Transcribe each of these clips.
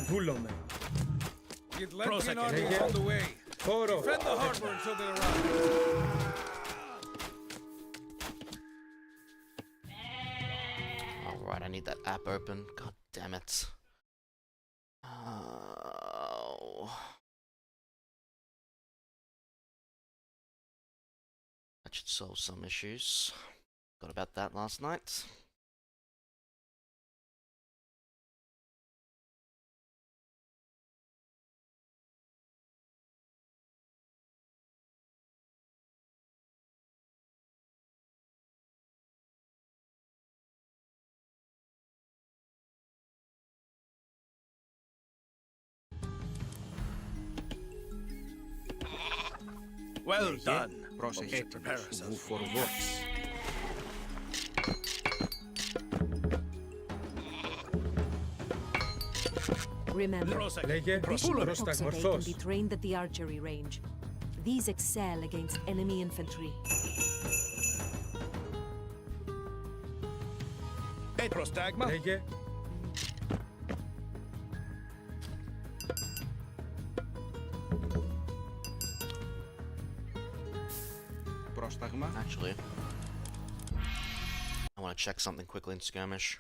βούλομαι. The Atlantean army is on the way. Χώρο. Defend the harbor until they arrive. Alright, I need that app open. God damn it. Oh. That should solve some issues. Got about that last night. Well done. Πρόσεχε, Prepare ourselves. move forwards. Remember, Λέγε additional πρόσταγμα. toxoday can Ορθώς. be trained at the archery range. These excel against enemy infantry. Prostagma. Λέγε. Πρόσταγμα. Actually, I want to check something quickly in skirmish.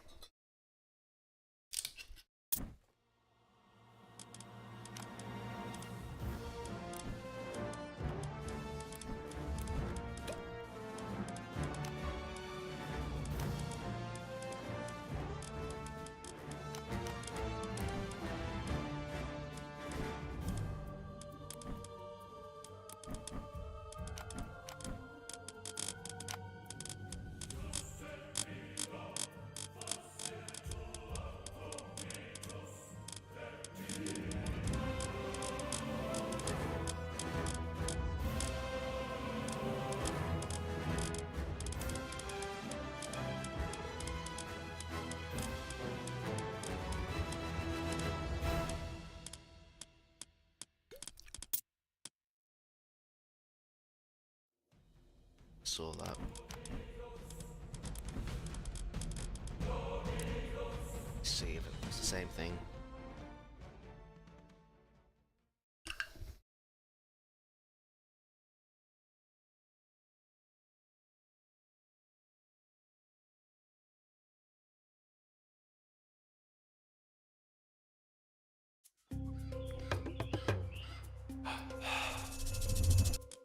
Saw that. Let's see if it's the same thing.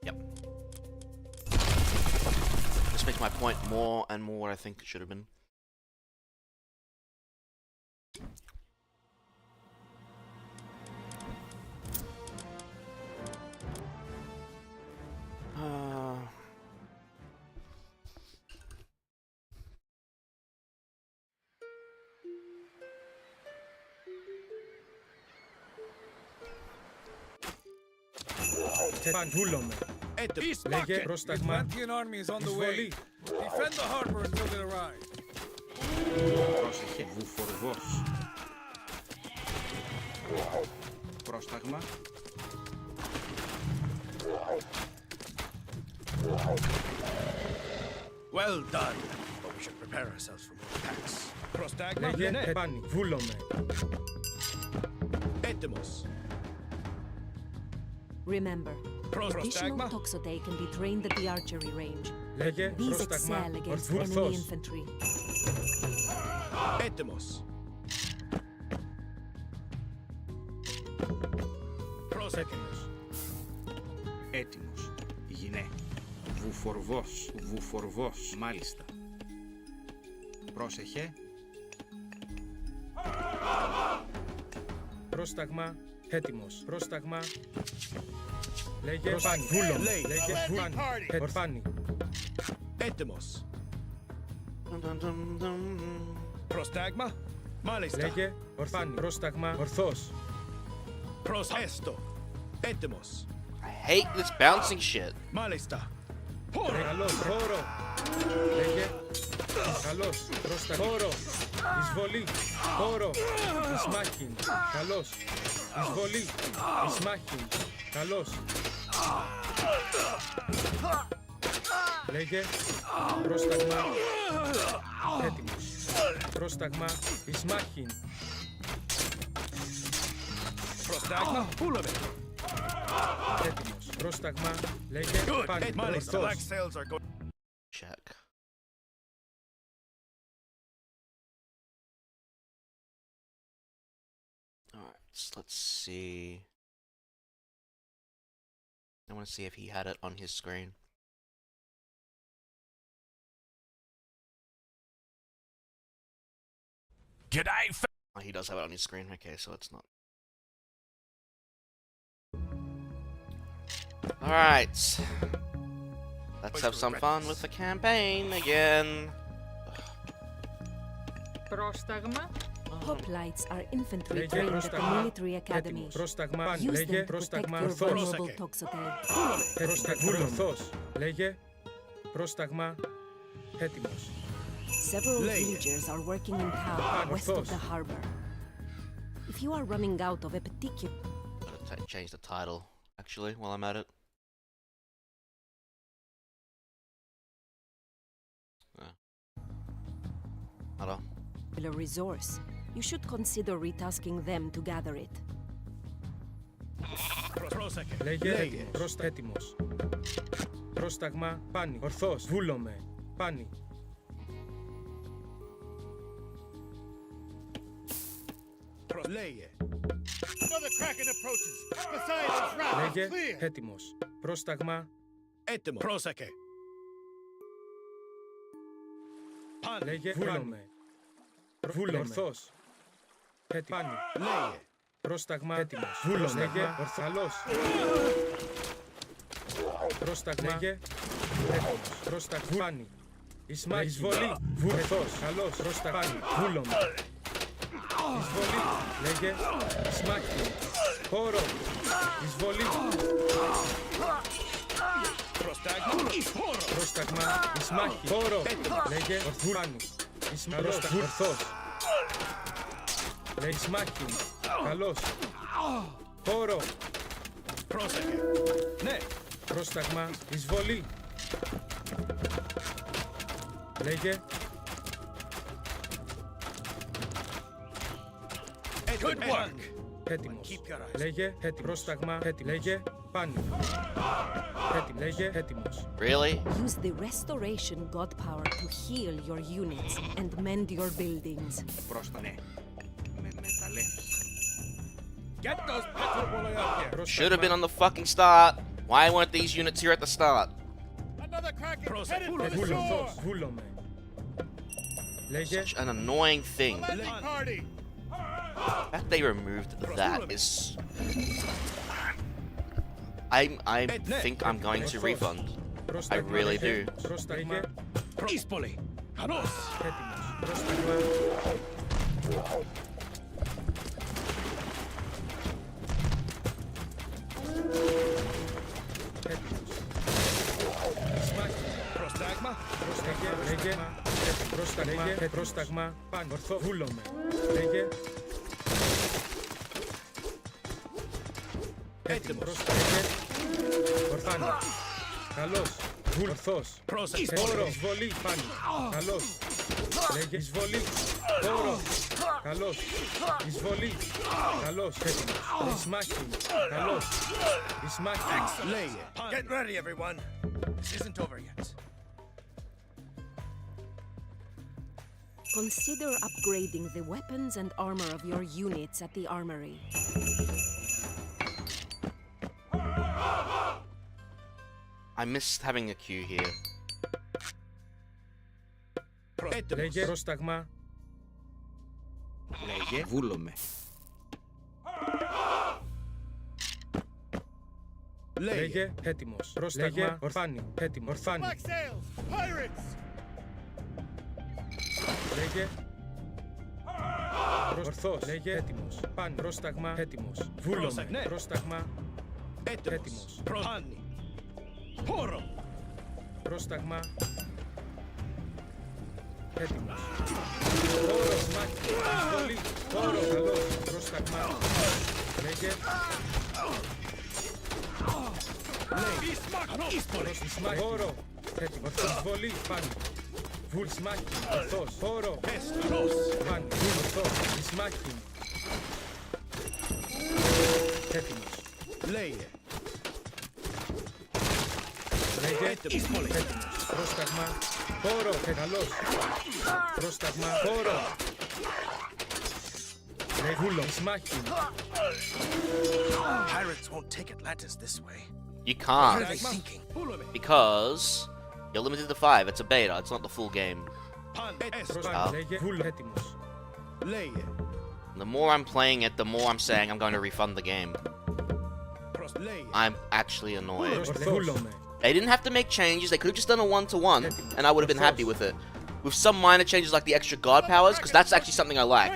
Yep. This makes my point more and more what I think it should have been. Βούλομαι. Λέγε The πρόσταγμα. Atlantean army is on the way. Εισβολή. Defend the harbor until they arrive. Πρόσεχε, move forwards. Πρόσταγμα. Well done. But we should prepare ourselves for more attacks. Prostagma. Λέγε επάνη. Βούλομαι. Έτοιμος. Remember, additional Prostagma. toxoday can be trained at the archery range. Λέγε These πρόσταγμα. excel against enemy Ορθώς. infantry. Έτοιμος. Πρόσεχος. Έτοιμος. Γυνέ. Βουφορβός. Βουφορβός. Μάλιστα. Πρόσεχε. Πρόσταγμα. Έτοιμος. Πρόσταγμα. Λέγε επάνη. Βούλομαι. Λέγε επάνη. Ορφάνη. Έτοιμος. Prostagma. Μάλιστα. Λέγε ορφάνη. Πρόσταγμα. Ορθώς. Προσέστο. Έτοιμος. I hate this bouncing shit. Μάλιστα. Καλώς. Χώρο. Λέγε. Καλώς. Πρόσταγμα. Χώρο. Εισβολή. Χώρο. Ισμάχην. Καλώς. Εισβολή. Ισμάχην. Καλώς. Λέγε. Πρόσταγμα. Έτοιμος. Πρόσταγμα. Ισμάχην. Prostagma, Ulame. Έτοιμος. Πρόσταγμα. Λέγε. Good. Πάνι. Malista. Black Ορθός. sails are going. Check. Alright, so let's see. I want to see if he had it on his screen. G'day, Oh, he does have it on his screen. Okay, so it's not. Alright. Let's have some fun with the campaign again. Πρόσταγμα. Hoplites are infantry Λέγε trained at the πρόσταγμα. military academy. Έτοιμος. Πρόσταγμα. Πάνι. Use Λέγε. them to protect Πρόσταγμα. your Ορθός. vulnerable toxotel. Πρόσταγμα. Ορθός. Λέγε. Πρόσταγμα. Έτοιμος. Several Λέγε. villagers are working in town west of the harbor. If you are running out of a particular Gotta change the title, actually, while I'm at it. Hello. resource, you should consider retasking them to gather it. Πρόσεχε. Λέγε. Έτοιμος. Πρόσταγμα. Πάνι. Ορθός. Βούλομαι. Πάνι. Λέγε. Another kraken approaches. Poseidon's wrath. Λέγε. Clear. Έτοιμος. Πρόσταγμα. Έτοιμο. Πρόσεχε. Πάνε. Λέγε. Βούλομαι. Ορθός. Πάνι. Λέγε. Πρόσταγμα. Έτοιμος. Βούλομαι. Λέγε. Ορθαλός. Πρόσταγμα. Λέγε. Έτοιμος. Πρόσταγμα. Πάνι. Εισβολή. Ορθός. Καλός. Πρόσταγμα. Πάνι. Βούλομαι. Εισβολή. Λέγε. Σμάχη. Χώρο. Εισβολή. Πρόσταγμα. Σμάχη. Χώρο. Λέγε. Ορθούρανη. Ορθός. Λέγε. Σμάχη. Καλός. Χώρο. Πρόσεχε. Ναι. Πρόσταγμα. Εισβολή. Λέγε. Good work. Έτοιμος. Keep your eyes. Λέγε. Έτοιμος. Πρόσταγμα. Έτοιμος. Λέγε. Πάνι. Έτοιμος. Λέγε. Έτοιμος. Really? Use the restoration god power to heal your units and mend your buildings. Πρόσταγμα. Μεταλλεύσεις. Get those petrol up here. Should have been on the fucking start. Why weren't these units here at the start? Another kraken headed for the Βούλομαι. shore. Βούλομαι. Λέγε. Such an annoying thing. Landing party. The fact they removed that is... I think I'm going to refund. Πρόσταγμα. I really Λέγε. do. Πρόσταγμα. Δύσπολη. Χανός. Έτοιμος. Πρόσταγμα. Έτοιμος. Σμάχη. Πρόσταγμα. Λέγε. Πρόσταγμα. Πρόσταγμα. Πάνω. Ορθό. Βούλομαι. Λέγε. Έτοιμος. Πρόσταγμα. Ορθάνη. Καλός. Ορθός. Πρόσεχε. Χώρο. Εισβολή. Πάνω. Καλός. Λέγε. Εισβολή. Χώρο. Καλός. Εισβολή. Καλός. Έτοιμος. Εισμάχη. Καλός. Εισμάχη. Λέγε. Get ready, everyone. This isn't over yet. Consider upgrading the weapons and armor of your units at the armory. I missed having a queue here. Έτοιμος. Λέγε. Πρόσταγμα. Λέγε. Βούλομαι. Λέγε. Λέγε. Έτοιμος. Πρόσταγμα. Ορφάνη. Έτοιμο. Ορφάνη. Black sails. Pirates. Λέγε. Ορθός. Λέγε. Έτοιμος. Πάνι. Πρόσταγμα. Έτοιμος. Βούλομαι. Ναι. Πρόσταγμα. Έτοιμος. Έτοιμος. Πάνι. Χώρο. Πρόσταγμα. Έτοιμος. Χώρο. Μάχη. Εισβολή. Χώρο. Καλός. Πρόσταγμα. Λέγε. Δύσμαχη. Χώρο. Έτοιμος. Εισβολή. Πάνι. Βουλ σμάχη. Ορθός. Χώρο. Πάνι. Βουλ ορθός. Δύσμαχη. έτοιμος. Λέγε. Λέγε, Έτοιμος. έτοιμος. Πρόσταγμα, χώρο, καλός. Πρόσταγμα, χώρο. Βούλο, μάχη. Pirates won't take Atlantis this way. You What are they can't. thinking? Because you're limited to 5. It's a beta. It's not the full game. Pan Πρόσταγμα, λέγε, βούλο, έτοιμος. Λέγε. The more I'm playing it, the more I'm saying I'm going to refund the game. Λέγε. I'm actually annoyed. Βούλο με. They didn't have to make changes. They could have just done a 1-to-1, and I would have been happy with it. With some minor changes like the extra guard powers, because that's actually something I like.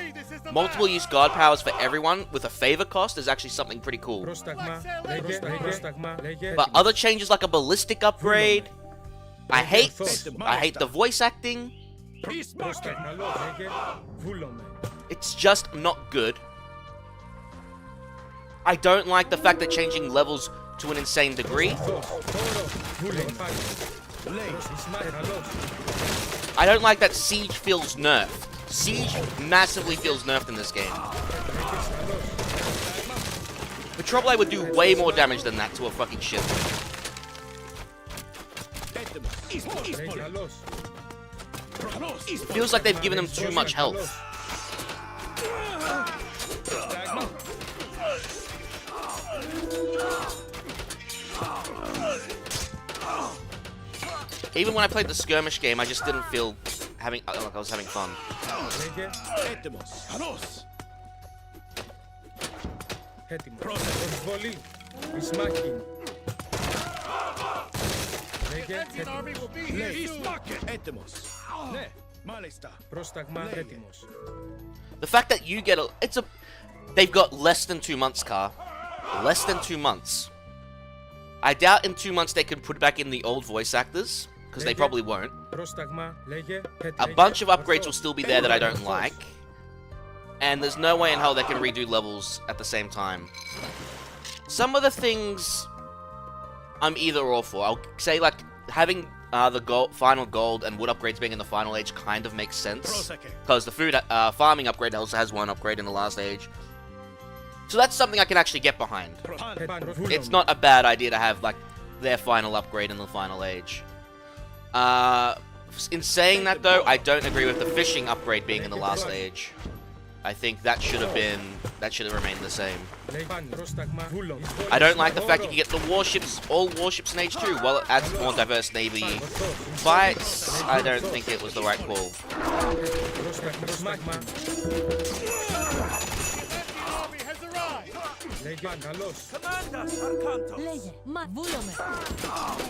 Multiple use guard powers for everyone with a favor cost is actually something pretty cool. Πρόσταγμα, λέγε, πρόσταγμα, λέγε. But other changes like a ballistic upgrade, I hate the voice acting. Πρόσταγμα, καλός, λέγε, βούλο με. It's just not good. I don't like the fact that changing levels to an insane degree. Χώρο, βούλο, πάλι. Μάχη, καλός. I don't like that Siege feels nerfed. Siege massively feels nerfed in this game. Metropole would do way more damage than that to a fucking ship. Λέγε, καλός. It feels like they've given him too much health. Even when I played the skirmish game, I just didn't feel like I was having fun. Λέγε, Έτοιμος. Καλός. έτοιμος. Προσβολή, μάχη. Λέγε, έτοιμος. Λέγε. Έτοιμος. Ναι. Μάλιστα. Πρόσταγμα, έτοιμος. The fact that you get they've got less than 2 months, Car. Less than 2 months. I doubt in 2 months they can put back in the old voice actors, because they probably won't. Πρόσταγμα, λέγε, A bunch of upgrades will still be there that I don't like. And there's no way in hell they can redo levels at the same time. Some of the things I'm either or for. I'll say like having the final gold and wood upgrades being in the final age kind of makes sense. Because the food farming upgrade also has one upgrade in the last age. So that's something I can actually get behind. It's not a bad idea to have like their final upgrade in the final age. In saying that though, I don't agree with the fishing upgrade being in the last age. I think that should have remained the same. I don't like the fact you can get the warships, all warships in Age 2. While it adds more diverse navy fights, I don't think it was the right call.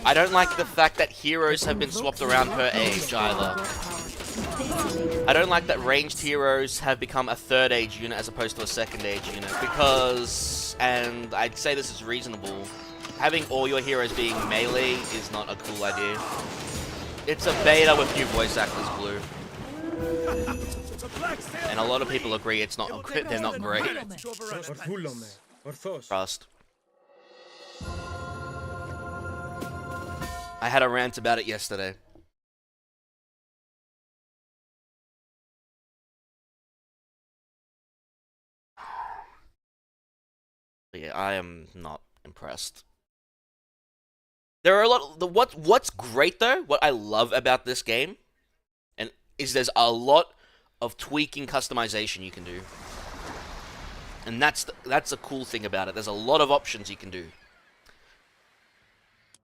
I don't like the fact that heroes have been swapped around per age either. I don't like that ranged heroes have become a 3rd age unit as opposed to a 2nd age unit, because, and I'd say this is reasonable, having all your heroes being melee is not a cool idea. It's a beta with new voice actors, Blue. And a lot of people agree they're not great. Trust. I had a rant about it yesterday. But yeah, I am not impressed. There are a lot of what's great though, what I love about this game, and is there's a lot of tweaking customization you can do. And that's a cool thing about it. There's a lot of options you can do.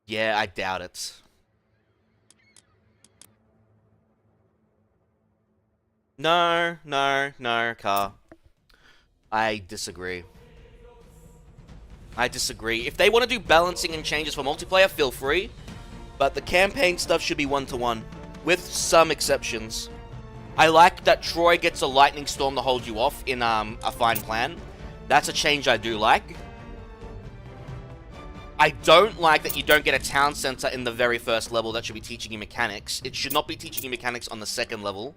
Yeah, I doubt it. No, Car. I disagree. If they want to do balancing and changes for multiplayer, feel free. But the campaign stuff should be 1-to-1, with some exceptions. I like that Troy gets a lightning storm to hold you off in a fine plan. That's a change I do like. I don't like that you don't get a town center in the very first level that should be teaching you mechanics. It should not be teaching you mechanics on the 2nd level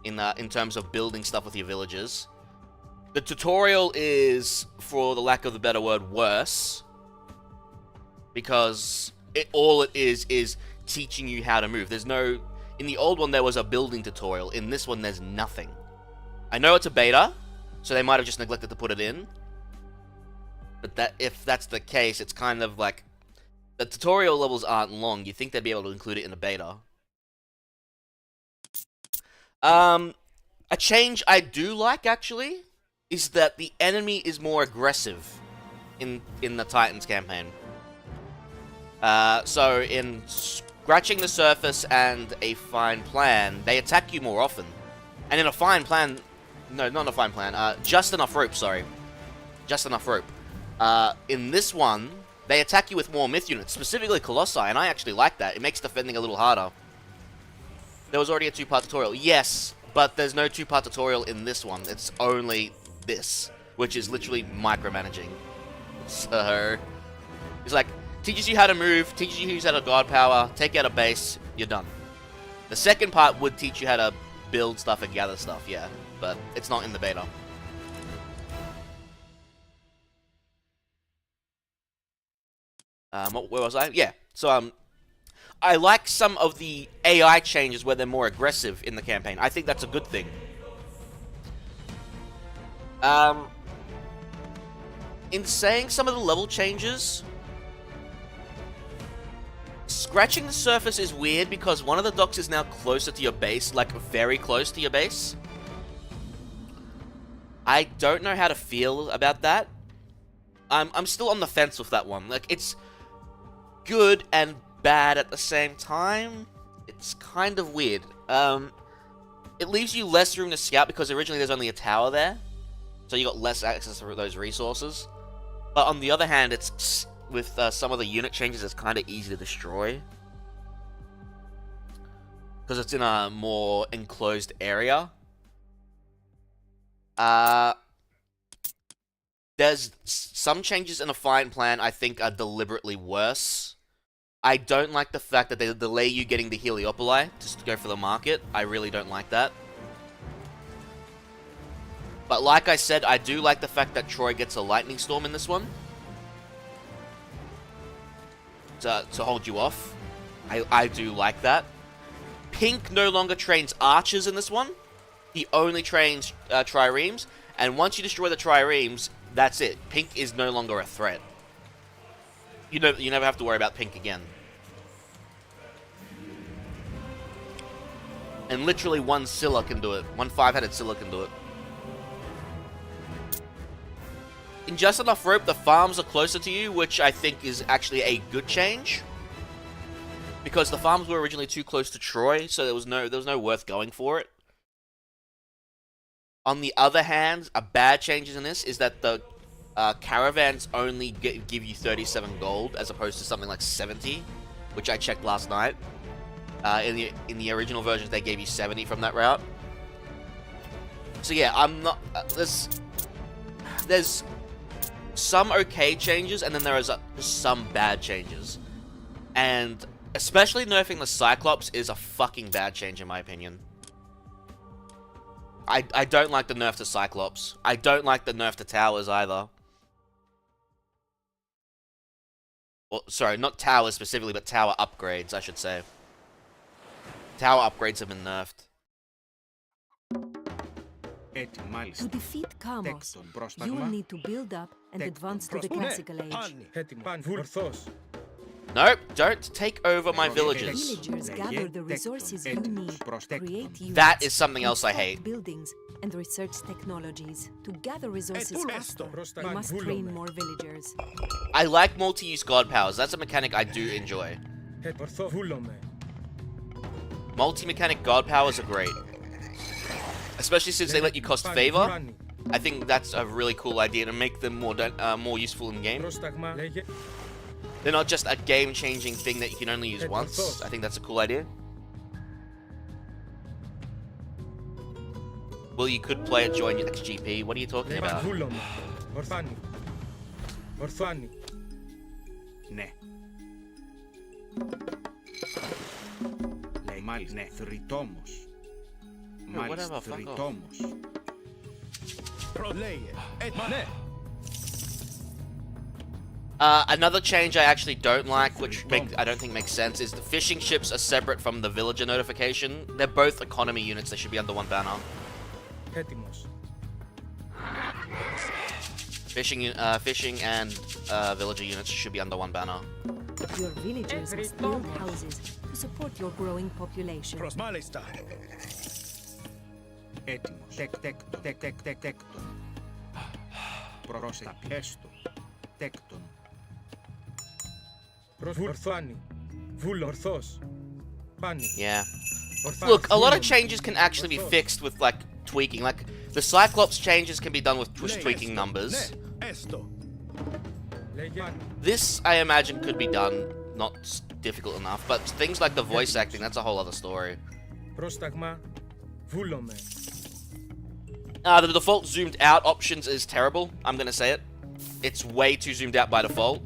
in terms of building stuff with your villagers. The tutorial is, for the lack of a better word, worse. Because all it is teaching you how to move. There's no... In the old one, there was a building tutorial. In this one, there's nothing. I know it's a beta, so they might have just neglected to put it in. But that if that's the case, it's kind of like the tutorial levels aren't long. You think they'd be able to include it in the beta. A change I do like actually is that the enemy is more aggressive in the Titans campaign. So in Scratching the Surface and A Fine Plan, they attack you more often. And in A Fine Plan, no, not A Fine Plan, Just Enough Rope, sorry. Just Enough Rope. In this one, they attack you with more myth units, specifically Colossi, and I actually like that. It makes defending a little harder. There was already a 2-part tutorial. Yes, but there's no 2-part tutorial in this one. It's only this, which is literally micromanaging. So, it's like, teaches you how to move, teaches you how to guard power, take out a base, you're done. The second part would teach you how to build stuff and gather stuff, yeah, but it's not in the beta. Where was I? Yeah, so, I like some of the AI changes where they're more aggressive in the campaign. I think that's a good thing. In saying some of the level changes, Scratching the Surface is weird because one of the docks is now closer to your base, like very close to your base. I don't know how to feel about that. I'm still on the fence with that one. Like, it's good and bad at the same time. It's kind of weird. It leaves you less room to scout because originally there's only a tower there, so you got less access to those resources. But on the other hand, it's with some of the unit changes, it's kind of easy to destroy because it's in a more enclosed area. There's some changes in A Fine Plan I think are deliberately worse. I don't like the fact that they delay you getting the Heliopoli just to go for the market. I really don't like that. But like I said, I do like the fact that Troy gets a Lightning Storm in this one. To hold you off. I do like that. Pink no longer trains archers in this one. He only trains triremes. And once you destroy the triremes, that's it. Pink is no longer a threat. You never have to worry about Pink again. And literally one Scylla can do it. One 5-headed Scylla can do it. In Just Enough Rope, the farms are closer to you, which I think is actually a good change. Because the farms were originally too close to Troy, so there was no worth going for it. On the other hand, a bad change in this is that the caravans only give you 37 gold as opposed to something like 70, which I checked last night. In the original versions, they gave you 70 from that route. So yeah, I'm not. There's some okay changes, and then there is some bad changes. And especially nerfing the Cyclops is a fucking bad change in my opinion. I don't like the nerf to Cyclops. I don't like the nerf to towers either. Well, sorry, not towers specifically, but tower upgrades, I should say. Tower upgrades have been nerfed. To defeat Kamos, you will need to build up and advance to the classical age. Nope, don't take over my villages. Villagers gather the resources you need, create units, That is something else I construct hate. buildings, and research technologies. To gather resources faster, you must train more villagers. I like multi-use god powers. That's a mechanic I do enjoy. Multi-mechanic god powers are great. Especially since they let you cost favor. I think that's a really cool idea to make them more useful in game. They're not just a game-changing thing that you can only use once. I think that's a cool idea. Well, you could play it during your XGP. What are you talking about? Ναι. Λέει μάλιστα, ναι, θρητόμος. Μάλιστα, θρητόμος. Another change I actually don't like, which I don't think makes sense, is the fishing ships are separate from the villager notification. They're both economy units. They should be under one banner. Fishing and villager units should be under one banner. Your villagers must build houses to support your growing population. Προς μάλιστα. Έτοιμος. Τέκτον. Πρόσεχε. Έστω. Τέκτον. Ορθάνι. Βούλ ορθός. Πάνι. Yeah. Look, a lot of changes can actually be fixed with like tweaking. Like the Cyclops changes can be done with just tweaking numbers. Έστω. This, I imagine, could be done not difficult enough, but things like the voice acting, that's a whole other story. Πρόσταγμα. Βούλομαι. The default zoomed out options is terrible. I'm gonna say it. It's way too zoomed out by default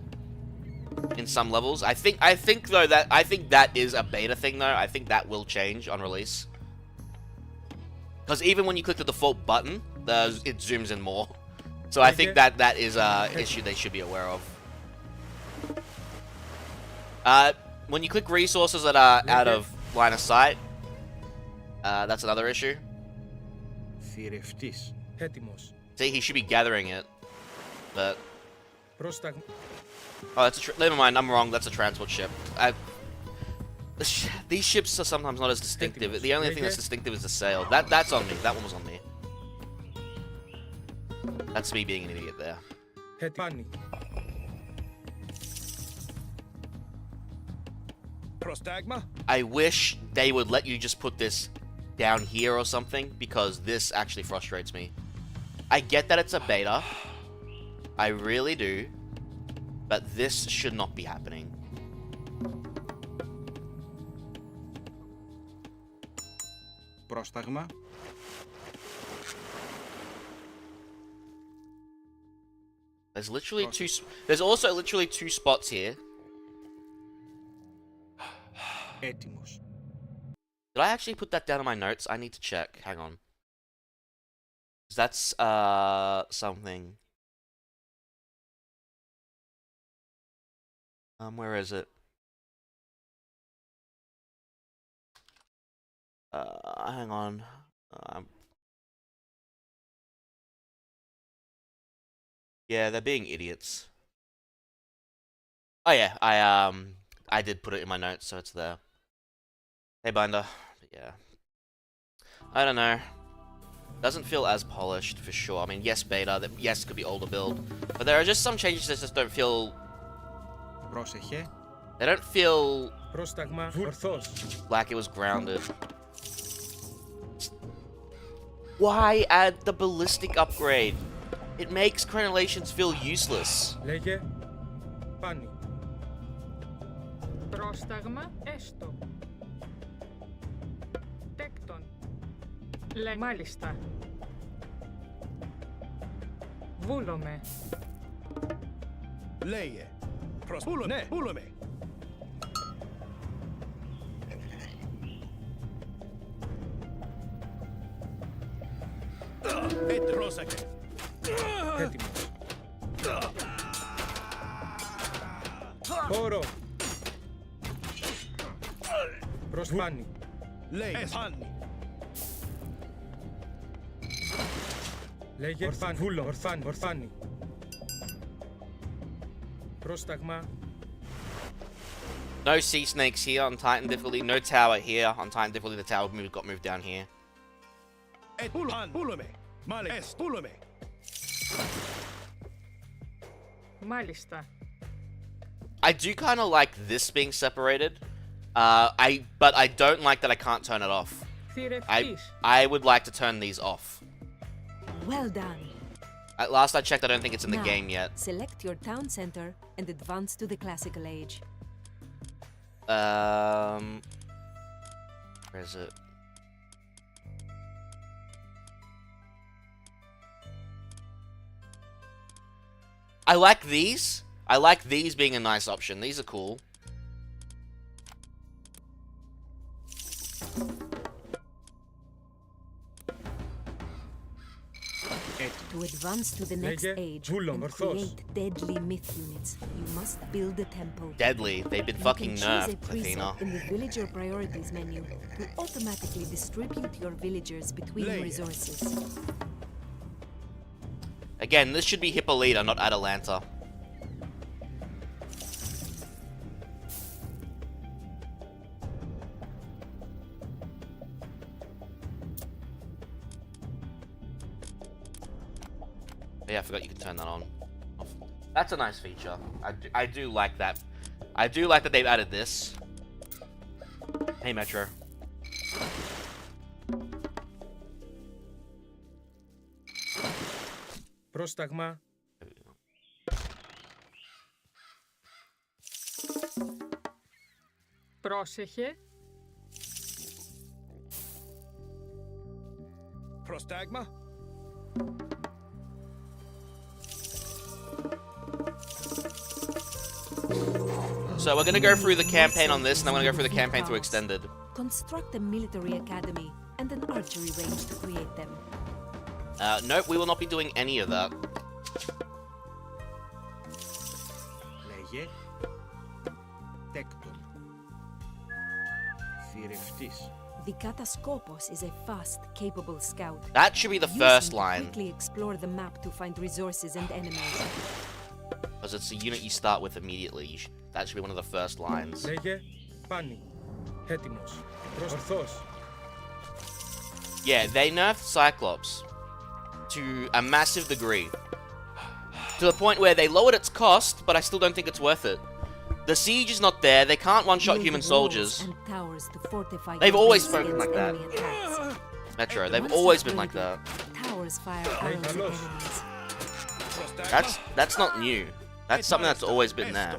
in some levels. I think that is a beta thing though. I think that will change on release. Because even when you click the default button, it zooms in more. So I think that is a issue they should be aware of. When you click resources that are out of line of sight, that's another issue. Θηρευτής. Έτοιμος. See, he should be gathering it, but Πρόσταγμα. oh, that's never mind. I'm wrong. That's a transport ship. These ships are sometimes not as distinctive. The only thing that's distinctive is the sail. That's on me. That one was on me. That's me being an idiot there. Πάνι. Πρόσταγμα. I wish they would let you just put this down here or something, because this actually frustrates me. I get that it's a beta. I really do. But this should not be happening. Πρόσταγμα. There's literally there's also literally two spots here. Έτοιμος. Did I actually put that down in my notes? I need to check. Hang on. That's something. Where is it? Hang on. Yeah, they're being idiots. Oh yeah, I did put it in my notes, so it's there. Hey Binder. But yeah. I don't know. Doesn't feel as polished for sure. I mean, yes, beta, yes, could be older build, but there are just some changes that just don't feel. Πρόσεχε. They don't feel Πρόσταγμα. Ορθός. like it was grounded. Why add the ballistic upgrade? It makes crenellations feel useless. Λέγε. Πάνι. Πρόσταγμα έστω. Τέκτον. Μάλιστα. Βούλομαι. Λέγε. Πούλομαι. Ναι, πούλομαι. Πρόσεχε. Έτοιμος. Χώρο. Προς πάνι. Λέγε. Πάνι. Λέγε. Ορθάνι. Βούλο. Ορθάνι. Ορθάνι. Πρόσταγμα. No sea snakes here on Titan difficulty. No tower here on Titan difficulty. The tower got moved down here. Πούλομαι. Μάλιστα. Πούλομαι. Μάλιστα. I do kind of like this being separated. But I don't like that I can't turn it off. Θηρευτής. I would like to turn these off. Well done. At last I checked, I don't think it's in the Now, game yet. Select your town center and advance to the classical age. Where is it? I like these. I like these being a nice option. These are cool. To advance to the next Λέγε. age Βούλο. and Ορθός. create deadly myth units, you must build a temple. Deadly. They've been You fucking can choose a nerfed, Athena. preset in the villager priorities menu to automatically distribute your villagers between Λέγε. resources. Again, this should be Hippolyta, not Atalanta. Yeah, I forgot you can turn that on. Off. That's a nice feature. I do like that. I do like that they've added this. Hey, Metro. Πρόσταγμα. Πρόσεχε. Prostagma. So we're gonna go through the campaign on this, and I'm gonna go through the campaign through Extended. Construct a military academy and an archery range to create them. Nope, we will not be doing any of that. Λέγε. Τέκτον. Θηρευτής. The Kataskopos is a fast, capable scout. That should be the Use first him to line, quickly explore the map to find resources and enemies. because it's a unit you start with immediately. That should be one of the first lines. Λέγε πάνι. Έτοιμος. Ορθός. Yeah, they nerfed Cyclops to a massive degree. To the point where they lowered its cost, but I still don't think it's worth it. The siege is not there, they can't one-shot Build human walls soldiers. and towers to fortify They've your always base spoken against like that. enemy attacks. Metro, they've Once always been like upgraded, that. Towers fire arrows at hello. enemies. That's not new. That's something that's always been there.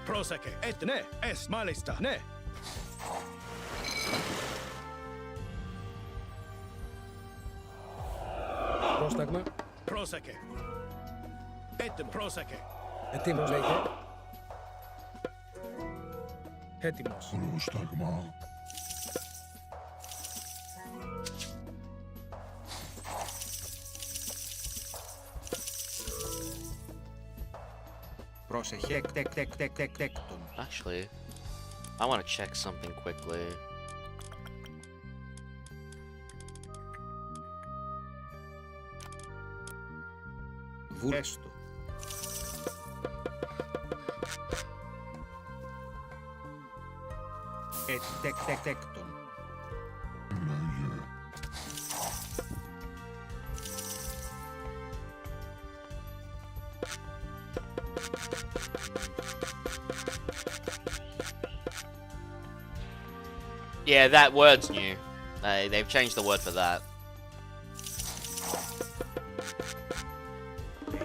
Πρόσεχε. Ναι. Μάλιστα. Ναι. Πρόσταγμα. Πρόσεχε. Έτοιμο. Πρόσεχε. Έτοιμος λέγε. Έτοιμος. Πρόσεχε. Τέκτον. Actually, I want to check something quickly. Βουλέστο. Τέκτον. Yeah, that word's new. They've changed the word for that.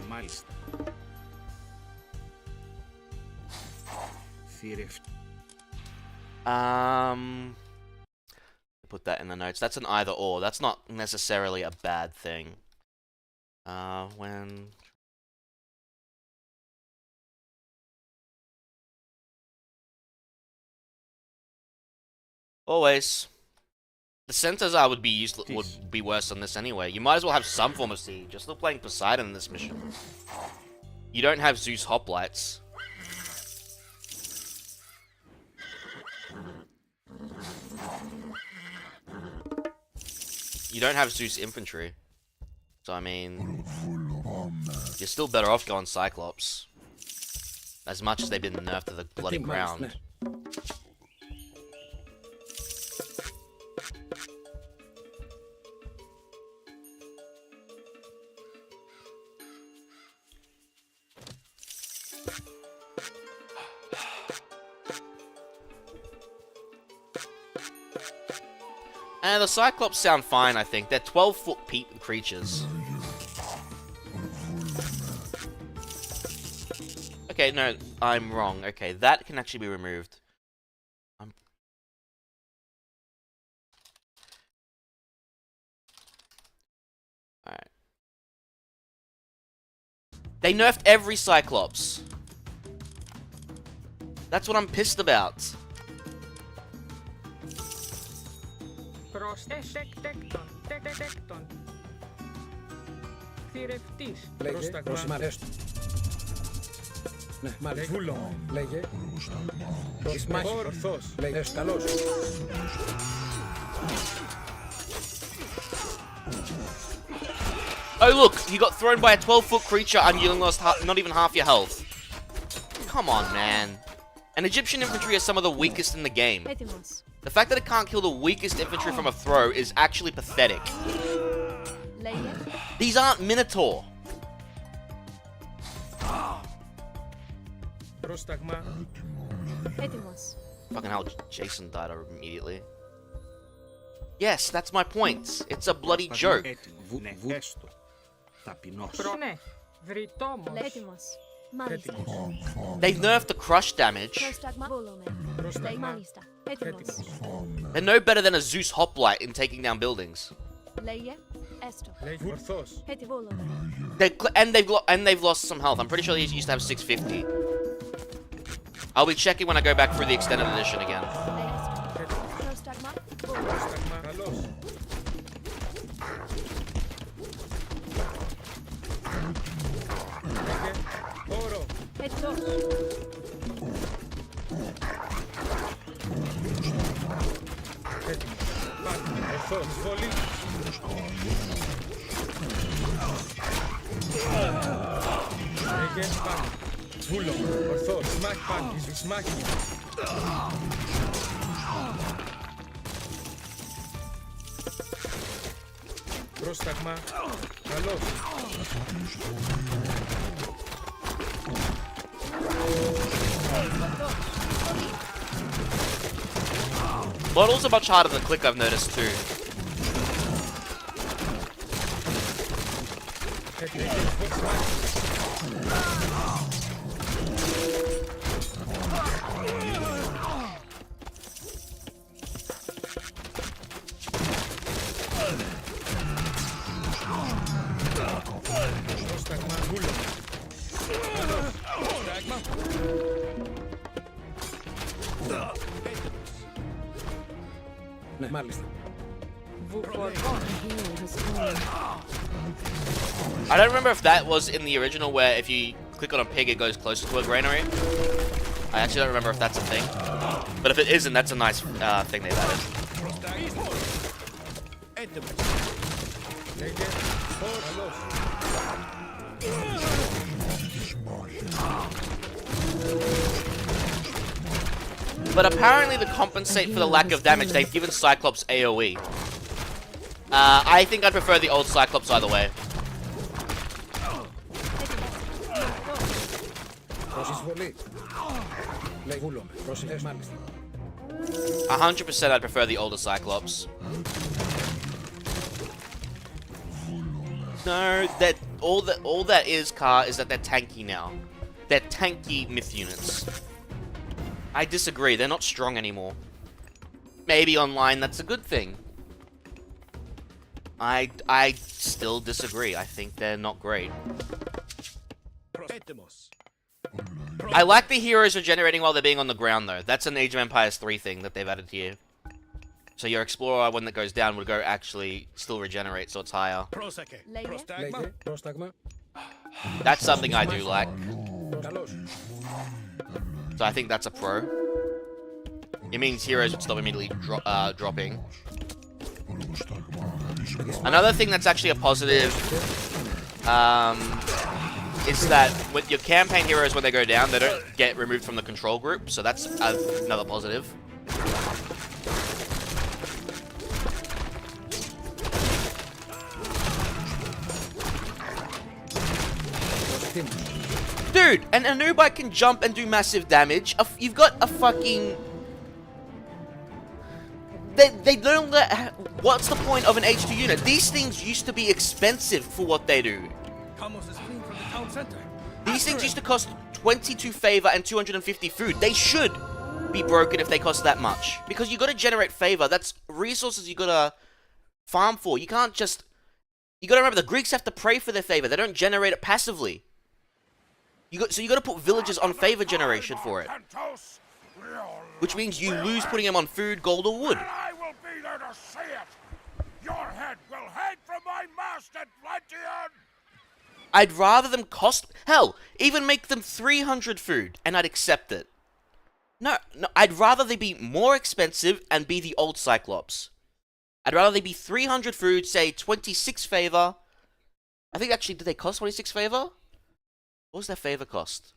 Μάλιστα. Θηρευτή. Put that in the notes. That's an either or. That's not necessarily a bad thing. When... Always. The Centaurs would be worse on this anyway. You might as well have some form of siege. You're still playing Poseidon in this mission. You don't have Zeus hoplites. You don't have Zeus infantry. So I mean, you're still better off going Cyclops. As much as they've been nerfed to the bloody ground. And the Cyclops sound fine, I think. They're 12-foot creatures. Okay, no, I'm wrong. Okay, that can actually be removed. Alright. They nerfed every Cyclops. That's what I'm pissed about. Τέκτον. Θηρευτής. Πρόσταγμα. Ναι, μάλιστα. Βούλομαι. Λέγε. Εις μάχη. Ορθός. Λέγε. Καλώς. Oh look, you got thrown by a 12-foot creature and you lost not even half your health. Come on, man. And Egyptian infantry are some of the weakest in the game. Έτοιμος. The fact that it can't kill the weakest infantry from a throw is actually pathetic. Λέγε. These aren't Minotaur. Πρόσταγμα. Έτοιμος. Fucking hell, Jason died immediately. Yes, that's my point. It's a bloody joke. Έτοιμο. Ναι, έστω. Ταπεινός. Ναι. Βρυτόμος. Έτοιμος. Μάλιστα. They've nerfed the crush damage. Πρόσταγμα. Βούλομαι. Πρόσταγμα. Μάλιστα. Έτοιμος. They're no better than a Zeus hoplite in taking down buildings. Λέγε. Έστω. Λέγε. Ορθός. Έτσι βούλομαι. They've lost some health. I'm pretty sure they used to have 650. I'll be checking when I go back through the extended edition again. Έστω. Πρόσταγμα. Βούλομαι. Πρόσταγμα. Καλώς. Λέγε. Όρο. Έτοιμος. Έτοιμος. Πάλι. Ορθός. Βολή. Λέγε. Πάλι. Βούλομαι. Ορθός. Σμάχ πάλι. Σμάχ. Πρόσταγμα. Καλώς. Models are much harder than click, I've noticed too. Πρόσταγμα. Βούλομαι. Καλώς. Πρόσταγμα. Ναι, μάλιστα. Βουφορμός. I don't remember if that was in the original where if you click on a pig it goes closer to a granary. I actually don't remember if that's a thing. But if it isn't, that's a nice thing they've added. Έτοιμος. Λέγε. Καλώς. But apparently to compensate for the lack of damage, they've given Cyclops AoE. I think I'd prefer the old Cyclops either way. Προσεισβολή. Λέγε. Βούλομαι. Πρόσεχε. Μάλιστα. 100% I'd prefer the older Cyclops. No, that all that is, Car, is that they're tanky now. They're tanky myth units. I disagree. They're not strong anymore. Maybe online that's a good thing. I still disagree. I think they're not great. Έτοιμος. I like the heroes regenerating while they're being on the ground, though. That's an Age of Empires 3 thing that they've added here. So your explorer, when that goes down, would go actually still regenerate, so it's higher. Πρόσεχε. Λέγε. Πρόσταγμα. Λέγε. Πρόσταγμα. That's something I do like. Καλώς. So I think that's a pro. It means heroes would stop immediately dropping. Another thing that's actually a positive is that with your campaign heroes, when they go down, they don't get removed from the control group. So that's another positive. Dude, an Anubite can jump and do massive damage. You've got a fucking... They don't let... What's the point of an H2 unit? These things used to be expensive for what they do. Kamos is clean from the town center. These things used to cost 22 favor and 250 food. They should be broken if they cost that much. Because you gotta generate favor. That's resources you gotta farm for. You can't just... You gotta remember, the Greeks have to pray for their favor. They don't generate it passively. So you gotta put villagers on favor generation for it. Which means you lose putting them on food, gold, or wood. I will be there to see it. Your head will hang from my mast at Plantion. I'd rather them cost... Hell, even make them 300 food, and I'd accept it. No, I'd rather they be more expensive and be the old Cyclops. I'd rather they be 300 food, say 26 favor. I think actually, did they cost 26 favor? What was their favor cost?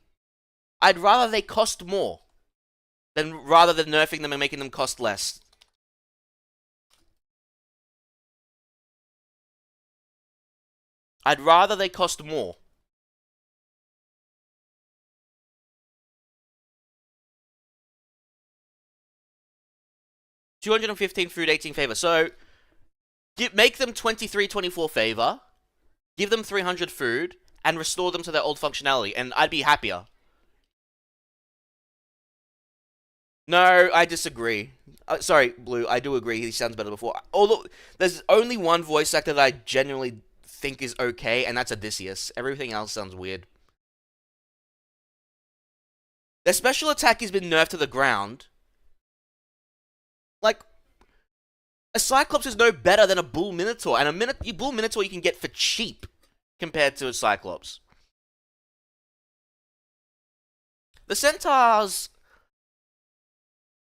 I'd rather they cost more rather than nerfing them and making them cost less. I'd rather they cost more. $215 food, 18 favor. So, make them 23, 24 favor, give them 300 food, and restore them to their old functionality, and I'd be happier. No, I disagree. Sorry, Blue, I do agree he sounds better before. Although, there's only one voice actor that I genuinely think is okay, and that's Odysseus. Everything else sounds weird. Their special attack has been nerfed to the ground. Like, a Cyclops is no better than a Bull Minotaur, and a Bull Minotaur you can get for cheap compared to a Cyclops. The Centaurs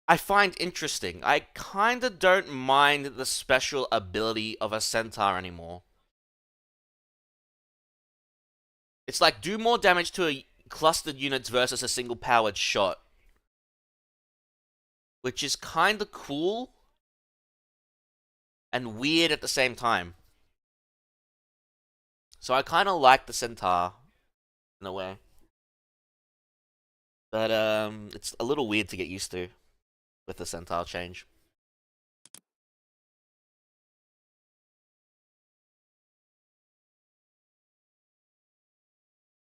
I find interesting. I kinda don't mind the special ability of a Centaur anymore. It's like, do more damage to a clustered units versus a single powered shot. Which is kinda cool and weird at the same time. So I kinda like the Centaur in a way. But it's a little weird to get used to with the Centaur change.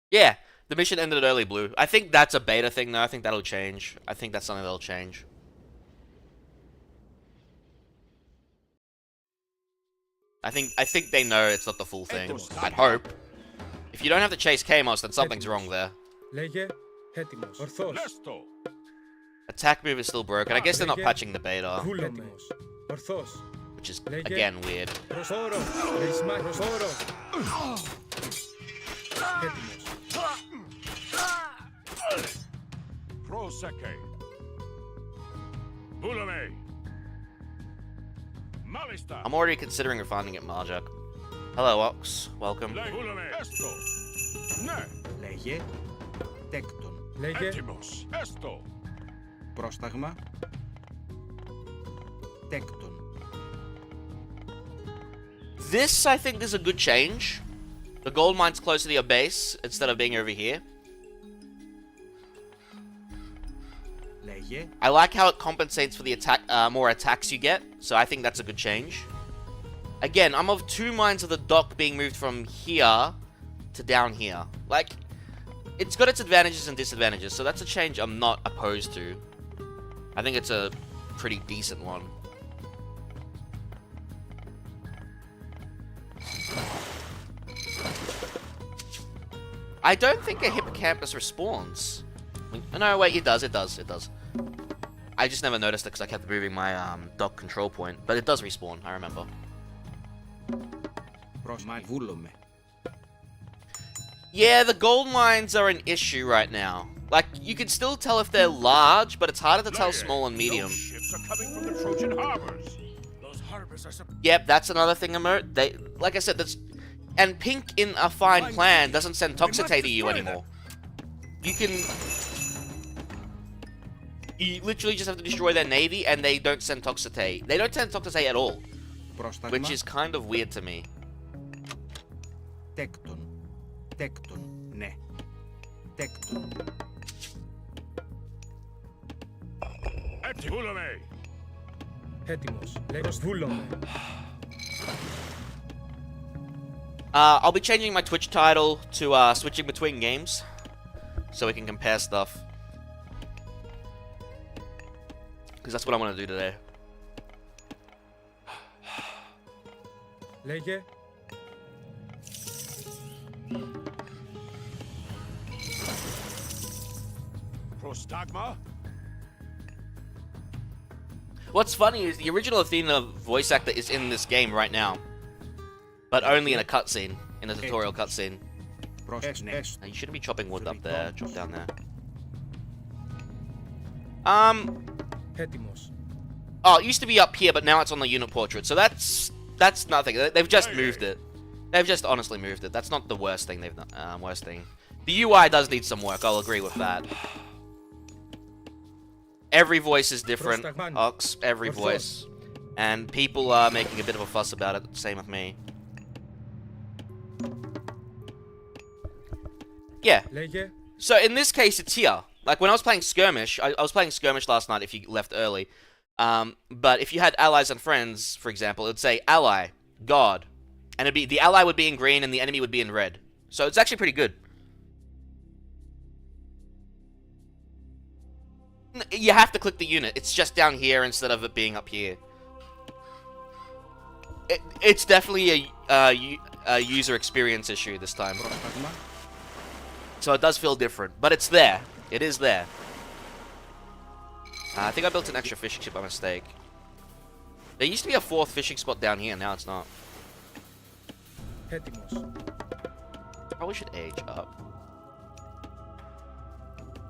Yeah, the mission ended early, Blue. I think that's a beta thing, though. I think that'll change. I think that's something that'll change. I think they know it's not the full thing. I'd hope. If you don't have to chase Kamos, then something's wrong there. Λέγε έτοιμος. Ορθός. Attack move is still broken. I guess they're not patching the beta. Έτοιμος. Ορθός. Which is, again, weird. Προσόρο. Ρισμά. Προσόρο. Έτοιμος. Proseke. Bulame. Malista. I'm already considering refining at Marjak. Hello, Ox. Welcome. Bulame. Esto. Ne. Λέγε τέκτον. Λέγε Έτοιμος. Esto. Πρόσταγμα. Τέκτον. This, I think, is a good change. The gold mine's closer to your base instead of being over here. Λέγε I like how it compensates for the attack, more attacks you get, so I think that's a good change. Again, I'm of two minds of the dock being moved from here to down here. Like, it's got its advantages and disadvantages, so that's a change I'm not opposed to. I think it's a pretty decent one. I don't think a hippocampus respawns. No, wait, it does. I just never noticed it because I kept moving my dock control point. But it does respawn, I remember. Βούλομαι. Yeah, the gold mines are an issue right now. Like, you can still tell if they're large, but it's harder to tell small and medium. Those ships are coming from the Trojan harbors. Those harbors are Yep, that's another thing, Amert. They, like I said, that's... And Pink in a fine plan doesn't send Toxicate to you anymore. You can... You literally just have to destroy their navy, and they don't send Toxicate. They don't send Toxicate at all. Πρόσταγμα. Which is kind of weird to me. Τέκτον. Τέκτον. Ναι. Τέκτον. Bulame. έτοιμος. Λέγε βούλομαι. I'll be changing my Twitch title to switching between games, so we can compare stuff. Because that's what I want to do today. Λέγε Prostagma. What's funny is the original Athena voice actor is in this game right now. But only in a cutscene, in a tutorial cutscene. Now, you shouldn't be chopping wood up there. Chop down there. Έτοιμος. Oh, it used to be up here, but now it's on the unit portrait. So that's nothing. They've just moved it. They've just honestly moved it. That's not the worst thing they've done. Worst thing. The UI does need some work. I'll agree with that. Every voice is different, Ox. Every voice. And people are making a bit of a fuss about it. Same with me. Yeah. Λέγε. So in this case, it's here. Like when I was playing Skirmish, I was playing Skirmish last night if you left early. But if you had allies and friends, for example, it would say ally, god. And it'd be the ally would be in green and the enemy would be in red. So it's actually pretty good. You have to click the unit. It's just down here instead of it being up here. It's definitely a user experience issue this time. So it does feel different, but it's there. It is there. I think I built an extra fishing ship by mistake. There used to be a 4th fishing spot down here, now it's not. Έτοιμος. Probably should age up.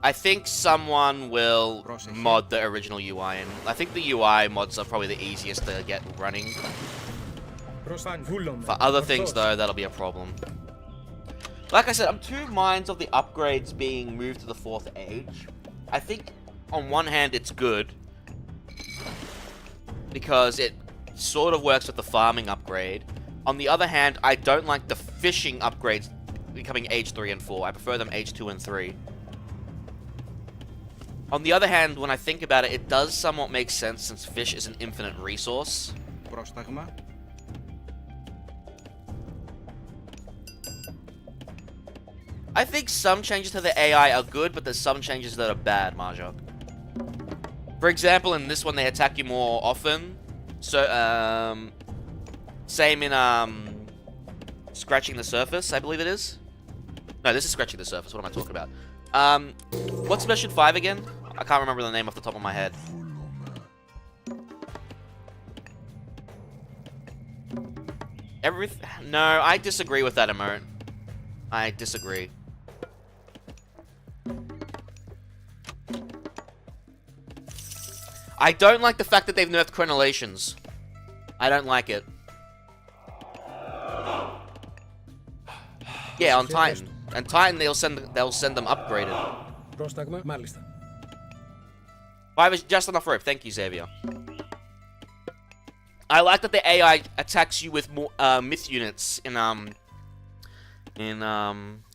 I think someone will mod the original UI in. I think the UI mods are probably the easiest to get running. For other things, though, that'll be a problem. Like I said, I'm 2 minds of the upgrades being moved to the 4th age. I think, on one hand, it's good. Because it sort of works with the farming upgrade. On the other hand, I don't like the fishing upgrades becoming age 3 and 4. I prefer them age 2 and 3. On the other hand, when I think about it, it does somewhat make sense since fish is an infinite resource. I think some changes to the AI are good, but there's some changes that are bad, Marjok. For example, in this one, they attack you more often. So, same in, Scratching the Surface, I believe it is. No, this is Scratching the Surface. What am I talking about? What's Mission 5 again? I can't remember the name off the top of my head. No, I disagree with that emote. I disagree. I don't like the fact that they've nerfed crenellations. I don't like it. Yeah, on Titan. And Titan, they'll send them upgraded. Πρόσταγμα, μάλιστα. 5 is just enough rope. Thank you, Xavier. I like that the AI attacks you with more myth units in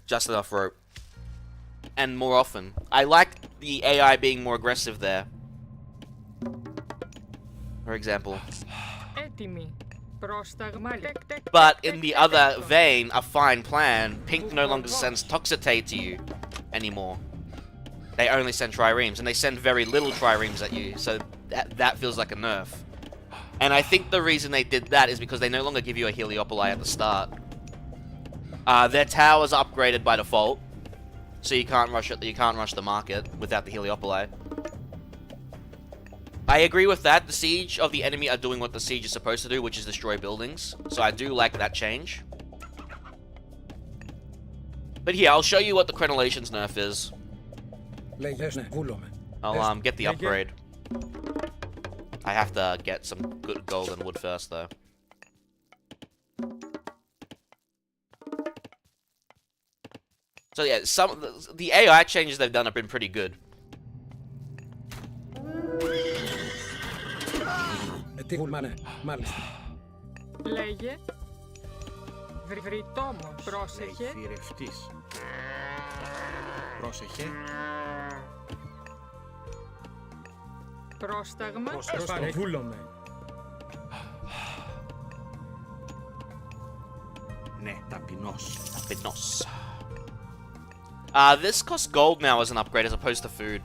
just enough rope, and more often. I like the AI being more aggressive there. For example. Έτοιμοι. Πρόσταγμα. But in the other vein, a fine plan, Pink no longer sends Toxitate to you anymore. They only send triremes, and they send very little triremes at you, so that feels like a nerf. And I think the reason they did that is because they no longer give you a Heliopoli at the start. Their towers are upgraded by default, so you can't rush it. You can't rush the market without the Heliopoli. I agree with that. The siege of the enemy are doing what the siege is supposed to do, which is destroy buildings. So I do like that change. But here, I'll show you what the crenellations nerf is. I'll get the upgrade. I have to get some good gold and wood first, though. So yeah, the AI changes they've done have been pretty good. Λέγε. Βρυτόμος. Πρόσεχε. Πρόσεχε. Πρόσταγμα. Βούλομαι. Ναι, ταπεινός. Ταπεινός. This costs gold now as an upgrade as opposed to food.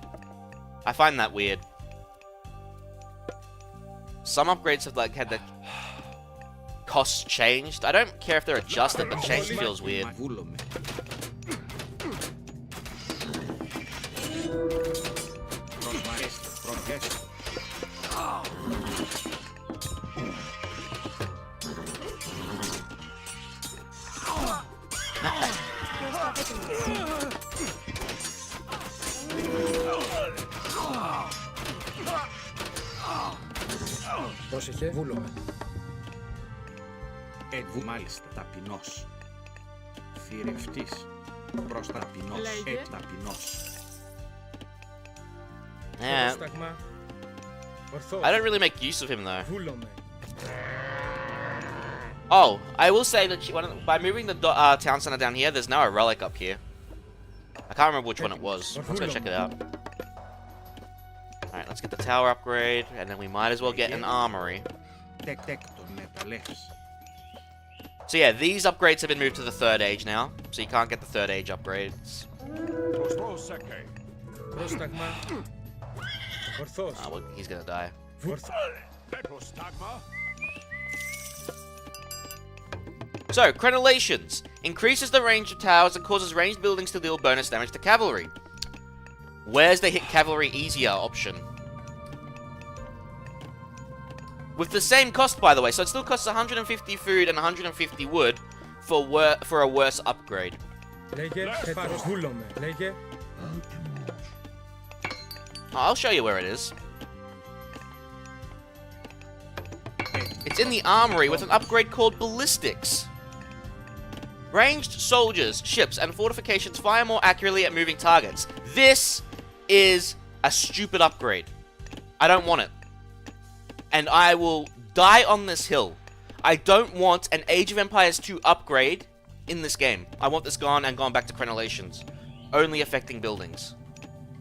I find that weird. Some upgrades have like had the costs changed. I don't care if they're adjusted, but change feels weird. Βούλομαι. Προσχέστε. Πρόσεχε, βούλομαι. Μάλιστα, ταπεινός. Θηρευτής. Προς ταπεινός. Λέγε. Ταπεινός. Yeah. Πρόσταγμα. Ορθώς. I don't really make use of him though. Βούλομαι. Oh, I will say that by moving the town center down here, there's now a relic up here. I can't remember which one it was. Let's go check it out. Alright, let's get the tower upgrade, and then we might as well get an armory. Τεκτέκτον μεταλλεύς. So yeah, these upgrades have been moved to the 3rd age now, so you can't get the 3rd age upgrades. Πρόσταγμα. Ορθώς. Ah, well, he's gonna die. So, crenellations. Increases the range of towers and causes ranged buildings to deal bonus damage to cavalry. Where's the hit cavalry easier option? With the same cost, by the way, so it still costs 150 food and 150 wood for a worse upgrade. Λέγε, έτοιμος. Βούλομαι. Λέγε. I'll show you where it is. It's in the armory with an upgrade called ballistics. Ranged soldiers, ships, and fortifications fire more accurately at moving targets. This is a stupid upgrade. I don't want it. And I will die on this hill. I don't want an Age of Empires 2 upgrade in this game. I want this gone and gone back to crenellations. Only affecting buildings.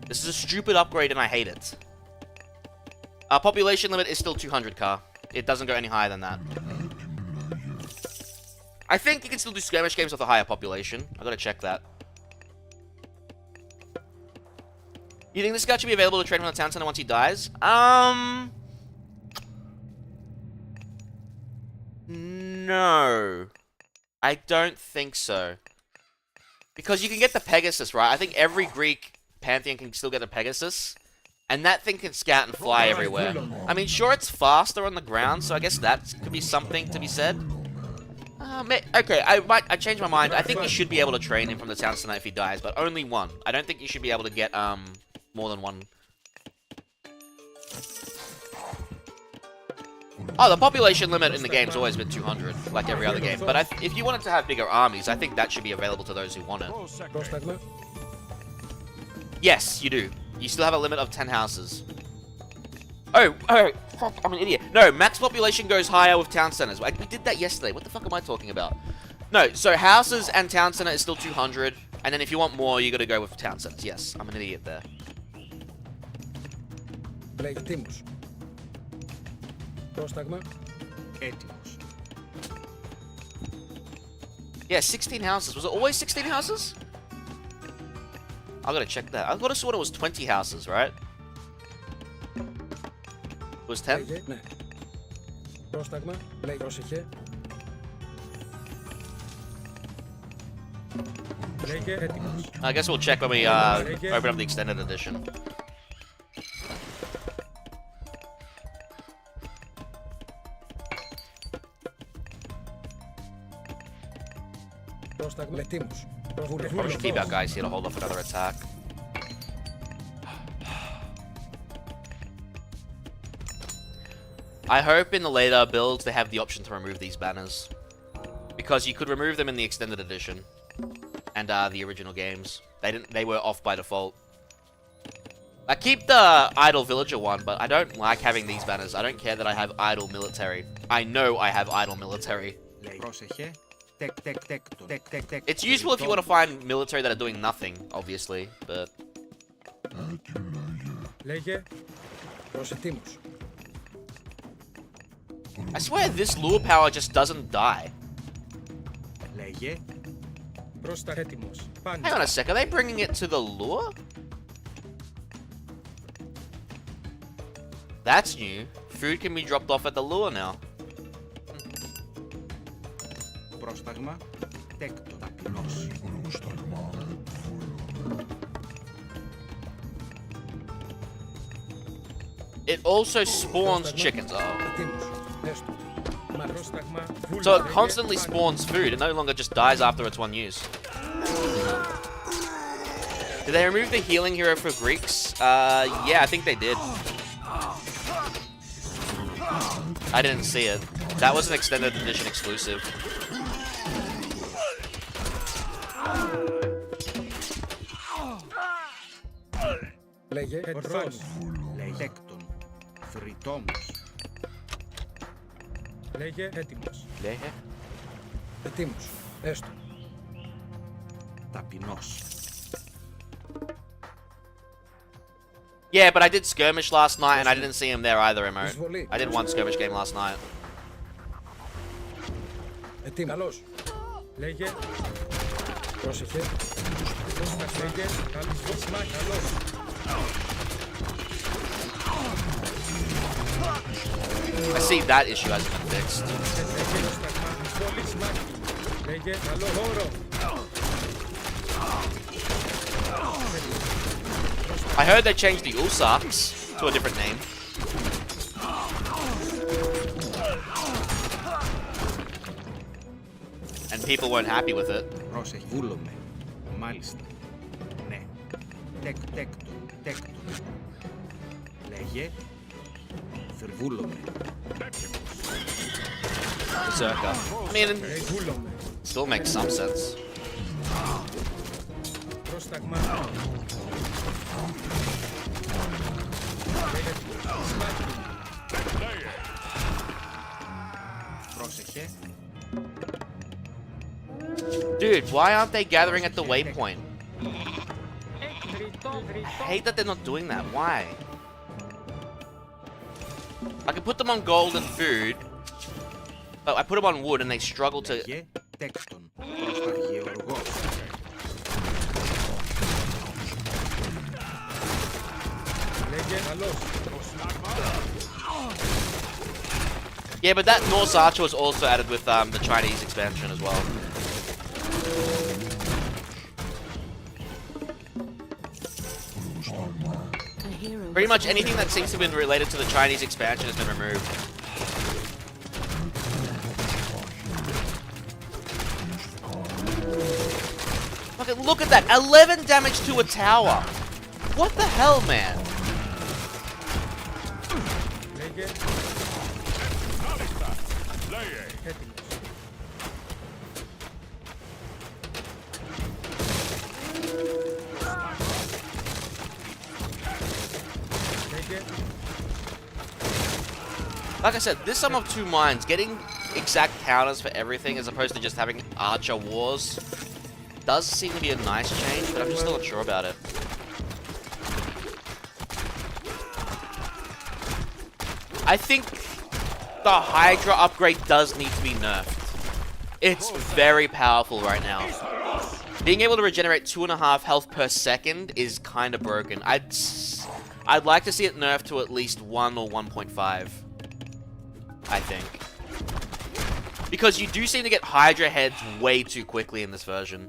This is a stupid upgrade and I hate it. Our population limit is still 200k. It doesn't go any higher than that. I think you can still do skirmish games with a higher population. I gotta check that. You think this guy should be available to trade from the town center once he dies? No. I don't think so. Because you can get the Pegasus, right? I think every Greek pantheon can still get the Pegasus. And that thing can scout and fly everywhere. I mean, sure, it's faster on the ground, so I guess that could be something to be said. Okay, I changed my mind. I think you should be able to train him from the town center if he dies, but only one. I don't think you should be able to get, more than one. Oh, the population limit in the game's always been 200, like every other game. But if you wanted to have bigger armies, I think that should be available to those who want it. Πρόσταγμα. Yes, you do. You still have a limit of 10 houses. Oh, fuck, I'm an idiot. No, max population goes higher with town centers. We did that yesterday. What the fuck am I talking about? No, so houses and town center is still 200. And then if you want more, you gotta go with town centers. Yes, I'm an idiot there. Λέγε, τίμους. Πρόσταγμα. Έτοιμος. Yeah, 16 houses. Was it always 16 houses? I gotta check that. I gotta sort it was 20 houses, right? It was 10? Λέγε, ναι. Πρόσταγμα. Λέγε, πρόσεχε. Λέγε, έτοιμος. I guess we'll check when we open up the extended edition. Πρόσταγμα. Έτοιμος. Probably should keep our guys here to hold off another attack. I hope in the later builds they have the option to remove these banners. Because you could remove them in the extended edition. And the original games. They were off by default. I keep the idle villager one, but I don't like having these banners. I don't care that I have idle military. I know I have idle military. Πρόσεχε. It's useful if you want to find military that are doing nothing, obviously, but... Λέγε, προσετήμους. I swear this lure power just doesn't die. Λέγε. Πρόστα έτοιμος. Πάντα. Hang on a sec, are they bringing it to the lure? That's new. Food can be dropped off at the lure now. Πρόσταγμα. Τέκτο. Ταπεινός. It also spawns chickens. Oh. Έτοιμος. Έστω. Μα πρόσταγμα. So it constantly spawns food and no longer just dies after it's one use. Did they remove the healing hero for Greeks? Yeah, I think they did. I didn't see it. That was an extended edition exclusive. Λέγε, ορθός. Λέκτον. Φρυτόμος. Λέγε, έτοιμος. Λέγε. Ετοίμος. Έστω. Ταπεινός. Yeah, but I did skirmish last night and I didn't see him there either, Emote. I did one skirmish game last night. Ετοίμος. Καλώς. Λέγε. Πρόσεχε. Λέγε. Καλώς. Καλώς. I see that issue hasn't been fixed. Λέγε. Καλό χώρο. I heard they changed the Ulsarks to a different name. And people weren't happy with it. Πρόσεχε. Βούλομαι. Μάλιστα. Ναι. Τέκτον. Λέγε. Θρυβούλομαι. Berserker. I mean, it still makes some sense. Πρόσταγμα. Πρόσεχε. Dude, why aren't they gathering at the waypoint? Βρυτό, I βρυτό. hate that they're not doing that. Why? I can put them on gold and food, but I put them on wood and they struggle to... Λέγε. Τέκτον. Προσταγεωργός. Λέγε. Καλώς. Yeah, but that Norse Archer was also added with the Chinese expansion as well. A hero. Pretty much anything that seems to have been related to the Chinese expansion has been removed. Fucking look at that! 11 damage to a tower! What the hell, man? Λέγε. Έτοιμος. Λέγε. Like I said, this sum of two minds, getting exact counters for everything as opposed to just having archer wars, does seem to be a nice change, but I'm just still not sure about it. I think the Hydra upgrade does need to be nerfed. It's very powerful right now. Being able to regenerate 2.5 health per second is kind of broken. I'd like to see it nerfed to at least 1 or 1.5. I think. Because you do seem to get Hydra heads way too quickly in this version.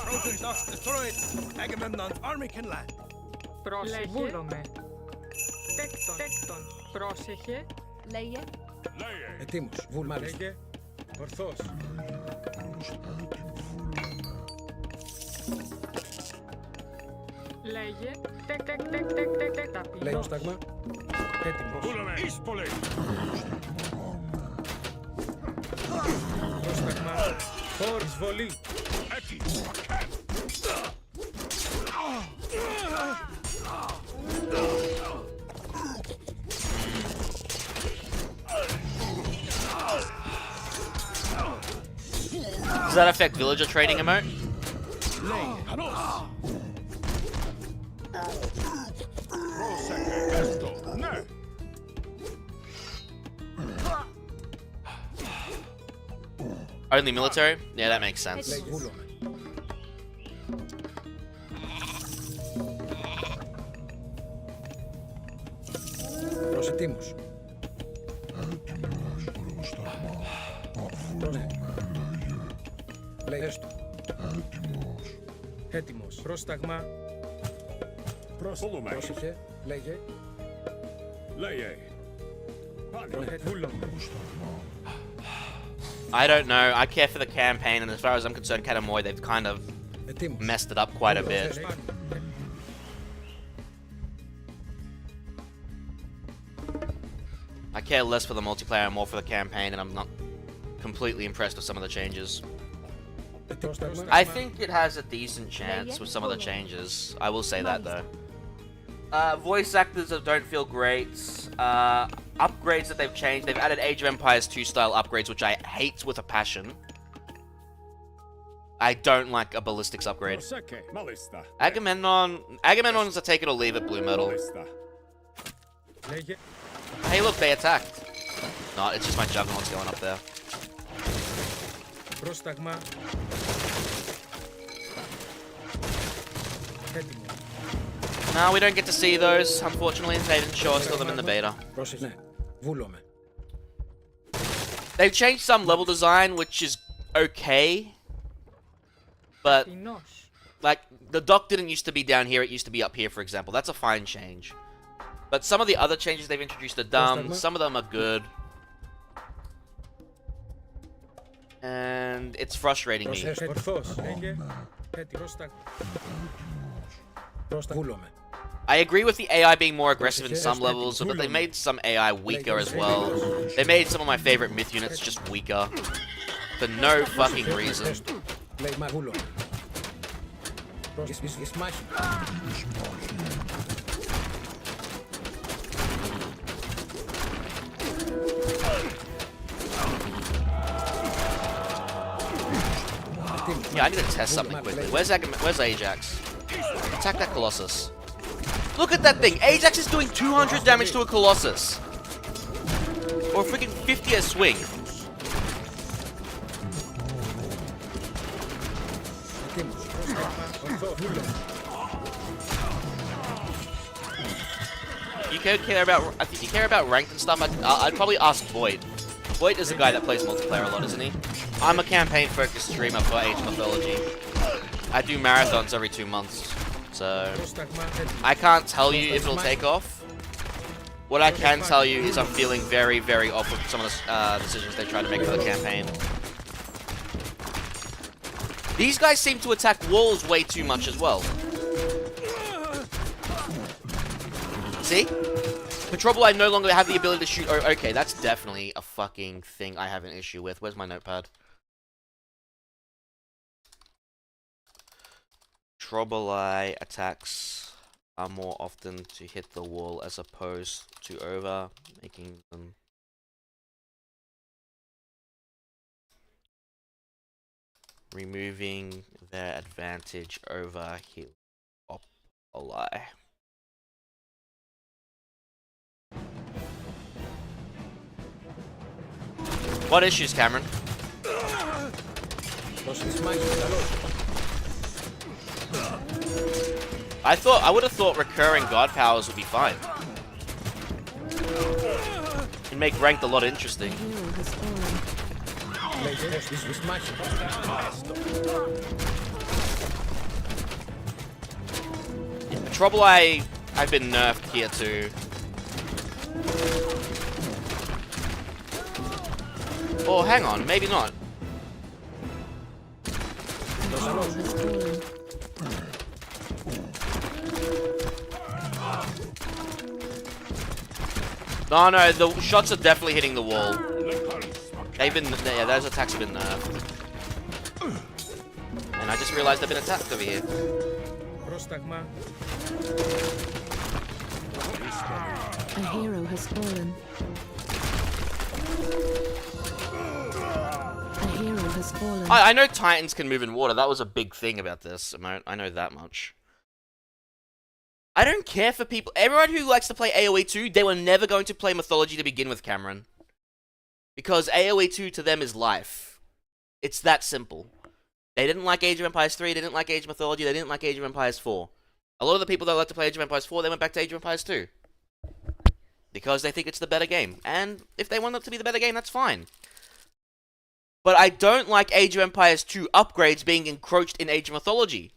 Trojans not destroyed, Agamemnon's army can land. Πρόσεχε. Βούλομαι. Τέκτον. Πρόσεχε. Λέγε. Ετοίμος. Βουλ μάλιστα. Λέγε. Ορθός. Λέγε. Λέγε. Ταπεινός. Πρόσταγμα. Έτοιμος. Πρόσταγμα. Χωρ. Εισβολή. Does that affect villager trading emote? Only military? Yeah, that makes sense. Λέγε. Βούλομαι. Προσετοίμος. Λέγε. Έστω. Έτοιμος. Πρόσταγμα. Πρόσεχε. Λέγε. Βούλομαι. I don't know. I care for the campaign, and as far as I'm concerned, Katamoy, they've kind of Ετοίμος. messed it up quite a bit. Θες πάνω. I care less for the multiplayer and more for the campaign, and I'm not completely impressed with some of the changes. I think it has a decent chance with some of the changes. I will say that, though. Voice actors that don't feel great. Upgrades that they've changed. They've added Age of Empires 2 style upgrades, which I hate with a passion. I don't like a ballistics upgrade. Agamemnon is a take it or leave it blue metal. Hey, look, they attacked. No, it's just my juggernauts going up there. No, we don't get to see those, unfortunately. They didn't show us them in the beta. They've changed some level design, which is okay. But, like, the dock didn't used to be down here, it used to be up here, for example. That's a fine change. But some of the other changes they've introduced are dumb, some of them are good. And it's frustrating me. I agree with the AI being more aggressive in some levels, but they made some AI weaker as well. They made some of my favorite myth units just weaker. For no fucking reason. Yeah, I need to test something quickly. Where's Ajax? Attack that Colossus. Look at that thing! Ajax is doing 200 damage to a Colossus! Or a freaking 50 a swing. You care about... I think you care about ranked and stuff. I'd probably ask Void. Void is a guy that plays multiplayer a lot, isn't he? I'm a campaign-focused streamer for Age of Mythology. I do marathons every 2 months, so I can't tell you if it'll take off. What I can tell you is I'm feeling very, very off with some of the decisions they try to make for the campaign. These guys seem to attack walls way too much as well. See? Patrol, I no longer have the ability to shoot. Oh, okay, that's definitely a fucking thing I have an issue with. Where's my notepad? Trobolai attacks are more often to hit the wall as opposed to over, making them... removing their advantage over heal. Trobolai. What issues, Cameron? I would have thought recurring god powers would be fine. It'd make ranked a lot interesting. Trouble I've been nerfed here too. Oh, hang on, maybe not. No, the shots are definitely hitting the wall. They've been, yeah, those attacks have been nerfed. And I just realized they've been attacked over here. A hero has fallen. A hero has fallen. I know Titans can move in water. That was a big thing about this. I know that much. I don't care for people. Everyone who likes to play AoE 2, they were never going to play Mythology to begin with, Cameron. Because AoE 2 to them is life. It's that simple. They didn't like Age of Empires 3, they didn't like Age of Mythology, they didn't like Age of Empires 4. A lot of the people that like to play Age of Empires 4, they went back to Age of Empires 2. Because they think it's the better game. And if they want it to be the better game, that's fine. But I don't like Age of Empires 2 upgrades being encroached in Age of Mythology.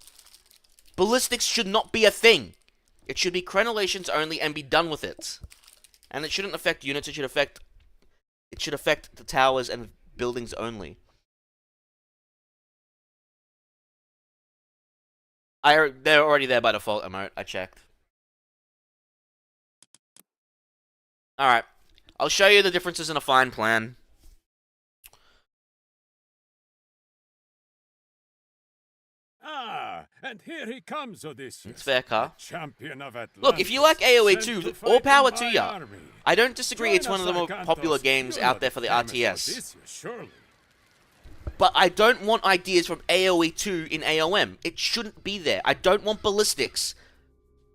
Ballistics should not be a thing. It should be crenellations only and be done with it. And it shouldn't affect units, it should affect the towers and buildings only. They're already there by default, emote. I checked. Alright. I'll show you the differences in a fine plan. Ah, and here he comes, Odysseus. It's fair, car. Champion of Atlantis. Look, if you like AoE sent 2, to all fight power in to my ya. army. I don't disagree, it's Join one of the us, more Arkantos. popular games You know out there for the famous RTS. Odysseus, surely. But I don't want ideas from AoE 2 in AOM. It shouldn't be there. I don't want ballistics.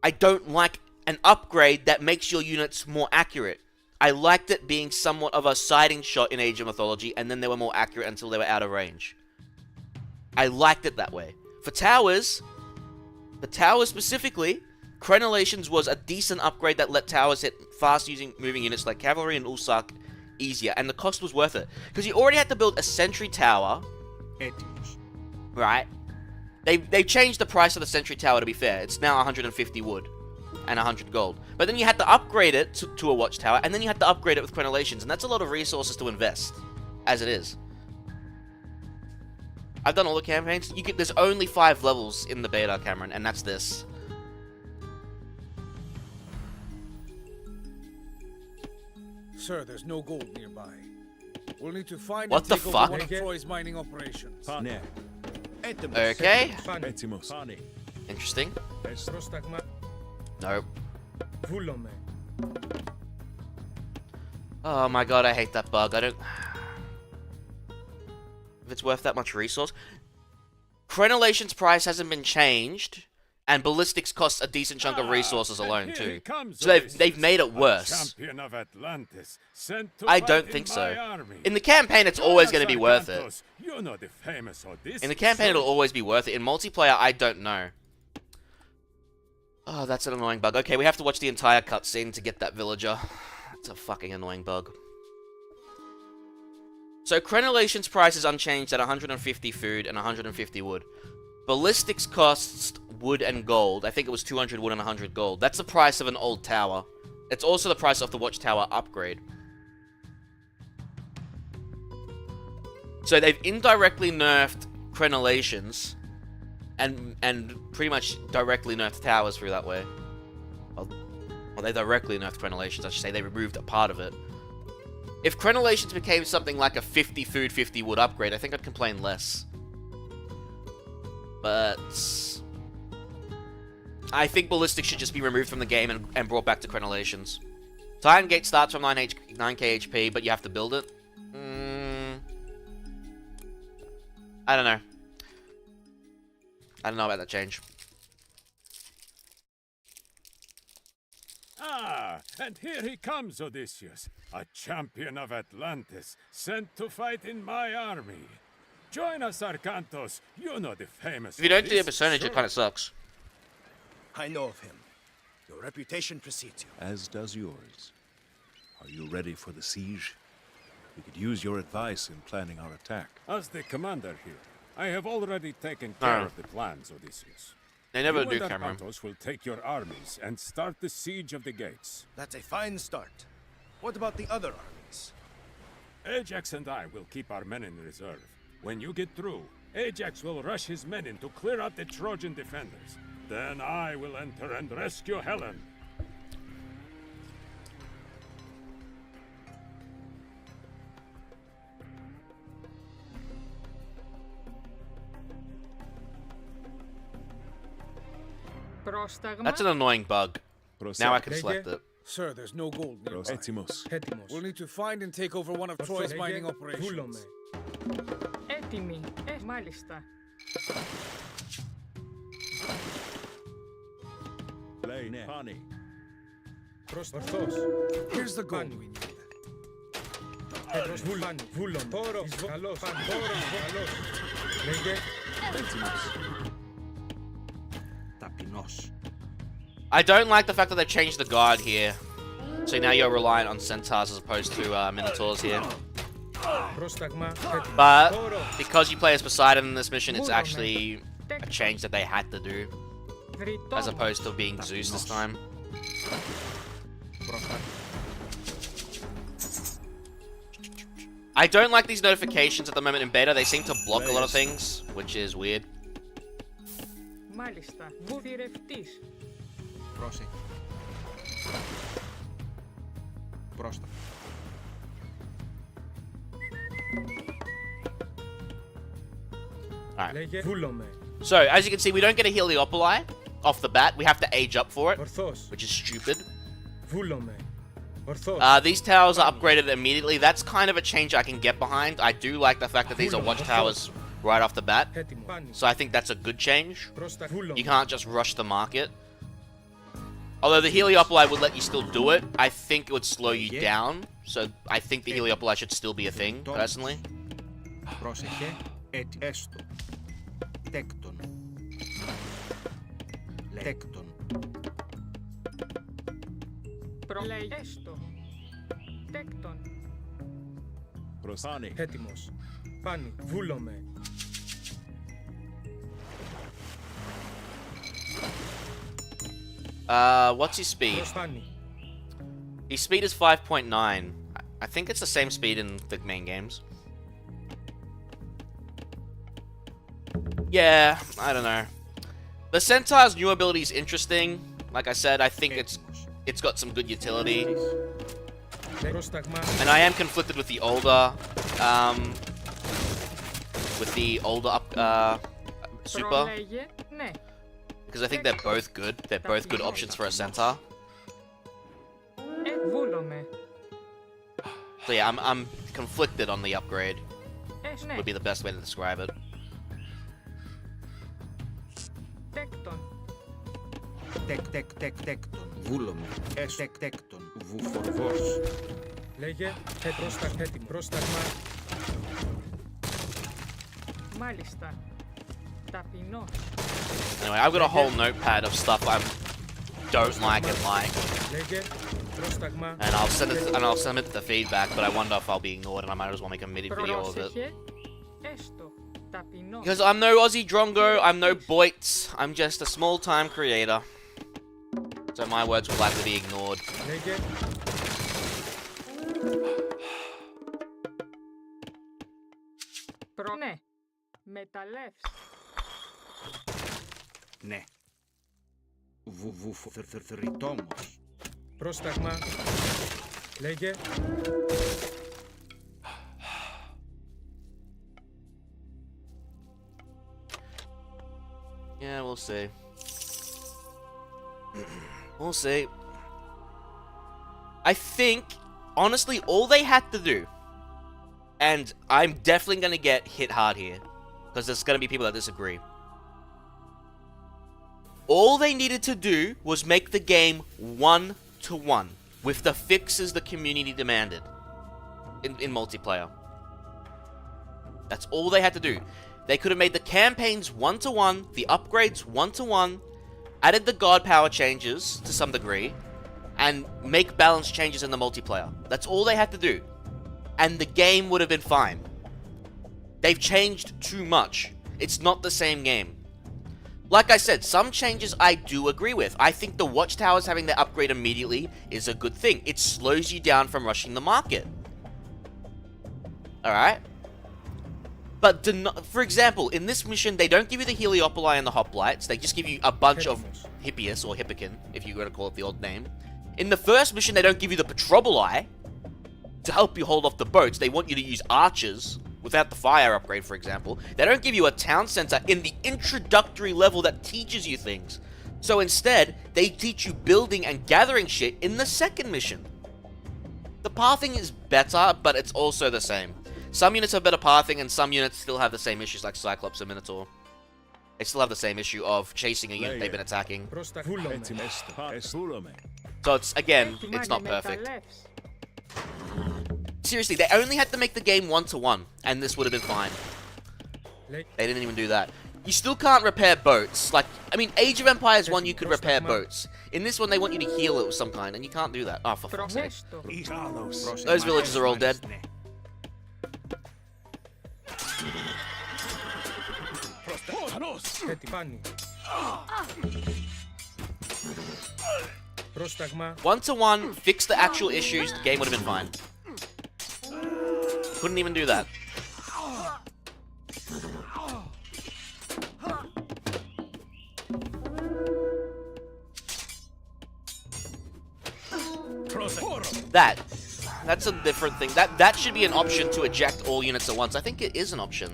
I don't like an upgrade that makes your units more accurate. I liked it being somewhat of a sighting shot in Age of Mythology, and then they were more accurate until they were out of range. I liked it that way. For towers specifically, Crenellations was a decent upgrade that let towers hit fast moving units like cavalry and Ulsak easier, and the cost was worth it. Because you already had to build a sentry tower, right? They changed the price of the sentry tower, to be fair. It's now 150 wood and 100 gold. But then you had to upgrade it to a watchtower, and then you had to upgrade it with Crenellations, and that's a lot of resources to invest, as it is. I've done all the campaigns. There's only 5 levels in the beta, Cameron, and that's this. Sir, there's no gold nearby. We'll need to find What and the take fuck? over one of Troy's mining operations. Okay. Έτοιμος. Interesting. Πρόσταγμα. Nope. Βούλομαι. Oh my god, I hate that bug. I don't... If it's worth that much resource. Crenellation's price hasn't been changed, and ballistics costs a decent chunk of resources alone too. So they've made it worse. Champion of Atlantis, sent to I fight don't in think my so. army. In the campaign, it's always going to be worth it. Arkantos, you know the famous Odysseus. In the campaign, it'll always be worth it. In multiplayer, I don't know. Oh, that's an annoying bug. Okay, we have to watch the entire cutscene to get that villager. It's a fucking annoying bug. So, Crenellation's price is unchanged at 150 food and 150 wood. Ballistics costs wood and gold. I think it was 200 wood and 100 gold. That's the price of an old tower. It's also the price of the watchtower upgrade. So they've indirectly nerfed Crenellations and pretty much directly nerfed towers through that way. Well, they directly nerfed Crenellations, I should say. They removed a part of it. If Crenellations became something like a 50 food, 50 wood upgrade, I think I'd complain less. But I think Ballistics should just be removed from the game and brought back to Crenellations. Titan Gate starts from 9k HP, but you have to build it. I don't know. I don't know about that change. Ah, and here he comes, Odysseus, a champion of Atlantis, sent to fight in my army. Join us, Arkantos. You know the famous. If you don't do your Odysseus, percentage, it surely. kind of sucks. I know of him. Your reputation precedes you. As does yours. Are you ready for the siege? We could use your advice in planning our attack. As the commander here, I have already taken care of the plans, Odysseus. They never You do, and Cameron. Arkantos will take your armies and start the siege of the gates. That's a fine start. What about the other armies? Ajax and I will keep our men in reserve. When you get through, Ajax will rush his men in to clear out the Trojan defenders. Then I will enter and rescue Helen. Πρόσταγμα. That's an annoying bug. Now I can Λέγε. select it. Sir, there's no gold nearby. Έτοιμος. Έτοιμος. We'll need to find and take over one of Troy's Λέγε. mining operations. Βούλομαι. Έτοιμη. Μάλιστα. Play Pani. Ορθός. Here's the gold we need. Πέτρος βούλαν. Βούλον. Πόρο. Καλός. Πόρο. Καλός. Λέγε. Ταπεινός. I don't like the fact that they've changed the guard here. So now you're reliant on centaurs as opposed to minotaurs here. Πρόσταγμα. Έτοιμος. But Πόρο. because you play as Poseidon in this mission, it's actually a change that they had to do, Βρυτόμος. as opposed to being Zeus this time. I don't like these notifications at the moment in beta. They seem to block a lot of things, which is weird. Μάλιστα. Βουθυρευτής. Πρόσεχε. Πρόστα. Alright. Λέγε βούλομαι. So, as you can see, we don't get a Heliopoli off the bat. We have to age up for it, Ορθώς. which is stupid. Βούλομαι. Ορθώς. These towers are upgraded immediately. That's kind of a change I can get behind. I do like the fact that these are watchtowers right off the bat. Έτοιμο. Πάνι. So I think that's a good change. Προς τα βούλομαι. You can't just rush the market. Although the Heliopoli would let you still do it, I think it would slow you down. So I think the Heliopoli should still be a thing, personally. Πρόσεχε, έστω. Τέκτον. Τέκτον. Προλέγεστο. Τέκτον. Prosani. Έτοιμος. Πάνι. Βούλομαι. What's his speed? Προς πάνι. His speed is 5.9. I think it's the same speed in the main games. Yeah, I don't know. The Centaur's new ability is interesting. Like I said, I think it's got some good utility. Πρόσταγμα. And I am conflicted with the older super, Προλέγε, ναι. because I think they're both good. They're both good options for a Centaur. Βούλομαι. So yeah, I'm conflicted on the upgrade. Ναι. Would be the best way to describe it. Τέκτον. Τέκτον. Βούλομαι. Τέκτον. Βουφορβός. Λέγε πρόσταγμα. Έτοιμο. Πρόσταγμα. Μάλιστα. Ταπεινό. Anyway, I've got a whole notepad of stuff I don't like and like, Λέγε πρόσταγμα. and I'll send it the feedback. But I wonder if I'll be ignored, and I might as well make a MIDI video of it. Πρόσεχε, έστω. Ταπεινό. Because I'm no Aussie Drongo, I'm no Boits, I'm just a small-time creator. So my words will likely be ignored. Λέγε Ναι. Μεταλλεύς. Ναι. Βουφορθρητόμος. πρόσταγμα. Λέγε Yeah, we'll see. We'll see. I think, honestly, all they had to do, and I'm definitely going to get hit hard here, because there's going to be people that disagree. All they needed to do was make the game 1-to-1, with the fixes the community demanded in multiplayer. That's all they had to do. They could have made the campaigns 1-to-1, the upgrades 1-to-1, added the god power changes to some degree, and make balance changes in the multiplayer. That's all they had to do. And the game would have been fine. They've changed too much. It's not the same game. Like I said, some changes I do agree with. I think the watchtowers having their upgrade immediately is a good thing. It slows you down from rushing the market. Alright? But, for example, in this mission, they don't give you the Heliopoli and the Hoplites. They just give you a bunch of Hippias, or Hippican, if you're going to call it the old name. In the first mission, they don't give you the Petroboli to help you hold off the boats. They want you to use archers without the fire upgrade, for example. They don't give you a town center in the introductory level that teaches you things. So instead, they teach you building and gathering shit in the second mission. The pathing is better, but it's also the same. Some units have better pathing, and some units still have the same issues like Cyclops and Minotaur. They still have the same issue of chasing a unit they've been attacking. So it's, again, it's not perfect. Seriously, they only had to make the game 1-to-1, and this would have been fine. They didn't even do that. You still can't repair boats. Like, I mean, Age of Empires 1, you could repair boats. In this one, they want you to heal it of some kind, and you can't do that. Oh, for fuck's sake. Those villagers are all dead. Πρόσταγμα. 1-to-1, fix the actual issues, the game would have been fine. Couldn't even do that. That's a different thing. That should be an option to eject all units at once. I think it is an option.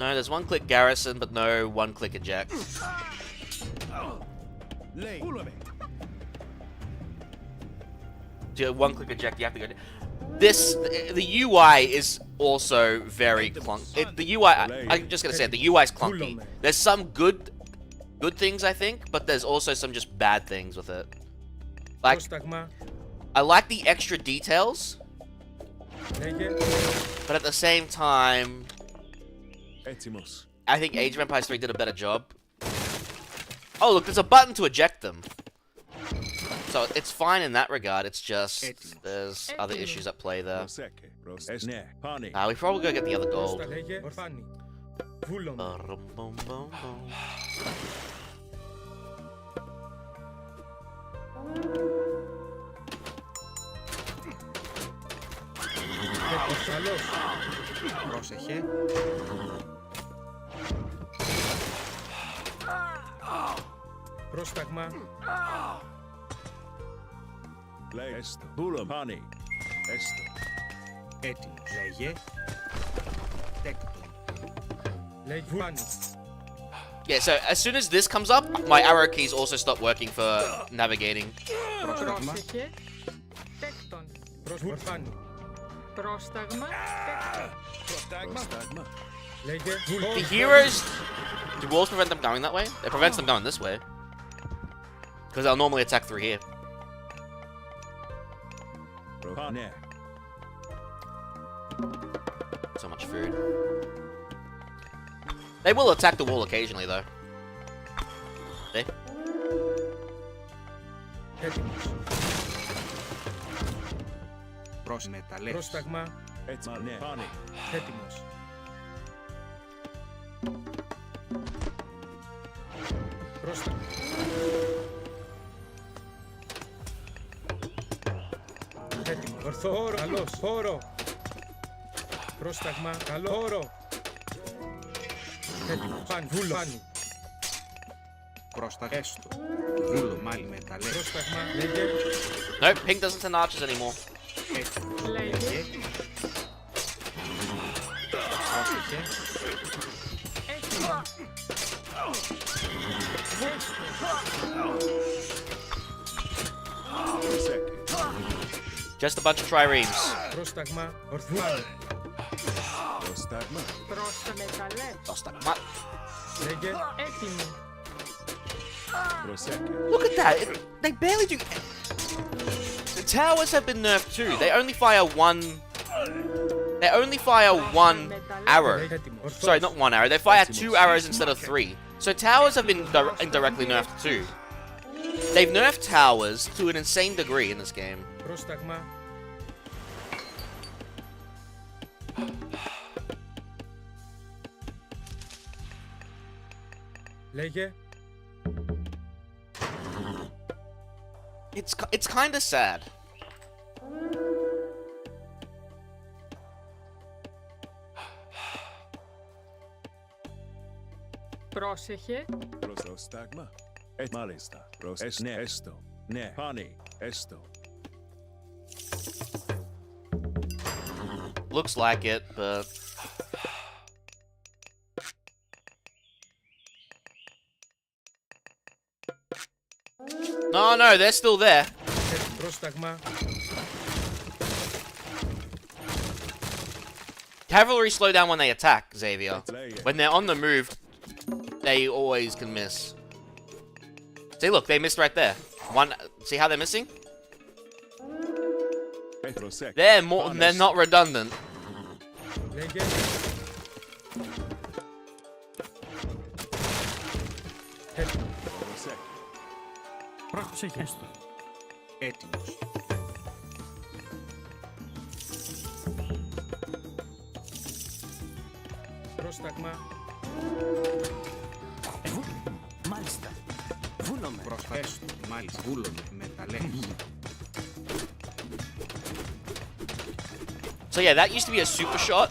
No, there's one-click garrison, but no one-click eject. To one-click eject, you have to go. The UI is also very clunky. The UI, I'm just gonna say it, the UI is clunky. There's some good things, I think, but there's also some just bad things with it. Like, I like the extra details, but at the same time, I think Age of Empires 3 did a better job. Oh, look, there's a button to eject them. So it's fine in that regard, it's just, there's other issues at play there. We probably go get the other gold. Πρόσεχε. Πρόσταγμα. Έστω. Βούλο, πάνι. Έστω. Έτοιμος. Λέγε. Τέκτον. Λέγε πάνι. Yeah, so as soon as this comes up, my arrow keys also stop working for navigating. Πρόσταγμα. Πρόσεχε. Τέκτον. Πάνι. Πρόσταγμα. Τέκτον. Πρόσταγμα. Λέγε The heroes, do walls prevent them going that way? It prevents them going this way. Because they'll normally attack through here. Πάνι. So much food. They will attack the wall occasionally, though. See? Έτοιμος. Μεταλλεύσεις. Πρόσταγμα. Έτσι, ναι. Πάνι. Έτοιμος. Πρόσταγμα. Έτοιμος. Ορθό όρο. Καλός. Όρο. Πρόσταγμα. Καλό όρο. Έτοιμος. Πάνι. Βούλο. Πάνι. Πρόσταγμα. Έστω. Βούλο μάλι μεταλλεύσεις. Πρόσταγμα. Λέγε. Nope, pink doesn't send archers anymore. Έτοιμος. Λέγε. Πρόσεχε. Έτοιμο. Just a bunch of triremes. Πρόσταγμα. Ορθό. Πρόσταγμα. Πρόστα μεταλλεύσεις. Πρόσταγμα. Λέγε. Έτοιμο. Προσέκε. Look at that. They barely do. The towers have been nerfed too. They only fire one. They only fire one arrow. Έτοιμος. Sorry, not one arrow. They fire 2 arrows instead of 3. So towers have been indirectly nerfed too. They've nerfed towers to an insane degree in this game. Πρόσταγμα. Λέγε. It's kind of sad. Πρόσεχε. Πρόσταγμα. Μάλιστα. Ναι. Έστω. Ναι. Πάνι. Έστω. Looks like it, but no, they're still there. Πρόσταγμα. Cavalry slow down when they attack, Xavier. When they're on the move, they always can miss. See, look, they missed right there. One, see how they're missing? They're not redundant. Λέγε. Πρόσεχε. Έστω. Έτοιμος. Πρόσταγμα. Μάλιστα. Βούλομαι. Πρόστα. Έστω. Μάλιστα. Βούλομαι. Μεταλλεύσεις. So yeah, that used to be a super shot,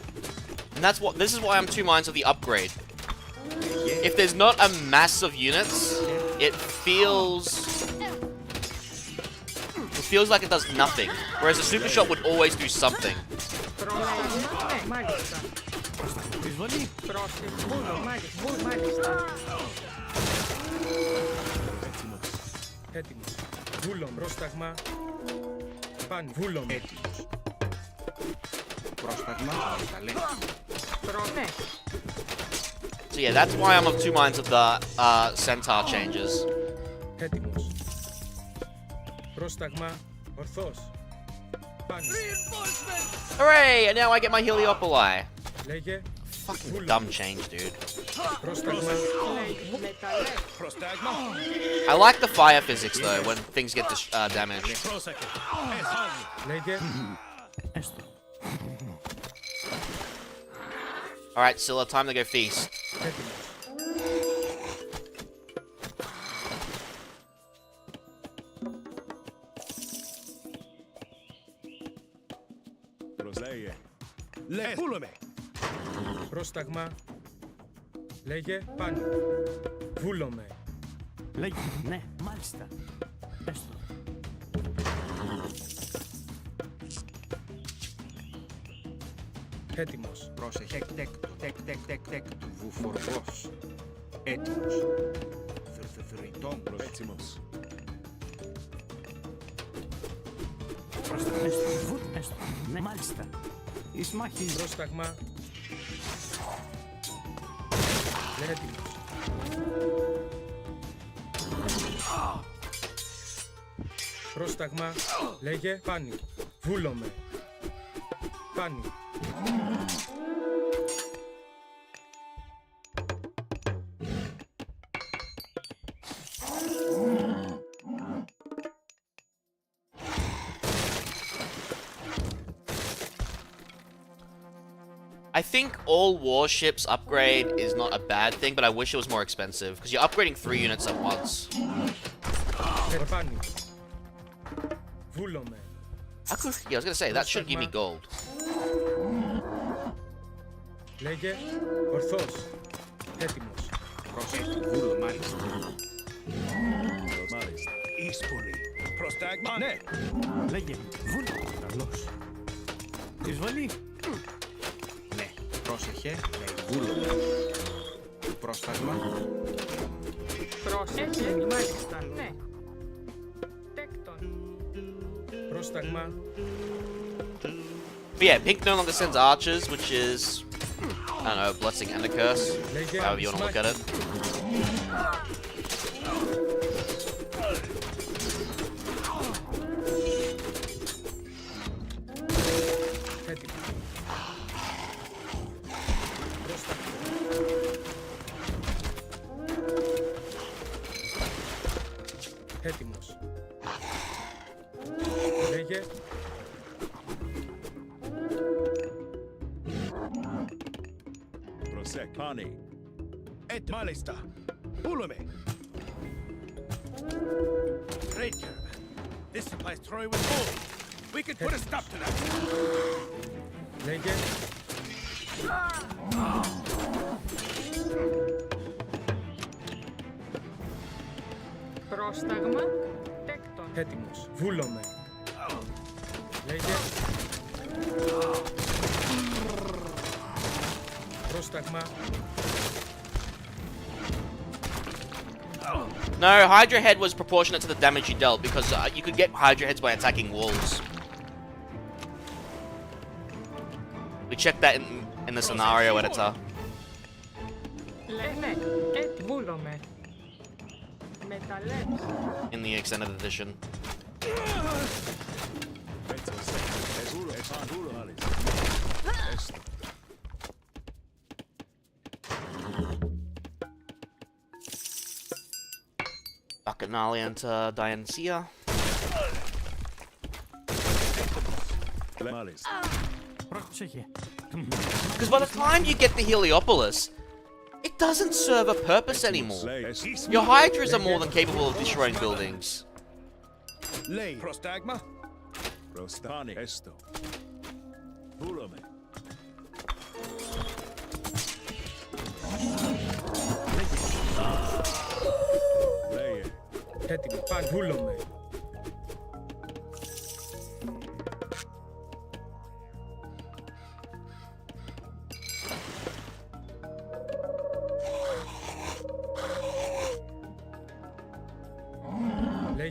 and this is why I'm 2 minds of the upgrade. If there's not a mass of units, it feels like it does nothing. Whereas a super shot would always do something. Πρόσταγμα. Μάλιστα. Εισβολή. Πρόσεχε. Βούλο, μάλιστα. Έτοιμος. Βούλο, πρόσταγμα. Πάνι, βούλο. Έτοιμος. Πρόσταγμα. Καλέ. Ναι. So yeah, that's why I'm of two minds of the centaur changes. Έτοιμος. Πρόσταγμα, ορθός. Πάνι. Hooray! And now I get my Heliopoli. Λέγε. Fucking dumb change, dude. Πρόσταγμα. Λέει μεταλλέ. Prostagma. I like the fire physics though when things get damaged. Proseke. Esali. Λέγε. Έστω. Alright, Scylla, time to go feast. Έτοιμος. Προσέγε. Le pulome. Πρόσταγμα. Λέγε. Πάνι. Βούλομαι. Λέγει. Ναι, μάλιστα. Έστω. Έτοιμος. Πρόσεχε. Τεκ. Βουφορβός. Έτοιμος. Θρητών. Έτοιμος. Πρόσταγμα. Έστω. Ναι, μάλιστα. Εις μάχη. Πρόσταγμα. Έτοιμος. Πρόσταγμα. Λέγε. Πάνι. Βούλομαι. Πάνι. I think all warships upgrade is not a bad thing, but I wish it was more expensive, because you're upgrading 3 units at once. Πάνι. Βούλομαι. Yeah, I was gonna say, that should give me gold. Λέγε. Ορθός. Έτοιμος. Πρόσεχε. Βούλο, μάλιστα. Μάλιστα. Ispuli. Prostagma. Ne. Λέγε. Βούλο. Καλώς. Εισβολή. Ναι. Πρόσεχε. Λέει. Βούλο. Πρόσταγμα. Πρόσεχε. Μάλιστα. Ναι. Τέκτον. Πρόσταγμα. But yeah, pink no longer sends archers, which is, I don't know, a blessing and a curse, however you want to look at it. Έτοιμος. Πρόσταγμα. Έτοιμος. Λέγε. Προσέγε. Πάνι. Et malista. Pulome. Great caravan. This supplies Troy with gold. We could put a stop to that. Λέγε. Πρόσταγμα. Τέκτον. Έτοιμος. Βούλομαι. Λέγε. Πρόσταγμα. No, Hydra Head was proportionate to the damage you dealt, because you could get Hydra Heads by attacking walls. We checked that in the scenario editor. Ναι. Βούλομαι. Μεταλλέ. In the extended edition. Bacchanalian to Dionysia. Μάλιστα. Πρόσεχε. Because by the time you get the Heliopolis, it doesn't serve a purpose anymore. Your Hydras are more than capable of destroying buildings. Lei. Prostagma. Προστάνει. Έστω. Βούλομαι. Λέγε. Έτοιμο. Παν. Βούλομαι.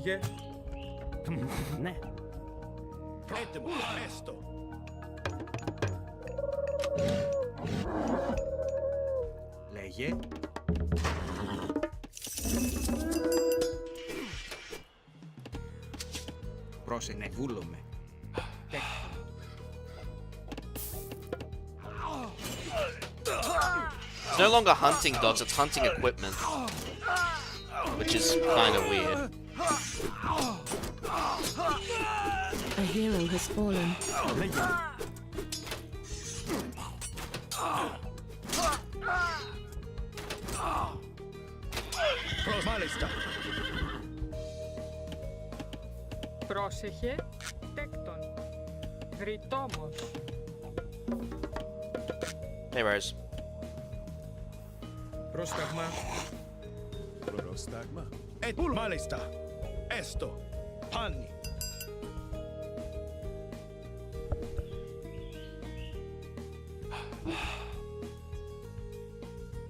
Λέγε. Ναι. Έτοιμο. Έστω. Λέγε. Πρόσεχε, βούλομαι. It's no longer hunting dogs, it's hunting equipment. Which is kind of weird. A hero has fallen. Μάλιστα. Πρόσεχε. Τέκτον. Γριτόμος. Hey, Rose. Πρόσταγμα. Πρόσταγμα. Μάλιστα. Έστω. Πάνι.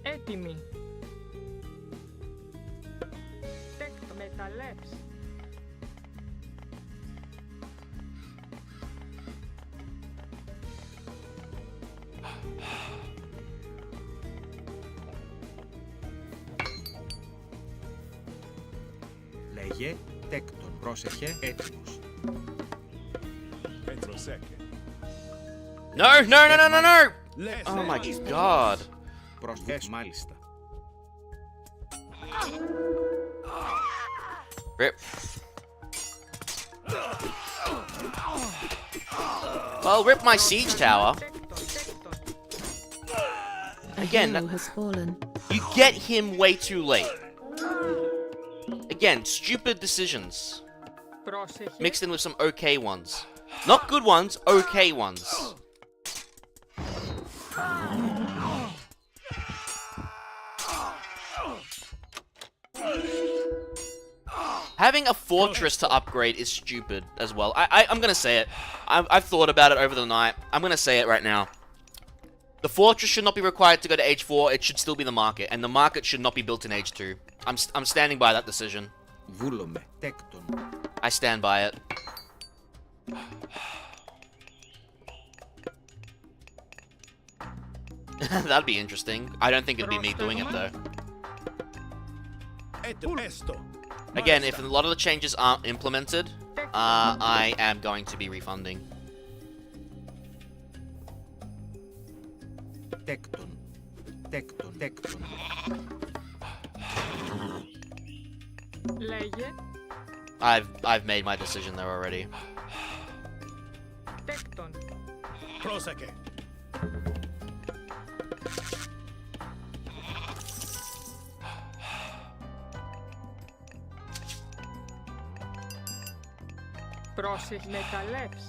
Έτοιμοι. Τέκτον. Μεταλλεύς. Λέγε. Τέκτον. Πρόσεχε. Έτοιμος. Πρόσεχε. No, no, no, no, no, no! Λες. Oh my god. Πρόσεχε. Μάλιστα. Rip. Well, rip my siege tower. Τέκτον. Τέκτον. A Again, hero has fallen. You get him way too late. Again, stupid decisions. Πρόσεχε. Mixed in with some okay ones. Not good ones, okay ones. Having a fortress to upgrade is stupid as well. I'm gonna say it. I've thought about it over the night. I'm gonna say it right now. The fortress should not be required to go to Age 4. It should still be the market. And the market should not be built in Age 2. I'm standing by that decision. Βούλομαι. Τέκτον. I stand by it. That'd be interesting. I don't think it'd be me doing it though. Έτοιμο. Έστω. Again, if a lot of the changes aren't implemented, I am going to be refunding. Τέκτον. Τέκτον. Τέκτον. Λέγε. I've made my decision there already. Τέκτον. Πρόσεχε. Πρόσεχε. Μεταλλεύς.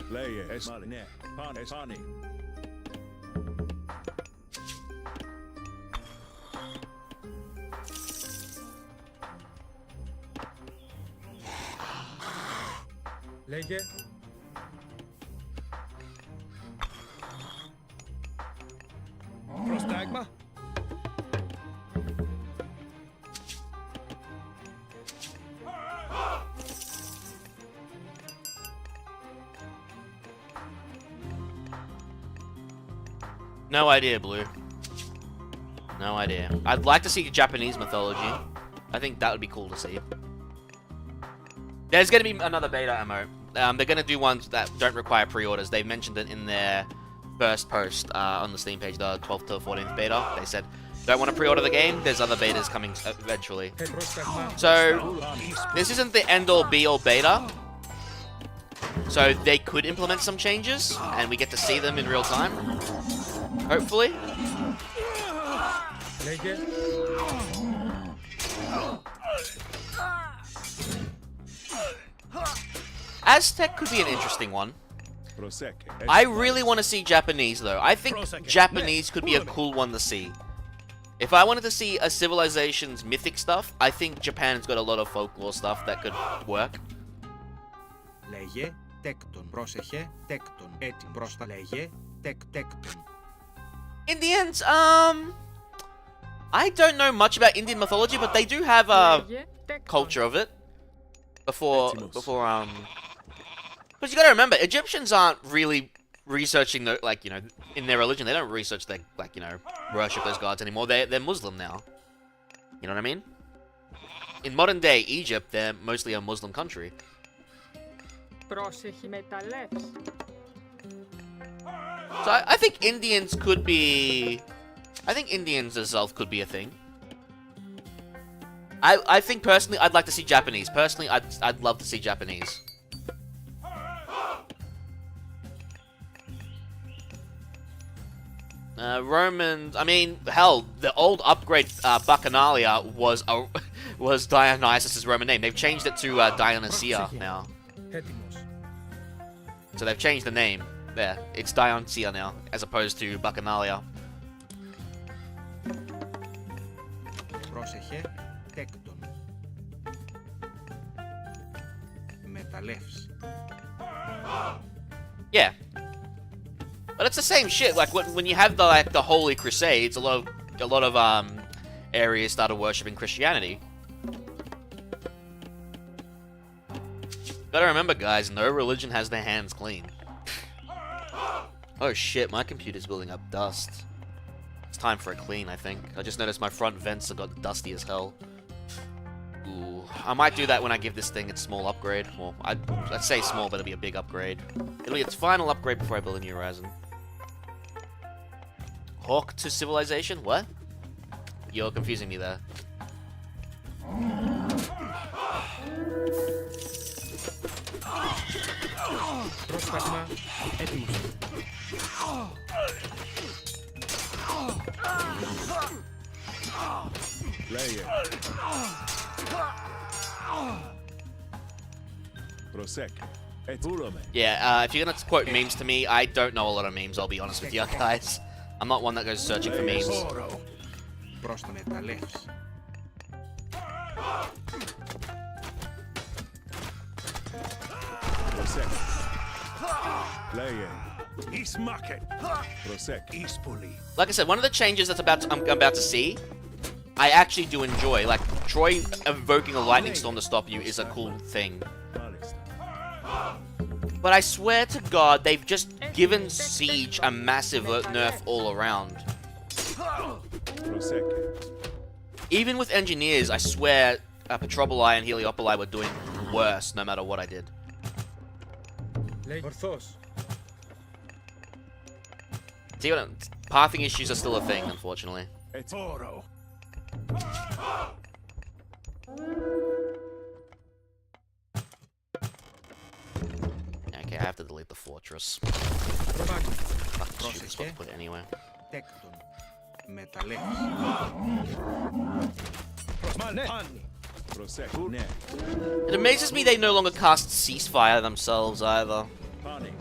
Λέγε. Ναι. Πάνε. Πάνε. Λέγε. Πρόσταγμα. No idea, Blue. No idea. I'd like to see Japanese mythology. I think that would be cool to see. There's going to be another beta MMO. They're going to do ones that don't require pre-orders. They mentioned it in their first post on the Steam page, the 12th to 14th beta. They said, don't want to pre-order the game? There's other betas coming eventually. Πρόσταγμα. So, this isn't the end-all be-all beta. So, they could implement some changes, and we get to see them in real time. Hopefully. Λέγε. Aztec could be an interesting one. Πρόσεχε. I really want to see Japanese, though. I think Japanese could be a cool one to see. If I wanted to see a civilization's mythic stuff, I think Japan's got a lot of folklore stuff that could work. Λέγε. Τέκτον. Πρόσεχε. Τέκτον. Έτοιμο. Πρόστα. Λέγε. Τέκτον. In the end, I don't know much about Indian mythology, but they do have a Λέγε τέκτον. culture of it. Because you gotta remember, Egyptians aren't really researching the, like, you know, in their religion, they don't research their, like, you know, worship those gods anymore. They're Muslim now. You know what I mean? In modern day Egypt, they're mostly a Muslim country. Πρόσεχε με τα λεύς. So I think Indians could be... I think Indians itself could be a thing. I think personally I'd like to see Japanese. Personally, I'd love to see Japanese. Romans, I mean, hell, the old upgrade Bacchanalia was Dionysus' Roman name. They've changed it to Dionysia now. Έτοιμος. So they've changed the name. There, it's Dionysia now, as opposed to Bacchanalia. Πρόσεχε, τέκτον. Μεταλλεύς. Yeah. But it's the same shit. Like when you have the Holy Crusades, a lot of areas started worshipping Christianity. Gotta remember, guys, no religion has their hands clean. Oh shit, my computer's building up dust. It's time for a clean, I think. I just noticed my front vents have got dusty as hell. Ooh, I might do that when I give this thing its small upgrade. Well, I'd say small, but it'll be a big upgrade. It'll be its final upgrade before I build a new horizon. Hawk to civilization? What? You're confusing me there. Πρόσταγμα. Έτοιμος. Player. Prosec. Etulome. Yeah, if you're gonna quote memes to me, I don't know a lot of memes, I'll be honest with you guys. I'm not one that goes searching for memes. Όρο. Προς τα μεταλλεύς. Prosec. Player. East Market. Prosec. East Bully. Like I said, one of the changes that's I'm about to see, I actually do enjoy. Like, Troy invoking a lightning storm to stop you is a cool thing. But I swear to God, they've just given Siege a massive nerf all around. Prosec. Even with engineers, I swear Petroboli and Heliopoli were doing worse no matter what I did. Λέγε ορθός. See what pathing issues are still a thing, unfortunately. Oro. Okay, I have to delete the fortress. Προβάνει. Fucking stupid spot to put it anywhere. Τέκτον. Μεταλλεύς. Μαλπάνι. Prosec. Ne. It amazes me they no longer cast Ceasefire themselves either. Pani.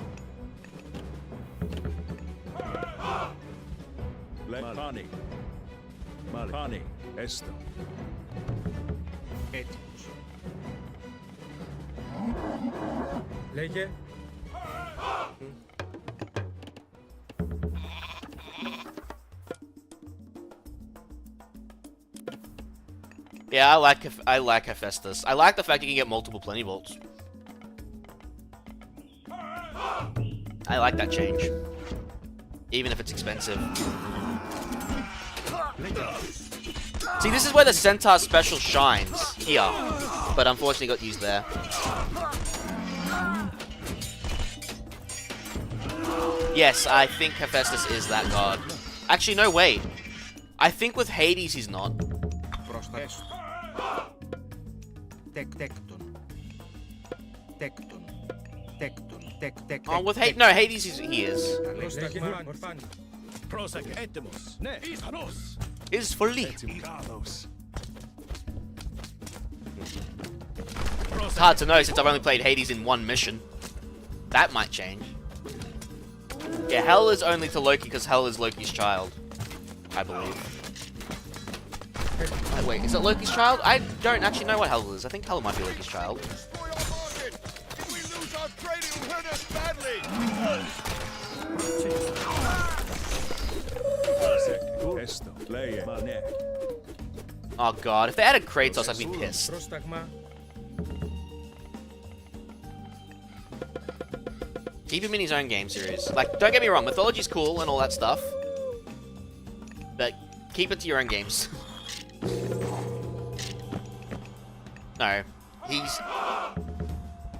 Pani. Pani. Esto. Έτοιμος. Λέγε. Yeah, I like Hephaestus. I like the fact you can get multiple plenty bolts. I like that change. Even if it's expensive. See, this is where the Centaur special shines. Here. But unfortunately got used there. Yes, I think Hephaestus is that god. Actually, no, wait. I think with Hades he's not. Προς τα έσω. Τέκτον. Τέκτον. Τέκτον. Oh, with Hades, no, Hades he is. Πρόσταγμα. Ορφάνει. Πρόσεχε. Έτοιμος. Ναι. Ισπανός. Is fully. Irados. It's hard to know since I've only played Hades in one mission. That might change. Yeah, Hell is only to Loki because Hell is Loki's child. I believe. Wait, is it Loki's child? I don't actually know what Hell is. I think Hell might be Loki's child. If we lose our trade, it will hurt us badly. Prosec. Esto. Player. Ne. Oh god, if they added Kratos, I'd be pissed. Πρόσταγμα. Keep him in his own game series. Like, don't get me wrong, mythology's cool and all that stuff. But keep it to your own games. No. He's...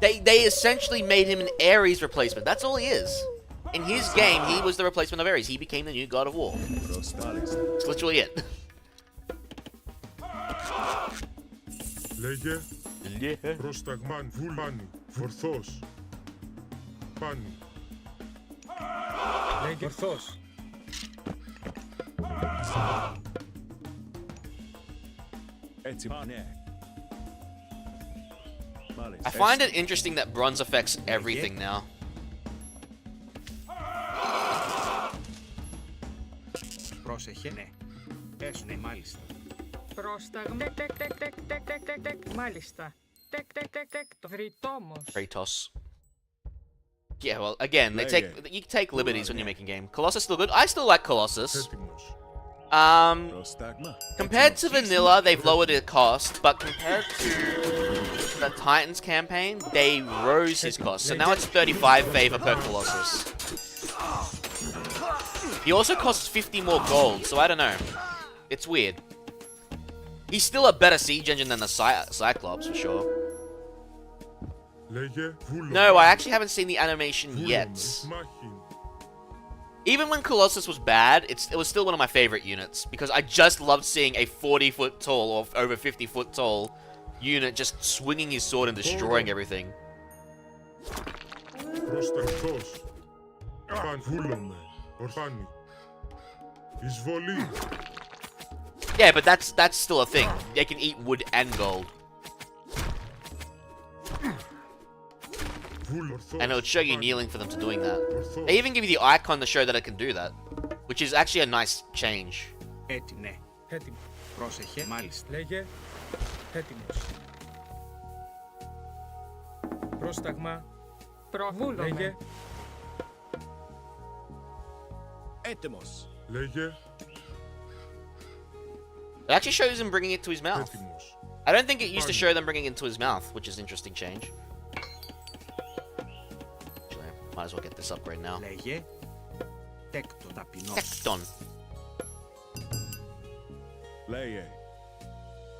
They essentially made him an Ares replacement. That's all he is. In his game, he was the replacement of Ares. He became the new god of war. That's literally it. Λέγε πρόσταγμαν βουλάνι φορθός πάνι. Λέγε ορθός. Έτσι, ναι. I find it interesting that bronze affects everything now. Πρόσεχε, ναι. Ναι, μάλιστα. Πρόσταγμα. Τεκ, τεκ, τεκ, τεκ, τεκ, τεκ, τεκ, τεκ. Μάλιστα. Τεκ, τεκ, τεκ, τεκ. Το Βρυτόμος. Kratos. Yeah, well, again, you take liberties when you're making game. Colossus still good. I still like Colossus. Έτοιμος. Compared to vanilla, they've lowered the cost, but compared to the Titans campaign, they rose his cost. So now it's 35 favor per Colossus. He also costs 50 more gold, so I don't know. It's weird. He's still a better siege engine than the Cyclops, for sure. Λέγε βούλο. No, I actually haven't seen the animation yet. Μάχην. Even when Colossus was bad, it was still one of my favorite units, because I just loved seeing a 40-foot tall or over 50-foot tall unit just swinging his sword and destroying everything. Πρόσταγμος. Παν βούλομε. Ορφάνι. Εισβολή. Yeah, but that's still a thing. They can eat wood and gold. And it would show you kneeling for them to doing that. They even give you the icon to show that it can do that, which is actually a nice change. Έτσι, ναι. Έτοιμο. Πρόσεχε, μάλιστα. Λέγε έτοιμος. Πρόσταγμα. Προβούλομαι. Λέγε Έτοιμος. Λέγε It actually shows him bringing it to his mouth. έτοιμος. I don't think it used to show them bringing it to his mouth, which is an interesting change. Actually, might as well get this upgrade now. Λέγε τέκτο ταπεινός. Tecton. Λέγε.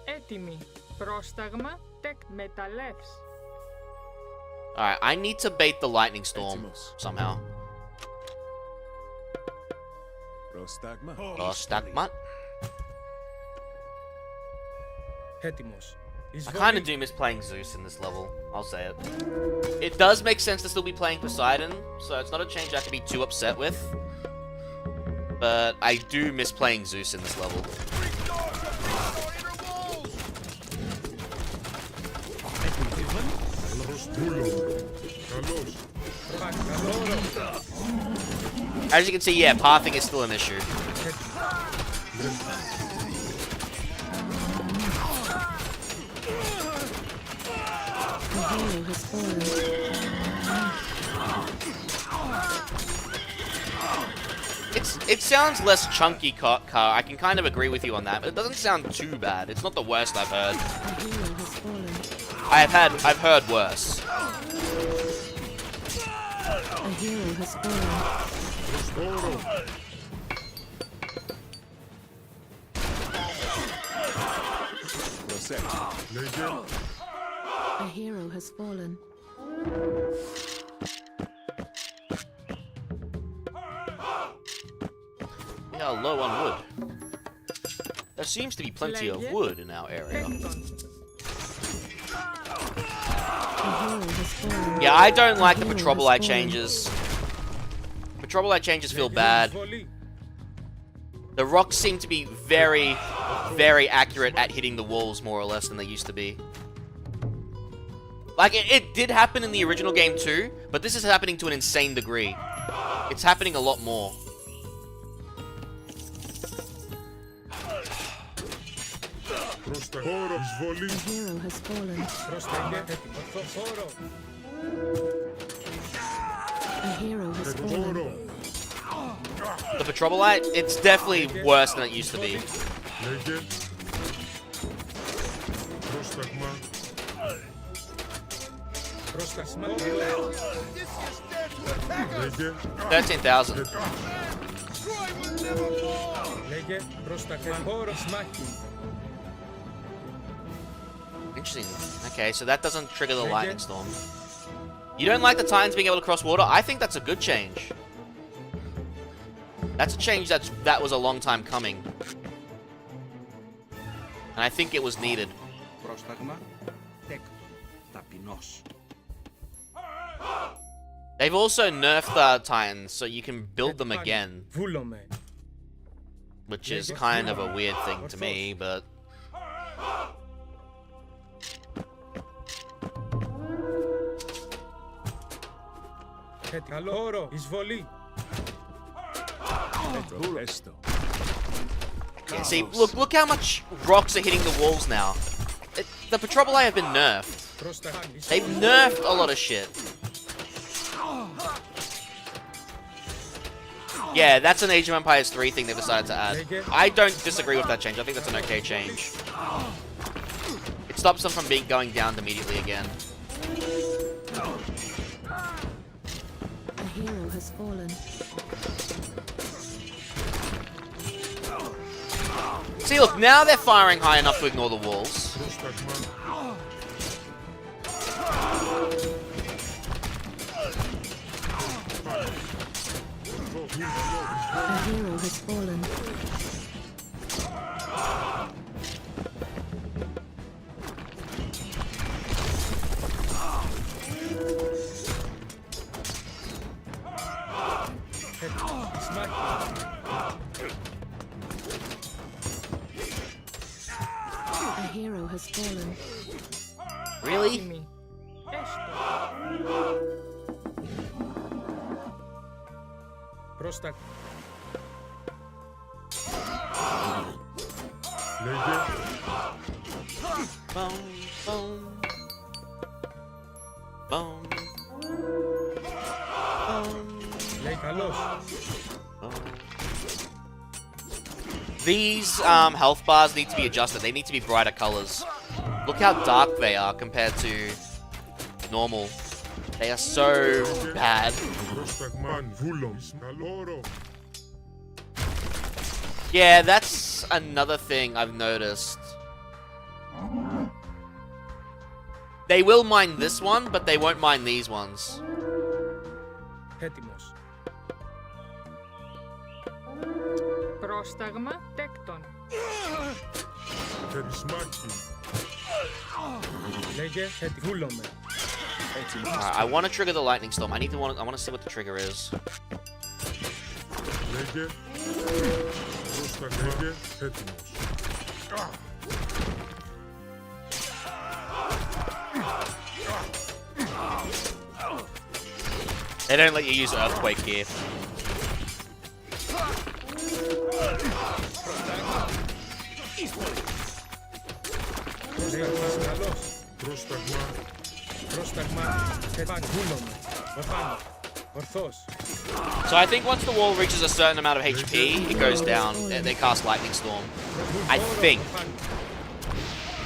Έτοιμη. Πρόσταγμα. Τεκ μεταλλεύς. Alright, I need to bait the lightning storm somehow. Πρόσταγμα. Prostagmat. έτοιμος. I kind of do miss playing Zeus in this level. I'll say it. It does make sense to still be playing Poseidon, so it's not a change I have to be too upset with. But I do miss playing Zeus in this level. Καλώς. As you can see, yeah, pathing is still an issue. The hero has fallen. It sounds less chunky, Car. I can kind of agree with you on that, but it doesn't sound too bad. It's not the worst I've heard. The hero has fallen. I've heard worse. A hero has fallen. Λέγε A hero has fallen. We are low on wood. There seems to be plenty of wood in our area. Τέκτον. A hero has fallen. Yeah, I don't like the Petrobolite changes. Petrobolite changes feel bad. Εισβολή. The rocks seem to be very, very accurate at hitting the walls more or less than they used to be. Like, it did happen in the original game too, but this is happening to an insane degree. It's happening a lot more. πρόσταγμα. Εισβολή. A hero has fallen. Πρόσταγμα. Έτοιμο. Χώρο. A hero has fallen. Χώρο. The Petrobolite, it's definitely worse than it used to be. Λέγε Πρόσταγμα. Πρόσταγμα. Λέγε. 13,000. Λέγε πρόσταγμα. Χώρος μάχη. Interesting. Okay, so that doesn't trigger the lightning storm. You don't like the Titans being able to cross water? I think that's a good change. That's a change that was a long time coming. And I think it was needed. Πρόσταγμα. Τέκτον. Ταπεινός. They've also nerfed the Titans so you can build them again, Βούλομαι. which is kind of a weird thing to me, but... Καλό όρο. Εισβολή. Yeah, see, look how much rocks are hitting the walls now. The Petroboli have been nerfed. Πρόσταγμα. They've nerfed a lot of shit. Yeah, that's an Age of Empires 3 thing they decided to add. I don't disagree with that change. I think that's an okay change. It stops them from going down immediately again. A hero has fallen. See, look, now they're firing high enough to ignore the walls. Πρόσταγμα. A hero has fallen. A hero has fallen. Really? Έτοιμοι. Έστω. Πρόσταγμα. Λέγε. Boom, boom. Boom. Boom. Λέει καλός. These health bars need to be adjusted. They need to be brighter colors. Look how dark they are compared to normal. They are so bad. Πρόσταγμα. Βούλομ. Καλό όρο. Yeah, that's another thing I've noticed. They will mine this one, but they won't mine these ones. Έτοιμος. Πρόσταγμα. Τέκτον. Χερισμάκι. Λέγε βούλομαι. Alright, I want to trigger the lightning storm. I want to see what the trigger is. Λέγε. Πρόσταγμα. Λέγε. Έτοιμος. They don't let you use earthquake here. Πρόσταγμα. Καλός. Πρόσταγμα. Πρόσταγμα. Βούλομαι. Ορθάνω. Ορθός. So I think once the wall reaches a certain amount of HP, it goes down. They cast lightning storm. I think.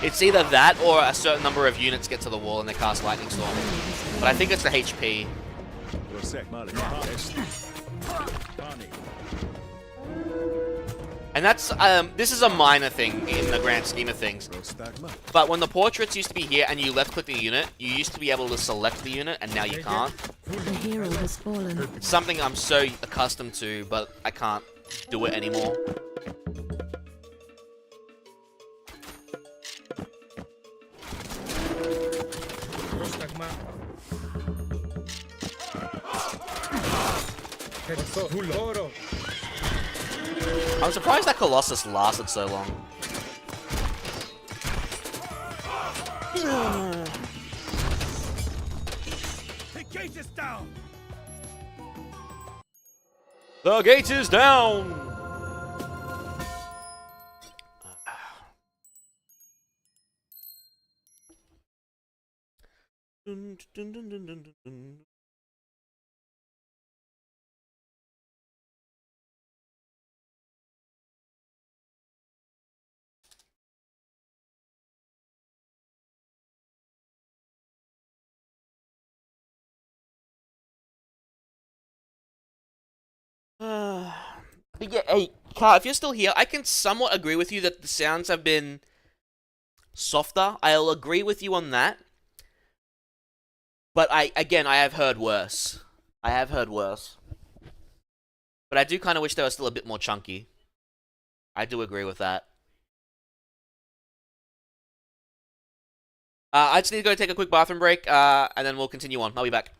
It's either that or a certain number of units get to the wall and they cast lightning storm. But I think it's the HP. And that's, this is a minor thing in the grand scheme of things. But when the portraits used to be here and you left click the unit, you used to be able to select the unit and now you can't. A hero has fallen. It's something I'm so accustomed to, but I can't do it anymore. Πρόσταγμα. Ορθό. Βούλο. I'm surprised that Colossus lasted so long. The gate is down. The gate is down! Dun, dun, dun, dun, dun, dun. But yeah, hey, Car, if you're still here, I can somewhat agree with you that the sounds have been softer. I'll agree with you on that. But I have heard worse. I have heard worse. But I do kind of wish they were still a bit more chunky. I do agree with that. I just need to go take a quick bathroom break, and then we'll continue on. I'll be back.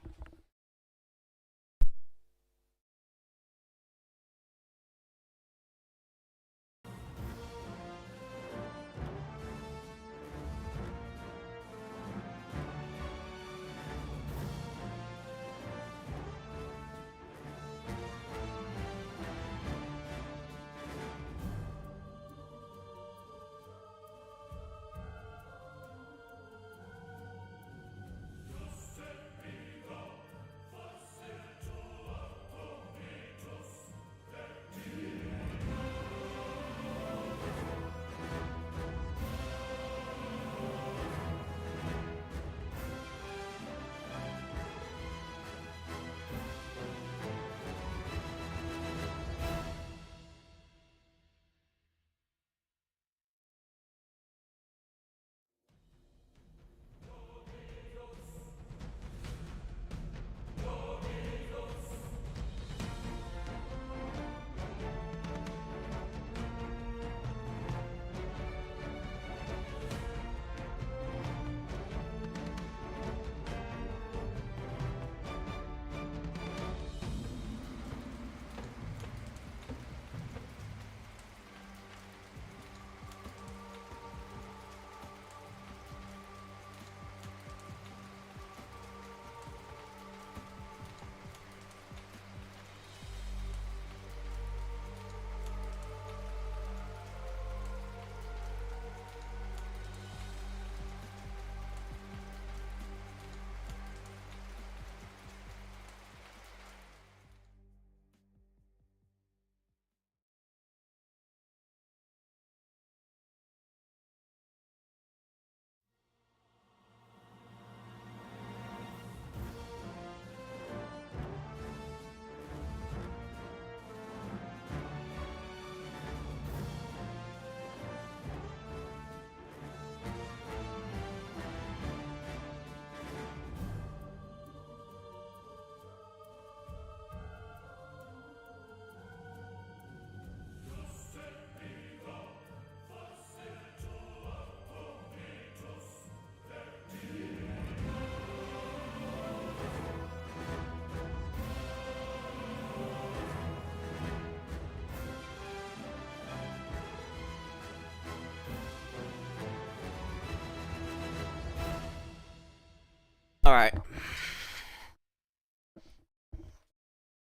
Alright.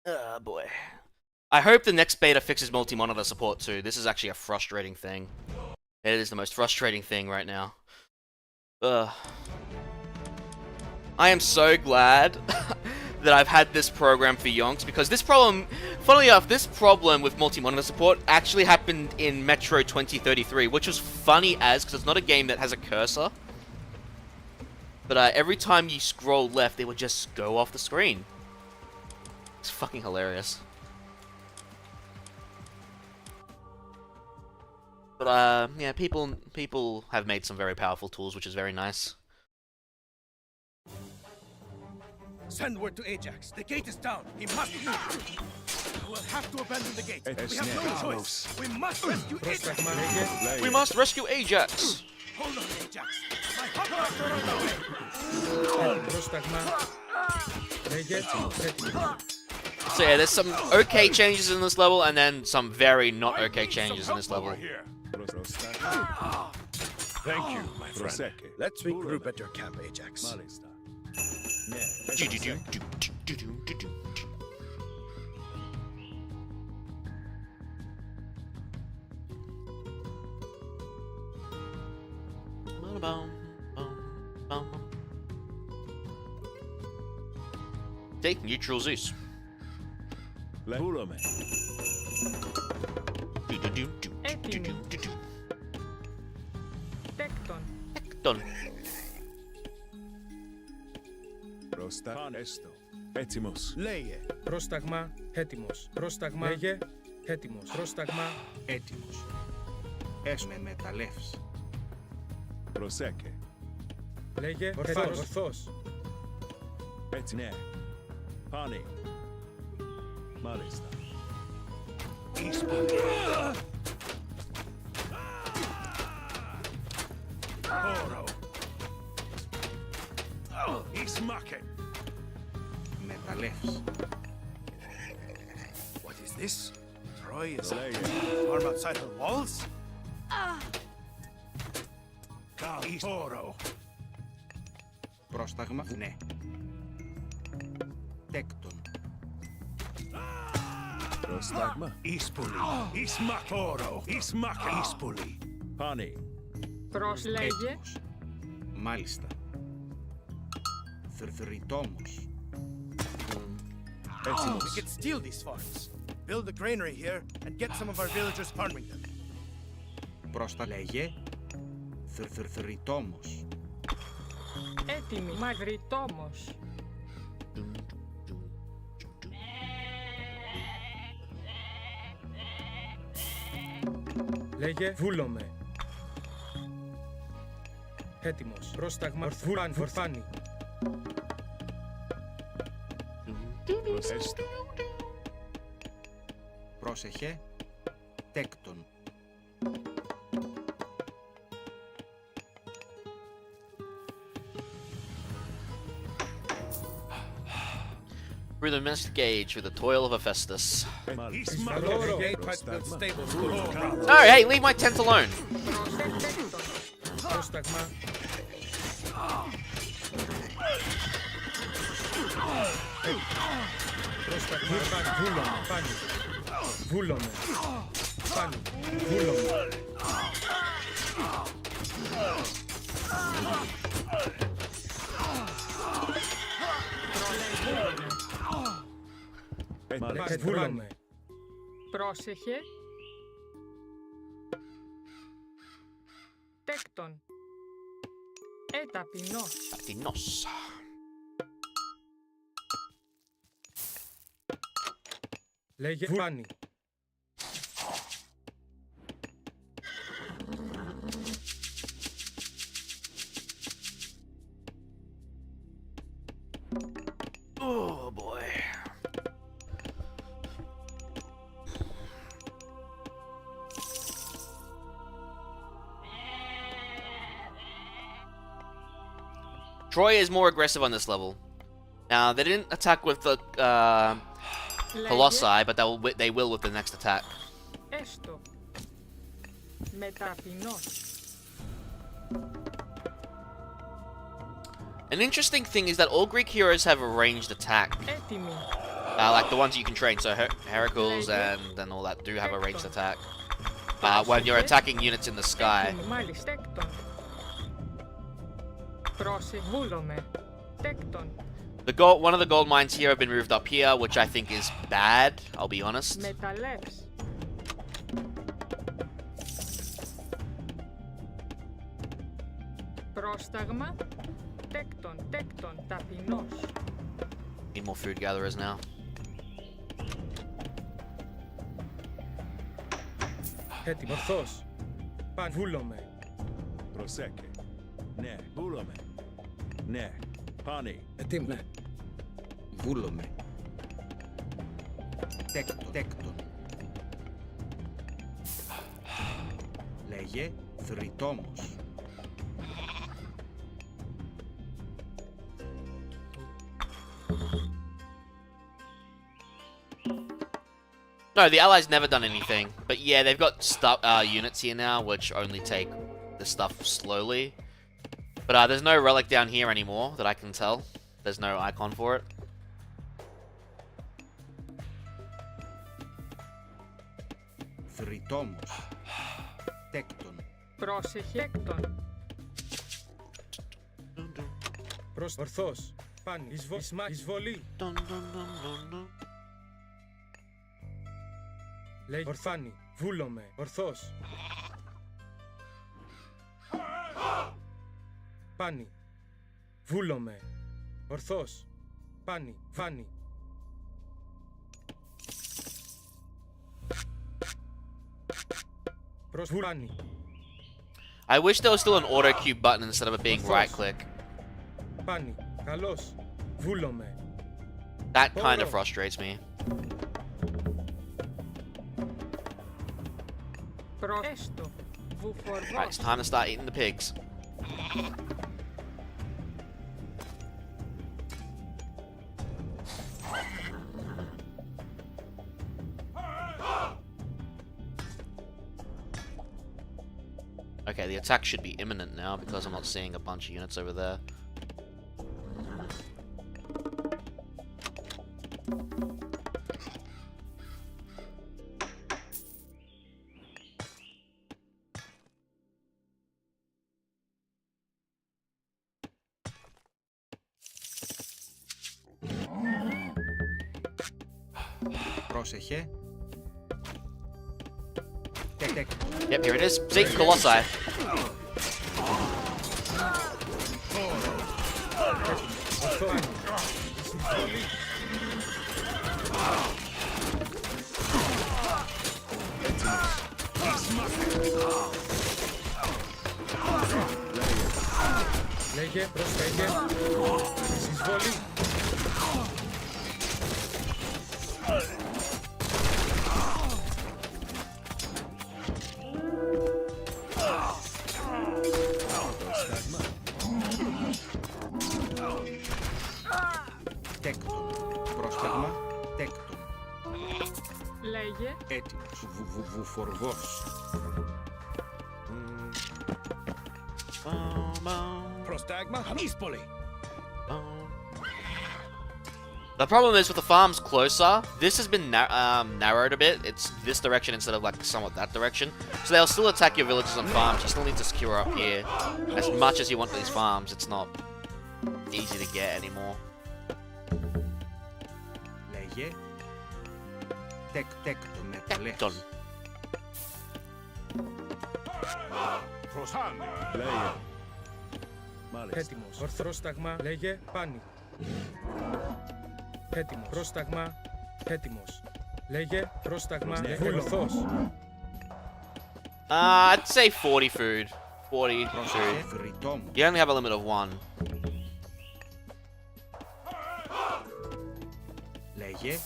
Oh boy. I hope the next beta fixes multi-monitor support too. This is actually a frustrating thing. It is the most frustrating thing right now. Ugh. I am so glad that I've had this program for yonks, because this problem, funnily enough, this problem with multi-monitor support actually happened in Metro 2033, which was funny as, because it's not a game that has a cursor. But every time you scroll left, it would just go off the screen. It's fucking hilarious. But yeah, people have made some very powerful tools, which is very nice. Send word to Ajax. The gate is down. He must move. We'll have to abandon the gate. We have no choice. We must rescue Ajax. We must rescue Ajax. Hold on, Ajax. My hopper on the way. So yeah, there's some okay changes in this level, and then some very not okay changes in this level. Thank you, my friend. Let's regroup at your camp, Ajax. Take neutral Zeus. Tekton. Done. Prostan esto. Etimos. Λέγε. Πρόσταγμα έτοιμος. Πρόσταγμα λέγε. Έτοιμος. Πρόσταγμα. Έτοιμος. Έσμε μεταλλεύς. Προσέκε. Λέγε. Ορθός. Ορθός. Έτσι, ναι. Πάνι. Μάλιστα. Oro. Ismaken. Μεταλλεύς. What is this? Troy is Λέγε. arm outside her walls? Oro. Πρόσταγμα. Ναι. Τέκτον. Πρόσταγμα. Ispuli. Ismak. Oro. Ismak. Ispuli. Πάνι. Λέγε. Έτοιμος. Μάλιστα. Θρητόμος. Έτοιμος. We could steal these farms. Build a granary here and get some of our villagers farming them. Πρόστα λέγε. Θρητόμος. Έτοιμη. Μαυριτόμος. Λέγε. Βούλομαι. Έτοιμος. Πρόσταγμα. Ορθάν. Ορθάνη. Έστω. Πρόσεχε. Τέκτον. Through the mystic age, through the toil of Hephaestus. Μάλιστα. Ismak. Oro. Gate might build stables. Oh, hey, leave my tent alone. Πρόσταγμα. Πρόσταγμα. Βούλομαι. Πάνι. Βούλομαι. Πάνι. Βούλομαι. Μάλιστα. Βούλομαι. Πρόσεχε. Τέκτον. Ταπεινός. Ταπεινός. Λέγε. Πάνι. Oh boy. Troy is more aggressive on this level. Now, they didn't attack with the Colossi, but they will with the next attack. Έστω. Μεταπεινός. An interesting thing is that all Greek heroes have a ranged attack. Έτοιμη. Like the ones you can train, so Heracles and all that do have a ranged attack. When you're attacking units in the sky. Έτοιμη. Μάλιστα. Τέκτον. Πρόσεχε. Βούλομαι. Τέκτον. One of the gold mines here have been moved up here, which I think is bad, I'll be honest. Μεταλλεύς. Πρόσταγμα. Τέκτον. Τέκτον. Ταπεινός. Need more food gatherers now. Έτοιμο. Ορθός. Πάνι. Βούλομαι. Προσέκε. Ναι. Βούλομαι. Ναι. Πάνι. Έτοιμο. Βούλομαι. Τέκτον. Λέγε. Θρητόμος. No, the allies never done anything. But yeah, they've got units here now, which only take the stuff slowly. But there's no relic down here anymore that I can tell. There's no icon for it. Θρητόμος. Τέκτον. Πρόσεχε. Τέκτον. Ορθός. Πάνι. Εισβολή. Λέγε. Ορθάνη. Βούλομαι. Ορθός. Πάνι. Βούλομαι. Ορθός. Πάνι. Φάνι. Προσβάνει. I wish there was still an auto cue button instead of it being right click. Πάνει. Καλώς. Βούλομαι. That kind of frustrates me. Προέστο. Alright, it's time to start eating the pigs. Okay, the attack should be imminent now because I'm not seeing a bunch of units over there. Πρόσεχε. Yep, here it is. See, Colossi. Λέγε, προσφέγε. Εισβολή. Τέκτον. Πρόσταγμα. Τέκτον. Λέγε. Έτοιμος. Βουφορβός. Prostagma, Mispoli. The problem is with the farms closer, this has been narrowed a bit. It's this direction instead of like somewhat that direction. So they'll still attack your villages and farms. You still need to secure up here. As much as you want these farms, it's not easy to get anymore. Λέγε. Τέκτον με τα λες. Done. Προσάν. Λέγε. Μάλιστα. Έτοιμος. Πρόσταγμα. Λέγε, πάνει. Έτοιμος. Πρόσταγμα. Έτοιμος. Λέγε, πρόσταγμα. Βουλωθός. I'd say 40 food. 40 food. Πρόσεχε. Φρυτό μου. You only have a limit of 1. Λέγε.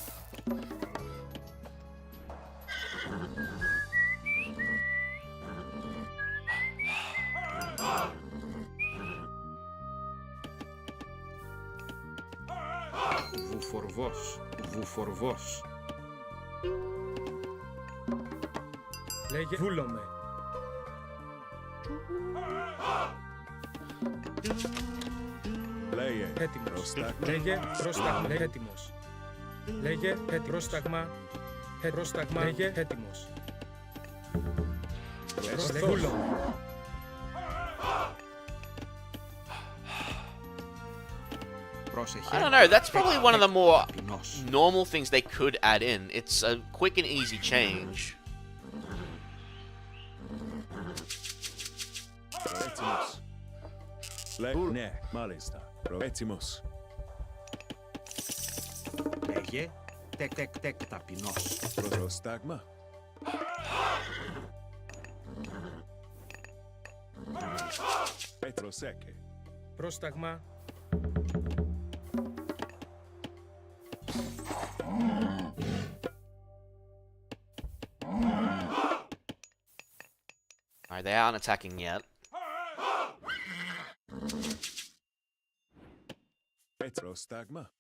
Βουφορβός. Βουφορβός. Λέγε, βούλομαι. Λέγε. Έτοιμος. Πρόσταγμα. Λέγε, πρόσταγμα. Λέγε, έτοιμος. Λέγε, πρόσταγμα. Πρόσταγμα. Λέγε, έτοιμος. Πρόσταγμα. Βούλομαι. Πρόσεχε. I don't know, that's probably one of the more Ταπεινός. normal things they could add in. It's a quick and easy change. Έτοιμος. Λέγε. Ναι, μάλιστα. Έτοιμος. Λέγε. Ταπεινός. Πρόσταγμα. Προσέχε. Πρόσταγμα. Alright, they aren't attacking yet. Πρόσταγμα.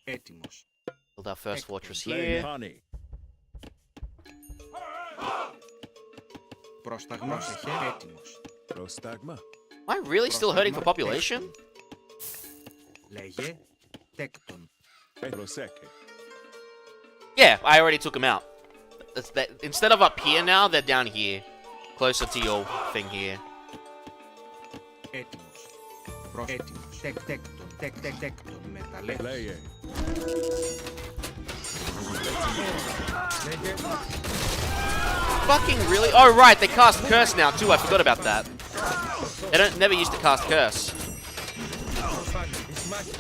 Έτοιμος. Build our first fortress Λέγε. here. Πάνι. Πρόσταγμα. Πρόσεχε. Έτοιμος. Πρόσταγμα. Am I really still hurting for population? Λέγε. Τέκτον. Προσέχε. Yeah, I already took them out. Instead of up here now, they're down here. Closer to your thing here. Έτοιμος. Έτοιμος. Τέκτον με τα λες. Λέγε. Λέγε, Fucking really? Oh right, they cast Curse now too. I forgot about that. They never used to cast Curse. προσφάνει. Εις μάχη.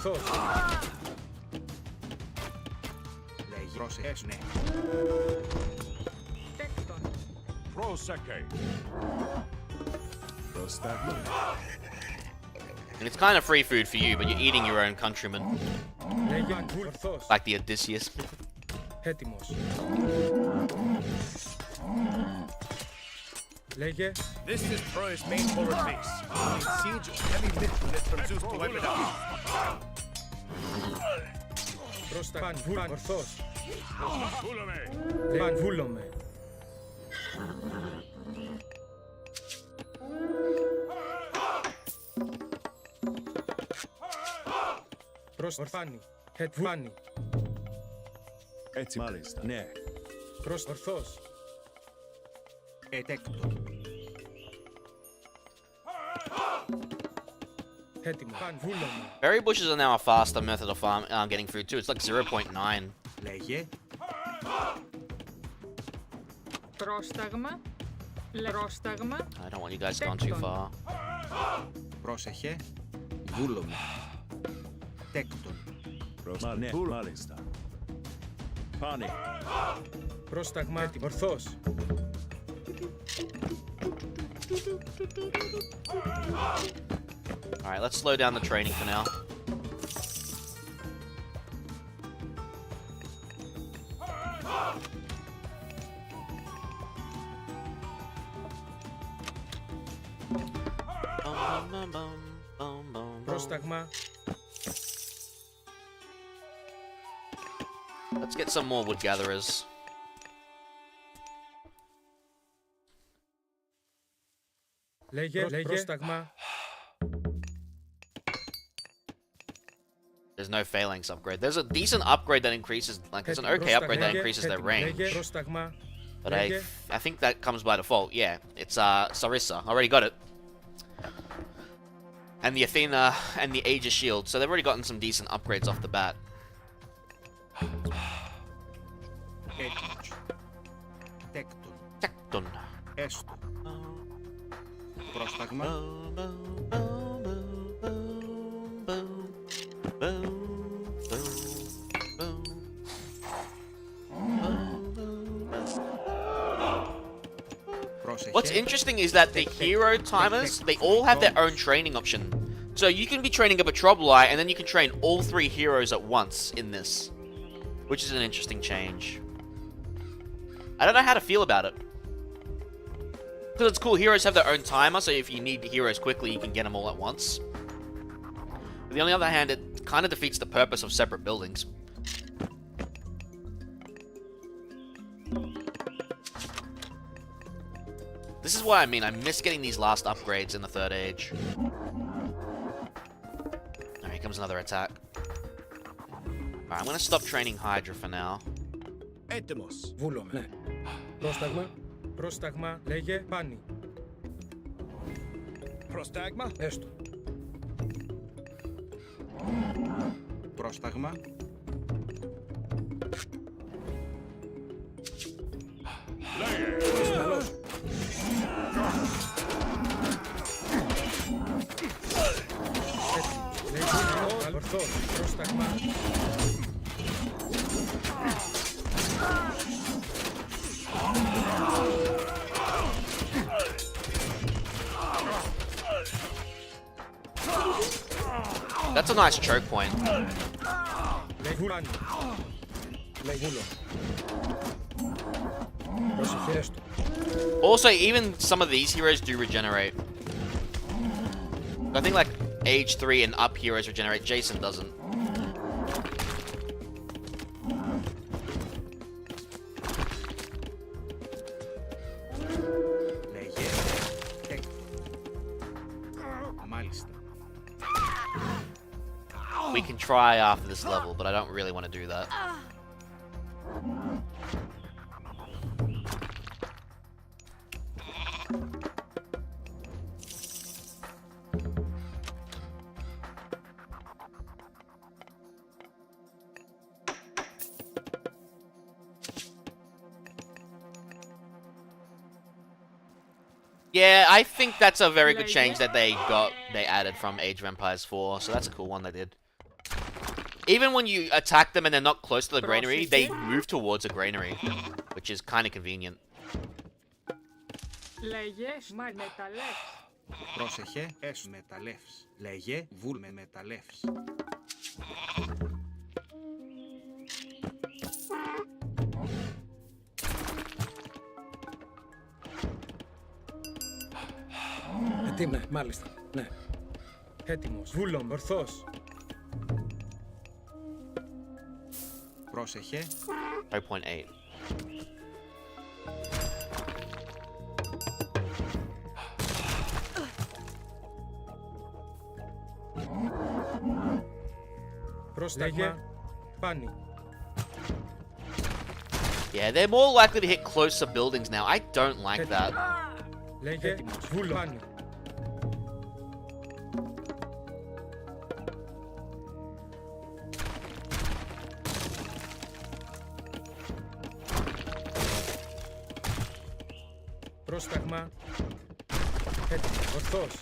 ορθός. Πρόσεχε, ναι. Τέκτον. Proseke. Prostagma. And it's kind of free food for you, but you're eating your own countrymen. Λέγε ορθός. Like the Odysseus. Έτοιμος. Λέγε This is Troy's main forward base. We need siege of heavy myth units from Zeus to wipe it out. πρόσταγμα. Ορθός. Fulame. Λέγε βούλομαι. Ορφάνι. Βάνι. Έτσι μάλιστα. Ναι. Ορθός. Ετέκτον. Έτοιμο. Βούλομαι. Berry bushes are now a faster method of getting food too. It's like 0.9. Λέγε. Πρόσταγμα. Πρόσταγμα. I don't want you guys going too far. Πρόσεχε. Βούλομαι. Τέκτον. Ναι, μάλιστα. Πάνε. Πρόσταγμα. Έτοιμο. Ορθός. Alright, let's slow down the training for now. Πρόσταγμα. Let's get some more wood gatherers. Λέγε πρόσταγμα. There's no phalanx upgrade. There's a decent upgrade that increases, like, there's an okay upgrade that increases their range. Πρόσταγμα. But I think that comes by default. Yeah, it's Sarissa. Already got it. And the Athena and the Aegis shield. So they've already gotten some decent upgrades off the bat. Έτοιμος. Τέκτον. Tekton. Έστω. Πρόσταγμα. What's interesting is that the hero timers, they all have their own training option. So you can be training a Betrobolite, and then you can train all 3 heroes at once in this. Which is an interesting change. I don't know how to feel about it. Because it's cool, heroes have their own timer, so if you need heroes quickly, you can get them all at once. But on the other hand, it kind of defeats the purpose of separate buildings. This is what I mean, I miss getting these last upgrades in the 3rd age. Alright, here comes another attack. Alright, I'm gonna stop training Hydra for now. Έτοιμος. Βούλομαι. Ναι. Πρόσταγμα. Πρόσταγμα. Λέγε πάνι. Πρόσταγμα. Έστω. Πρόσταγμα. Ορθός. Πρόσταγμα. That's a nice choke point. Βούλανε. Βούλο. Πρόσεχε έστω. Also, even some of these heroes do regenerate. I think like Age 3 and up heroes regenerate. Jason doesn't. Λέγε. Τέκτον. Μάλιστα. We can try after this level, but I don't really want to do that. Yeah, I think that's a very good change that they added from Age of Empires 4, so that's a cool one they did. Even when you attack them and they're not close to the granary, they move towards a granary, which is kind of convenient. Λέγε μεταλλεύς. Πρόσεχε, έσου μεταλλεύς. Λέγε, βουλ με μεταλλεύς. Ναι, μάλιστα. Ναι. Έτοιμος. Βούλομ, ορθός. Πρόσεχε. 0.8. Πρόσταγμα. Πάνι. Yeah, they're more likely to hit closer buildings now. I don't like that. Λέγε βούλο. Πάνι. Πρόσταγμα. Έτοιμο. Ορθός.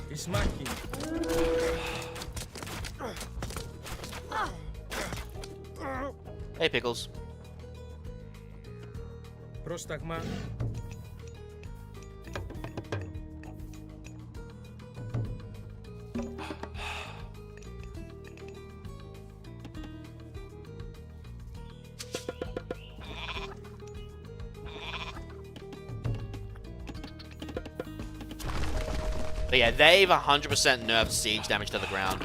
Εις μάχη. Hey, Pickles. Πρόσταγμα. But yeah, they've 100% nerfed siege damage to the ground.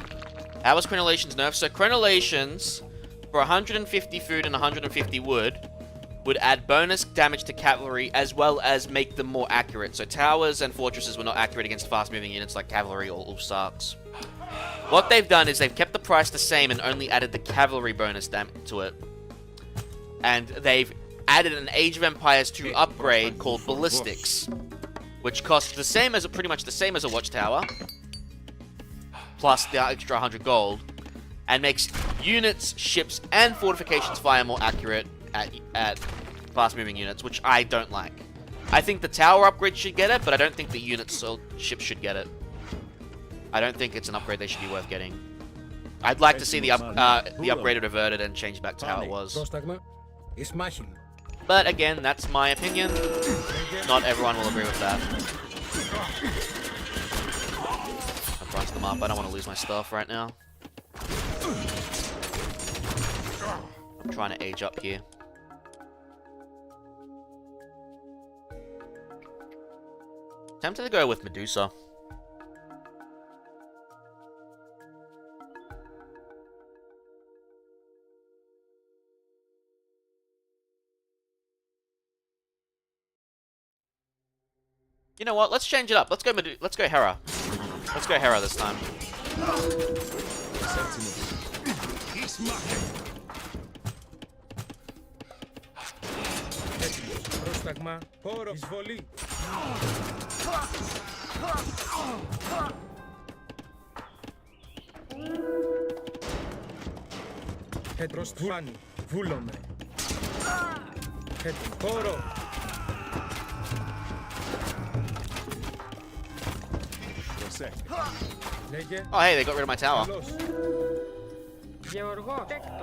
How was Crenellation's nerf? So Crenellations, for 150 food and 150 wood, would add bonus damage to cavalry as well as make them more accurate. So towers and fortresses were not accurate against fast-moving units like cavalry or Ulfsarks. What they've done is they've kept the price the same and only added the cavalry bonus to it. And they've added an Age of Empires 2 upgrade called Ballistics, which costs the same as pretty much the same as a watchtower, plus the extra 100 gold, and makes units, ships, and fortifications fire more accurate at fast-moving units, which I don't like. I think the tower upgrade should get it, but I don't think the units or ships should get it. I don't think it's an upgrade they should be worth getting. I'd like to see the upgrade reverted and changed back to how it was. But again, that's my opinion. Not everyone will agree with that. I'll bunch them up. I don't want to lose my stuff right now. I'm trying to age up here. Tempted to go with Medusa. You know what? Let's change it up. Let's go Hera. Let's go Hera this time. Πρόσταγμα. Πόρο. Εισβολή. Έτρος φάνη. Βούλομαι. Πόρο. Oh, hey, they got rid of my tower. Γεωργό, τέκτον.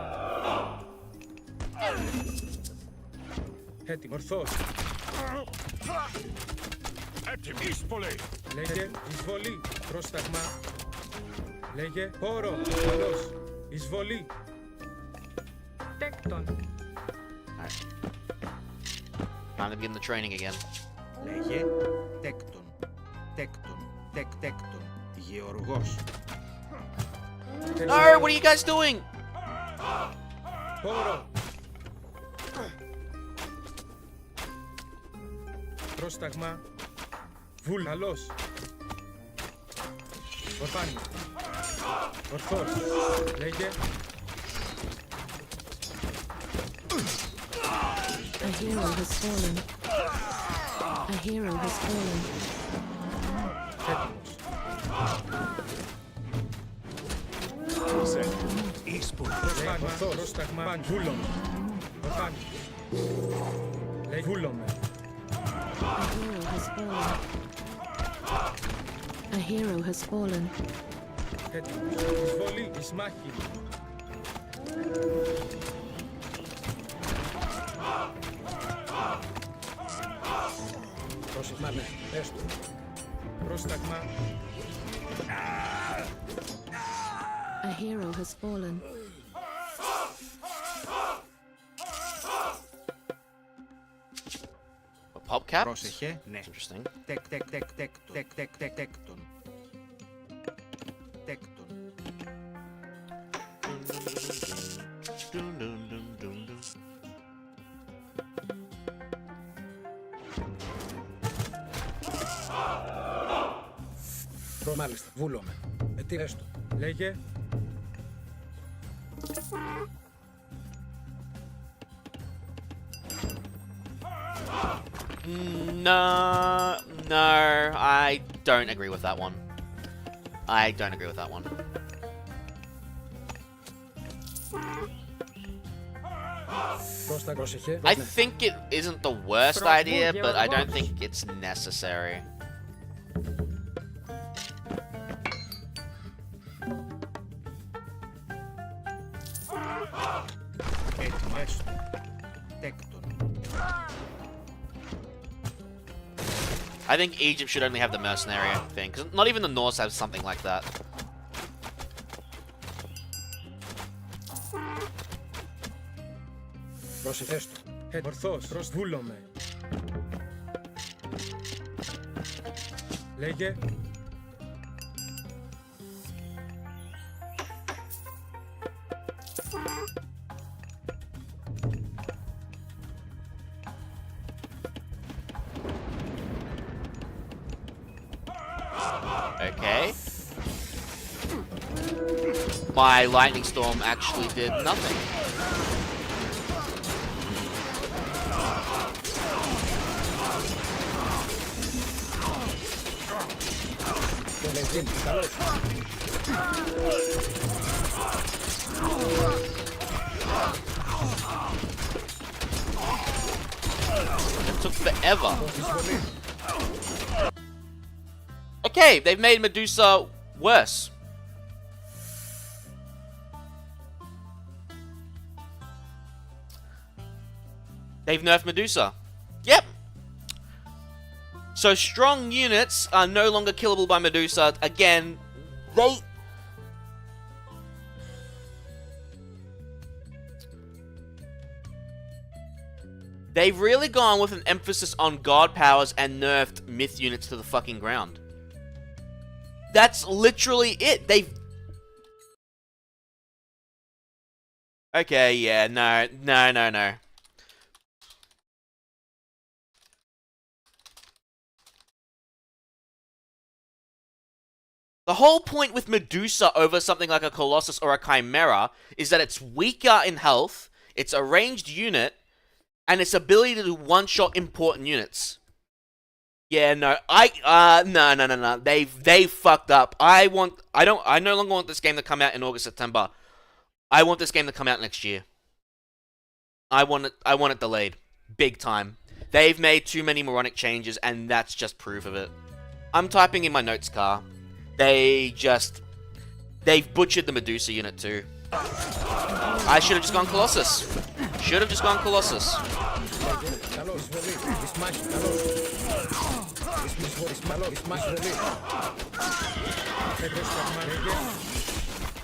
Έτοιμο, ορθός. Έτοιμο, εισβολή. Λέγε, εισβολή. Πρόσταγμα. Λέγε, πόρο. Καλώς. Εισβολή. Τέκτον. Time to begin the training again. Λέγε, τέκτον. Τέκτον. Τέκτον. Γεωργός. No, what are you guys doing? Πόρο. Πρόσταγμα. Βουλ. Καλώς. Ορφάνη. Ορθός. Λέγε. A hero has fallen. A hero has fallen. Έτοιμος. Πρόσταγμα. Βούλομαι. Ορφάνη. Λέγε. Βούλομαι. A hero has fallen. A hero has fallen. Έτοιμος. Εισβολή. Εις μάχη. Πρόσεχμα, ναι. Έστω. Πρόσταγμα. A hero has fallen. A pop cap? Πρόσεχε, ναι. Interesting. Τεκ, τεκ, τεκ, τεκ, τεκ, τεκ, τεκ, τέκτον. Τέκτον. Dun, dun, dun, dun, dun. Μάλιστα. Βούλομαι. Τι έστω. Λέγε. No, no, I don't agree with that one. I don't agree with that one. Πρόσεχε. I think it isn't the worst idea, but I don't think it's necessary. Έτοιμο, έστω. Τέκτον. I think Egypt should only have the mercenary thing, because not even the Norse have something like that. Πρόσεχε. Έστω. Ορθώς. Βούλομαι. Λέγε. Okay. My lightning storm actually did nothing. It took forever. Okay, they've made Medusa worse. They've nerfed Medusa. Yep. So strong units are no longer killable by Medusa. Again, they've really gone with an emphasis on god powers and nerfed myth units to the fucking ground. That's literally it. Okay, yeah, no. The whole point with Medusa over something like a Colossus or a Chimera is that it's weaker in health, it's a ranged unit, and its ability to one-shot important units. Yeah, no, no. They fucked up. I no longer want this game to come out in August, September. I want this game to come out next year. I want it delayed. Big time. They've made too many moronic changes, and that's just proof of it. I'm typing in my notes, car. They've butchered the Medusa unit too. I should have just gone Colossus.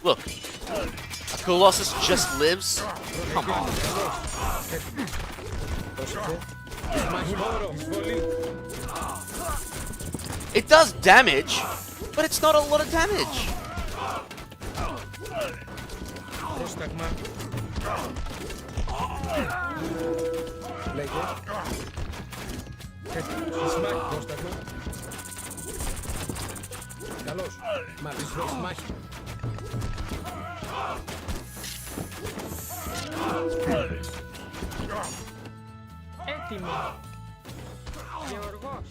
Look, a Colossus just lives? Come on. It does damage, but it's not a lot of damage. Πρόσταγμα. Λέγε. Έτοιμος. Πρόσταγμα. Καλώς. Μάλιστα. Μάχη. Έτοιμο. Γεωργός.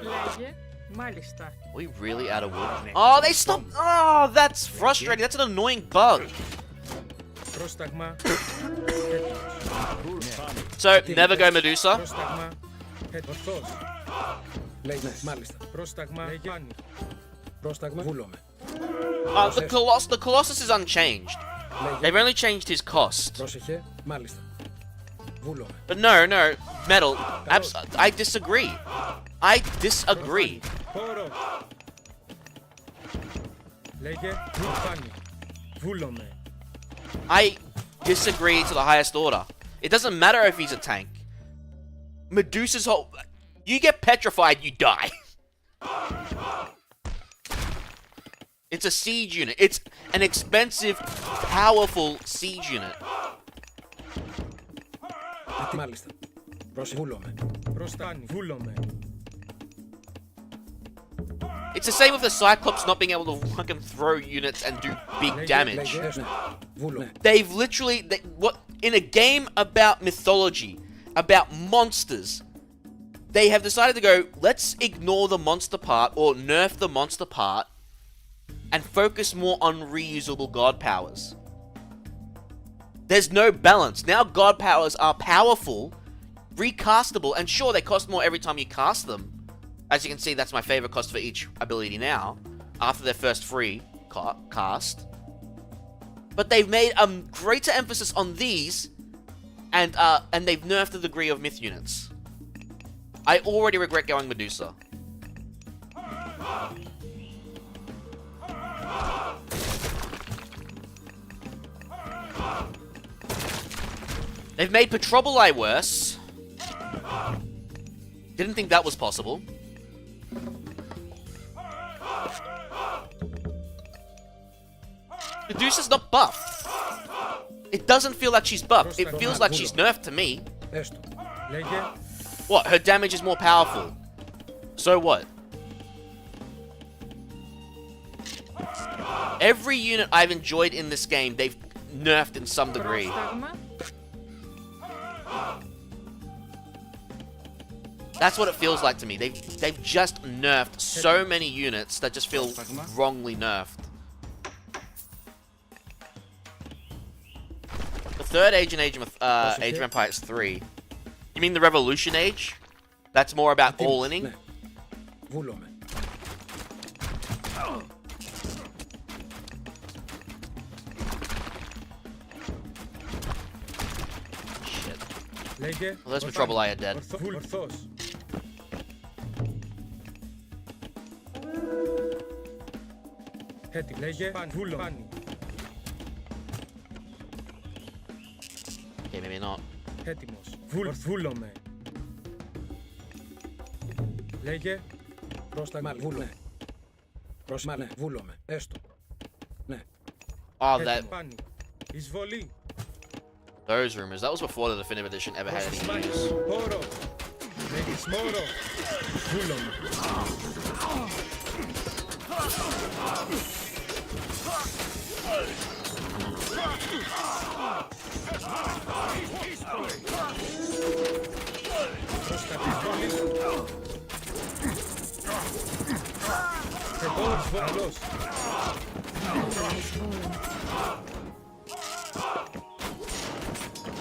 Λέγε. Μάλιστα. We really out of wood? Oh, they stopped. Oh, that's frustrating. That's an annoying bug. Πρόσταγμα. So, never go Medusa. Πρόσταγμα. Ορθώς. Λέγε. Μάλιστα. Πρόσταγμα. Λέγε. Πρόσταγμα. Βούλομαι. The Colossus is unchanged. They've only changed his cost. Πρόσεχε, μάλιστα. Βούλομαι. But no, Metal, I disagree. I disagree. Χώρο. Λέγε βουλφάνι. Βούλομαι. I disagree to the highest order. It doesn't matter if he's a tank. Medusa's whole... You get petrified, you die. It's a siege unit. It's an expensive, powerful siege unit. Μάλιστα. Βούλομαι. Προστάνει. Βούλομαι. It's the same with the Cyclops not being able to fucking throw units and do big damage. They've literally... what in a game about mythology, about monsters, they have decided to go, let's ignore the monster part, or nerf the monster part, and focus more on reusable god powers. There's no balance. Now god powers are powerful, recastable, and sure, they cost more every time you cast them. As you can see, that's my favorite cost for each ability now, after their first free cast. But they've made a greater emphasis on these, and they've nerfed the degree of myth units. I already regret going Medusa. They've made Petroboli worse. Didn't think that was possible. Medusa's not buff. It doesn't feel like she's buff. It feels like she's nerfed to me. What? Her damage is more powerful. So what? Every unit I've enjoyed in this game, they've nerfed in some degree. Πρόσταγμα. That's what it feels like to me. They've just nerfed so many units that just feel wrongly nerfed. The third age in Age of Empires 3. You mean the Revolution Age? That's more about all-inning? Βούλομαι. Shit. Λέγε. Well, those Petroboli are dead. Ορθός. Έτοιμο. Λέγε. Βούλομαι. Okay, maybe not. Έτοιμος. Βούλομαι. Λέγε. Πρόσταγμα. Βούλομαι. Πρόσμα. Ναι. Βούλομαι. Έστω. Ναι. Oh, that... Πάνι. Εισβολή. Those rumors. That was before the definitive edition ever had any use. Χώρο. Λέγεις μόρο. Βούλομαι. Καλώς.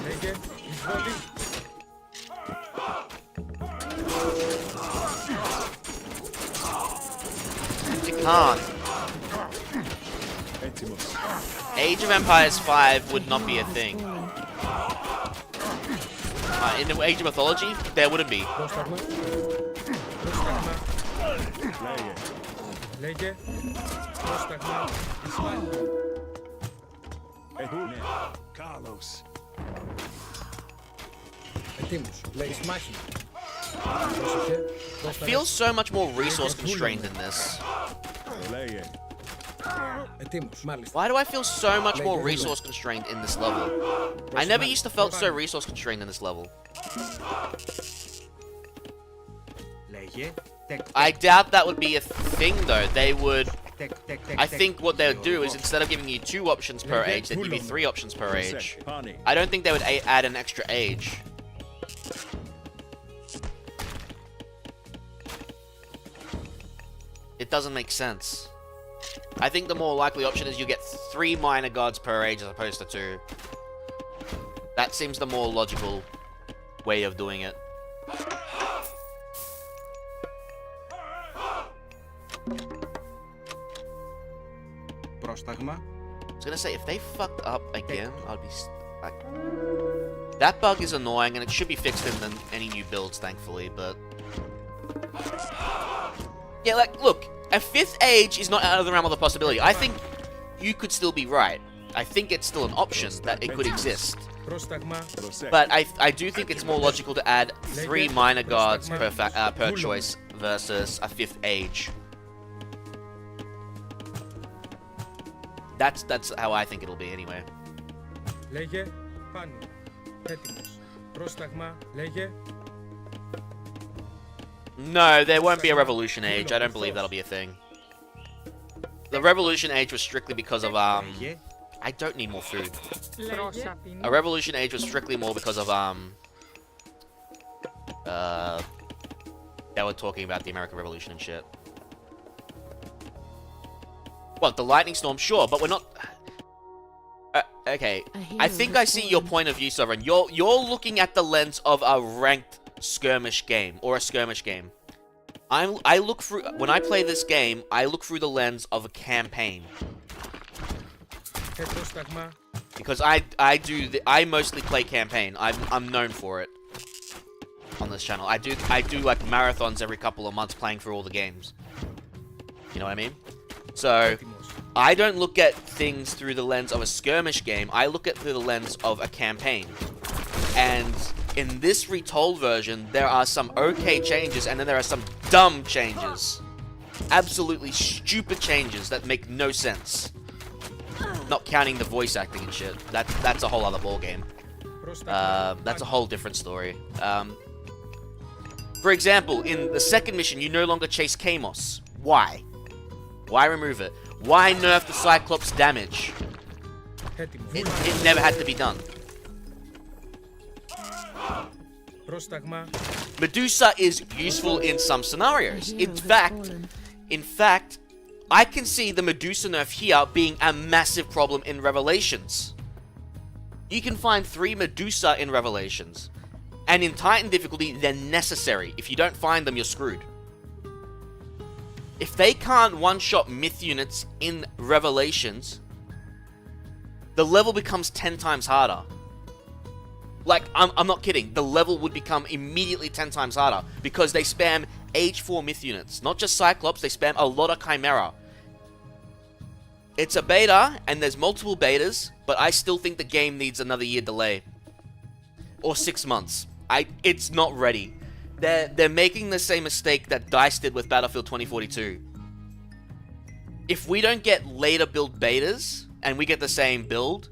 Λέγε, εισβολή. You can't. Age of Empires 5 would not be a thing. In the Age of Mythology, there wouldn't be. Πρόσταγμα. Πρόσταγμα. Λέγε. Πρόσταγμα. Εισβολή. Carlos. Ετοίμους. Λέγεις μάχη. Πρόσεχε. I feel so much more resource constrained in this. Ετοίμους. Μάλιστα. Why do I feel so much more resource constrained in this level? I never used to felt so resource constrained in this level. Λέγε. I doubt that would be a thing though. They would... I think what they would do is instead of giving you 2 options per age, they'd give you 3 options per age. I don't think they would add an extra age. It doesn't make sense. I think the more likely option is you get 3 minor gods per age as opposed to 2. That seems the more logical way of doing it. πρόσταγμα. I was gonna say, if they fucked up again, I'd be like... That bug is annoying, and it should be fixed in any new builds, thankfully, but... Yeah, like, look, a 5th age is not out of the realm of the possibility. I think you could still be right. I think it's still an option that it could exist. Πρόσταγμα. But I do think it's more logical to add 3 minor gods per choice versus a 5th age. That's how I think it'll be anyway. Λέγε πάνω. Έτοιμος. Πρόσταγμα. Λέγε. No, there won't be a revolution age. I don't believe that'll be a thing. The revolution age was strictly because of Λέγε. I don't need more food. Πρόσαπιν. A revolution age was strictly more because of they were talking about the American Revolution and shit. What, the lightning storm? Sure, but we're not... okay, I think I see your point of view, Sovereign. You're looking at the lens of a ranked skirmish game, or a skirmish game. I look through... When I play this game, I look through the lens of a campaign. Πρόσταγμα. Because I mostly play campaign. I'm known for it on this channel. I do like marathons every couple of months playing through all the games. You know what I mean? So Έτοιμος. I don't look at things through the lens of a skirmish game. I look at through the lens of a campaign. And in this retold version, there are some okay changes, and then there are some dumb changes. Absolutely stupid changes that make no sense. Not counting the voice acting and shit. That's a whole other ballgame. That's a whole different story. For example, in the second mission, you no longer chase Kamos. Why? Why remove it? Why nerf the Cyclops damage? Έτοιμος. It never had to be done. Πρόσταγμα. Medusa is useful in some scenarios. In fact, I can see the Medusa nerf here being a massive problem in Revelations. You can find 3 Medusa in Revelations. And in Titan difficulty, they're necessary. If you don't find them, you're screwed. If they can't one-shot myth units in Revelations, the level becomes 10 times harder. Like, I'm not kidding. The level would become immediately 10 times harder because they spam Age 4 myth units. Not just Cyclops, they spam a lot of Chimera. It's a beta, and there's multiple betas, but I still think the game needs another year delay. Or 6 months. It's not ready. They're making the same mistake that DICE did with Battlefield 2042. If we don't get later build betas, and we get the same build,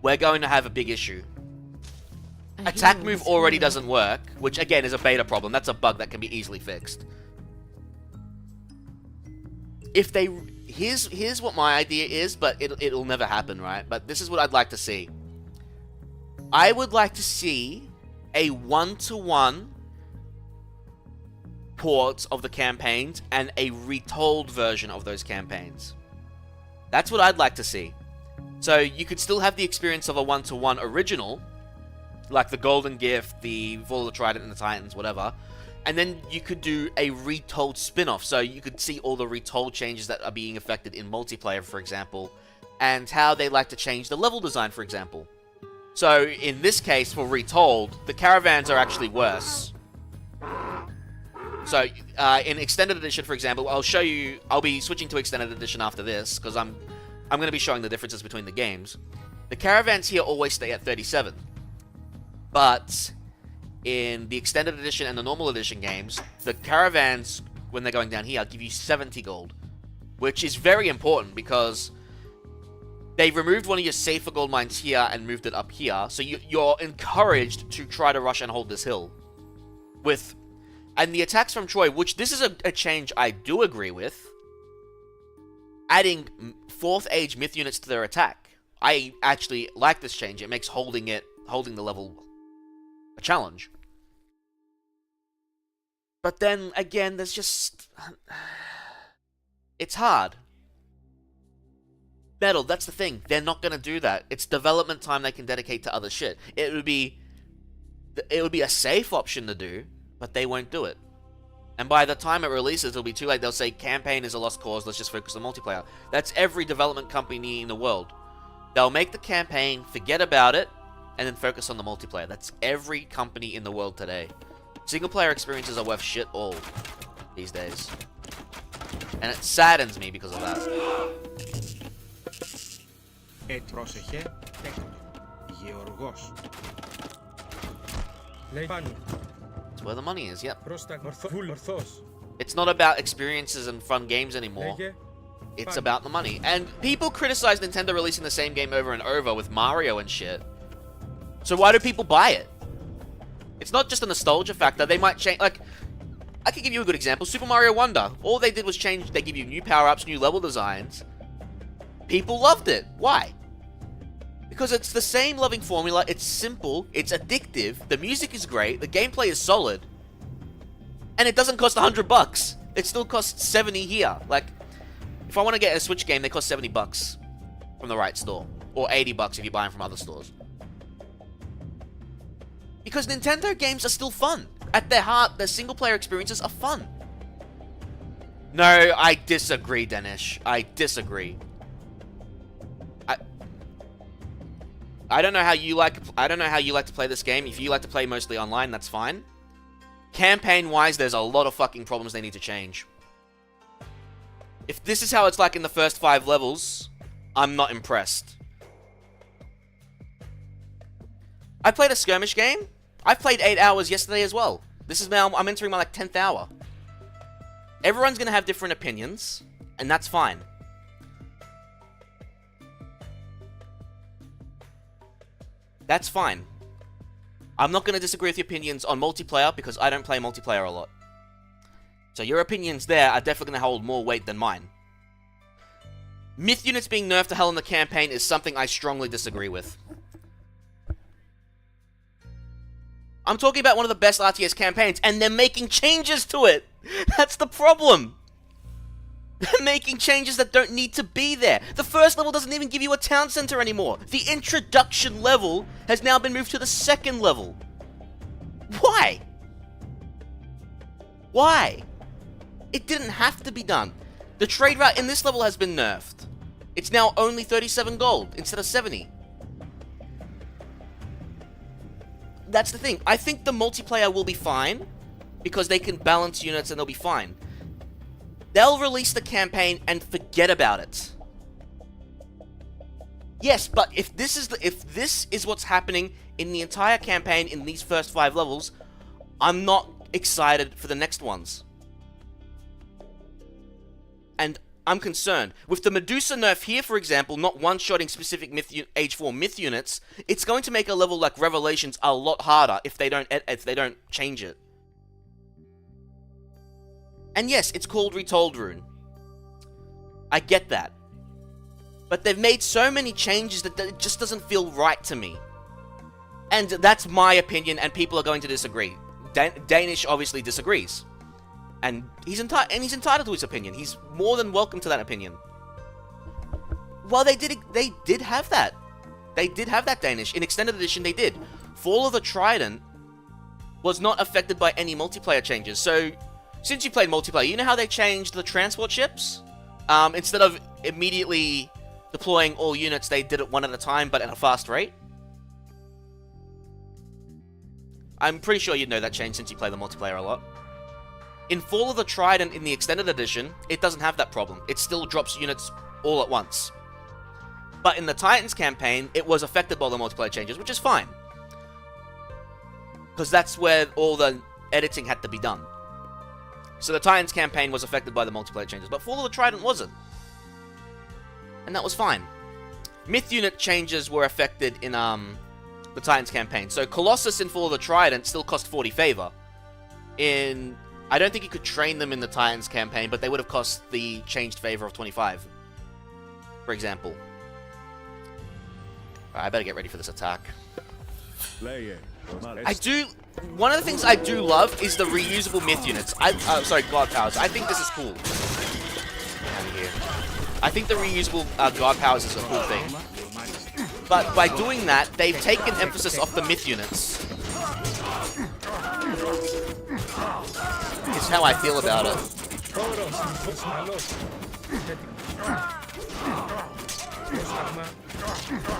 we're going to have a big issue. Attack move already doesn't work, which again is a beta problem. That's a bug that can be easily fixed. If they... Here's what my idea is, but it'll never happen, right? But this is what I'd like to see. I would like to see a 1-to-1 port of the campaigns and a retold version of those campaigns. That's what I'd like to see. So you could still have the experience of a 1-to-1 original, like the Golden Gift, the Fall of the Trident and the Titans, whatever. And then you could do a retold spin-off, so you could see all the retold changes that are being affected in multiplayer, for example, and how they like to change the level design, for example. So, in this case, for Retold, the caravans are actually worse. So, in Extended Edition, for example, I'll be switching to Extended Edition after this, because I'm going to be showing the differences between the games. The caravans here always stay at 37. But in the Extended Edition and the Normal Edition games, the caravans, when they're going down here, give you 70 gold. Which is very important, because they removed one of your safer gold mines here and moved it up here, so you're encouraged to try to rush and hold this hill. And the attacks from Troy, which this is a change I do agree with, adding 4th age myth units to their attack. I actually like this change. It makes holding the level a challenge. But then again, there's just... It's hard. Metal, that's the thing. They're not going to do that. It's development time they can dedicate to other shit. It would be a safe option to do, but they won't do it. And by the time it releases, it'll be too late. They'll say, campaign is a lost cause, let's just focus on multiplayer. That's every development company in the world. They'll make the campaign, forget about it, and then focus on the multiplayer. That's every company in the world today. Single-player experiences are worth shit all these days. And it saddens me because of that. Πρόσεχε, έκτο. Γεωργός. Λέει πάνω. That's where the money is, yep. Πρόσταγμα. Ορθός. It's not about experiences and fun games anymore. Λέγε. It's about the money. And people criticize Nintendo releasing the same game over and over with Mario and shit. So why do people buy it? It's not just a nostalgia factor. They might change, like, I could give you a good example. Super Mario Wonder. All they did was change, they give you new power-ups, new level designs. People loved it. Why? Because it's the same loving formula, it's simple, it's addictive, the music is great, the gameplay is solid, and it doesn't cost $100. It still costs 70 here. Like, if I want to get a Switch game, they cost $70 from the right store. Or $80 if you buy them from other stores. Because Nintendo games are still fun. At their heart, their single-player experiences are fun. No, I disagree, Danish. I disagree. I don't know how you like to play this game. If you like to play mostly online, that's fine. Campaign-wise, there's a lot of fucking problems they need to change. If this is how it's like in the first 5 levels, I'm not impressed. I played a skirmish game. I played 8 hours yesterday as well. This is now, I'm entering my like 10th hour. Everyone's gonna have different opinions, and that's fine. That's fine. I'm not going to disagree with your opinions on multiplayer because I don't play multiplayer a lot. So your opinions there are definitely going to hold more weight than mine. Myth units being nerfed to hell in the campaign is something I strongly disagree with. I'm talking about one of the best RTS campaigns, and they're making changes to it! That's the problem! They're making changes that don't need to be there. The first level doesn't even give you a town center anymore. The introduction level has now been moved to the second level. Why? Why? It didn't have to be done. The trade route in this level has been nerfed. It's now only 37 gold instead of 70. That's the thing. I think the multiplayer will be fine because they can balance units and they'll be fine. They'll release the campaign and forget about it. Yes, but if this is what's happening in the entire campaign in these first 5 levels, I'm not excited for the next ones. And I'm concerned. With the Medusa nerf here, for example, not one-shotting specific Age 4 myth units, it's going to make a level like Revelations a lot harder if they don't change it. And yes, it's called Retold Rune. I get that. But they've made so many changes that it just doesn't feel right to me. And that's my opinion, and people are going to disagree. Danish obviously disagrees. And he's entitled to his opinion. He's more than welcome to that opinion. Well, they did have that. They did have that, Danish. In Extended Edition, they did. Fall of the Trident was not affected by any multiplayer changes. So, since you played multiplayer, you know how they changed the transport ships? Instead of immediately deploying all units, they did it one at a time, but at a fast rate. I'm pretty sure you'd know that change since you play the multiplayer a lot. In Fall of the Trident in the Extended Edition, it doesn't have that problem. It still drops units all at once. But in the Titans campaign, it was affected by the multiplayer changes, which is fine. Because that's where all the editing had to be done. So the Titans campaign was affected by the multiplayer changes, but Fall of the Trident wasn't. And that was fine. Myth unit changes were affected in the Titans campaign. So Colossus in Fall of the Trident still cost 40 favor. I don't think you could train them in the Titans campaign, but they would have cost the changed favor of 25. For example. Alright, I better get ready for this attack. One of the things I do love is the reusable myth units. God powers. I think this is cool. I think the reusable god powers is a cool thing. But by doing that, they've taken emphasis off the myth units. just how I feel about it. Χώρος, καλός. Έτοιμος. Πρόσταγμα.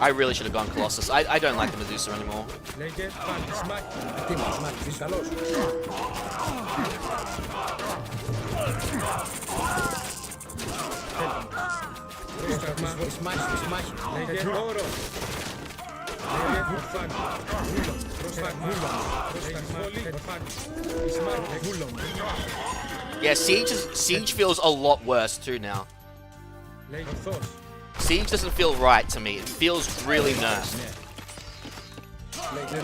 I really should have gone Colossus. I don't like the Medusa anymore. Λέγε πάντης μάχη. Έτοιμος, μάχης, καλός. Πρόσταγμα. Λέγε χώρο. Λέγε ορφάνη. Πρόσταγμα. Πρόσταγμα. Ορφάνη. Ισμάχη. Βούλων. Yeah, Siege feels a lot worse too now. Λέγε ορθός. Siege doesn't feel right to me. It feels really nerfed. Λέγε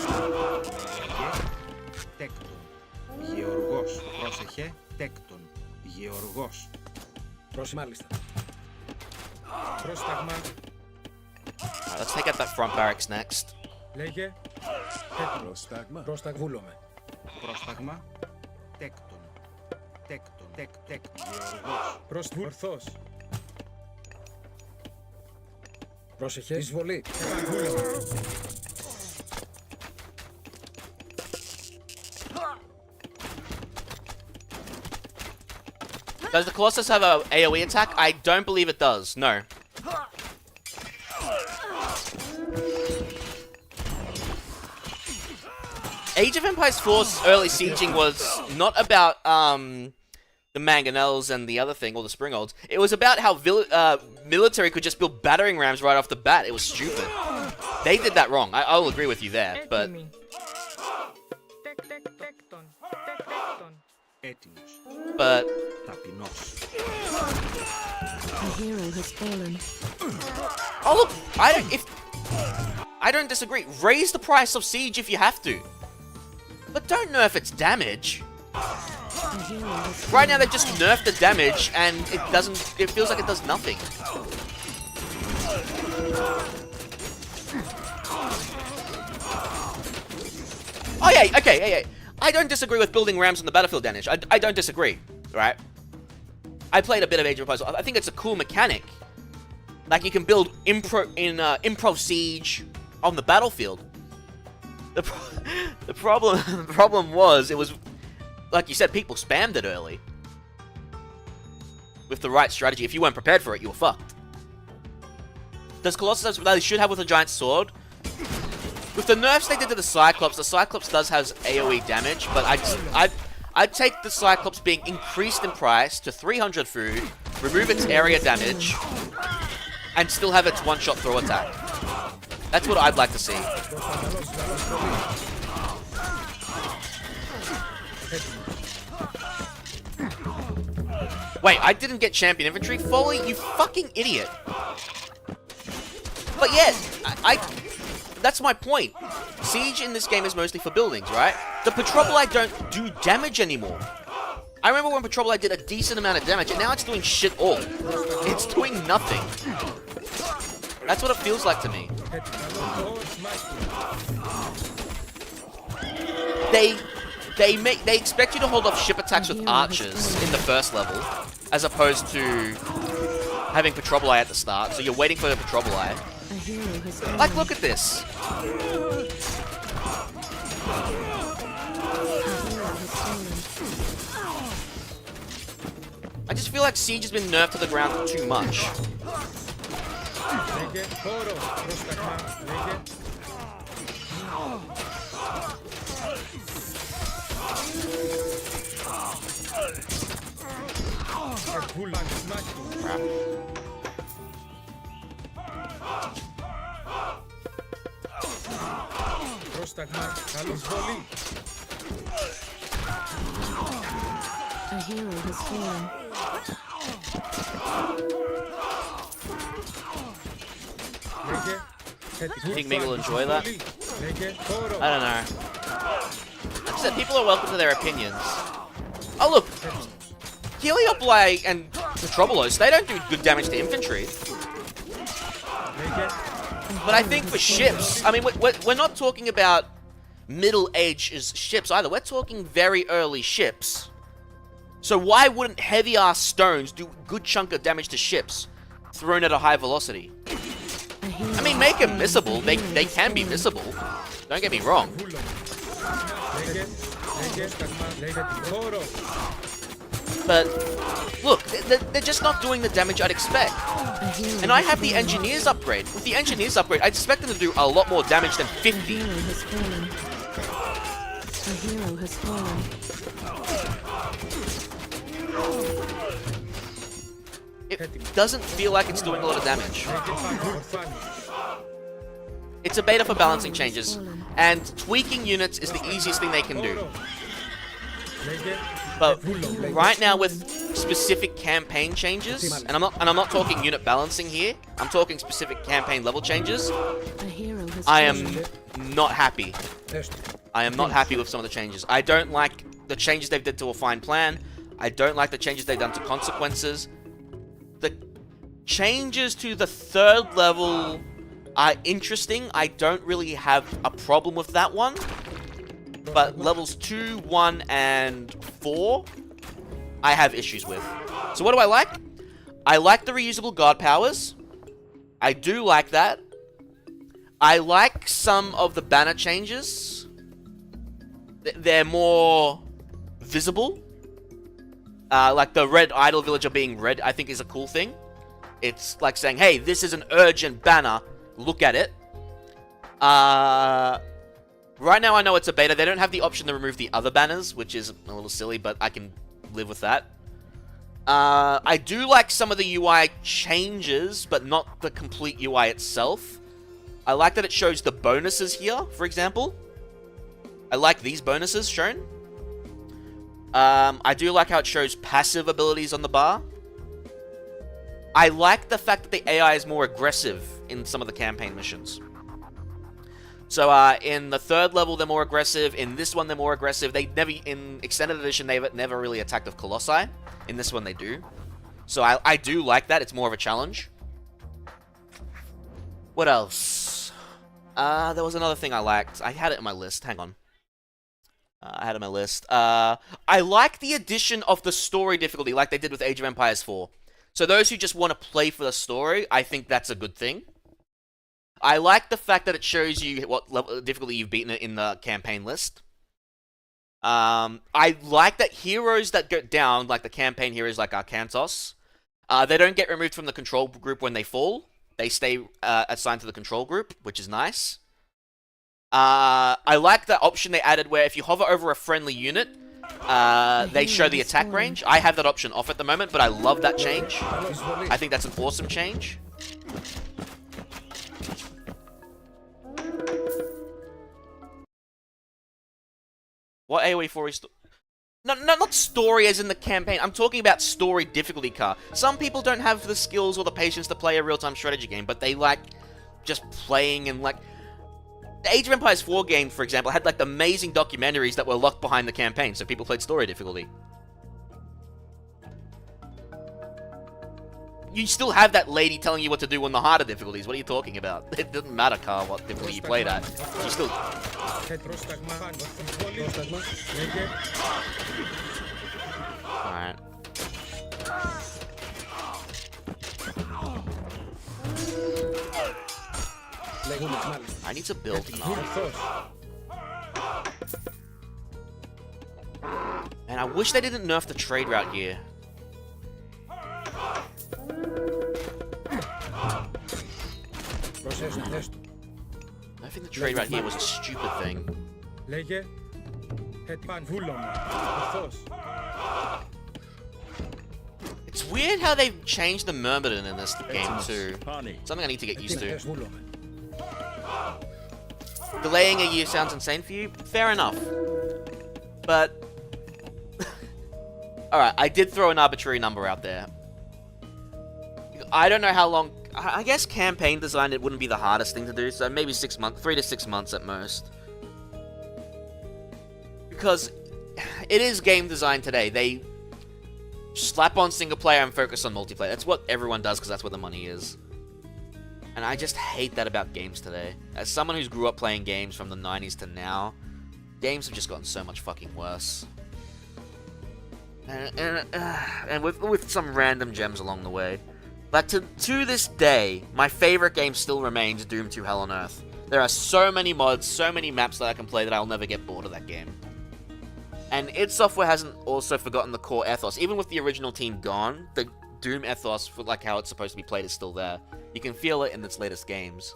τέκτον. Γεωργός. Πρόσεχε. Τέκτον. Γεωργός. Μάλιστα. Πρόσταγμα. Alright, let's take out that front barracks next. Λέγε Πρόσταγμα. πρόσταγμα. Βούλομαι. Πρόσταγμα. Τέκτον. Τέκτον. Γεωργός. Ορθός. Πρόσεχε. Εισβολή. Βούλομαι. Does the Colossus have a AoE attack? I don't believe it does. No. Age of Empires 4's early sieging was not about the mangonels and the other thing, or the springolds. It was about how military could just build battering rams right off the bat. It was stupid. They did that wrong. I'll agree with you there, but Έτοιμοι. Τέκτον. Τέκτον. Έτοιμος. but Ταπεινός. A hero has fallen. oh look, I don't disagree. Raise the price of siege if you have to, but don't nerf its damage. A hero has Right now they've just nerfed the damage and it doesn't. It feels like it does nothing. Oh yeah, okay, yeah. I don't disagree with building rams on the battlefield damage. I don't disagree, right? I played a bit of Age of Empires. I think it's a cool mechanic. Like you can build improv siege on the battlefield. The problem was it was, like you said, people spammed it early. With the right strategy, if you weren't prepared for it, you were fucked. Does Colossus have what they should have with a giant sword? With the nerfs they did to the Cyclops does have AoE damage, but I'd take the Cyclops being increased in price to 300 food, remove its area damage, and still have its one-shot throw attack. That's what I'd like to see. Wait, I didn't get champion infantry? Foley, you fucking idiot. But yeah, that's my point. Siege in this game is mostly for buildings, right? The Petrobolite don't do damage anymore. I remember when Petrobolite did a decent amount of damage, and now it's doing shit all. It's doing nothing. That's what it feels like to me. They expect you to hold off ship attacks with archers in the first level, as opposed to having Petrobolite at the start. So you're waiting for the Petrobolite. A hero has fallen. Like, look at this. A hero has fallen. I just feel like Siege has been nerfed to the ground too much. Λέγε χώρο. Πρόσταγμα. Λέγε. Βούλων. Πρόσταγμα. Καλή βολή. A hero has fallen. Λέγε. Think maybe we'll enjoy that? Λέγε χώρο. I don't know. Like I said, people are welcome to their opinions. Oh look! Heliopoli and Petrobolos, they don't do good damage to infantry. Λέγε. But I think for ships, I mean, we're not talking about middle-aged ships either. We're talking very early ships. So why wouldn't heavy-ass stones do a good chunk of damage to ships thrown at a high velocity? I mean, make them missable. They can be missable. Don't get me wrong. Λέγε. Λέγε. Πρόσταγμα. Λέγε χώρο. But look, they're just not doing the damage I'd expect. And I have the engineers upgrade. With the engineers upgrade, I'd expect them to do a lot more damage than 50. A hero has fallen. It doesn't feel like it's doing a lot of damage. Ορφάνιος. It's a beta for balancing changes, and tweaking units is the easiest thing they can do. Λέγε But right now with specific campaign changes, and I'm not talking unit balancing here, I'm talking specific campaign level changes, A hero has I am not happy. έστω. I am not happy with some of the changes. I don't like the changes they've did to a fine plan. I don't like the changes they've done to consequences. The changes to the 3rd level are interesting. I don't really have a problem with that one. But levels 2, 1, and 4, I have issues with. So what do I like? I like the reusable guard powers. I do like that. I like some of the banner changes. They're more visible. Like the red idol villager being red, I think is a cool thing. It's like saying, hey, this is an urgent banner. Look at it. Right now I know it's a beta. They don't have the option to remove the other banners, which is a little silly, but I can live with that. I do like some of the UI changes, but not the complete UI itself. I like that it shows the bonuses here, for example. I like these bonuses shown. I do like how it shows passive abilities on the bar. I like the fact that the AI is more aggressive in some of the campaign missions. So, in the 3rd level, they're more aggressive. In this one, they're more aggressive. In Extended Edition, they've never really attacked with Colossi. In this one, they do. So, I do like that. It's more of a challenge. What else? There was another thing I liked. I had it in my list. Hang on. I had it in my list. I like the addition of the story difficulty, like they did with Age of Empires 4. So, those who just want to play for the story, I think that's a good thing. I like the fact that it shows you what level difficulty you've beaten it in the campaign list. I like that heroes that go down, like the campaign heroes like Arkantos, they don't get removed from the control group when they fall. They stay assigned to the control group, which is nice. I like the option they added where if you hover over a friendly unit, they show the attack range. I have that option off at the moment, but I love that change. I think that's an awesome change. What AoE 4 is... No, not story as in the campaign. I'm talking about story difficulty car. Some people don't have the skills or the patience to play a real-time strategy game, but they like just playing and like... The Age of Empires 4 game, for example, had like amazing documentaries that were locked behind the campaign, so people played story difficulty. You still have that lady telling you what to do on the harder difficulties. What are you talking about? It doesn't matter, Carl, what difficulty you played at. You still... Πρόσταγμα. Πρόσταγμα. Λέγε. Alright. Λέγουμε μάλιστα. I need to build an army. Ορθός. And I wish they didn't nerf the trade route here. Προσέσου, δες του. I think the trade route here was a stupid thing. Λέγε. Παν βούλωμα. Ορθός. It's weird how they've changed the Myrmidon in this game too. Something I need to get used to. Βούλωμα. Delaying a year sounds insane for you? Fair enough. But... Alright, I did throw an arbitrary number out there. I don't know how long... I guess campaign design, it wouldn't be the hardest thing to do, so maybe 6 months, 3 to 6 months at most. Because it is game design today. They slap on single player and focus on multiplayer. That's what everyone does because that's where the money is. And I just hate that about games today. As someone who's grew up playing games from the 90s to now, games have just gotten so much fucking worse. And with some random gems along the way. But to this day, my favorite game still remains Doom 2 Hell on Earth. There are so many mods, so many maps that I can play that I'll never get bored of that game. And id Software hasn't also forgotten the core ethos. Even with the original team gone, the Doom ethos, for like how it's supposed to be played, is still there. You can feel it in its latest games.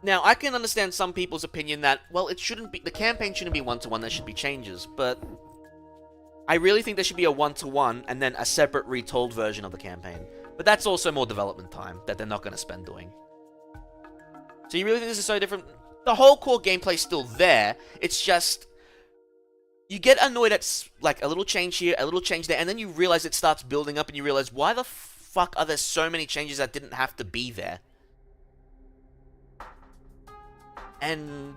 Now, I can understand some people's opinion that, well, it shouldn't be, the campaign shouldn't be one-to-one, there should be changes, but I really think there should be a one-to-one and then a separate retold version of the campaign. But that's also more development time that they're not going to spend doing. So you really think this is so different? The whole core gameplay's still there, it's just you get annoyed at like a little change here, a little change there, and then you realize it starts building up and you realize, why the fuck are there so many changes that didn't have to be there? And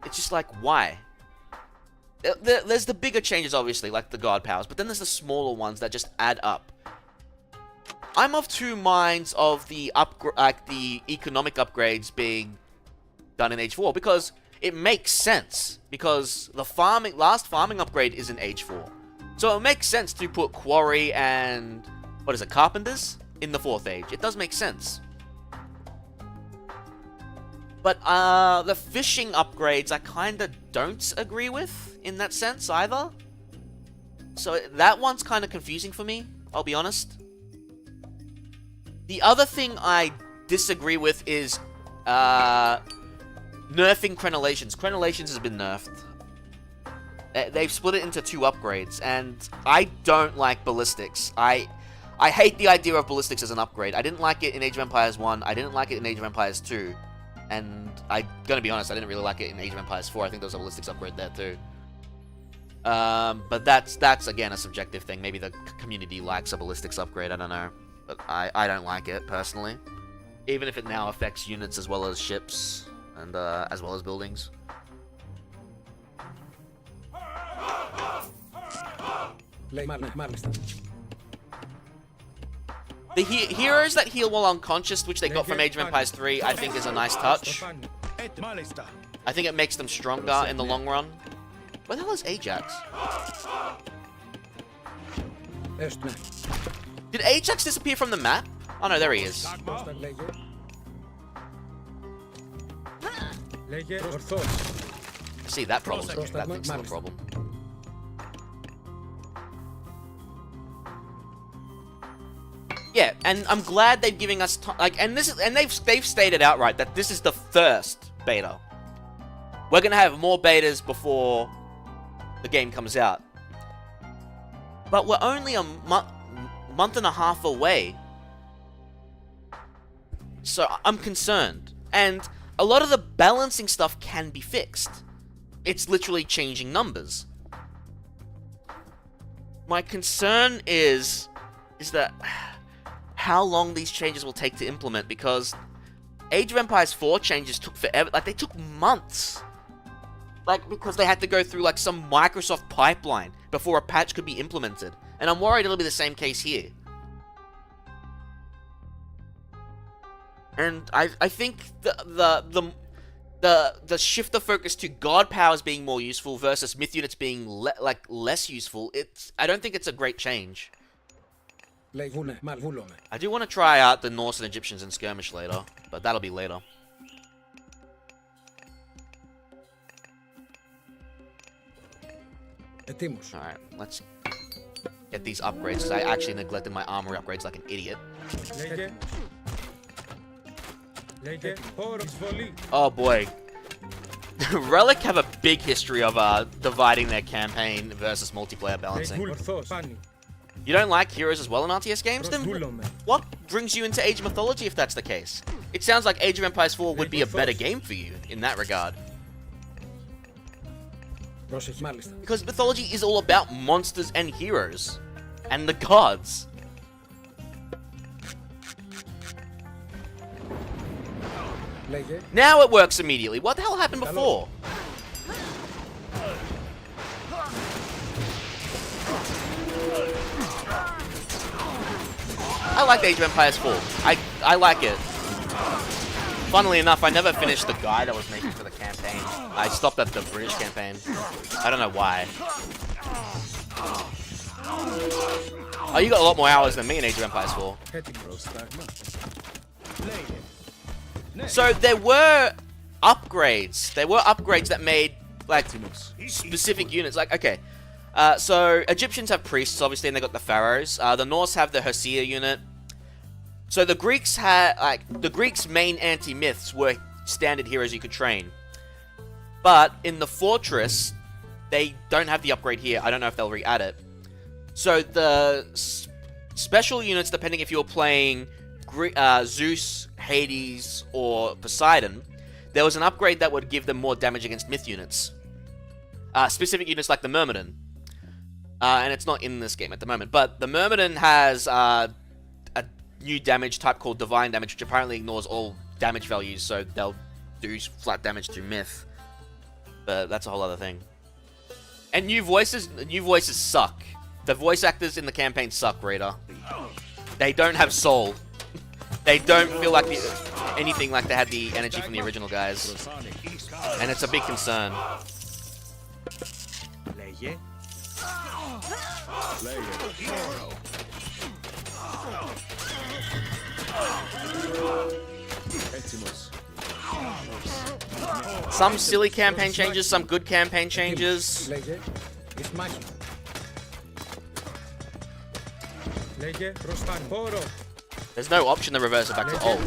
it's just like, why? There's the bigger changes, obviously, like the god powers, but then there's the smaller ones that just add up. I'm of two minds of the the economic upgrades being done in Age 4, because it makes sense, because the last farming upgrade is in Age 4. So it makes sense to put quarry and, what is it, carpenters in the 4th age. It does make sense. But the fishing upgrades I kinda don't agree with in that sense either. So that one's kinda confusing for me, I'll be honest. The other thing I disagree with is nerfing crenellations. Crenellations has been nerfed. They've split it into 2 upgrades, and I don't like ballistics. I hate the idea of ballistics as an upgrade. I didn't like it in Age of Empires 1, I didn't like it in Age of Empires 2. And I'm gonna be honest, I didn't really like it in Age of Empires 4. I think there was a ballistics upgrade there too. But that's again a subjective thing. Maybe the community likes a ballistics upgrade, I don't know. But I don't like it, personally. Even if it now affects units as well as ships, and as well as buildings. The heroes that heal while unconscious, which they got from Age of Empires 3, I think is a nice touch. I think it makes them stronger in the long run. Where the hell is Ajax? Did Ajax disappear from the map? Oh no, there he is. See, that problem. That thing's not a problem. Yeah, and I'm glad they're giving us they've stated outright that this is the first beta. We're gonna have more betas before the game comes out, but we're only a month and a half away, so I'm concerned. And a lot of the balancing stuff can be fixed. It's literally changing numbers. My concern is that how long these changes will take to implement, because Age of Empires 4 changes took forever. Like, they took months. Like, because they had to go through, like, some Microsoft pipeline before a patch could be implemented. And I'm worried it'll be the same case here. And I think the shift of focus to god powers being more useful versus myth units being less useful, I don't think it's a great change. I do want to try out the Norse and Egyptians in skirmish later, but that'll be later. Alright, let's get these upgrades, because I actually neglected my armory upgrades like an idiot. Oh boy. Relic have a big history of dividing their campaign versus multiplayer balancing. You don't like heroes as well in RTS games? Then what brings you into Age of Mythology if that's the case? It sounds like Age of Empires 4 would be a better game for you in that regard. Because Mythology is all about monsters and heroes. And the gods. Now it works immediately. What the hell happened before? I like Age of Empires 4. I like it. Funnily enough, I never finished the guide I was making for the campaign. I stopped at the British campaign. I don't know why. Oh, you got a lot more hours than me in Age of Empires 4. So there were upgrades. There were upgrades that made like specific units. Like, okay, so Egyptians have priests, obviously, and they got the pharaohs. The Norse have the Hesea unit. So the Greeks had, like, the Greeks' main anti-myths were standard heroes you could train. But in the fortress, they don't have the upgrade here. I don't know if they'll re-add it. So the special units, depending if you're playing Zeus, Hades, or Poseidon, there was an upgrade that would give them more damage against myth units. Specific units like the Myrmidon. And it's not in this game at the moment. But the Myrmidon has a new damage type called Divine Damage, which apparently ignores all damage values, so they'll do flat damage to myth. But that's a whole other thing. And new voices suck. The voice actors in the campaign suck, Raider. They don't have soul. They don't feel like anything like they had the energy from the original guys. And it's a big concern. Λέγε. Some silly campaign changes, some good campaign changes. Λέγε. Λέγε προς τα χώρο. There's no option to reverse it back to ult.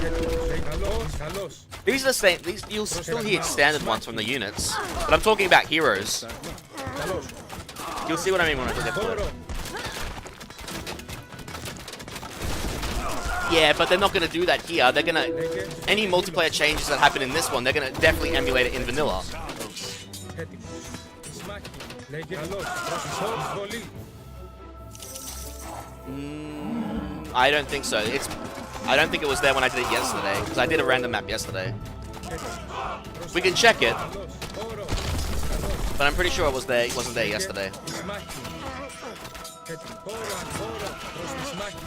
Καλώς. These are the same. These you'll still hear standard ones from the units, but I'm talking about heroes. You'll see what I mean when I get to it. Yeah, but they're not going to do that here. They're going to... Any multiplayer changes that happen in this one, they're going to definitely emulate it in vanilla. I don't think so. I don't think it was there when I did it yesterday, because I did a random map yesterday. We can check it, but I'm pretty sure it was there. It wasn't there yesterday.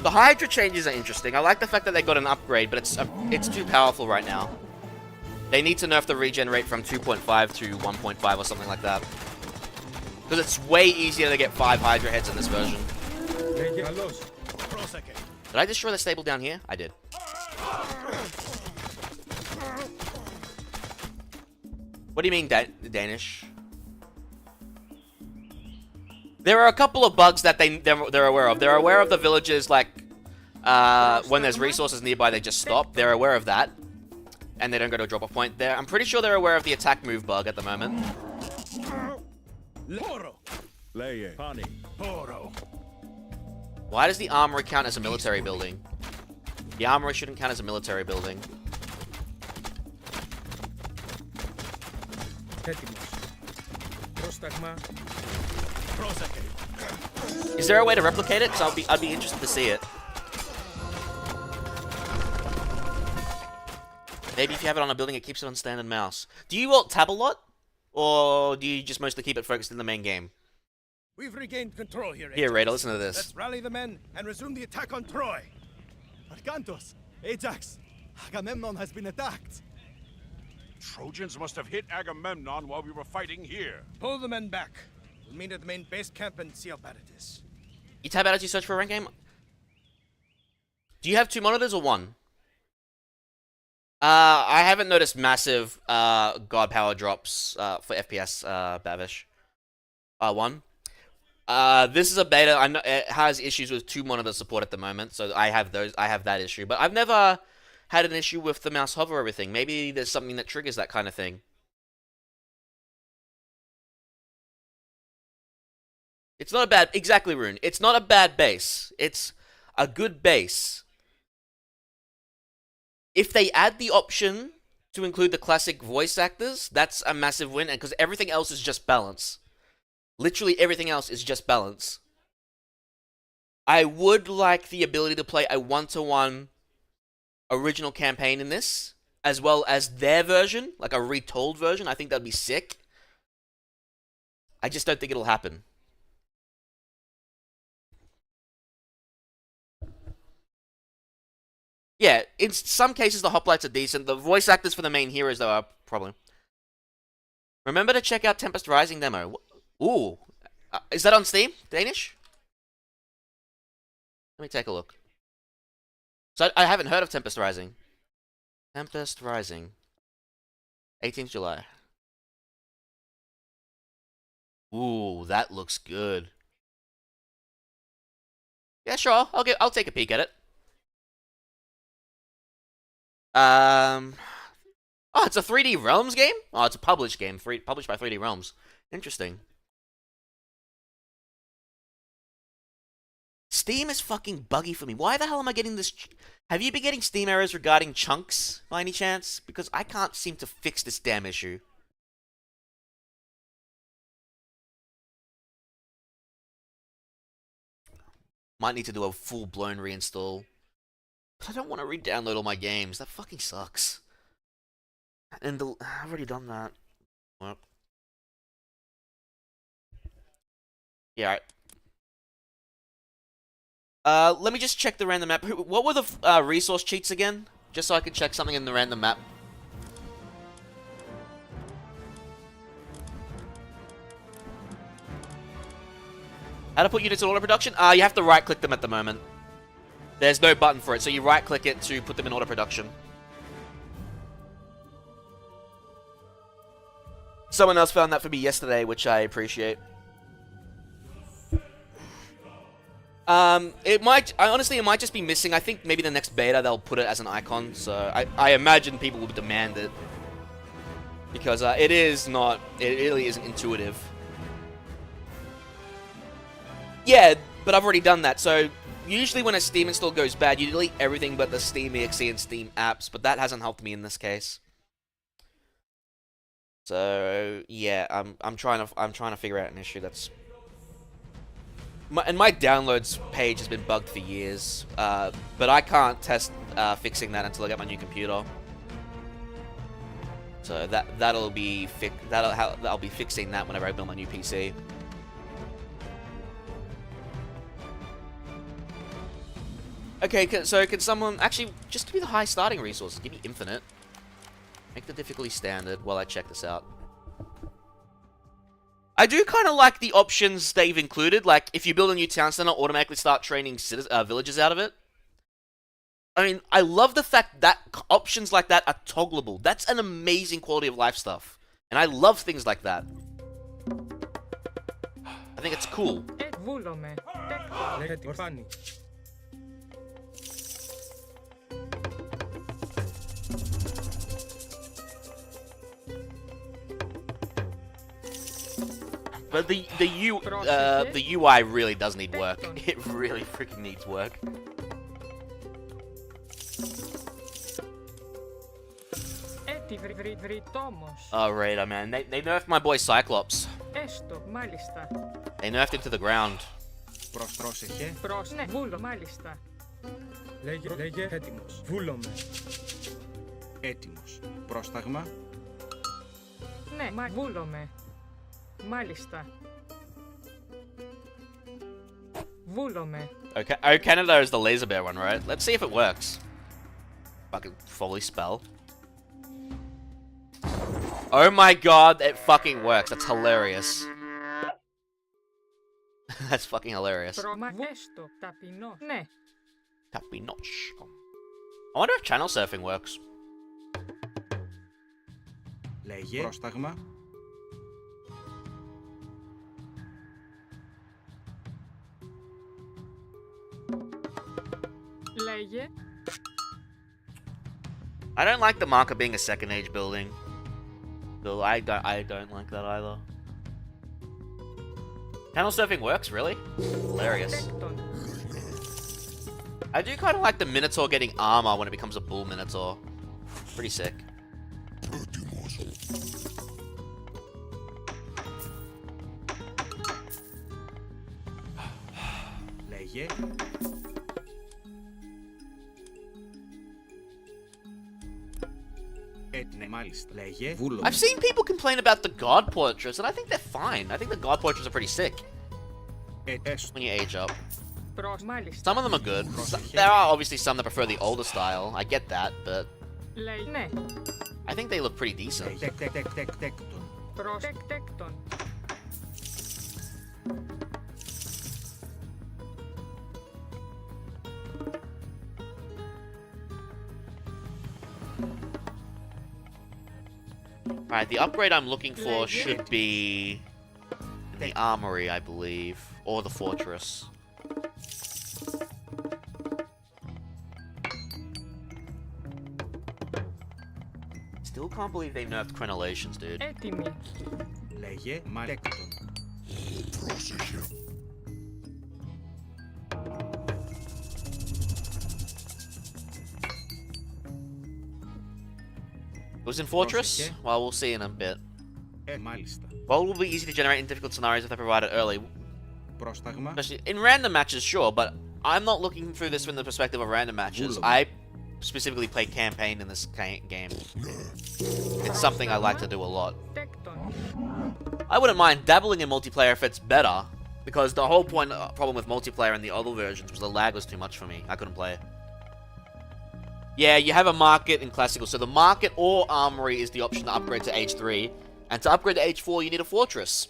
The Hydra changes are interesting. I like the fact that they got an upgrade, but it's too powerful right now. They need to nerf the regen rate from 2.5 to 1.5 or something like that. Because it's way easier to get 5 Hydra heads in this version. Did I destroy the stable down here? I did. What do you mean, Danish? There are a couple of bugs that they're aware of. They're aware of the villages, like, when there's resources nearby, they just stop. They're aware of that. And they don't go to a drop-off point there. I'm pretty sure they're aware of the attack move bug at the moment. Why does the armory count as a military building? The armory shouldn't count as a military building. Is there a way to replicate it? Because I'd be interested to see it. Maybe if you have it on a building, it keeps it on standard mouse. Do you alt tab a lot? Or do you just mostly keep it focused in the main game? We've regained control here, Here, Raider, listen to this. Let's rally the men and resume the attack on Troy. Arkantos, Ajax, Agamemnon has been attacked. Trojans must have hit Agamemnon while we were fighting here. Pull the men back. We'll meet at the main base camp and see how bad it is. You tab out as you search for a rank game? Do you have 2 monitors or 1? I haven't noticed massive god power drops for FPS, Bavish. 1. This is a beta. I know it has issues with 2 monitor support at the moment, so I have that issue. But I've never had an issue with the mouse hover everything. Maybe there's something that triggers that kind of thing. It's not a bad... Exactly, Rune. It's not a bad base. It's a good base. If they add the option to include the classic voice actors, that's a massive win, because everything else is just balance. Literally everything else is just balance. I would like the ability to play a 1-to-1 original campaign in this, as well as their version, like a retold version. I think that'd be sick. I just don't think it'll happen. Yeah, in some cases the hoplites are decent. The voice actors for the main heroes, though, are a problem. Remember to check out Tempest Rising demo. Ooh. Is that on Steam? Danish? Let me take a look. So I haven't heard of Tempest Rising. Tempest Rising. 18th July. Ooh, that looks good. Yeah, sure. I'll take a peek at it. Oh, it's a 3D Realms game? Oh, it's a published game, published by 3D Realms. Interesting. Steam is fucking buggy for me. Why the hell am I getting this? Have you been getting Steam errors regarding chunks, by any chance? Because I can't seem to fix this damn issue. Might need to do a full-blown reinstall. But I don't want to re-download all my games. That fucking sucks. And I've already done that. Well. Yeah, alright. Let me just check the random map. What were the resource cheats again? Just so I can check something in the random map. How to put units in auto production? You have to right-click them at the moment. There's no button for it, so you right-click it to put them in auto production. Someone else found that for me yesterday, which I appreciate. It might just be missing. I think maybe the next beta they'll put it as an icon, so I imagine people will demand it. Because it really isn't intuitive. Yeah, but I've already done that, so usually when a Steam install goes bad, you delete everything but the Steam exe and Steam apps, but that hasn't helped me in this case. So yeah, I'm trying to figure out an issue that's my downloads page has been bugged for years, but I can't test fixing that until I get my new computer. So I'll be fixing that whenever I build my new PC. Okay, so can someone actually just give me the high starting resources? Give me infinite. Make the difficulty standard while I check this out. I do kind of like the options they've included. Like, if you build a new town center, automatically start training villagers out of it. I mean, I love the fact that options like that are toggleable. That's an amazing quality of life stuff. And I love things like that. I think it's cool. But the UI really does need work. It really freaking needs work. Oh, Raider, man. They nerfed my boy Cyclops. They nerfed him to the ground. Λέγε έτοιμος. Βούλομαι. Έτοιμος. Πρόσταγμα. Ναι, βούλομαι. Μάλιστα. Βούλομαι. Okay, oh, Canada is the laser bear one, right? Let's see if it works. Fucking fully spell. Oh my god, it fucking works. That's hilarious. That's fucking hilarious. Ναι. Tapinoch. I wonder if channel surfing works. Λέγε. Πρόσταγμα. Λέγε. I don't like the marker being a second age building. Though I don't like that either. Channel surfing works, really? Hilarious. I do kind of like the Minotaur getting armor when it becomes a bull Minotaur. Pretty sick. Λέγε. I've seen people complain about the god portraits, and I think they're fine. I think the god portraits are pretty sick. When you age up. Some of them are good. There are obviously some that prefer the older style. I get that, but I think they look pretty decent. Alright, the upgrade I'm looking for should be the armory, I believe. Or the fortress. Still can't believe they nerfed crenellations, dude. Έτοιμοι. Λέγε μαλέκτον. It was in fortress? Well, we'll see in a bit. Μάλιστα. Well, it will be easy to generate in difficult scenarios if they provide it early. Πρόσταγμα. Especially in random matches, sure, but I'm not looking through this from the perspective of random matches. I specifically play campaign in this game. It's something I like to do a lot. I wouldn't mind dabbling in multiplayer if it's better, because the whole problem with multiplayer in the other versions was the lag was too much for me. I couldn't play it. Yeah, you have a market in classical, so the market or armory is the option to upgrade to Age 3, and to upgrade to Age 4 you need a fortress.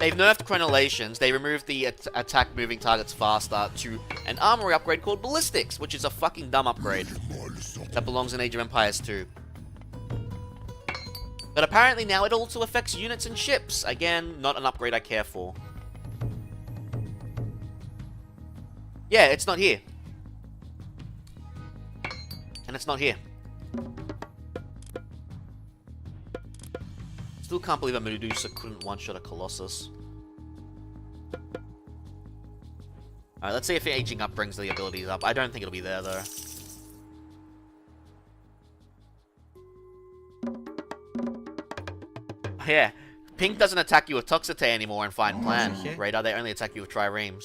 They've nerfed crenellations, they removed the attack moving targets faster to an armory upgrade called ballistics, which is a fucking dumb upgrade that belongs in Age of Empires 2. But apparently now it also affects units and ships. Again, not an upgrade I care for. Yeah, it's not here. And it's not here. Still can't believe a Medusa couldn't one-shot a Colossus. Alright, let's see if aging up brings the abilities up. I don't think it'll be there, though. Yeah. Pink doesn't attack you with Toxite anymore in Fine Plan. Radar, they only attack you with Triremes.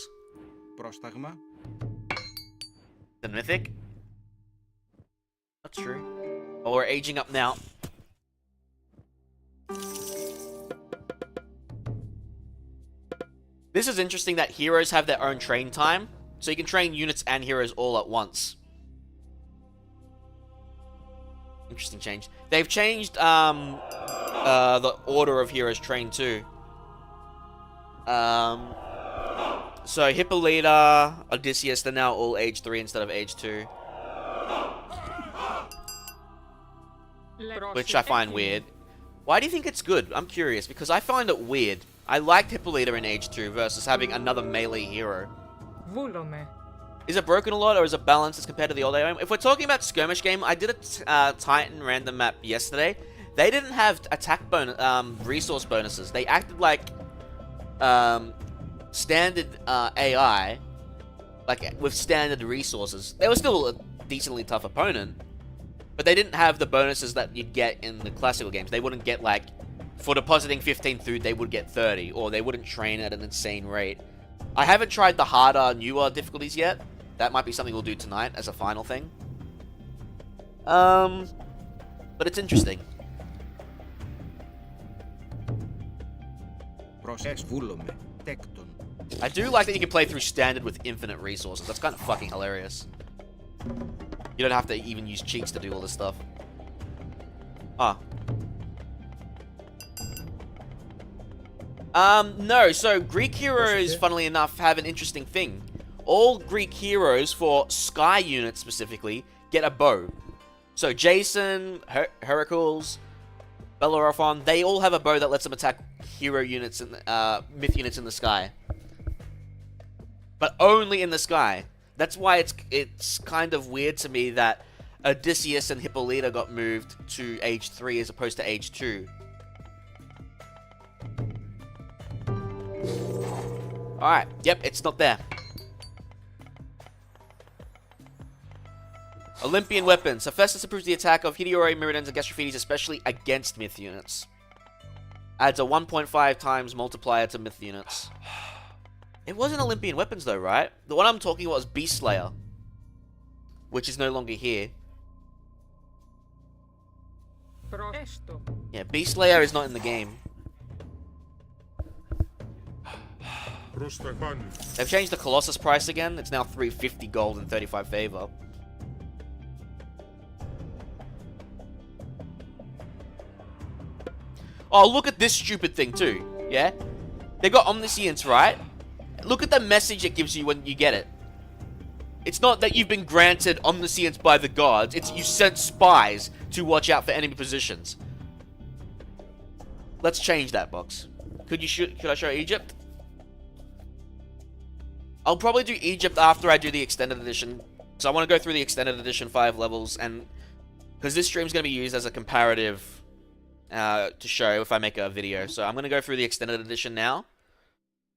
Πρόσταγμα. The Mythic? That's true. Oh, we're aging up now. This is interesting that heroes have their own train time, so you can train units and heroes all at once. Interesting change. They've changed the order of heroes trained too. So Hippolyta, Odysseus, they're now all Age 3 instead of Age 2. Which I find weird. Why do you think it's good? I'm curious, because I find it weird. I liked Hippolyta in Age 2 versus having another melee hero. Is it broken a lot, or is it balanced as compared to the old AOM? If we're talking about skirmish game, I did a Titan random map yesterday. They didn't have attack resource bonuses. They acted like standard AI, like with standard resources. They were still a decently tough opponent, but they didn't have the bonuses that you'd get in the classical games. They wouldn't get, like, for depositing 15 food, they would get 30, or they wouldn't train at an insane rate. I haven't tried the harder, newer difficulties yet. That might be something we'll do tonight as a final thing. But it's interesting. I do like that you can play through standard with infinite resources. That's kind of fucking hilarious. You don't have to even use cheats to do all this stuff. Ah. No, so Greek heroes, funnily enough, have an interesting thing. All Greek heroes, for Sky units specifically, get a bow. So Jason, Heracles, Bellerophon, they all have a bow that lets them attack hero units and myth units in the sky. But only in the sky. That's why it's kind of weird to me that Odysseus and Hippolyta got moved to Age 3 as opposed to Age 2. Alright, yep, it's not there. Olympian weapons. Hephaestus improves the attack of Hideori, Myrmidons, and Gastrophenes, especially against myth units. Adds a 1.5 times multiplier to myth units. It wasn't Olympian weapons though, right? The one I'm talking about was Beast Slayer, which is no longer here. Yeah, Beast Slayer is not in the game. They've changed the Colossus price again. It's now 350 gold and 35 favor. Oh, look at this stupid thing too, yeah? They got omniscience, right? Look at the message it gives you when you get it. It's not that you've been granted omniscience by the gods, it's you sent spies to watch out for enemy positions. Let's change that box. Could I show Egypt? I'll probably do Egypt after I do the extended edition. So I want to go through the extended edition 5 levels, and because this stream's going to be used as a comparative to show if I make a video. So I'm going to go through the extended edition now,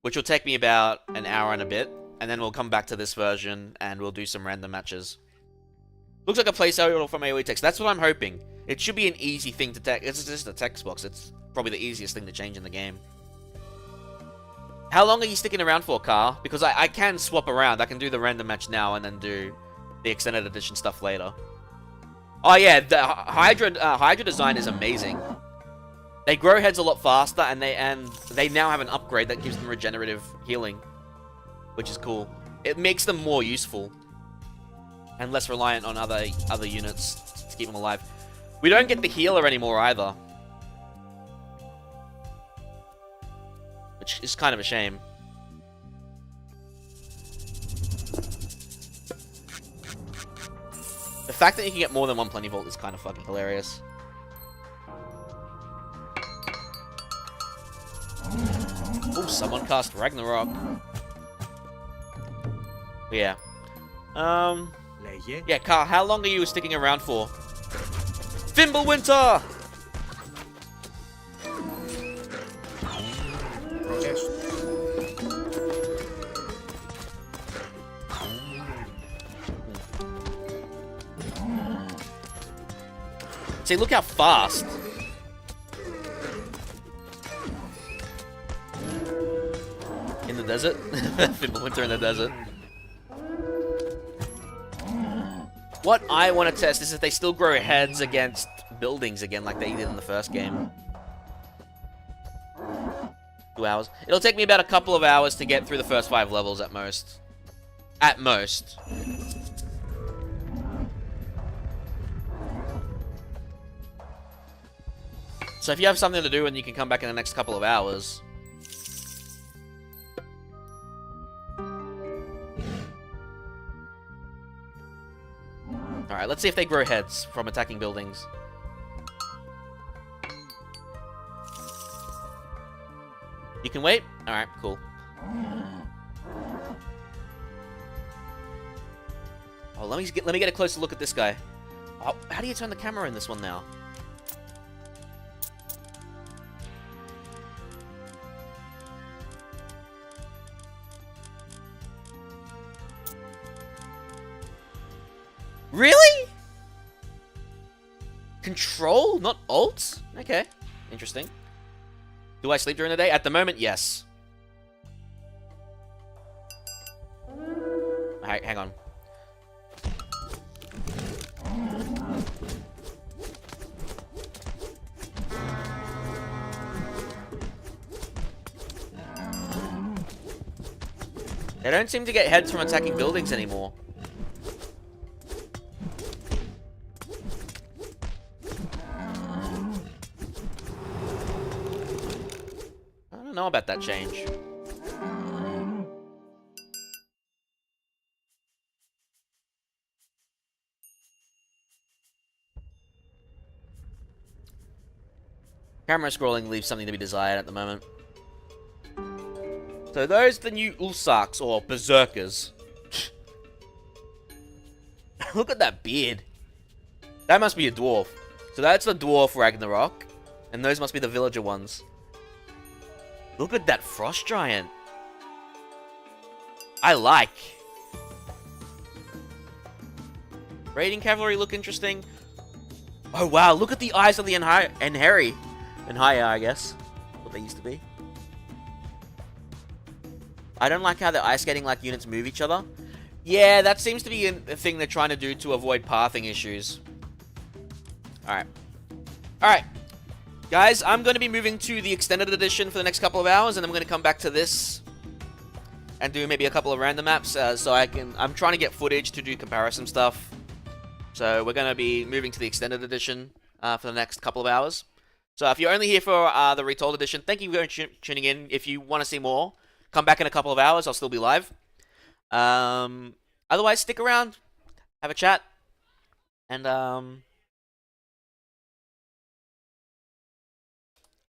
which will take me about an hour and a bit, and then we'll come back to this version and we'll do some random matches. Looks like a placeholder from AoE text. That's what I'm hoping. It should be an easy thing to text. It's just a text box. It's probably the easiest thing to change in the game. How long are you sticking around for, Carl? Because I can swap around. I can do the random match now and then do the extended edition stuff later. Oh yeah, the Hydra design is amazing. They grow heads a lot faster, and they now have an upgrade that gives them regenerative healing, which is cool. It makes them more useful and less reliant on other units to keep them alive. We don't get the healer anymore either, which is kind of a shame. The fact that you can get more than one Plenty Vault is kind of fucking hilarious. Oh, someone cast Ragnarok. Yeah. Yeah, Carl, how long are you sticking around for? Fimbulwinter! See, look how fast. In the desert? Fimbulwinter in the desert. What I want to test is if they still grow heads against buildings again like they did in the first game. 2 hours. It'll take me about a couple of hours to get through the first 5 levels at most. At most. So if you have something to do and you can come back in the next couple of hours. Alright, let's see if they grow heads from attacking buildings. You can wait? Alright, cool. Oh, let me get a closer look at this guy. Oh, how do you turn the camera in this one now? Really? Control, not Alt? Okay, interesting. Do I sleep during the day? At the moment, yes. Alright, hang on. They don't seem to get heads from attacking buildings anymore. I don't know about that change. Camera scrolling leaves something to be desired at the moment. So those are the new Ulsarks, or Berserkers. Look at that beard. That must be a dwarf. So that's the dwarf Ragnarok. And those must be the villager ones. Look at that frost giant. I like. Raiding cavalry look interesting. Oh wow, look at the eyes of the Enheri. Enhaya, I guess. What they used to be. I don't like how the ice skating like units move each other. Yeah, that seems to be a thing they're trying to do to avoid pathing issues. Alright. Alright. Guys, I'm going to be moving to the extended edition for the next couple of hours, and I'm going to come back to this and do maybe a couple of random maps, so I'm trying to get footage to do comparison stuff. So we're going to be moving to the extended edition for the next couple of hours. So if you're only here for the Retold edition, thank you for tuning in. If you want to see more, come back in a couple of hours. I'll still be live. Otherwise, stick around, have a chat, and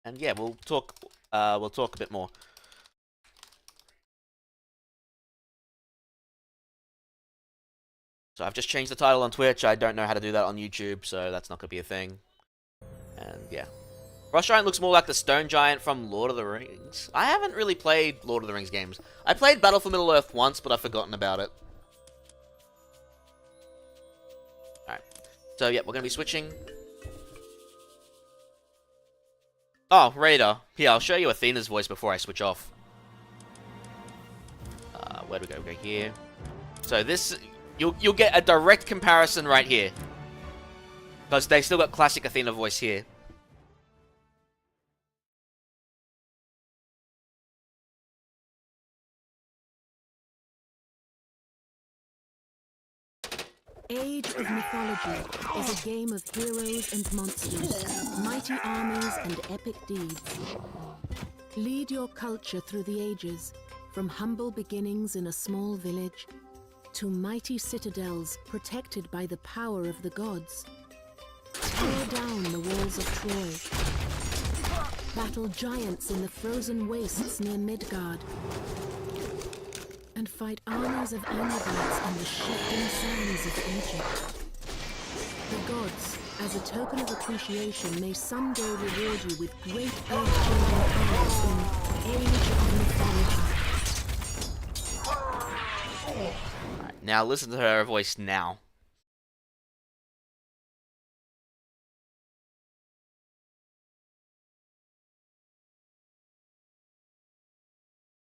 And yeah, we'll talk a bit more. So I've just changed the title on Twitch. I don't know how to do that on YouTube, so that's not going to be a thing. And yeah. Frost Giant looks more like the Stone Giant from Lord of the Rings. I haven't really played Lord of the Rings games. I played Battle for Middle-earth once, but I've forgotten about it. Alright. So yeah, we're going to be switching. Oh, Raider. Here, I'll show you Athena's voice before I switch off. Where do we go? We go here. So this... You'll get a direct comparison right here. Because they still got classic Athena voice here. Age of Mythology is a game of heroes and monsters, mighty armies and epic deeds. Lead your culture through the ages, from humble beginnings in a small village to mighty citadels protected by the power of the gods. Tear down the walls of Troy. Battle giants in the frozen wastes near Midgard. And fight armies of Anabites in the shifting sands of Egypt. The gods, as a token of appreciation, may someday reward you with great earth-changing powers in Age of Mythology. Right, now listen to her voice now.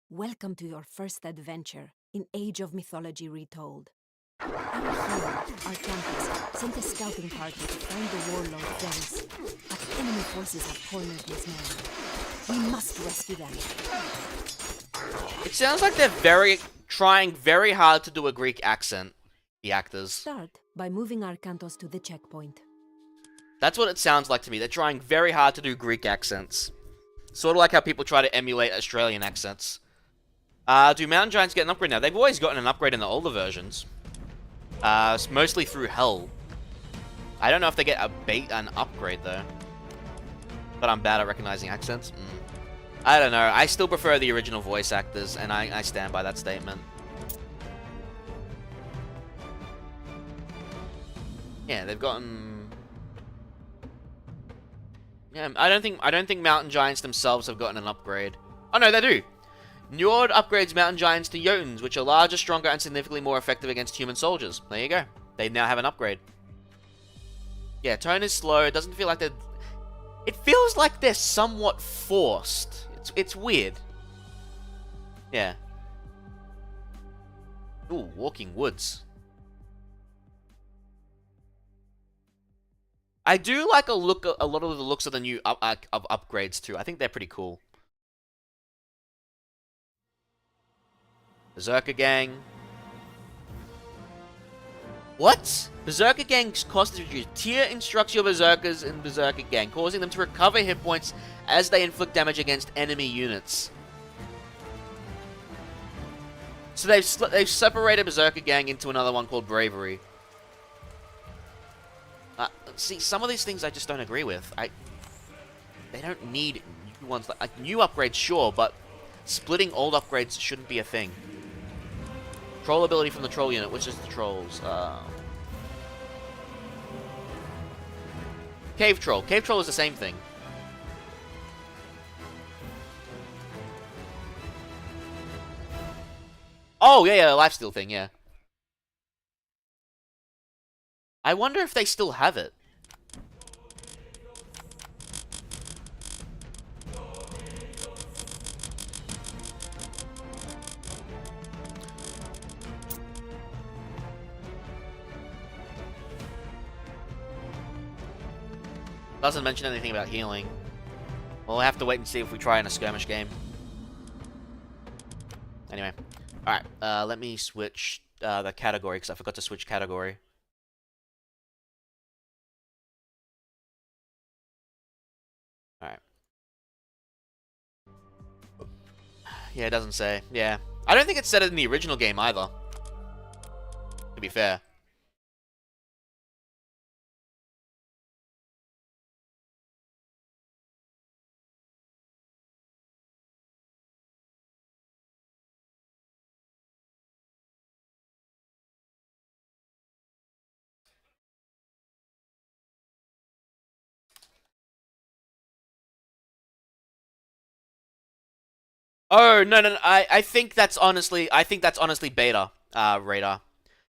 Welcome to your first adventure in Age of Mythology Retold. Our hero, Arcanthus, sent a scouting party to find the warlord Theris, but enemy forces have cornered his men. We must rescue them. It sounds like they're trying very hard to do a Greek accent, the actors. Start by moving Arcanthus to the checkpoint. That's what it sounds like to me. They're trying very hard to do Greek accents. Sort of like how people try to emulate Australian accents. Do Mountain Giants get an upgrade now? They've always gotten an upgrade in the older versions. It's mostly through Hell. I don't know if they get an upgrade, though. But I'm bad at recognizing accents. I don't know. I still prefer the original voice actors, and I stand by that statement. Yeah, they've gotten... Yeah, I don't think Mountain Giants themselves have gotten an upgrade. Oh no, they do! Njord upgrades Mountain Giants to Jotuns, which are larger, stronger, and significantly more effective against human soldiers. There you go. They now have an upgrade. Yeah, tone is slow. It doesn't feel like they're... It feels like they're somewhat forced. It's weird. Yeah. Ooh, Walking Woods. I do like a lot of the looks of the new upgrades too. I think they're pretty cool. Berserker Gang. What? Berserker Gang's cost is reduced. Tier instructs your Berserkers in Berserker Gang, causing them to recover hit points as they inflict damage against enemy units. So they've separated Berserker Gang into another one called Bravery. See, some of these things I just don't agree with. They don't need new ones. Like new upgrades, sure, but splitting old upgrades shouldn't be a thing. Troll ability from the troll unit, which is the trolls. Cave Troll. Cave Troll is the same thing. Oh, yeah, the lifesteal thing, yeah. I wonder if they still have it. Doesn't mention anything about healing. We'll have to wait and see if we try in a skirmish game. Anyway. Alright, let me switch the category, because I forgot to switch category. Alright. Yeah, it doesn't say. Yeah. I don't think it said it in the original game either. To be fair. Oh no. I think that's honestly beta radar.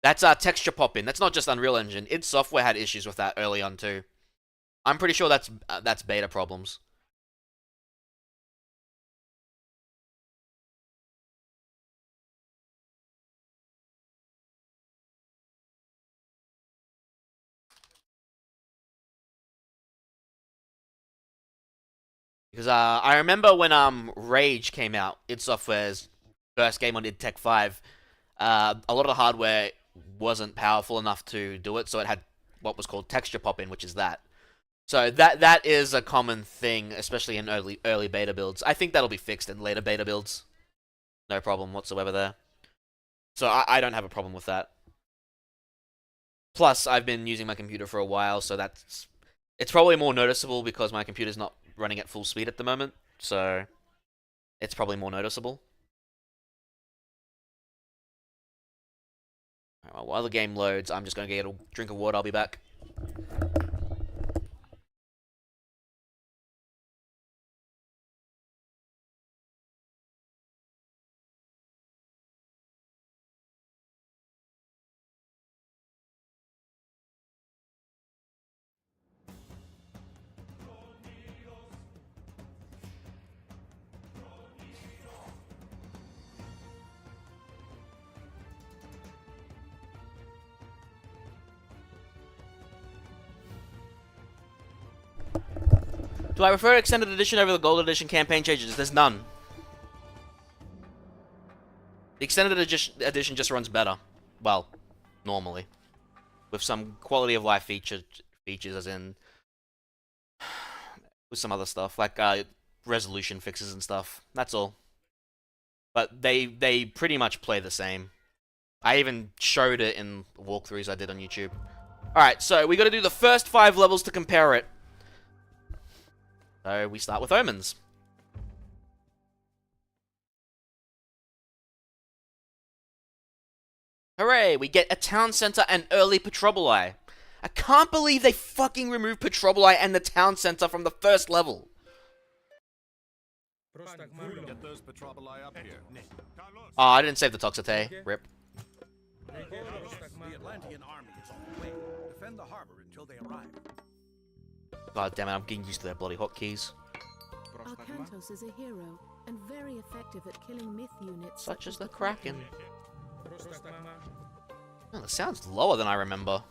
That's texture pop in. That's not just Unreal Engine. Id Software had issues with that early on too. I'm pretty sure that's beta problems. Because I remember when Rage came out, id Software's first game on id Tech 5, a lot of the hardware wasn't powerful enough to do it, so it had what was called texture pop in, which is that. So that is a common thing, especially in early beta builds. I think that'll be fixed in later beta builds. No problem whatsoever there. So I don't have a problem with that. Plus, I've been using my computer for a while, so it's probably more noticeable because my computer's not running at full speed at the moment, so it's probably more noticeable. Right, well, while the game loads, I'm just going to get a drink of water. I'll be back. Do I prefer Extended Edition over the Gold Edition campaign changes? There's none. The Extended Edition just runs better. Well, normally. With some quality of life features as in... with some other stuff, like resolution fixes and stuff. That's all. But they pretty much play the same. I even showed it in walkthroughs I did on YouTube. Alright, so we gotta do the first 5 levels to compare it. So we start with Omens. Hooray, we get a town center and early Petroboli. I can't believe they fucking removed Petroboli and the town center from the first level. Get those Petroboli up here. Oh, I didn't save the Toxote. Rip. The Atlantean army is on the way. Defend the harbor until they arrive. God damn it, I'm getting used to their bloody hotkeys. Arcantos is a hero and very effective at killing myth units Such as the Kraken. Oh, the sound's lower than I remember.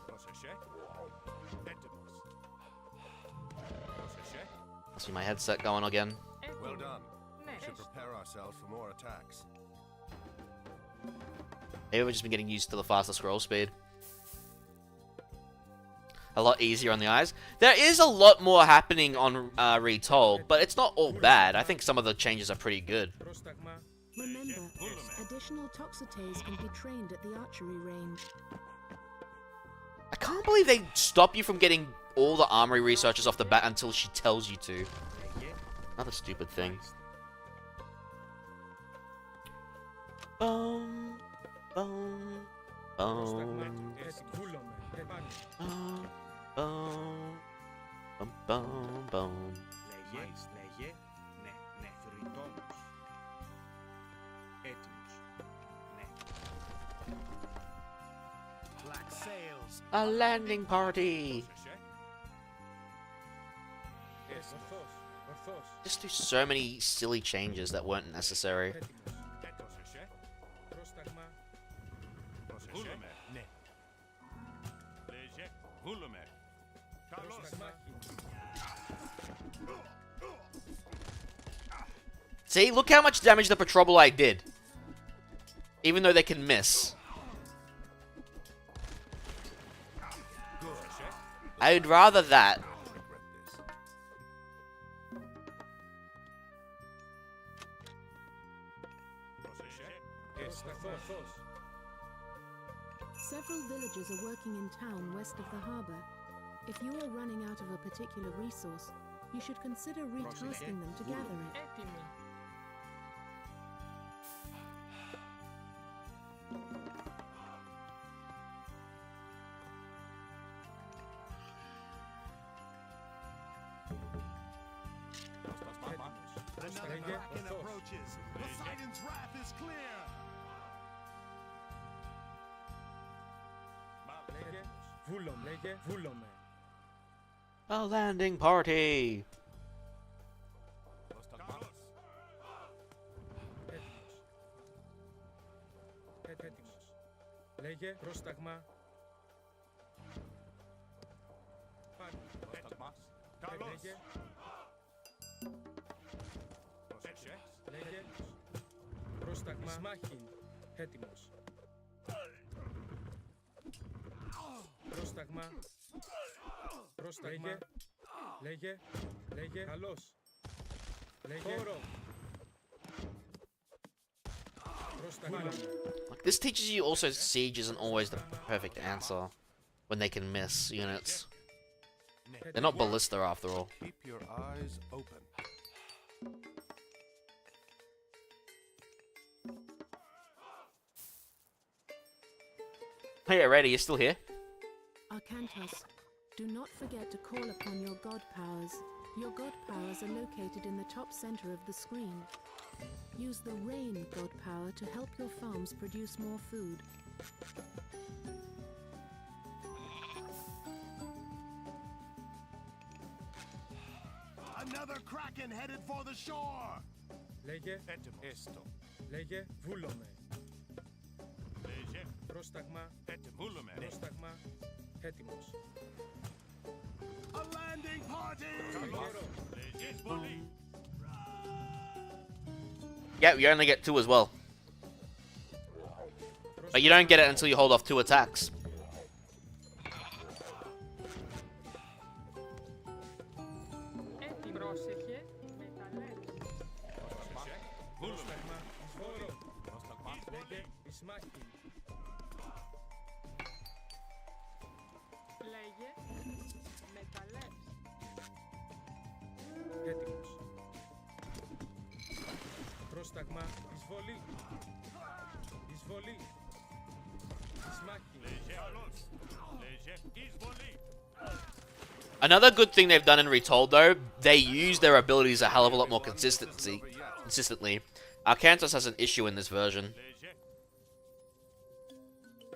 Must be my headset going again. Well done. We should prepare ourselves for more attacks. Maybe we've just been getting used to the faster scroll speed. A lot easier on the eyes. There is a lot more happening on Retold, but it's not all bad. I think some of the changes are pretty good. Remember, additional Toxotes can be trained at the archery range. I can't believe they stop you from getting all the armory researchers off the bat until she tells you to. Another stupid thing. Boom, boom, boom, boom, boom, boom, boom. Λέγε, ναι, νεφριτόμους. Έτοιμος, ναι. Black sails. A landing party. Just do so many silly changes that weren't necessary. See, look how much damage the Petroboli did. Even though they can miss. I'd rather that. Several villagers are working in town west of the harbor. If you are running out of a particular resource, you should consider retasking them to gather it. Έτοιμοι. Another Λέγε kraken ορθός. approaches. Poseidon's wrath is clear. Λέγε βούλομαι. Λέγε βούλομαι. A landing party. Έτοιμος. Λέγε πρόσταγμα. Πάνω. Λέγε. Λέγε πρόσταγμα. Σμάχιν. Έτοιμος. Πρόσταγμα. Πρόσταγμα. Λέγε. Λέγε. Καλώς. Λέγε. Χώρο. Πρόσταγμα. This teaches you also siege isn't always the perfect answer when they can miss units. They're not ballista after all. Keep your eyes open. Hey, already, you're still here? Arcantos, do not forget to call upon your god powers. Your god powers are located in the top center of the screen. Use the rain god power to help your farms produce more food. Another kraken headed for the shore. Λέγε. Έστω. Λέγε βούλομαι. Λέγε. Πρόσταγμα. Βούλομαι. Πρόσταγμα. Έτοιμος. A landing party. Λέγε πολύ. Yeah, you only get 2 as well. But you don't get it until you hold off 2 attacks. Πρόσεχε με τα λέξ. Πρόσταγμα. Χώρο. Λέγε σμάχιν. Λέγε με τα λέξ. Έτοιμος. Πρόσταγμα. Εισβολή. Εισβολή. Σμάχιν. Λέγε άλλος. Λέγε εισβολή. Another good thing they've done in Retold, though, they use their abilities a hell of a lot more consistently. Arcantos has an issue in this version.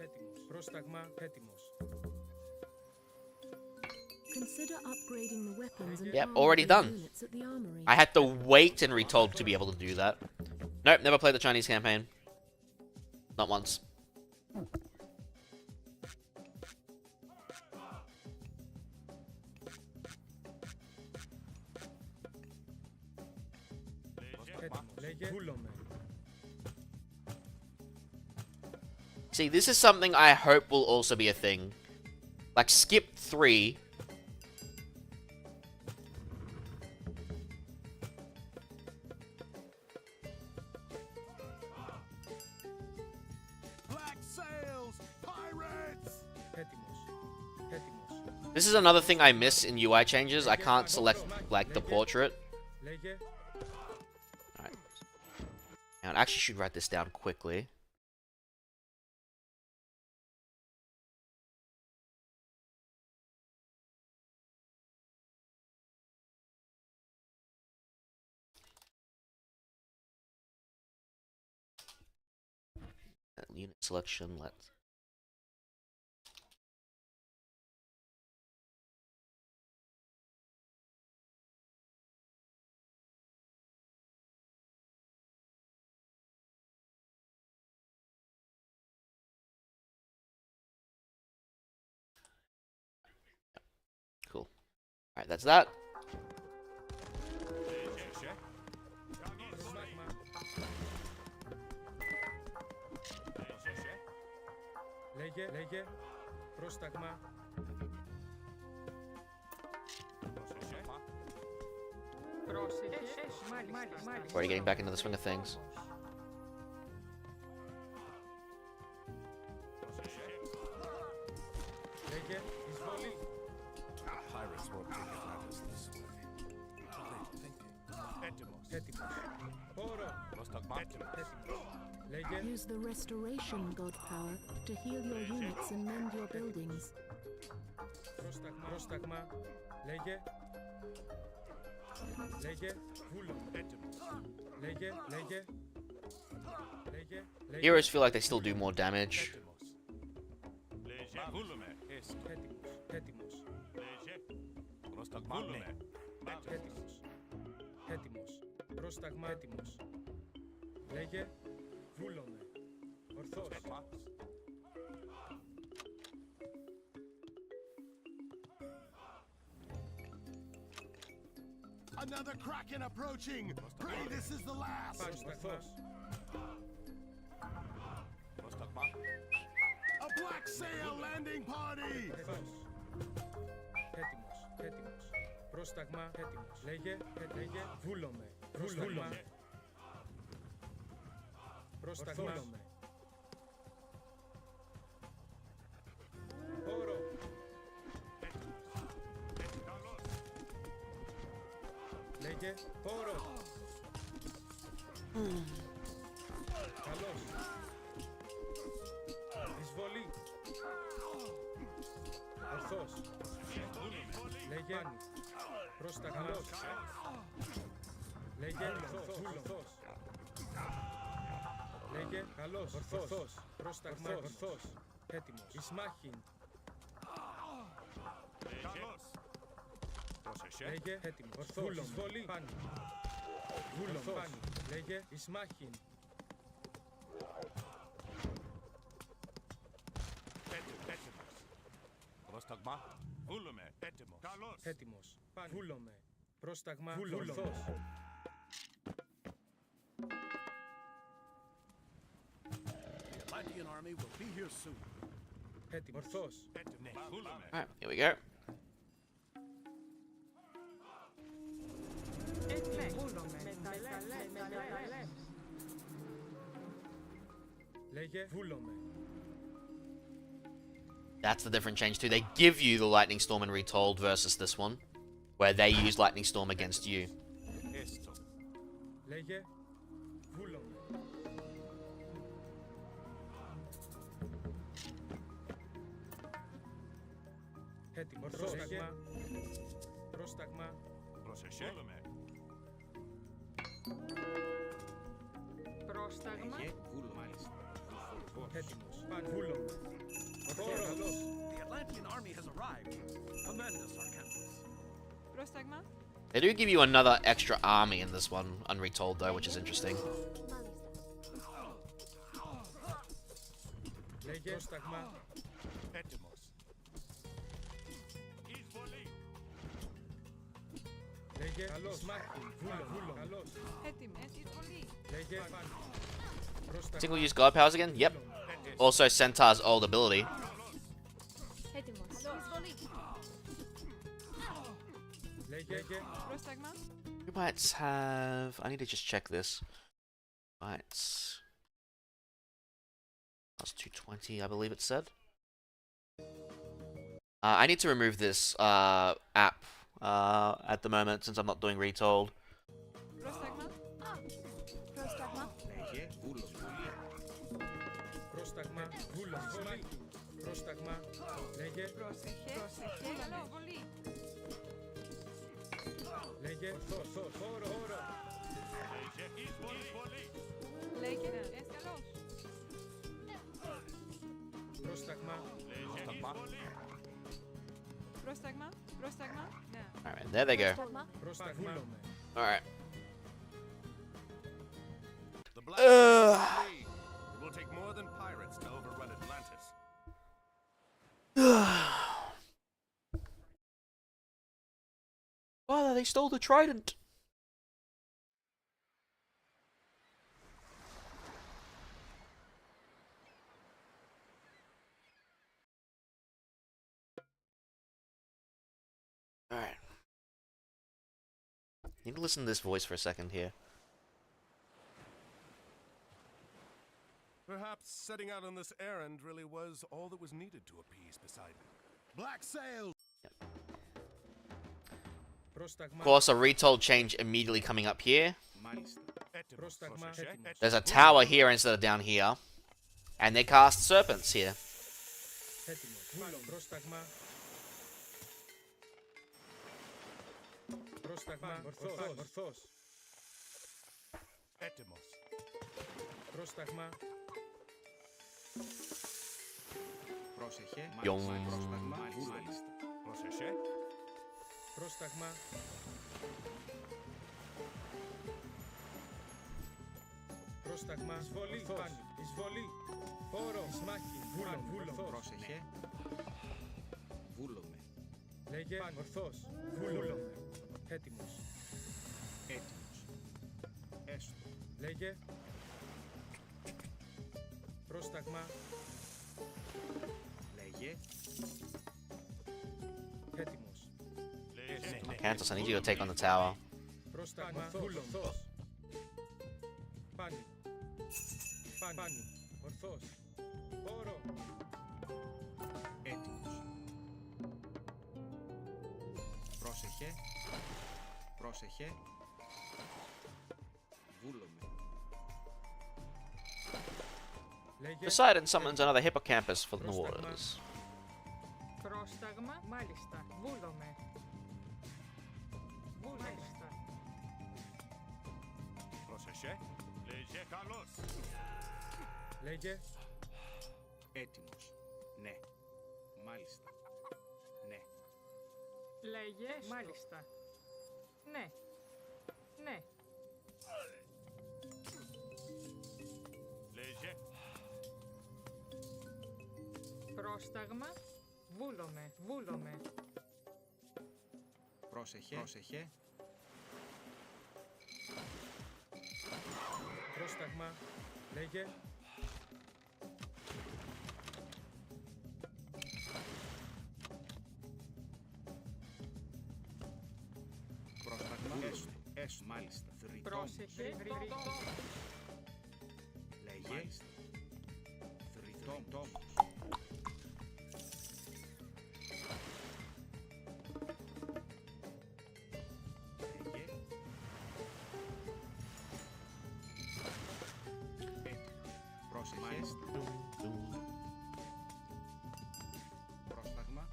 Έτοιμος. Πρόσταγμα. Έτοιμος. Consider upgrading the weapons and Yep, armor already for the done. units at the armory. I had to wait in Retold to be able to do that. Nope, never played the Chinese campaign. Not once. Έτοιμος. Λέγε βούλομαι. See, this is something I hope will also be a thing. Like, skip 3. Black sails. Pirates. Έτοιμος. Έτοιμος. This is another thing I miss in UI changes. I can't select, like, the portrait. Λέγε. Alright. Now, I actually should write this down quickly. Unit selection, let's... Cool. Alright, that's that. Λέγε. Λέγε. Πρόσταγμα. Πρόσεχε. Μάλιστα. Already getting back into the swing of things. Λέγε. Εισβολή. Pirates won't take advantage this way. Έτοιμος. Έτοιμος. Χώρο. Πρόσταγμα. Έτοιμος. Λέγε. Use the restoration god power to heal your units and mend your buildings. Πρόσταγμα. Πρόσταγμα. Λέγε. Λέγε. Βούλομαι. Έτοιμος. Λέγε, λέγε. Λέγε, λέγε. Heroes feel like they still do more damage. Έτοιμος, έτοιμος. Έτοιμος. Έτοιμος. Πρόσταγμα, έτοιμος. Λέγε, βούλομαι. Ορθώς. Another kraken approaching. Pray this is the last. Πρόσταγμα. A black sail landing party. Έτοιμος. Έτοιμος, έτοιμος. Πρόσταγμα, έτοιμος. Λέγε, λέγε, βούλομαι. Βούλομαι. Πρόσταγμα. Βούλομαι. Όρο. Λέγε, όρο. Καλώς. Εισβολή. Ορθώς. Λέγε, πρόσταγμα. Λέγε, ορθώς. Λέγε, καλώς, ορθώς. Πρόσταγμα, ορθώς. Έτοιμος. Ισμάχιν. Λέγε, έτοιμος. Ορθώς. Βούλον, βολή. Πάνι. Βούλον, πάνι. Λέγε, ισμάχιν. Έτοιμος. Πάνι. Βούλομαι. Πρόσταγμα, ορθώς. The Atlantean army will be here soon. Έτοιμος. Ορθώς. Alright, here we go. Λέγε, βούλομαι. That's the different change too. They give you the Lightning Storm in Retold versus this one, where they use Lightning Storm against you. Λέγε, βούλομαι. Έτοιμος. Πρόσταγμα. Πρόσταγμα. Πρόσταγμα. Λέγε, βούλο μάλιστα. Έτοιμος. Πάνε. Βούλομαι. Ορθώς. Καλώς. The Atlantean army has arrived. Command us, Arcanthus. Πρόσταγμα. They do give you another extra army in this one, unretold though, which is interesting. Λέγε, πρόσταγμα. Λέγε, καλώς. Μάχη. Βούλο. Καλώς. Έτοιμος. Εισβολή. Λέγε, πάνε. Πρόσταγμα. Single use god powers again? Yep. Also Centaur's old ability. Έτοιμος. Εισβολή. Λέγε, Πρόσταγμα. You might have... I need to just check this. Right. That's 220, I believe it said. I need to remove this app at the moment since I'm not doing Retold. Πρόσταγμα. Πρόσταγμα. Λέγε, βούλο. πρόσταγμα. Βούλο. Πρόσταγμα. Λέγε. Πρόσεχε. Εισβολή. Λέγε. Όρο. Λέγε. Εσκαλώς. Πρόσταγμα. Πρόσταγμα. Ναι. Alright, there they go. Πρόσταγμα. Alright. The Black Sails flee. It will take more than pirates to overrun Atlantis. Father, they stole the trident. Alright. Need to listen to this voice for a second here. Perhaps setting out on this errand really was all that was needed to appease Poseidon. Black Sails! Πρόσταγμα. Of course, a retold change immediately coming up here. Μάλιστα. Πρόσταγμα. Έτοιμος. There's a tower here instead of down here. And they cast serpents here. Έτοιμος. Βούλο. Πρόσταγμα. Πρόσταγμα. Ορθώς. Έτοιμος. Πρόσταγμα. Πρόσεχε. Γιον. Πρόσταγμα. Μάλιστα. Πρόσεχε. Πρόσταγμα. Πρόσταγμα. Εισβολή. Πάνη. Εισβολή. Πόρο. Εισμάχη. Βούλο. Πρόσεχε. Βούλομαι. Λέγε. Πάνη. Ορθός. Βούλο. Έτοιμος. Έτοιμος. Έστω. Λέγε. Πρόσταγμα. Λέγε. Έτοιμος. Cantus, I need you to take on the tower. Πρόσταγμα. Ορθός. Πάνη. Πάνη. Ορθός. Πόρο. Έτοιμος. Πρόσεχε. Πρόσεχε. Βούλομαι. Λέγε. Poseidon summons another hippocampus for the waters. Πρόσταγμα. Μάλιστα. Βούλομαι. Μάλιστα. Πρόσεχε. Λέγε καλώς. Λέγε. Έτοιμος. Ναι. Μάλιστα. Ναι. Λέγε. Μάλιστα. Ναι. Ναι. Λέγε. Πρόσταγμα. Βούλομαι. Βούλομαι. Πρόσεχε. Πρόσεχε. Πρόσταγμα. Λέγε. Πρόσταγμα. Έστω. Έστω. Μάλιστα. Πρόσεχε. Ρητό. Λέγε. Μάλιστα. Θρητόμος. Λέγε. Πρόσεχε. Μάλιστα. Πρόσταγμα.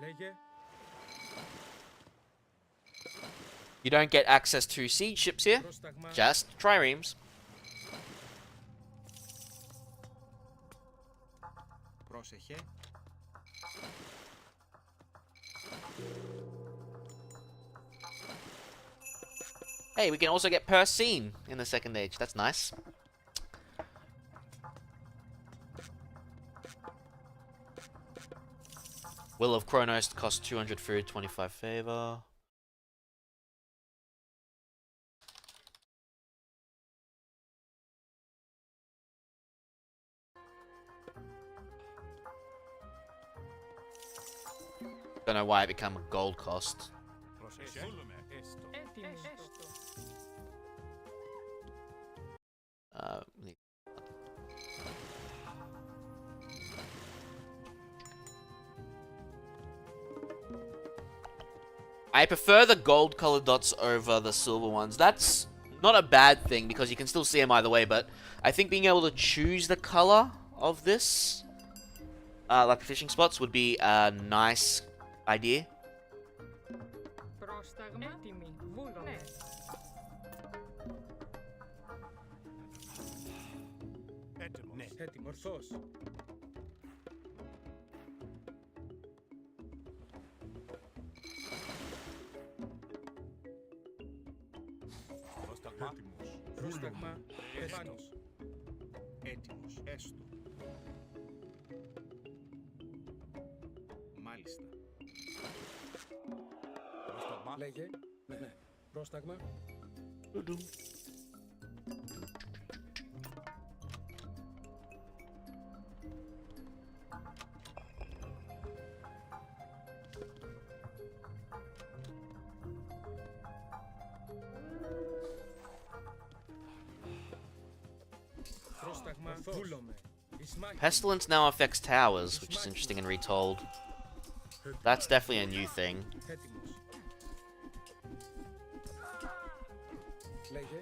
Λέγε. You don't get access to siege ships here, Πρόσταγμα. just triremes. Πρόσεχε. Hey, we can also get per scene in the second age. That's nice. Will of Kronos costs 200 food, 25 favor. Don't know why it became a gold cost. Πρόσεχε. Βούλομαι. Έστω. Έτοιμος. I prefer the gold colored dots over the silver ones. That's not a bad thing because you can still see them either way, but I think being able to choose the color of this, like the fishing spots, would be a nice idea. Πρόσταγμα. Έτοιμη. Βούλομαι. Έτοιμος. Ναι. Έτοιμο. Ορθός. Πρόσταγμα. Έτοιμος. Πρόσταγμα. Επάνος. Έτοιμος. Έστω. Μάλιστα. Πρόσταγμα. Λέγε. Ναι. Πρόσταγμα. Πρόσταγμα. Βούλομαι. Εισμάχη. Pestilence now affects towers, which is interesting and retold. That's definitely a new thing. Έτοιμος. Λέγε.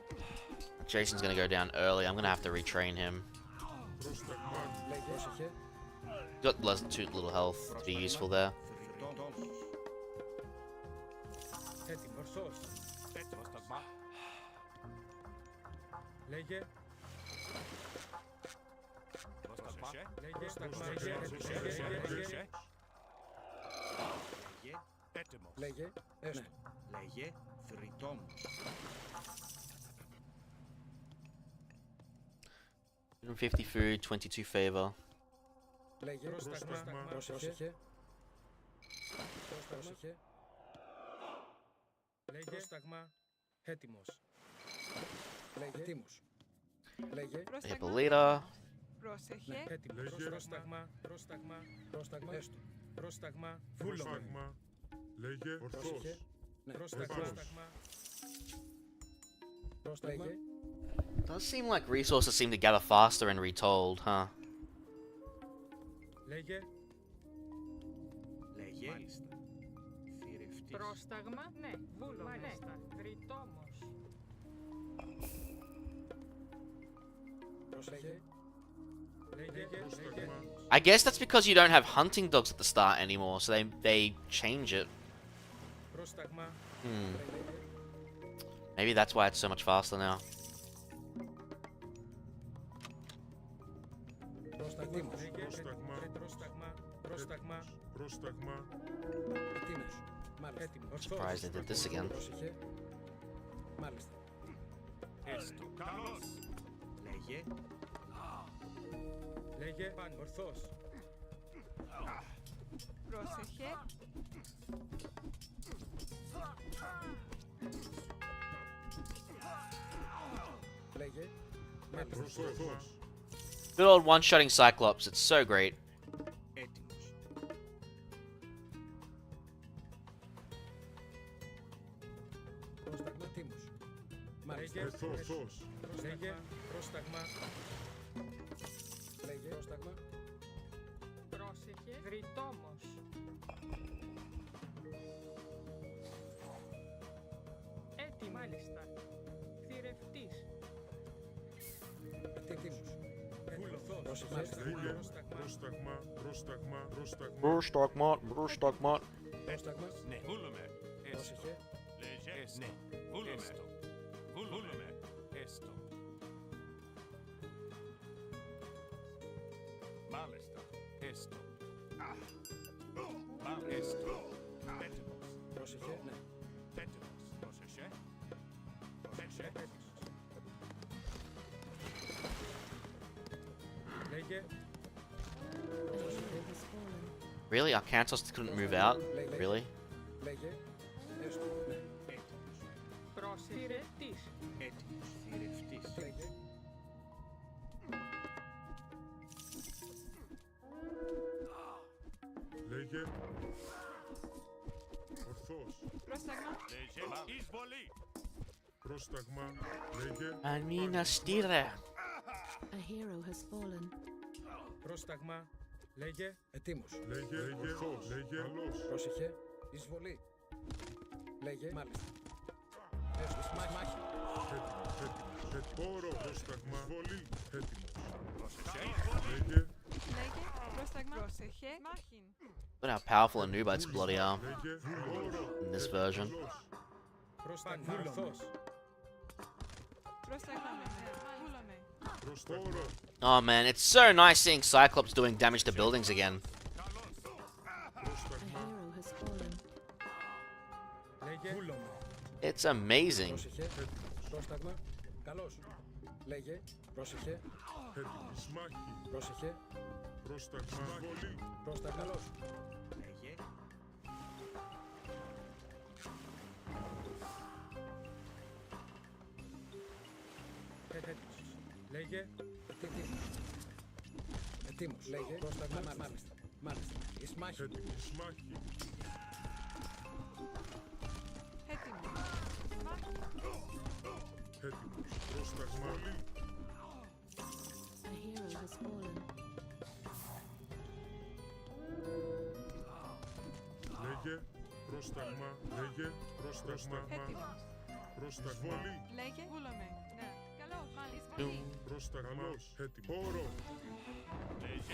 Jason's gonna go down early. I'm gonna have to retrain him. Πρόσταγμα. Λέγε. Πρόσεχε. Got less too little health to be useful there. Έτοιμο. Ορθός. Λέγε. Λέγε. Πρόσταγμα. Λέγε. Έστω. Λέγε θρητόμος. 150 food, 22 favor. Λέγε. Πρόσταγμα. Πρόσεχε. Πρόσεχε. Λέγε. Πρόσταγμα. Έτοιμος. Λέγε. Έτοιμος. Λέγε. Hippolyta. Πρόσεχε. Έτοιμος. Πρόσταγμα. Πρόσταγμα. Πρόσταγμα. Έστω. Πρόσταγμα. Βούλο. Πρόσταγμα. Λέγε ορθός. Πρόσεχε. Πρόσταγμα. Πρόσταγμα. Does seem like resources seem to gather faster in Retold, huh? Λέγε. Λέγε. Μάλιστα. Θηρευτής. Πρόσταγμα, ναι. Βούλο, μάλιστα. Ρητόμος. Πρόσεχε. Λέγε. Πρόσταγμα. I guess that's because you don't have hunting dogs at the start anymore, so they change it. Πρόσταγμα. Maybe that's why it's so much faster now. Πρόσταγμα. Πρόσταγμα. Πρόσταγμα. Πρόσταγμα. Έτοιμος. Μάλιστα. Έτοιμος. Surprised they did this again. Πρόσεχε. Μάλιστα. Έστω. Καλώς. Λέγε. Λέγε. Ορθός. Πρόσεχε. Λέγε. Μάλιστα. Ορθός. Good old one-shotting Cyclops, it's so great. Έτοιμος. Πρόσταγμα. Έτοιμος. Μάλιστα. Ορθός. Λέγε. Πρόσταγμα. Λέγε. Πρόσταγμα. Πρόσεχε. Ρητόμος. Έτι, μάλιστα. Θηρευτής. Έτοιμος. Ορθός. Πρόσεχε. Λέγε. Πρόσταγμα. Πρόσταγμα. Πρόσταγμα. Brustagma, Brustagma. Πρόσταγμα. Ναι. Βούλουμε. Πρόσεχε. Λέγε. Ναι. Βούλουμε. Βούλουμε. Έστω. Μάλιστα. Έστω. Έστω. Έτοιμος. Πρόσεχε. Ναι. Έτοιμος. Πρόσεχε. Πρόσεχε. Λέγε. Really? Arcantos couldn't move out? Really? Λέγε. Έστω. Ναι. Έτοιμος. Θηρευτής. Έτοιμος. Θηρευτής. Λέγε. Λέγε. Ορθός. Πρόσταγμα. Λέγε. Εισβολή. Πρόσταγμα. Λέγε. Amina stire. A hero has fallen. Πρόσταγμα. Λέγε. Ετοίμος. Λέγε. Ορθός. Λέγε. Καλώς. Πρόσεχε. Εισβολή. Λέγε. Μάλιστα. Έστω. Μάχη. Έτοιμος. Πόρο. Πρόσταγμα. Βολή. Έτοιμος. Πρόσεχε. Λέγε. Λέγε. Πρόσταγμα. Πρόσεχε. Μάχην. Look at how powerful a Nubites bloody are Λέγε. Πόρο. in this version. Πρόσταγμα. Ορθός. Πρόσταγμα. Βούλαμε. Πρόσταγμα. Oh man, it's so nice seeing Cyclops doing damage to buildings again. A hero has fallen. Λέγε. Βούλωμα. It's amazing. Πρόσεχε. Πρόσταγμα. Καλώς. Λέγε. Πρόσεχε. Έτοιμος. Μάχη. Πρόσεχε. Πρόσταγμα. Βολή. Πρόσταγμα. Καλώς. Λέγε. Έτοιμος. Λέγε. Ετοίμος. Λέγε. Πρόσταγμα. Μάλιστα. Μάλιστα. Εις μάχη. Έτοιμος. Μάχη. Έτοιμο. Μάχη. Έτοιμος. Πρόσταγμα. Βολή. A hero has fallen. Λέγε. Πρόσταγμα. Λέγε. Πρόσταγμα. Έτοιμος. Πρόσταγμα. Βολή. Λέγε. Βούλαμε. Ναι. Καλώς. Μάλιστα. Πρόσταγμα. Έτοιμο. Πόρο. Λέγε.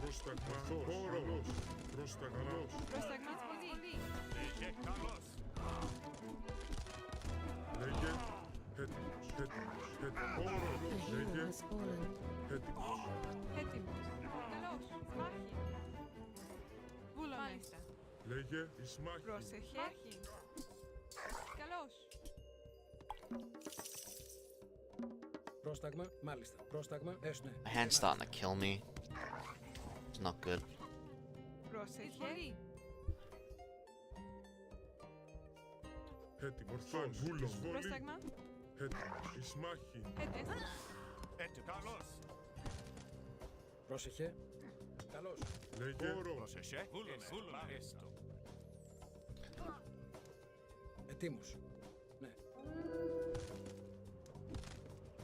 Πρόσταγμα. Χώρος. Πρόσταγμα. Πρόσταγμα πολύ. Λέγε. Έτοιμος. Έτοιμος. Χώρος. A hero Λέγε. has fallen. Έτοιμος. Έτοιμος. Καλώς. Μάχη. Βούλαμε. Μάλιστα. Λέγε. Εις μάχη. Πρόσεχε. Μάχη. Καλώς. Πρόσταγμα, μάλιστα. Πρόσταγμα, ναι. My hand's starting to kill me. It's not good. Πρόσεχε. Έτοιμος. Ορθός. Βούλος. Πρόσταγμα. Έτοιμος. Εις μάχη. Έτοιμος. Καλώς. Πρόσεχε. Καλώς. Λέγε. Χώρος. Πρόσεχε. Βούλαμε. Ετοίμος. Ναι.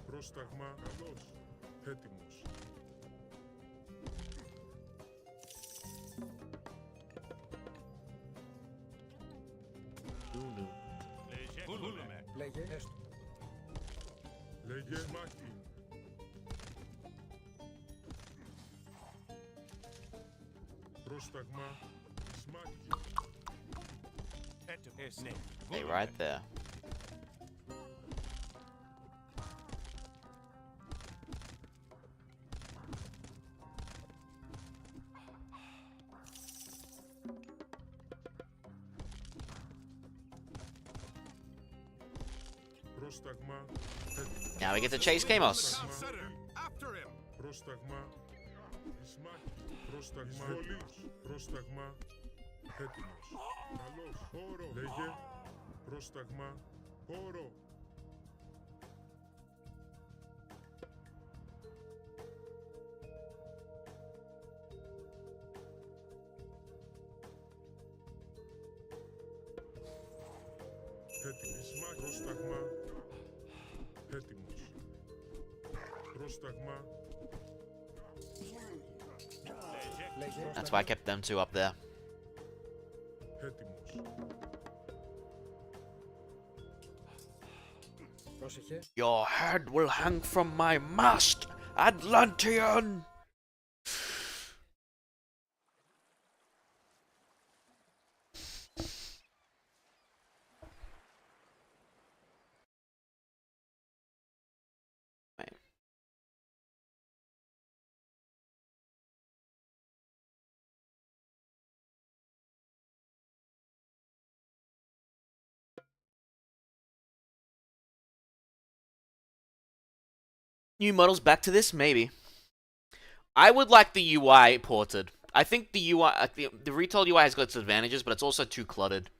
Πρόσταγμα. Καλώς. Έτοιμος. Λέγε, έστω. Λέγε. Εις μάχη. Πρόσταγμα. Εις μάχη. Έτοιμος. Ναι. Hey, right there. Πρόσταγμα. Έτοιμος. Now we get to chase Kamos. After him. Πρόσταγμα. Εις μάχη. Πρόσταγμα. Έτοιμος. Πρόσταγμα. Έτοιμος. Καλώς. Χώρο. Λέγε. Πρόσταγμα. Χώρο. Έτοιμος. Πρόσταγμα. Έτοιμος. Πρόσταγμα. Λέγε. That's why I kept them two up there. Έτοιμος. Πρόσεχε. Your head will hang from my mast, Atlantean! New models back to this? Maybe. I would like the UI ported. I think the UI, the Retold UI has got its advantages, but it's also too cluttered.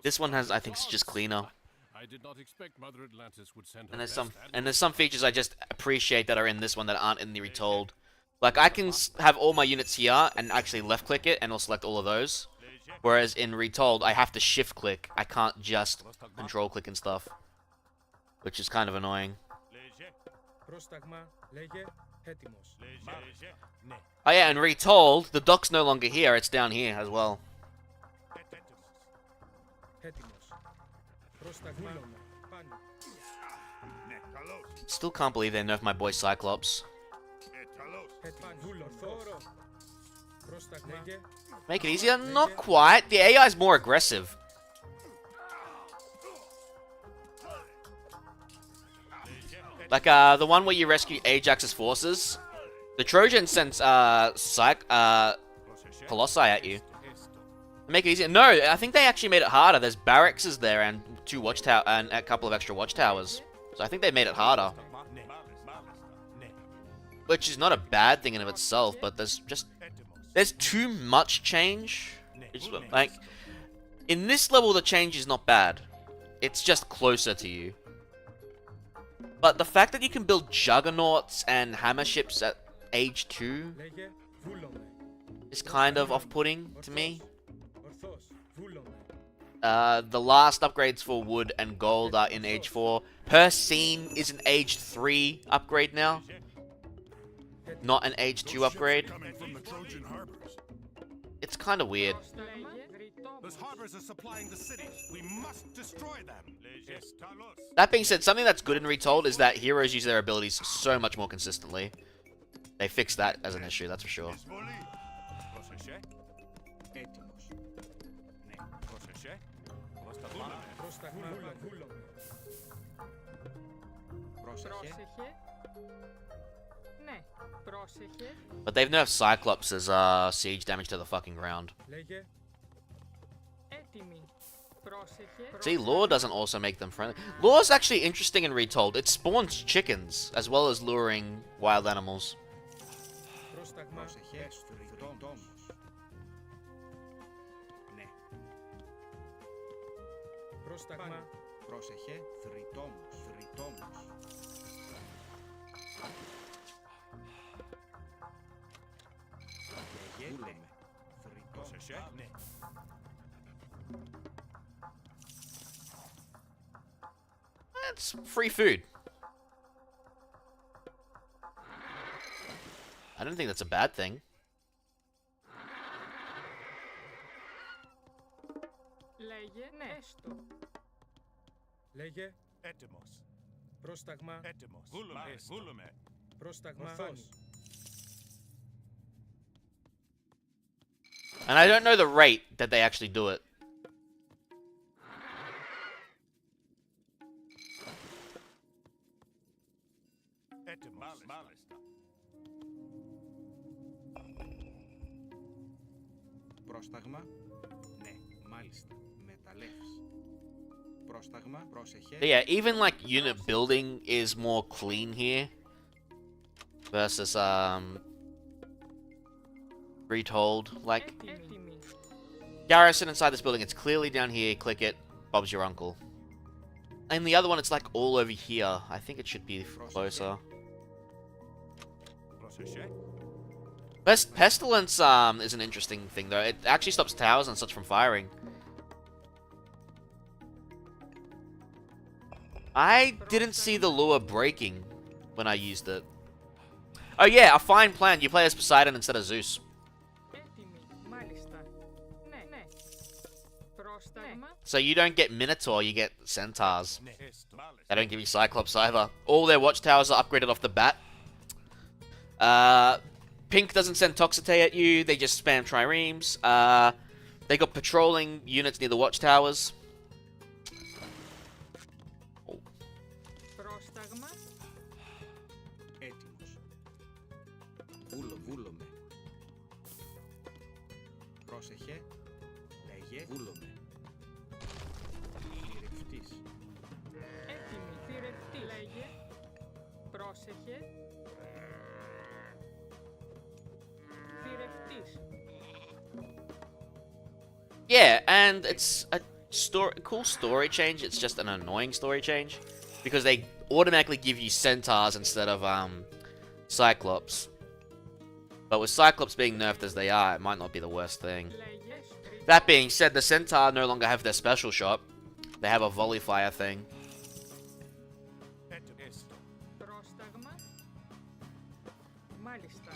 This one has, I think, it's just cleaner. I did not expect Mother Atlantis would send And there's some features I just appreciate that are in this one that aren't in the Retold. Like I can have all my units here and actually left click it and it'll select all of those. Whereas in Retold I have to shift click. I can't just control click and stuff. Which is kind of annoying. Πρόσταγμα. Λέγε. Έτοιμος. Oh yeah, and Retold, the dock's no longer here, it's down here as well. Έτοιμος. Πρόσταγμα. Πάνω. Still can't believe they nerfed my boy Cyclops. Έτοιμος. Χώρο. Πρόσταγμα. Λέγε. Make it easier? Not quite. The AI is more aggressive. Like, the one where you rescue Ajax's forces. The Trojans sent, Colossi at you. Make it easier. No, I think they actually made it harder. There's barracks there and two watchtower and a couple of extra watchtowers. So I think they made it harder. Which is not a bad thing in of itself, but there's too much change. It's like, in this level the change is not bad. It's just closer to you. But the fact that you can build juggernauts and hammer ships at age 2 is kind of off-putting to me. The last upgrades for wood and gold are in age 4. Per scene is an age 3 upgrade now. Not an age 2 upgrade. It's kind of weird. Those harbors are supplying the city. We must destroy them. That being said, something that's good in Retold is that heroes use their abilities so much more consistently. They fixed that as an issue, that's for sure. Πρόσεχε. Έτοιμος. Ναι. Πρόσεχε. Πρόσταγμα. Πρόσταγμα. Βούλομαι. Πρόσεχε. Πρόσεχε. Ναι, πρόσεχε. But they've nerfed Cyclops as siege damage to the fucking ground. Λέγε. Έτοιμη. Πρόσεχε. See, lore doesn't also make them friendly. Lore's actually interesting in Retold. It spawns chickens, as well as luring wild animals. Πρόσταγμα. Πρόσεχε. Θρητόμος. Ναι. Πρόσταγμα. Πρόσεχε. Θρητόμος. Θρητόμος. Λέγε. Βούλομαι. Θρητόμος. Πρόσεχε. Ναι. It's free food. I don't think that's a bad thing. Λέγε ναι. Έστω. Λέγε. Έτοιμος. Πρόσταγμα. Έτοιμος. Βούλουμε. Βούλουμε. Πρόσταγμα. Ορθός. And I don't know the rate that they actually do it. Έτοιμος. Μάλιστα. Πρόσταγμα. Ναι. Μάλιστα. Μεταλλεύς. Πρόσταγμα. Πρόσεχε. But yeah, even like unit building is more clean here versus Retold. Like Έτοιμη. garrison inside this building, it's clearly down here. Click it, Bob's your uncle. And the other one, it's like all over here. I think it should be closer. Πρόσεχε. Pestilence is an interesting thing though. It actually stops towers and such from firing. I didn't see the lure breaking when I used it. Oh yeah, a fine plan. You play as Poseidon instead of Zeus. Έτοιμη. Μάλιστα. Ναι, ναι. Πρόσταγμα. So you don't get Minotaur, you get Centaurs. Ναι. Μάλιστα. They don't give you Cyclops either. All their watchtowers are upgraded off the bat. Pink doesn't send Toxite at you, they just spam triremes. They got patrolling units near the watchtowers. Πρόσταγμα. Έτοιμος. Βούλομαι. Πρόσεχε. Λέγε. Βούλομαι. Θηρευτής. Έτοιμη. Θηρευτή. Λέγε. Πρόσεχε. Θηρευτής. Yeah, and it's a cool story change. It's just an annoying story change because they automatically give you Centaurs instead of Cyclops. But with Cyclops being nerfed as they are, it might not be the worst thing. Λέγε. That being said, the Centaur no longer have their special shot. They have a volley fire thing. Έτοιμος. Πρόσταγμα. Μάλιστα.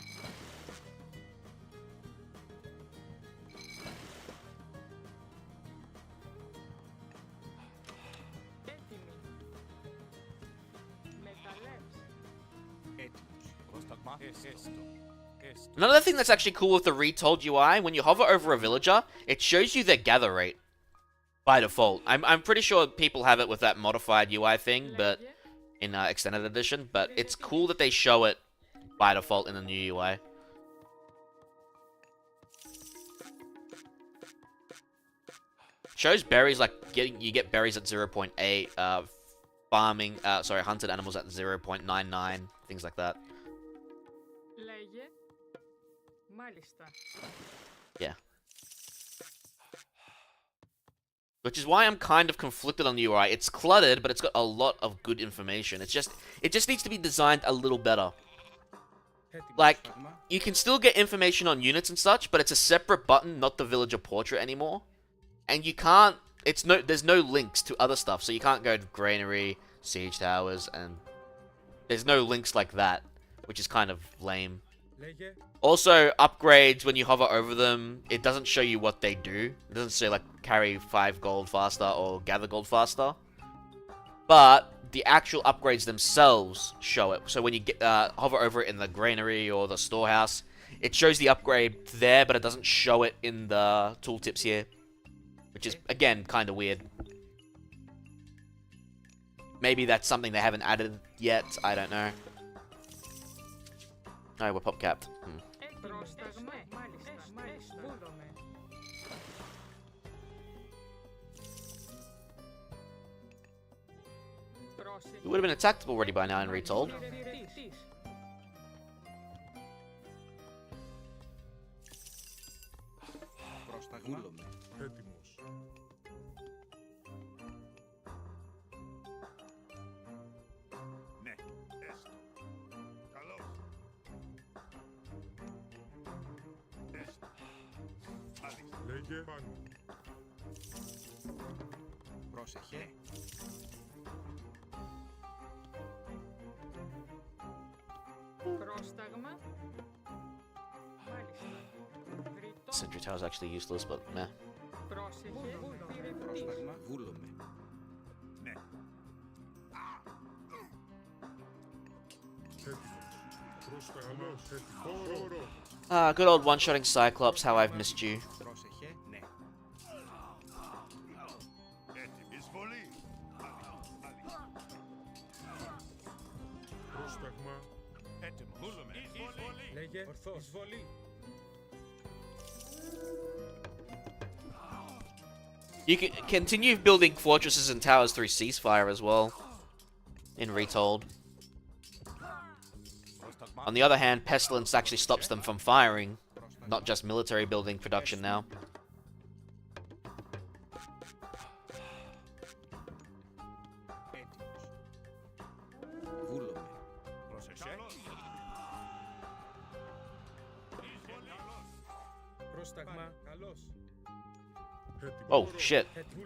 Έτοιμη. Μεταλλεύς. Έτοιμος. Πρόσταγμα. Έστω. Έστω. Another thing that's actually cool with the Retold UI, when you hover over a villager, it shows you their gather rate by default. I'm pretty sure people have it with that modified UI thing, but Λέγε. in extended edition. But it's cool that they show it by default in the new UI. Shows berries like you get berries at 0.8, farming, hunted animals at 0.99, things like that. Λέγε. Μάλιστα. Yeah. Which is why I'm kind of conflicted on the UI. It's cluttered, but it's got a lot of good information. It just needs to be designed a little better. Like, you can still get information on units and such, but it's a separate button, not the villager portrait anymore. And you can't, there's no links to other stuff, so you can't go to granary, siege towers, and there's no links like that, which is kind of lame. Λέγε. Also, upgrades, when you hover over them, it doesn't show you what they do. It doesn't say, like, carry 5 gold faster or gather gold faster. But the actual upgrades themselves show it. So when you get, hover over it in the granary or the storehouse, it shows the upgrade there, but it doesn't show it in the tooltips here. Which is, again, kind of weird. Maybe that's something they haven't added yet, I don't know. Oh, we're pop capped. It would have been attacked already by now in Retold. Λέγε πάνω. Πρόσεχε. Πρόσταγμα. Μάλιστα. Sentry Tower is actually useless, but meh. Πρόσεχε. Πρόσταγμα. Βούλομαι. Ναι. Πρόσταγμα. Έτοιμος. Ah, good old one-shotting Cyclops, how I've missed you. Πρόσεχε. Ναι. Εισβολή. Πρόσταγμα. Έτοιμος. Βούλομαι. Εισβολή. Λέγε ορθώς. Εισβολή. You can continue building fortresses and towers through ceasefire as well. In Retold. On the other hand, Pestilence actually stops them from firing. Not just military building production now. Βούλομαι. Πρόσεχε. Πρόσταγμα. Καλώς. Oh, shit. Έτοιμη.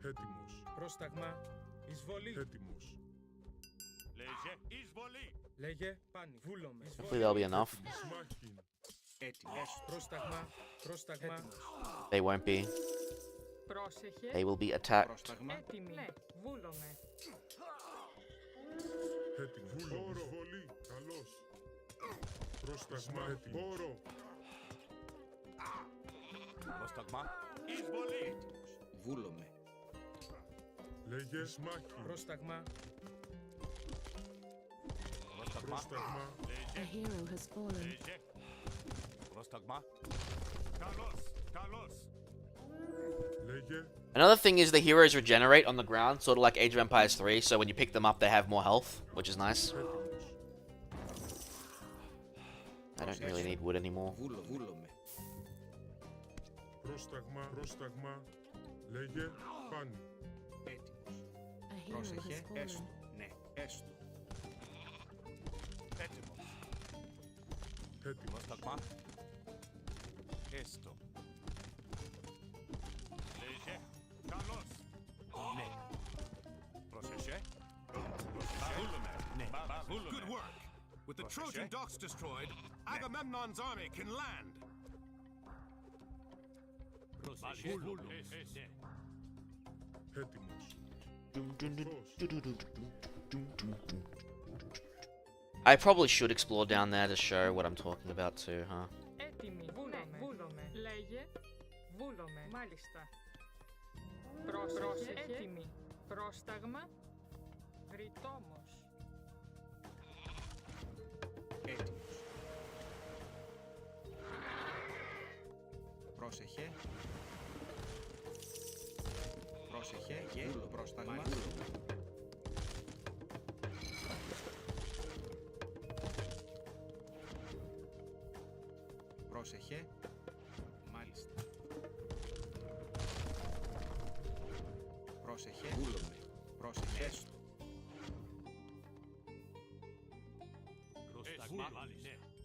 Έτοιμος. Πρόσταγμα. Εισβολή. Έτοιμος. Λέγε εισβολή. Λέγε πάνι. Βούλομαι. Hopefully that'll be enough. Σμάχιν. Έτοιμος. Πρόσταγμα. Πρόσταγμα. They won't be. Πρόσεχε. They will be attacked. Πρόσταγμα. Έτοιμη. Ναι. Βούλομαι. Έτοιμος. Χώρο. Εισβολή. Καλώς. Πρόσταγμα. Έτοιμος. Χώρο. Πρόσταγμα. Εισβολή. Βούλομαι. Λέγε σμάχιν. Πρόσταγμα. Πρόσταγμα. A hero has fallen. Λέγε. Πρόσταγμα. Καλώς. Καλώς. Λέγε. Another thing is the heroes regenerate on the ground, sort of like Age of Empires 3, so when you pick them up they have more health, which is nice. I don't really need wood anymore. Βούλομαι. Πρόσταγμα. Πρόσταγμα. Λέγε πάνι. Έτοιμος. A hero Πρόσεχε. has Έστω. fallen. Ναι. Έστω. Έτοιμος. Έτοιμος. Πρόσταγμα. Έστω. Λέγε. Καλώς. Ναι. Πρόσεχε. Βούλομαι. Ναι. Βούλομαι. Good work. With the Trojan docks destroyed, Agamemnon's army can land. Πρόσεχε. Ναι. Έτοιμος. I probably should explore down there to show what I'm talking about too, huh? Έτοιμη. Βούλομαι. Βούλομαι. Λέγε. Βούλομαι. Μάλιστα. Πρόσεχε. Έτοιμη. Πρόσταγμα. Ρητόμος. Έτοιμος. Πρόσεχε. Πρόσεχε. Βούλο. Πρόσταγμα. Πρόσεχε. Μάλιστα. Πρόσεχε. Βούλομαι. Πρόσεχε. Έστω.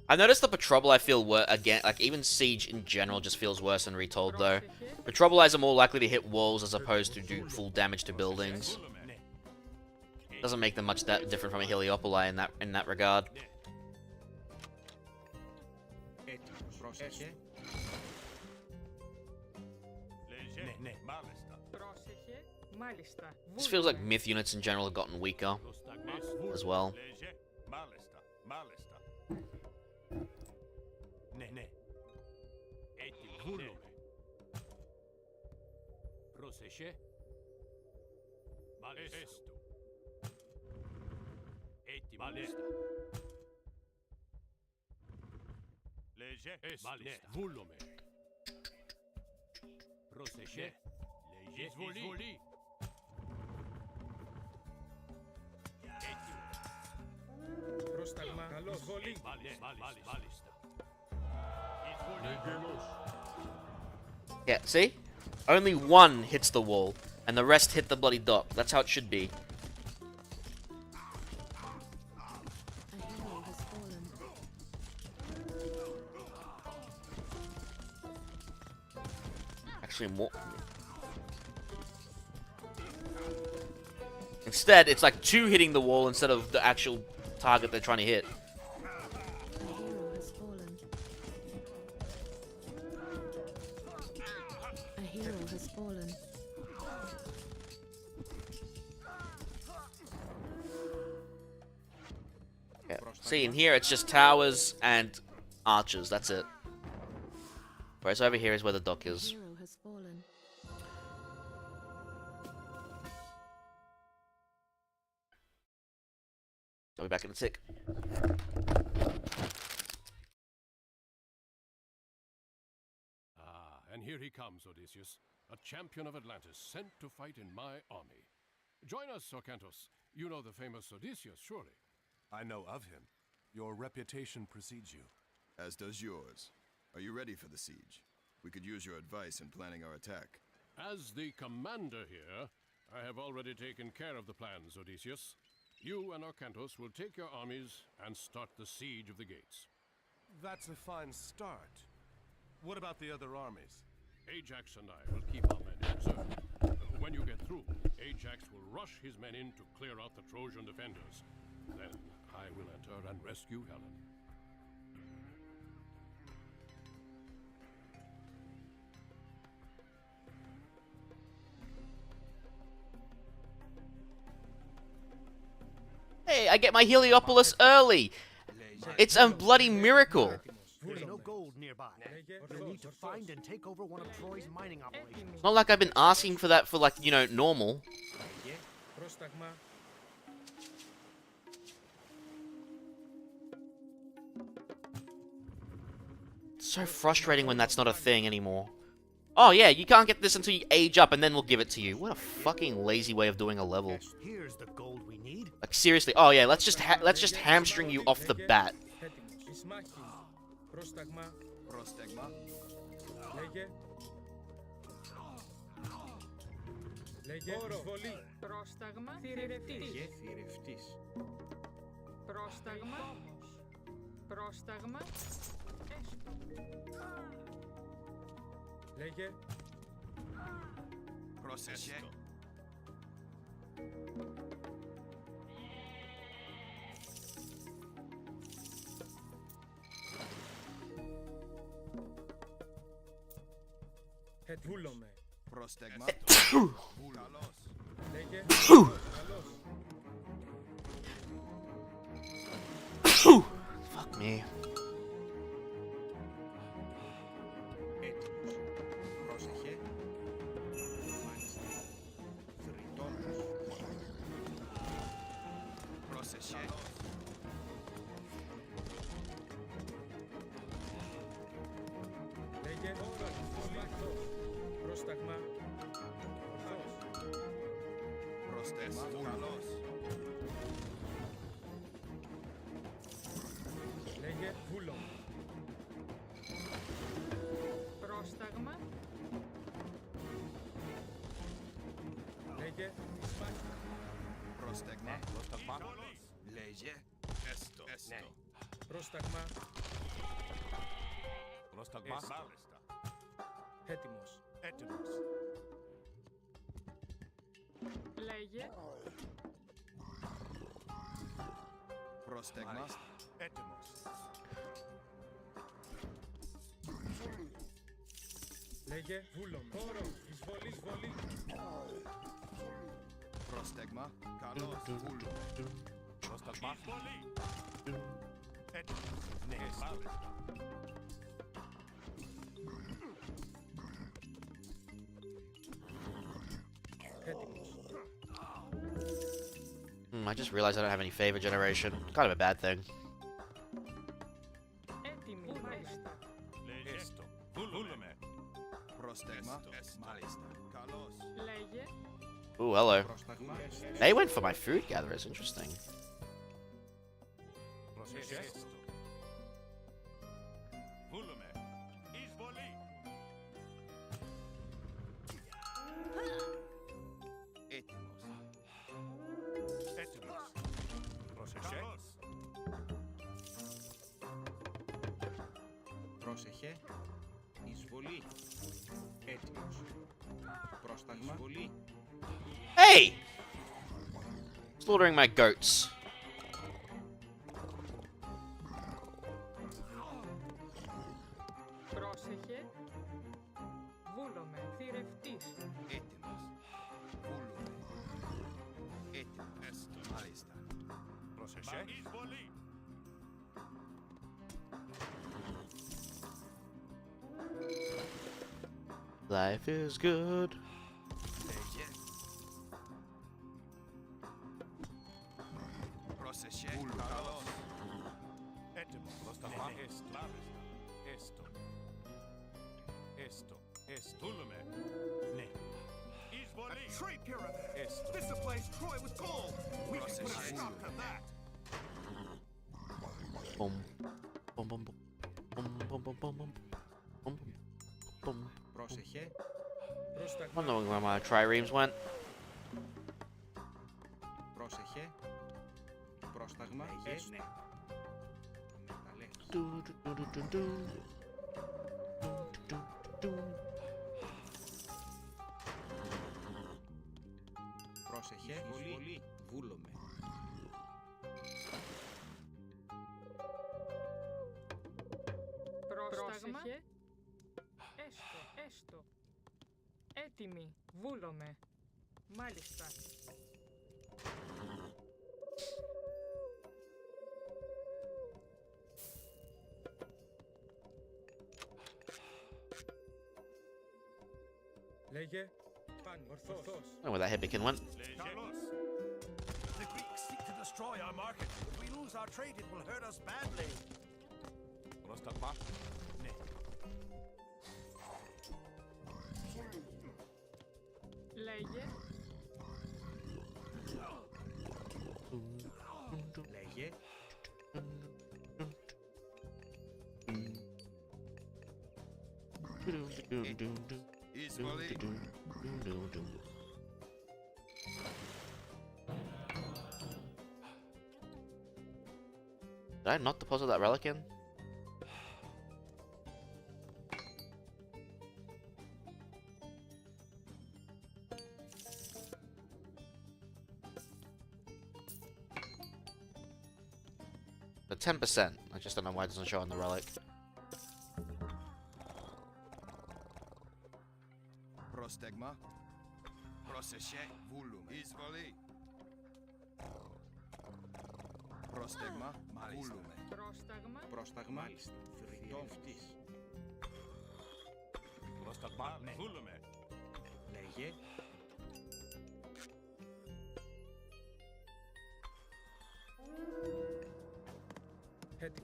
I noticed the Patrobal I feel again, like even Siege in general just feels worse than Retold though. Patrobalize are more likely to hit walls as opposed to do full damage to buildings. Doesn't make them much that different from a Heliopoli in that regard. Έτοιμος. Πρόσεχε. Λέγε. Ναι. Μάλιστα. Πρόσεχε. Μάλιστα. This feels like myth units in general have gotten weaker as well. Λέγε. Μάλιστα. Μάλιστα. Ναι, ναι. Έτοιμο. Βούλομαι. Πρόσεχε. Μάλιστα. Έστω. Έτοιμο. Μάλιστα. Λέγε. Έστω. Μάλιστα. Βούλομαι. Πρόσεχε. Λέγε. Εισβολή. Πρόσταγμα. Καλώς. Βολή. Μάλιστα. Άγγελος. Yeah, see? Only one hits the wall, and the rest hit the bloody dock. That's how it should be. A hero has fallen. Actually, more. Instead, it's like two hitting the wall instead of the actual target they're trying to hit. A hero has fallen. A hero has fallen. Yeah. See, in here it's just towers and archers. That's it. Whereas over here is where the dock A is. hero has fallen. I'll be back in a tick. Ah, and here he comes, Odysseus, a champion of Atlantis, sent to fight in my army. Join us, Sorcantos. You know the famous Odysseus, surely. I know of him. Your reputation precedes you. As does yours. Are you ready for the siege? We could use your advice in planning our attack. As the commander here, I have already taken care of the plans, Odysseus. You and Orcantos will take your armies and start the siege of the gates. That's a fine start. What about the other armies? Ajax and I will keep our men in reserve. When you get through, Ajax will rush his men in to clear out the Trojan defenders. Then I will enter and rescue Helen. Hey, I get my Heliopolis early! It's a bloody miracle! There's no gold nearby. You'll need to find and take over one of Troy's mining operations. It's not like I've been asking for that for, like, you know, normal. Πρόσταγμα. It's so frustrating when that's not a thing anymore. Oh yeah, you can't get this until you age up and then we'll give it to you. What a fucking lazy way of doing a level. Here's the gold we need. Like seriously, oh yeah, let's just hamstring you off the bat. Πρόσταγμα. Πρόσταγμα. Λέγε. Λέγε. Εισβολή. Πρόσταγμα. Θηρευτής. Θηρευτής. Πρόσταγμα. Πρόσταγμα. Έστω. Λέγε. Πρόσεχε. Βούλομαι. Πρόσταγμα. Καλώς. Λέγε. Fuck me. Έτοιμος. Πρόσεχε. Μάλιστα. Θρητός. Πρόσεχε. Λέγε. Πρόσταγμα. Πρόσταγμα. Καλώς. Λέγε. Βούλομαι. Πρόσταγμα. Λέγε. Πρόσταγμα. Πρόσταγμα. Λέγε. Έστω. Έστω. Πρόσταγμα. Πρόσταγμα. Μάλιστα. Έτοιμος. Έτοιμος. Λέγε. Πρόσταγμα. Έτοιμος. Λέγε βούλομαι. Χώρο. Εισβολή, εισβολή. Πρόσταγμα. Καλώς. Βούλουμε. Πρόσταγμα. Ναι, Έτοιμος. I just realized I don't have any favor generation. Kind of a bad thing. Έτοιμοι, μάλιστα. Έστω. Βούλουμε. Πρόσταγμα. Μάλιστα. Καλώς. Λέγε, Ooh, hello. Πρόσταγμα. They went for my food gatherers. Interesting. Πρόσεχε. Έστω. Βούλουμε. Εισβολή. Έτοιμος. Έτοιμος. Πρόσεχε. Πρόσεχε. Εισβολή. Έτοιμος. Πρόσταγμα. Εισβολή. Hey! Slaughtering my goats. πρόσεχε. Βούλομαι, θηρευτής. Έτοιμος. Βούλουμε. Έτοιμος. Έστω. Μάλιστα. Πρόσεχε. Εισβολή. Life is good. Λέγε. Πρόσεχε. Καλώς. Έτοιμο. Πρόσταγμα. Έστω. Έστω. Έστω. Έστω. Βούλουμε. Ναι. Εισβολή. Trade caravan. Έστω. This is a place Troy was gold. We can put a stop to that. Boom. Boom, boom, boom. Boom, boom, boom, boom, boom. Boom, boom. Πρόσεχε. I'm wondering where my triremes went. Πρόσεχε. Πρόσταγμα. Έστω. Μεταλλεύς. Do, do, do, do, do, do. Do, do, do, do. Πρόσεχε. Εισβολή. Βούλομαι. Πρόσταγμα. Έστω, έστω. Έτοιμοι, βούλομαι. Μάλιστα. Λέγε πάνω. Ορθός. I don't know where that Hibbikin went. Καλώς. The Greeks seek to destroy our market. If we lose our trade, it will hurt us badly. Πρόσταγμα. Ναι. Λέγε, Λέγε. Εισβολή. Did I not deposit that relic in? The 10%. I just don't know why it doesn't show on the relic. Πρόσταγμα. Πρόσεχε. Βούλουμε. Εισβολή. Πρόσταγμα. Βούλουμε. πρόσταγμα. Πρόσταγμα. Μάλιστα. Θρητόφτης. Πρόσταγμα. Ναι. Βούλουμε. Λέγε.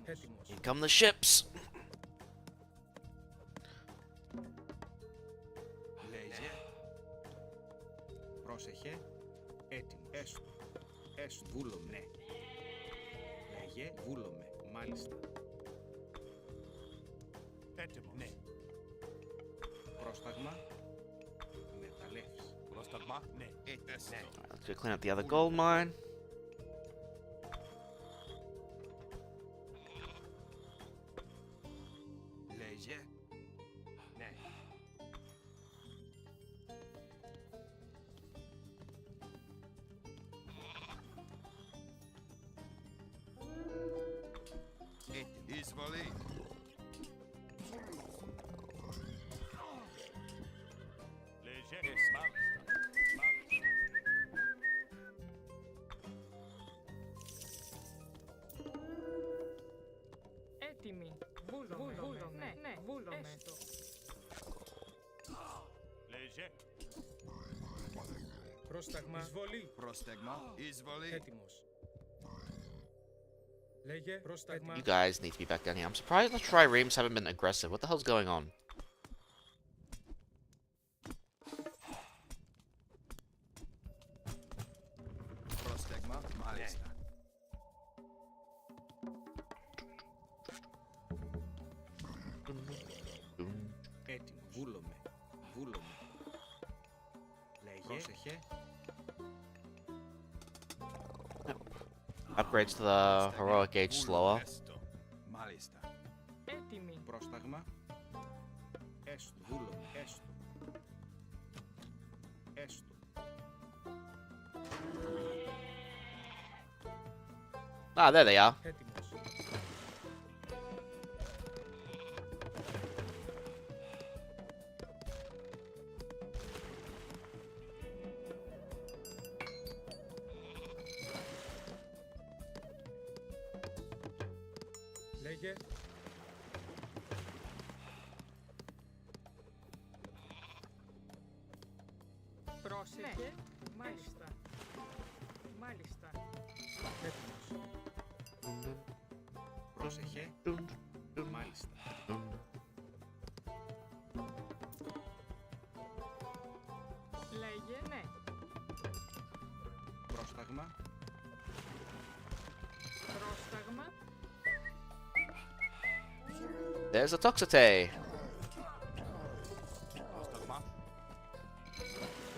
Έτοιμος. Here come the ships. Λέγε. Πρόσεχε. Έτοιμο. Έστω. Έστω. Βούλομαι. Ναι. Λέγε. Βούλομαι. Μάλιστα. Έτοιμο. Ναι. Πρόσταγμα. Μεταλλεύς. Πρόσταγμα. Ναι. Έστω. Let's go clean up the other gold mine. Λέγε. Ναι. Έτοιμο. Εισβολή. Πρόσταγμα. Εισβολή. Πρόσταγμα. Εισβολή. Έτοιμος. Λέγε πρόσταγμα. You guys need to be back down here. I'm surprised the triremes haven't been aggressive. What the hell's going on? Πρόσταγμα. Μάλιστα. Έτοιμο. Βούλομαι. Βούλομαι. Λέγε. Πρόσεχε. Upgrades to the heroic age slower. Μάλιστα. Έτοιμη. Πρόσταγμα. Έστω. Βούλομαι. Έστω. Έστω. Ah, there they are. Έτοιμος. Λέγε. Πρόσεχε. Μάλιστα. Μάλιστα. Έτοιμος. Πρόσεχε. Μάλιστα. Λέγε ναι. Πρόσταγμα. Πρόσταγμα. There's a Toxite. Πρόσταγμα.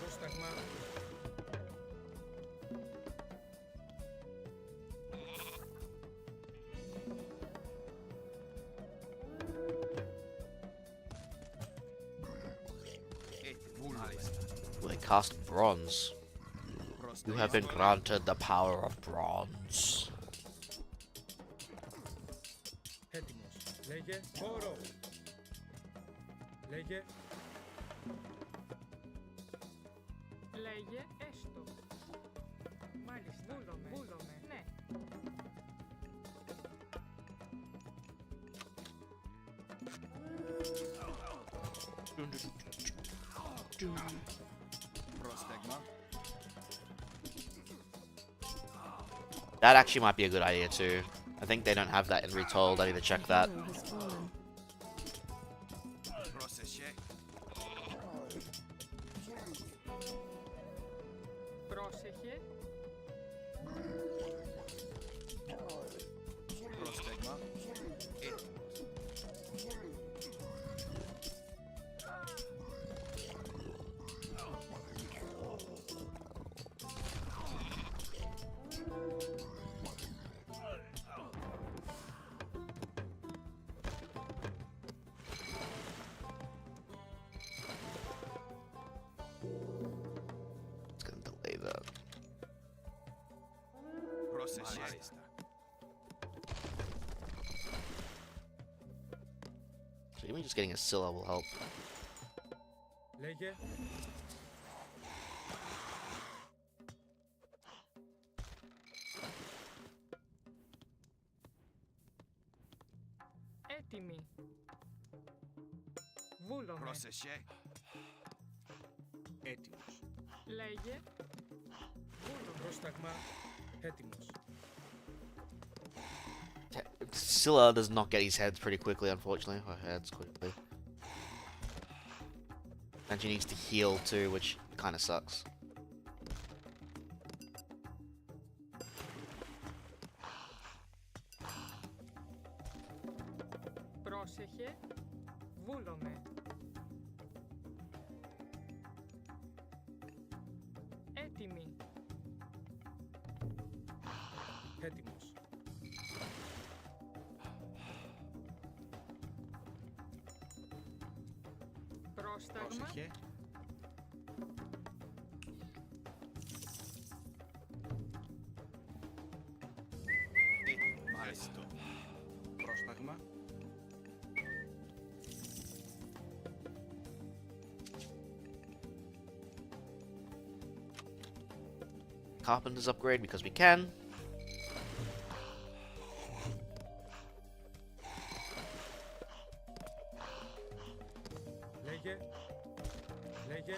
Πρόσταγμα. They cast bronze. You have been granted the power of bronze. Έτοιμος. Λέγε χώρο. Λέγε. Λέγε έστω. Μάλιστα. Βούλομαι. Βούλομαι. Ναι. Πρόσταγμα. That actually might be a good idea too. I think they don't have that in Retold. I need to check that. Hero has fallen. Πρόσεχε. Πρόσεχε. Πρόσταγμα. It's gonna delay that. Πρόσεχε. So even just getting a Scylla will help. Λέγε. Έτοιμη. Βούλομαι. Πρόσεχε. Έτοιμος. Λέγε. Βούλομαι. Πρόσταγμα. Έτοιμος. Scylla does not get his heads pretty quickly, unfortunately. Or heads quickly. And she needs to heal too, which kind of sucks. Πρόσεχε. Βούλομαι. Έτοιμη. Έτοιμος. Πρόσταγμα. Πρόσεχε. Μάλιστα. Πρόσταγμα. Carpenter's upgrade because we can. Λέγε. Λέγε.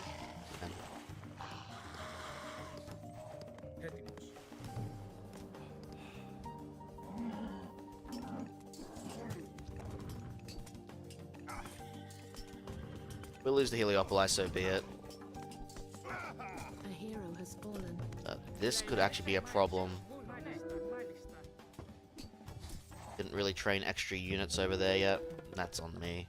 Έτοιμος. We'll lose the Heliopoli, so be it. A hero has fallen. This could actually be a problem. Didn't really train extra units over there yet. That's on me.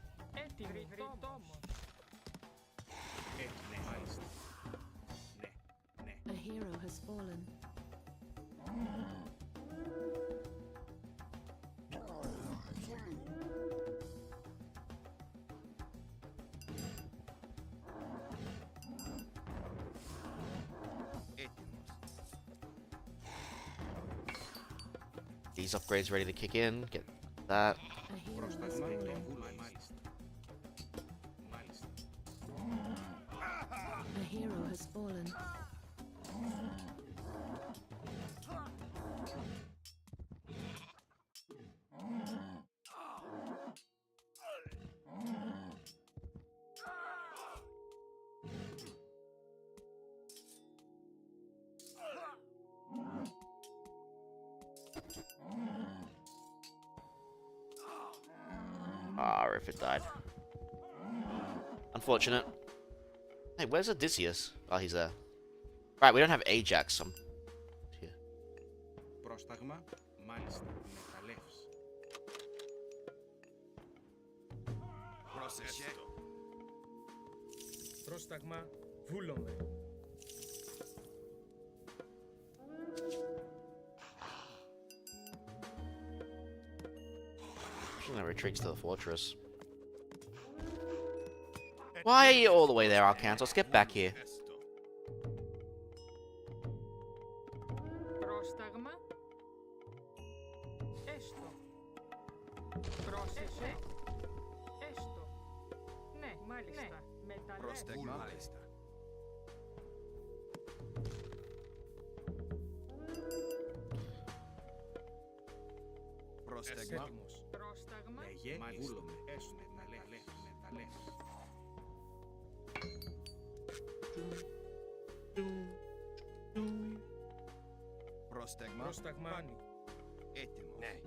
A hero has fallen. These upgrades ready to kick in. Get that. A hero has fallen. A hero has fallen. Ah, Riffit died. Unfortunate. Hey, where's Odysseus? Oh, he's there. Right, we don't have Ajax. Here. Πρόσταγμα, μάλιστα. Μεταλλεύς. Πρόσεχε. Πρόσταγμα. Βούλομαι. Retreats to the fortress. Why are you all the way there, Arcantos? Get back here. Πρόσταγμα. Έστω. Πρόσεχε. Έστω. Ναι, μάλιστα. Μεταλλεύς. Πρόσταγμα. Μάλιστα. Πρόσταγμα. Πρόσταγμα. Λέγε, βούλομαι. Έστω, μεταλλεύς. Μεταλλεύς. Πρόσταγμα. Πρόσταγμα. Έτοιμο. Ναι.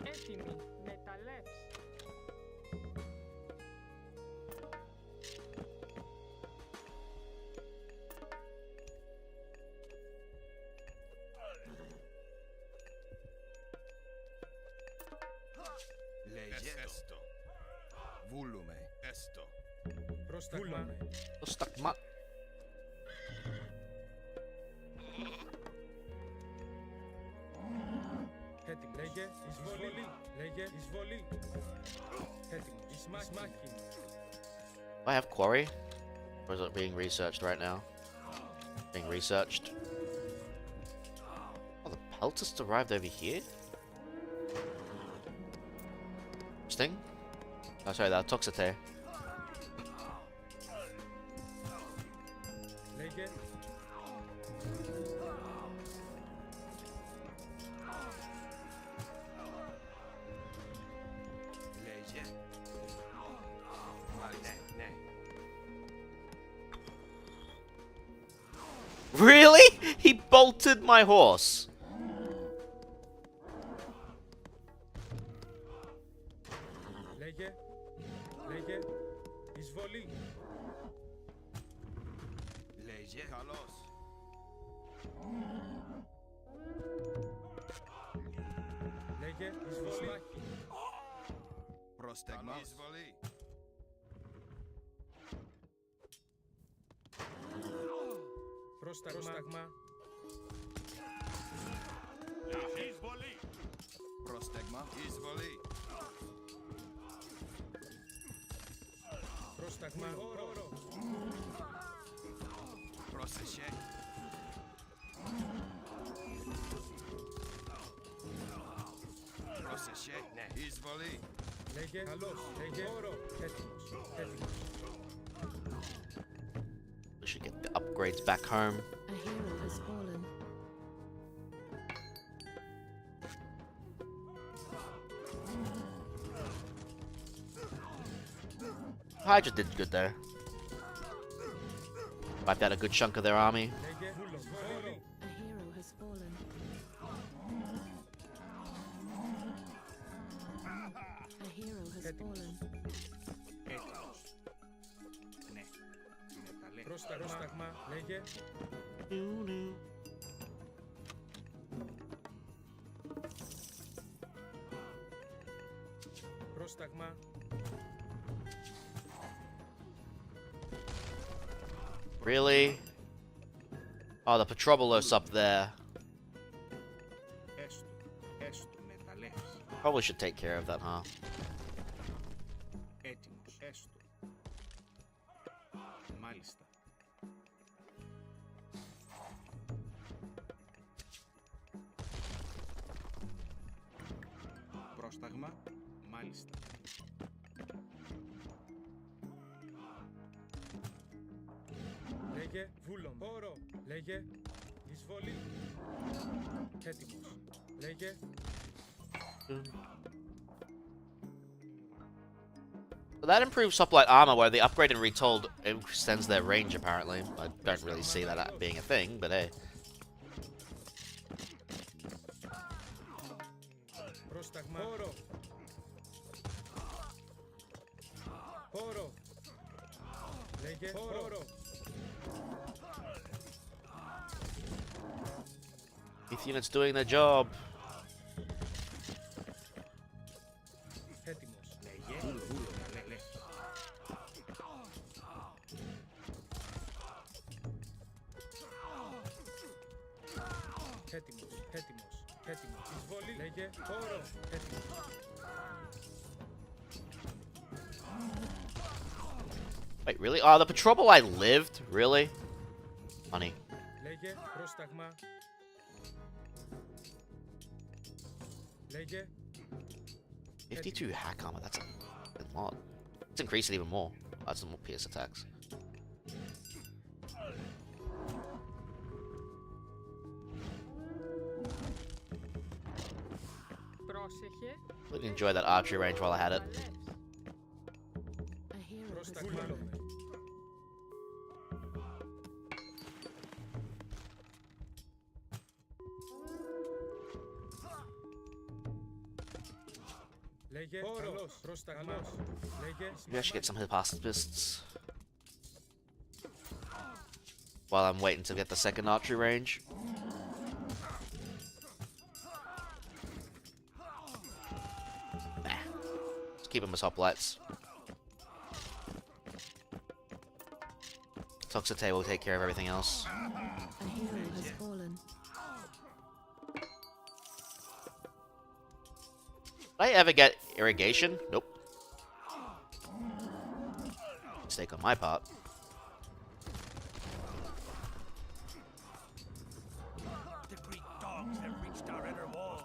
Έτοιμη. Μεταλλεύς. Λέγε. Έστω. Βούλουμε. Έστω. Πρόσταγμα. Πρόσταγμα. Έτοιμος. Λέγε εισβολή. Λέγε εισβολή. Έτοιμος. Εισμάχη. Do I have quarry? Or is it being researched right now? Being researched. Oh, the Peltast arrived over here? Interesting. Oh, sorry, that Toxite. Λέγε. Λέγε. Ναι, ναι. Really? He bolted my horse. Λέγε. Λέγε. Εισβολή. Λέγε. Καλώς. Λέγε εισβολή. Πρόσταγμα. Εισβολή. Πρόσταγμα. Εισβολή. Πρόσταγμα. Εισβολή. Πρόσταγμα. Πρόσεχε. Πρόσεχε. Ναι. Εισβολή. Λέγε. Καλώς. Λέγε. Έτοιμος. Έτοιμος. We should get the upgrades back home. A hero has fallen. Hydra did good though. Wiped out a good chunk of their army. Λέγε βούλο. Βόλο. A hero has fallen. A hero has fallen. Έτοιμος. Ναι. Μεταλλεύς. Πρόσταγμα. Λέγε. Πρόσταγμα. Really? Oh, the Petrobolos up there. Έστω. Έστω. Μεταλλεύς. Probably should take care of that, huh? Έτοιμος. Έστω. Μάλιστα. Πρόσταγμα. Μάλιστα. Λέγε βούλον. Όρο. Λέγε εισβολή. Έτοιμος. Λέγε So that improves hoplite armor, where the upgrade and retold extends their range, apparently. I don't really see that being a thing, but hey. πρόσταγμα. Όρο. Όρο. Λέγε όρο. These units doing their job. Έτοιμος. Λέγε βούλο. Μεταλλεύς. Έτοιμος. Έτοιμος. Έτοιμος. Εισβολή. Λέγε όρο. Έτοιμος. Wait, really? Oh, the Petroboli lived? Really? Funny. Λέγε πρόσταγμα. Λέγε 52 hack armor, that's a lot. Let's increase it even more. Add some more pierce attacks. Πρόσεχε. Really enjoy that archery range while I had it. A hero has πρόσταγμα. fallen. Λέγε όρο. Πρόσταγμα. Λέγε Maybe I should get some hypostapists while I'm waiting to get the second archery range. Nah. Let's keep them as hoplites. Toxite will take care of everything else. A hero has fallen. Did I ever get irrigation? Nope. Mistake on my part. The Greek dogs have reached our inner walls.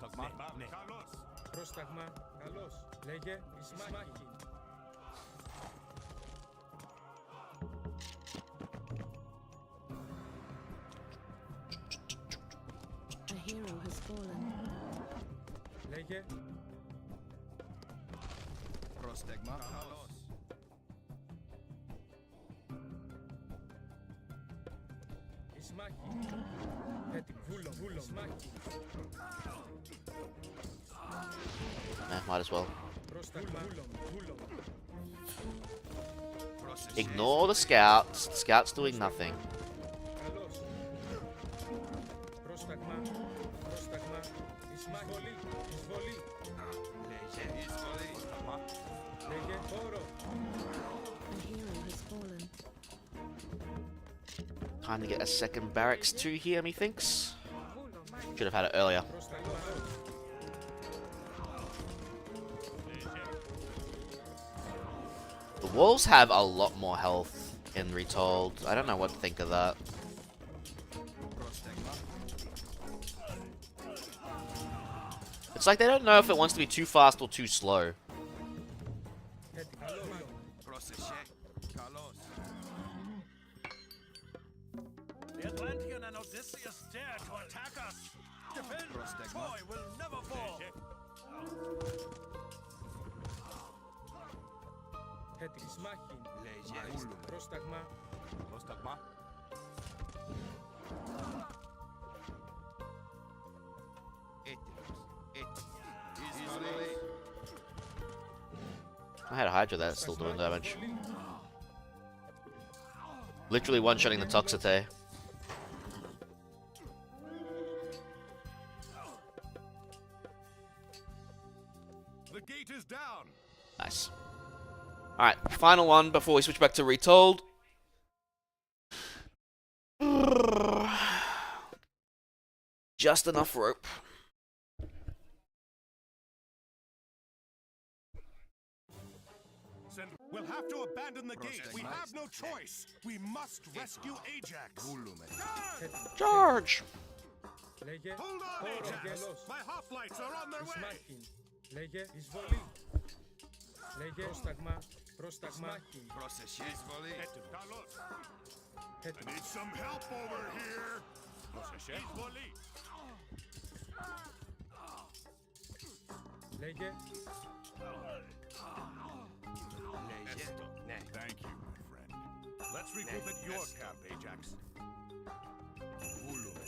πρόσταγμα. Καλώς. Λέγε Ισμάχη. A hero has fallen. Λέγε Πρόσταγμα. Ισμάχη. Έτοιμος. Βούλο. Βούλο. Ισμάχη. Might as well. Πρόσταγμα. Βούλο. Βούλο. Ignore the scouts. The scouts doing nothing. Καλώς. Πρόσταγμα. Πρόσταγμα. Ισμάχη. Εισβολή. Λέγε εισβολή. Λέγε όρο. A hero has fallen. Time to get a second barracks too here, methinks. Should have had it earlier. Πρόσταγμα. The wolves have a lot more health in Retold. I don't know what to think of that. Πρόσταγμα. It's like they don't know if it wants to be too fast or too slow. Πρόσεχε. Καλώς. The Atlantean and Odysseus dare to attack us. Defend Πρόσταγμα. Troy will never fall. Έτοιμος. Ισμάχη. Λέγε βούλο. Πρόσταγμα. Πρόσταγμα. I had a Hydra that's still doing damage. Literally one-shotting the Toxite. The gate is down. Nice. Alright, final one before we switch back to Retold. Just enough rope. We'll have to abandon the gate. We have no choice. We must rescue Ajax. Charge! Hold on, Ajax. My hoplites are on their way. Λέγε εισβολή. Λέγε πρόσταγμα, πρόσταγμα. Πρόσεχε. Εισβολή. I need some help over here. Εισβολή. Λέγε. Thank you, my friend. Let's regroup at your camp, Ajax. Βούλουμε.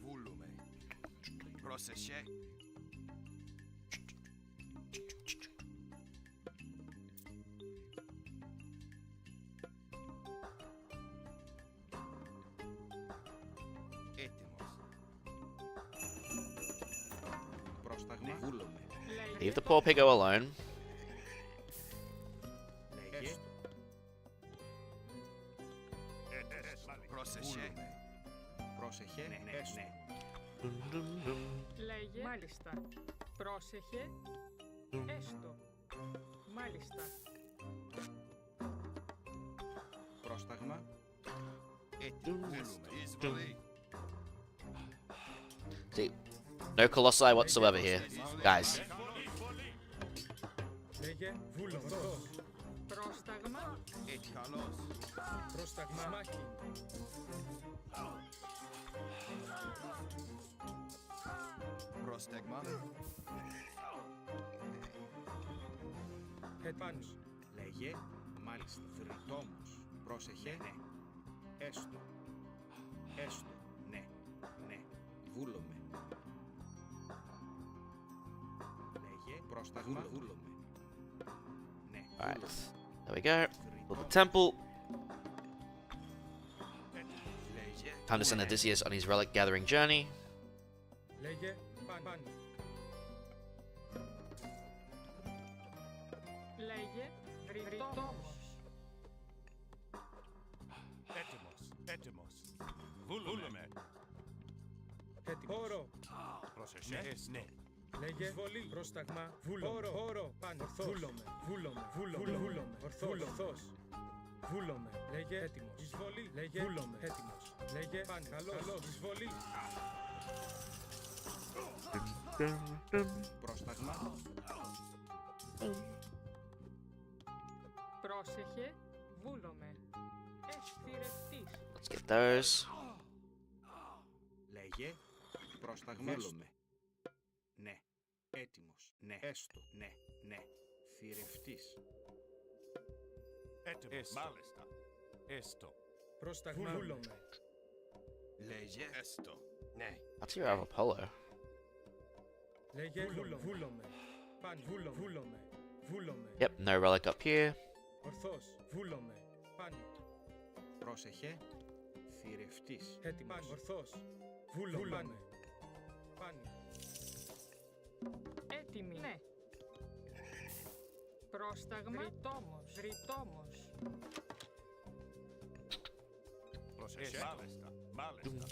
Βούλουμε. Πρόσεχε. Έτοιμος. Πρόσταγμα. Βούλουμε. Leave the poor piggo alone. Πρόσεχε. Πρόσεχε. Ναι. Λέγε. Μάλιστα. Πρόσεχε. Έστω. Μάλιστα. Πρόσταγμα. Έτοιμος. Εισβολή. See, no colossi whatsoever here, guys. Λέγε βούλος. Πρόσταγμα. Καλώς. Πρόσταγμα. Μάχη. Πρόσταγμα. Επάνω. Λέγε, μάλιστα, θρητόμος. Πρόσεχε, ναι. Έστω. Έστω, ναι. Ναι. Βούλομαι. Λέγε, πρόσταγμα, βούλομαι. Ναι. Alright, there we go. Build the temple. Time to send Odysseus on his relic gathering journey. Λέγε πάνω. Λέγε. Ρητόμος. Έτοιμος. Βούλουμε. Χώρο. Πρόσεχε. Ναι. Λέγε εισβολή. Πρόσταγμα. Βούλομαι. Χώρο. Πάνω. Βούλομαι. Βούλομαι. Βούλομαι. Βούλομαι. Ορθός. Βούλομαι. Λέγε έτοιμος. Εισβολή. Λέγε βούλομαι. Έτοιμος. Λέγε πάνω. Καλώς. Εισβολή. Πρόσταγμα. Πρόσεχε. Βούλομαι. Εσθηρευτής. Let's get those. Λέγε, πρόσταγμα. Βούλομαι. Ναι. Έτοιμος. Ναι. Έστω. Ναι. Ναι. Θηρευτής. Έτοιμος. Μάλιστα. Έστω. Πρόσταγμα. Βούλομαι. Λέγε. Έστω. Ναι. That's your other Apollo. Λέγε βούλομαι. Πάνω. Βούλομαι. Βούλομαι. Yep, no relic up here. Ορθός. Βούλομαι. Πάνω. Πρόσεχε. Θηρευτής. Έτοιμος. Ορθός. Βούλομαι. Πάνω. Έτοιμη. Ναι. Πρόσταγμα. Ρητόμος. Ρητόμος. Πρόσεχε. Μάλιστα. Μάλιστα.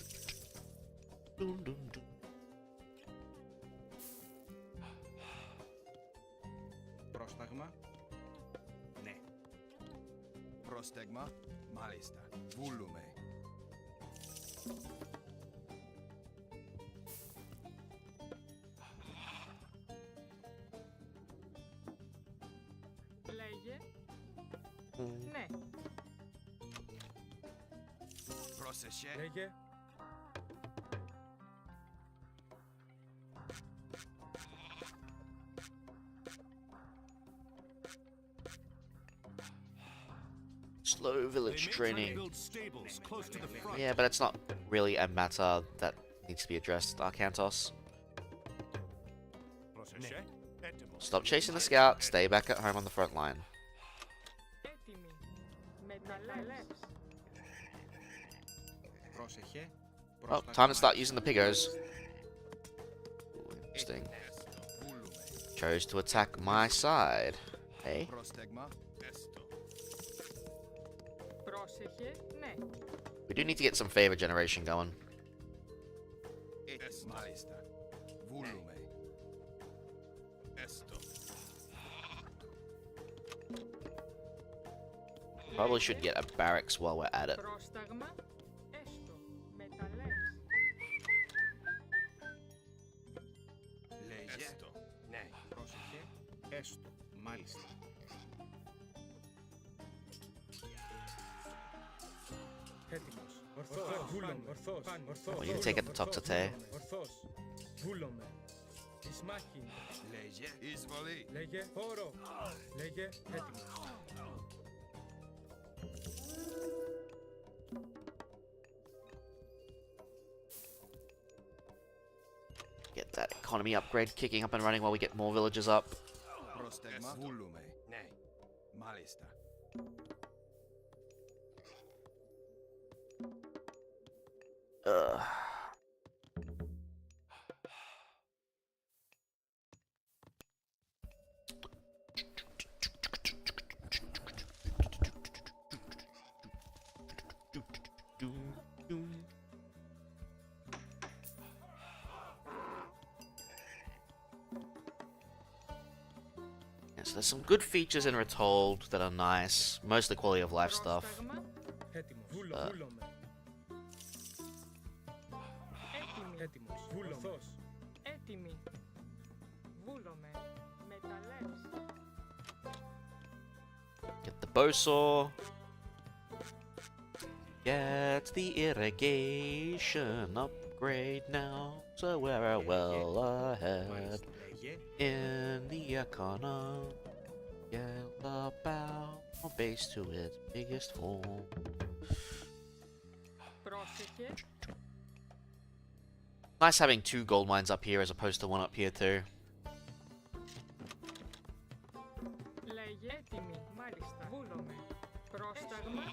Πρόσταγμα. Ναι. Πρόσταγμα. Μάλιστα. Βούλουμε. Λέγε. Ναι. Πρόσεχε. Λέγε. Slow village They may try to training. build stables close to the front. Yeah, but it's not really a matter that needs to be addressed, Arcantos. Stop chasing the scout, stay back at home on the front line. Έτοιμοι. Μεταλλεύς. Πρόσεχε. Oh, time to start using the piggos. Ooh, interesting. Chose to attack my side. Hey? Πρόσταγμα. Πρόσεχε, ναι. We do need to get some favor generation going. Μάλιστα. Βούλουμε. Probably should get a barracks while we're at it. Πρόσταγμα, έστω. Μεταλλεύς. Λέγε. Ναι. Πρόσεχε. Έστω. Μάλιστα. Έτοιμος. Ορθός. Βούλομαι. Ορθός. Ορθός. Oh, you can take it to Toxote. Ορθός. Βούλομαι. Εις μάχη. Λέγε. Εισβολή. Λέγε. Χώρο. Λέγε. Έτοιμος. Get that economy upgrade kicking up and running while we get more villagers up. Πρόσταγμα. Βούλουμε. Ναι. Μάλιστα. Ugh. Yeah, so there's some good features in Retold that are nice, mostly quality of life stuff. Πρόσταγμα, Έτοιμος. Βούλομαι. έτοιμοι. Έτοιμος. Βούλομαι. Έτοιμοι. Βούλομαι. Μεταλλεύς. Get the bow saw. Get the irrigation upgrade now, so we're well ahead in the economy. Get the bow base to its biggest form. Πρόσεχε, Nice having 2 gold mines up here as opposed to 1 up here too. λέγε. Έτοιμοι. Μάλιστα. Βούλομαι. Πρόσταγμα,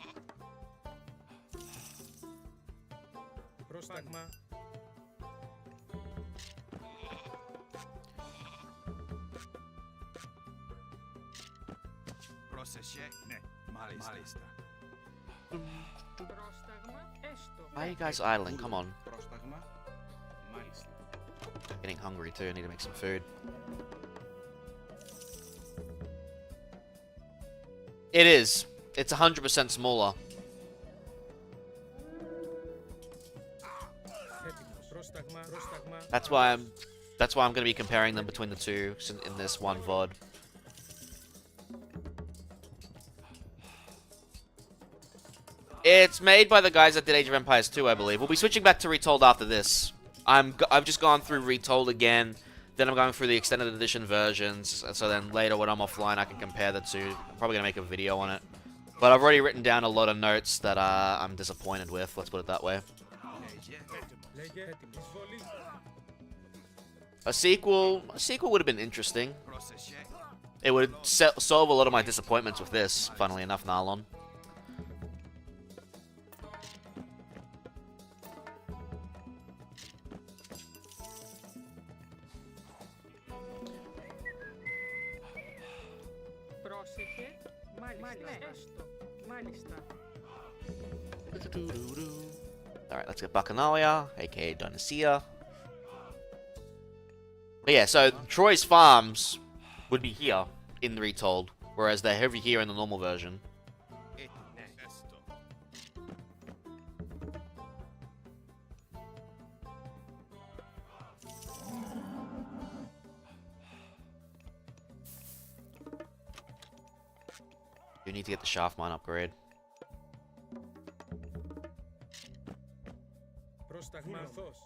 Πρόσταγμα. Πρόσεχε. Ναι. Μάλιστα. πρόσταγμα, έστω. Why are you guys idling? Come on. Πρόσταγμα. Μάλιστα. Getting hungry too, I need to make some food. It is. It's 100% smaller. Έτοιμος. Πρόσταγμα. Πρόσταγμα. That's why I'm going to be comparing them between the two in this one VOD. It's made by the guys that did Age of Empires 2, I believe. We'll be switching back to Retold after this. I've just gone through Retold again. Then I'm going through the extended edition versions. So then later when I'm offline, I can compare the two. I'm probably going to make a video on it. But I've already written down a lot of notes that I'm disappointed with. Let's put it that way. Λέγε. Έτοιμος. Εισβολή. A sequel would have been interesting. Πρόσεχε. It would solve a lot of my disappointments with this, funnily enough, Nalon. Πρόσεχε, μάλιστα. Έστω. Μάλιστα. Alright, let's get Bacchanalia, aka Dionysia. But yeah, so Troy's farms would be here in the Retold, whereas they're over here in the normal version. You need to get the shaft mine upgrade. Πρόσταγμα. Ορθός.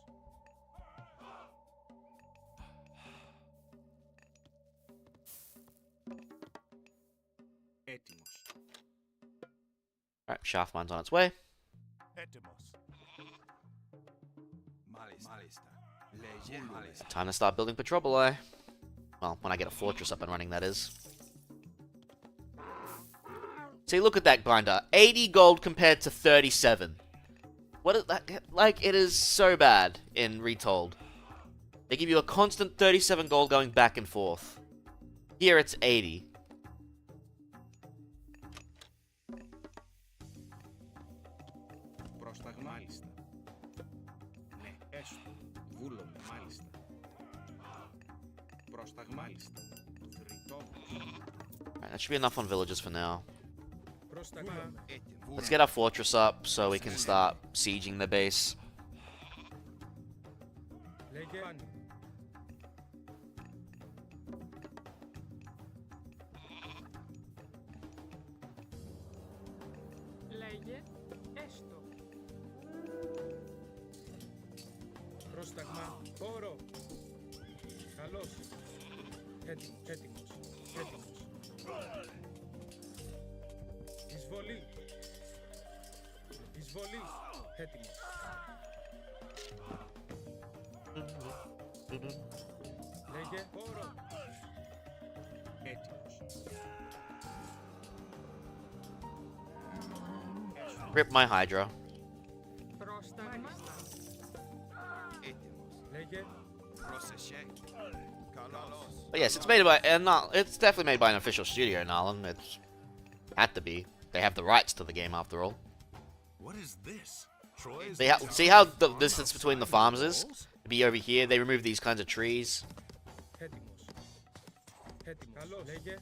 Έτοιμος. Alright, shaft mine's on its way. Time to start building Petroboli. Well, when I get a fortress up and running, that is. See, look at that binder. 80 gold compared to 37. What is that? Like, it is so bad in Retold. They give you a constant 37 gold going back and forth. Here it's 80. Πρόσταγμα. Μάλιστα. Ναι, έστω. Βούλομαι. Μάλιστα. Πρόσταγμα. Μάλιστα. Alright, that should be enough on villagers for now. Πρόσταγμα. Let's get our fortress up so we can start sieging the base. Λέγε πάνι. Λέγε έστω. Πρόσταγμα. Χώρο. Καλώς. Έτοιμος. Έτοιμος. Έτοιμος. Εισβολή. Εισβολή. Έτοιμος. Λέγε χώρο. Έτοιμος. Rip my Hydra. Πρόσταγμα. Λέγε. Πρόσεχε. Καλώς. But yes, it's made by it's definitely made by an official studio in Ireland. It's had to be. They have the rights to the game after all. What is this? Troy's See how the distance between the farms is? It'd be over here. They remove these kinds of trees. Έτοιμος. Έτοιμος. Καλώς. Λέγε.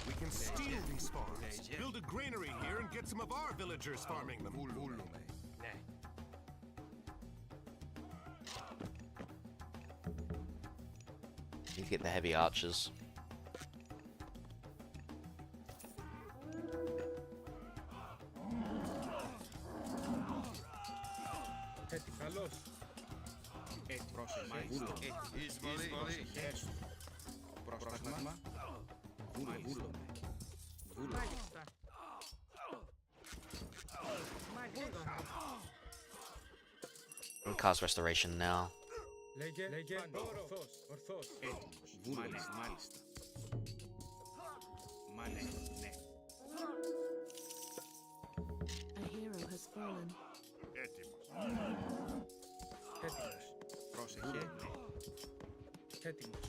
We can steal these farms, build a granary here, and get some of our villagers farming them. Βούλουμε. Ναι. Need to get the heavy archers. Έτοιμος. Καλώς. Πρόσεχε. Βούλουμε. Εισβολή. Έστω. Πρόσταγμα. Βούλουμε. Βούλουμε. Μάλιστα. Μάλιστα. We'll cast restoration now. Λέγε. Λέγε. Ορθός. Ορθός. Έτοιμος. Βούλουμε. Μάλιστα. Μάλιστα. Ναι. A hero has fallen. Έτοιμος. Πρόσεχε. Ναι. Έτοιμος.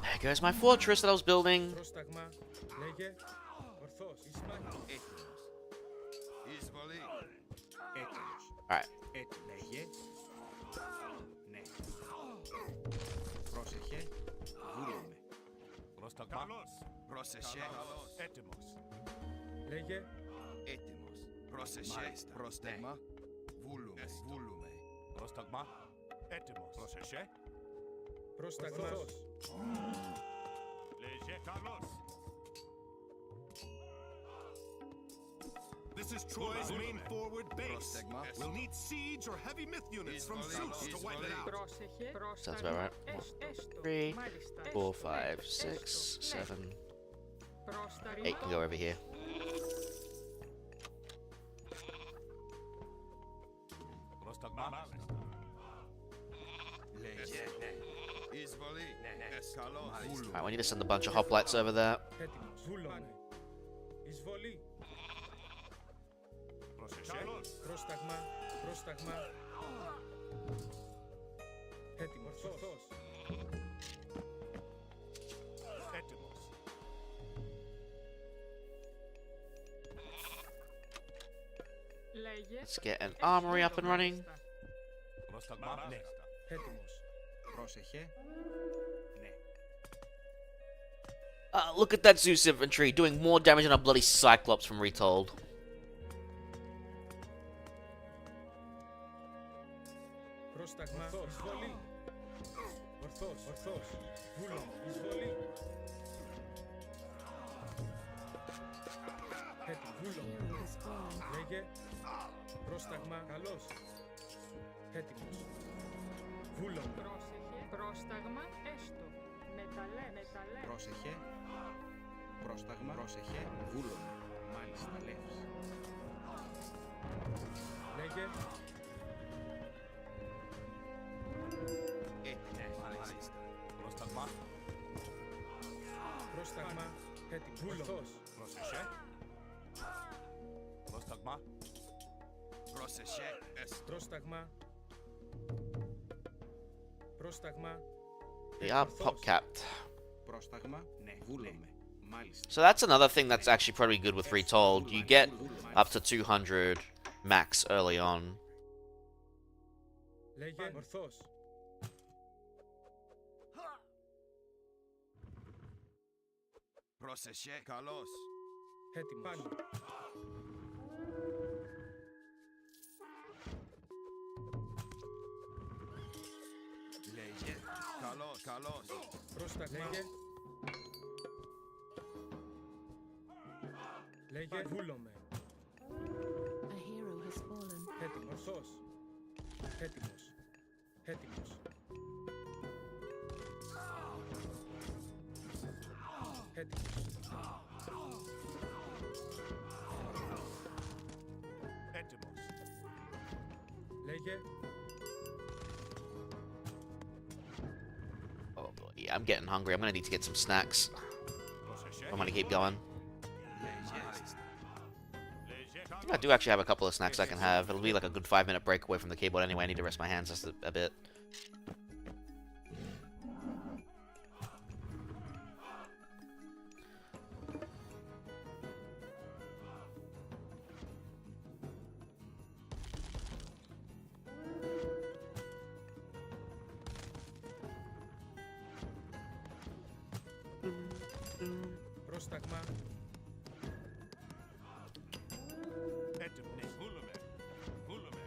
There goes my fortress that I was building. Πρόσταγμα. Λέγε. Ορθός. Ισμάχη. Έτοιμος. Εισβολή. Έτοιμος. Alright. Λέγε. Ναι. Πρόσεχε. Βούλουμε. Πρόσταγμα. Πρόσεχε. Έτοιμος. Λέγε. Έτοιμος. Πρόσεχε. Πρόσταγμα. Βούλουμε. Βούλουμε. Πρόσταγμα. Έτοιμος. Πρόσεχε. Πρόσταγμα. Ορθός. Λέγε καλώς. This is Troy's main forward base. We'll need siege or heavy myth units from Zeus to wipe it out. Πρόσεχε. Sounds about right. Έστω. 3, Μάλιστα. 4, 5, 6, 7, 8 can go over here. Πρόσταγμα. Λέγε. Εισβολή. Καλώς. Alright, we need to send a bunch of hoplites over there. Έτοιμος. Βούλομαι. Εισβολή. Πρόσεχε. Πρόσταγμα. Πρόσταγμα. Έτοιμος. Ορθός. Έτοιμος. Λέγε. Let's get an armory up and running. Πρόσταγμα. Ναι. Έτοιμος. Πρόσεχε. Ναι. Look at that Zeus infantry doing more damage than a bloody Cyclops from Retold. Πρόσταγμα. Εισβολή. Ορθός. Ορθός. Βούλομαι. Εισβολή. Έτοιμος. Βούλομαι. Hero has fallen. Λέγε. Πρόσταγμα. Καλώς. Έτοιμος. Βούλομαι. Πρόσεχε. Πρόσταγμα. Έστω. Μεταλλέ. Μεταλλέ. Πρόσεχε. Πρόσταγμα. Πρόσεχε. Βούλουμε. Μάλιστα, λεύς. Λέγε. Μάλιστα. Πρόσταγμα. Πρόσταγμα. Έτοιμος. Ορθός. Πρόσεχε. Πρόσταγμα. Πρόσεχε. Πρόσταγμα. Πρόσταγμα. We are pop capped. Πρόσταγμα, ναι, βούλομαι. Μάλιστα. So that's another thing that's actually probably good with Retold. You get up to 200 max early on. Λέγε. Ορθός. Πρόσεχε. Καλώς. Έτοιμος. Πάνω. Λέγε. Καλώς. Καλώς. Πρόσταγμα. Λέγε. Λέγε. Βούλομαι. A hero has fallen. Έτοιμος. Ορθός. Έτοιμος. Έτοιμος. Έτοιμος. Έτοιμος. Λέγε. Oh boy, yeah, I'm getting hungry. I'm gonna need to get some snacks. I'm gonna keep going. I think I do actually have a couple of snacks I can have. It'll be like a good 5-minute break away from the keyboard anyway. I need to rest my hands just a bit. Πρόσταγμα. Έτοιμος. Βούλομαι. Βούλομαι.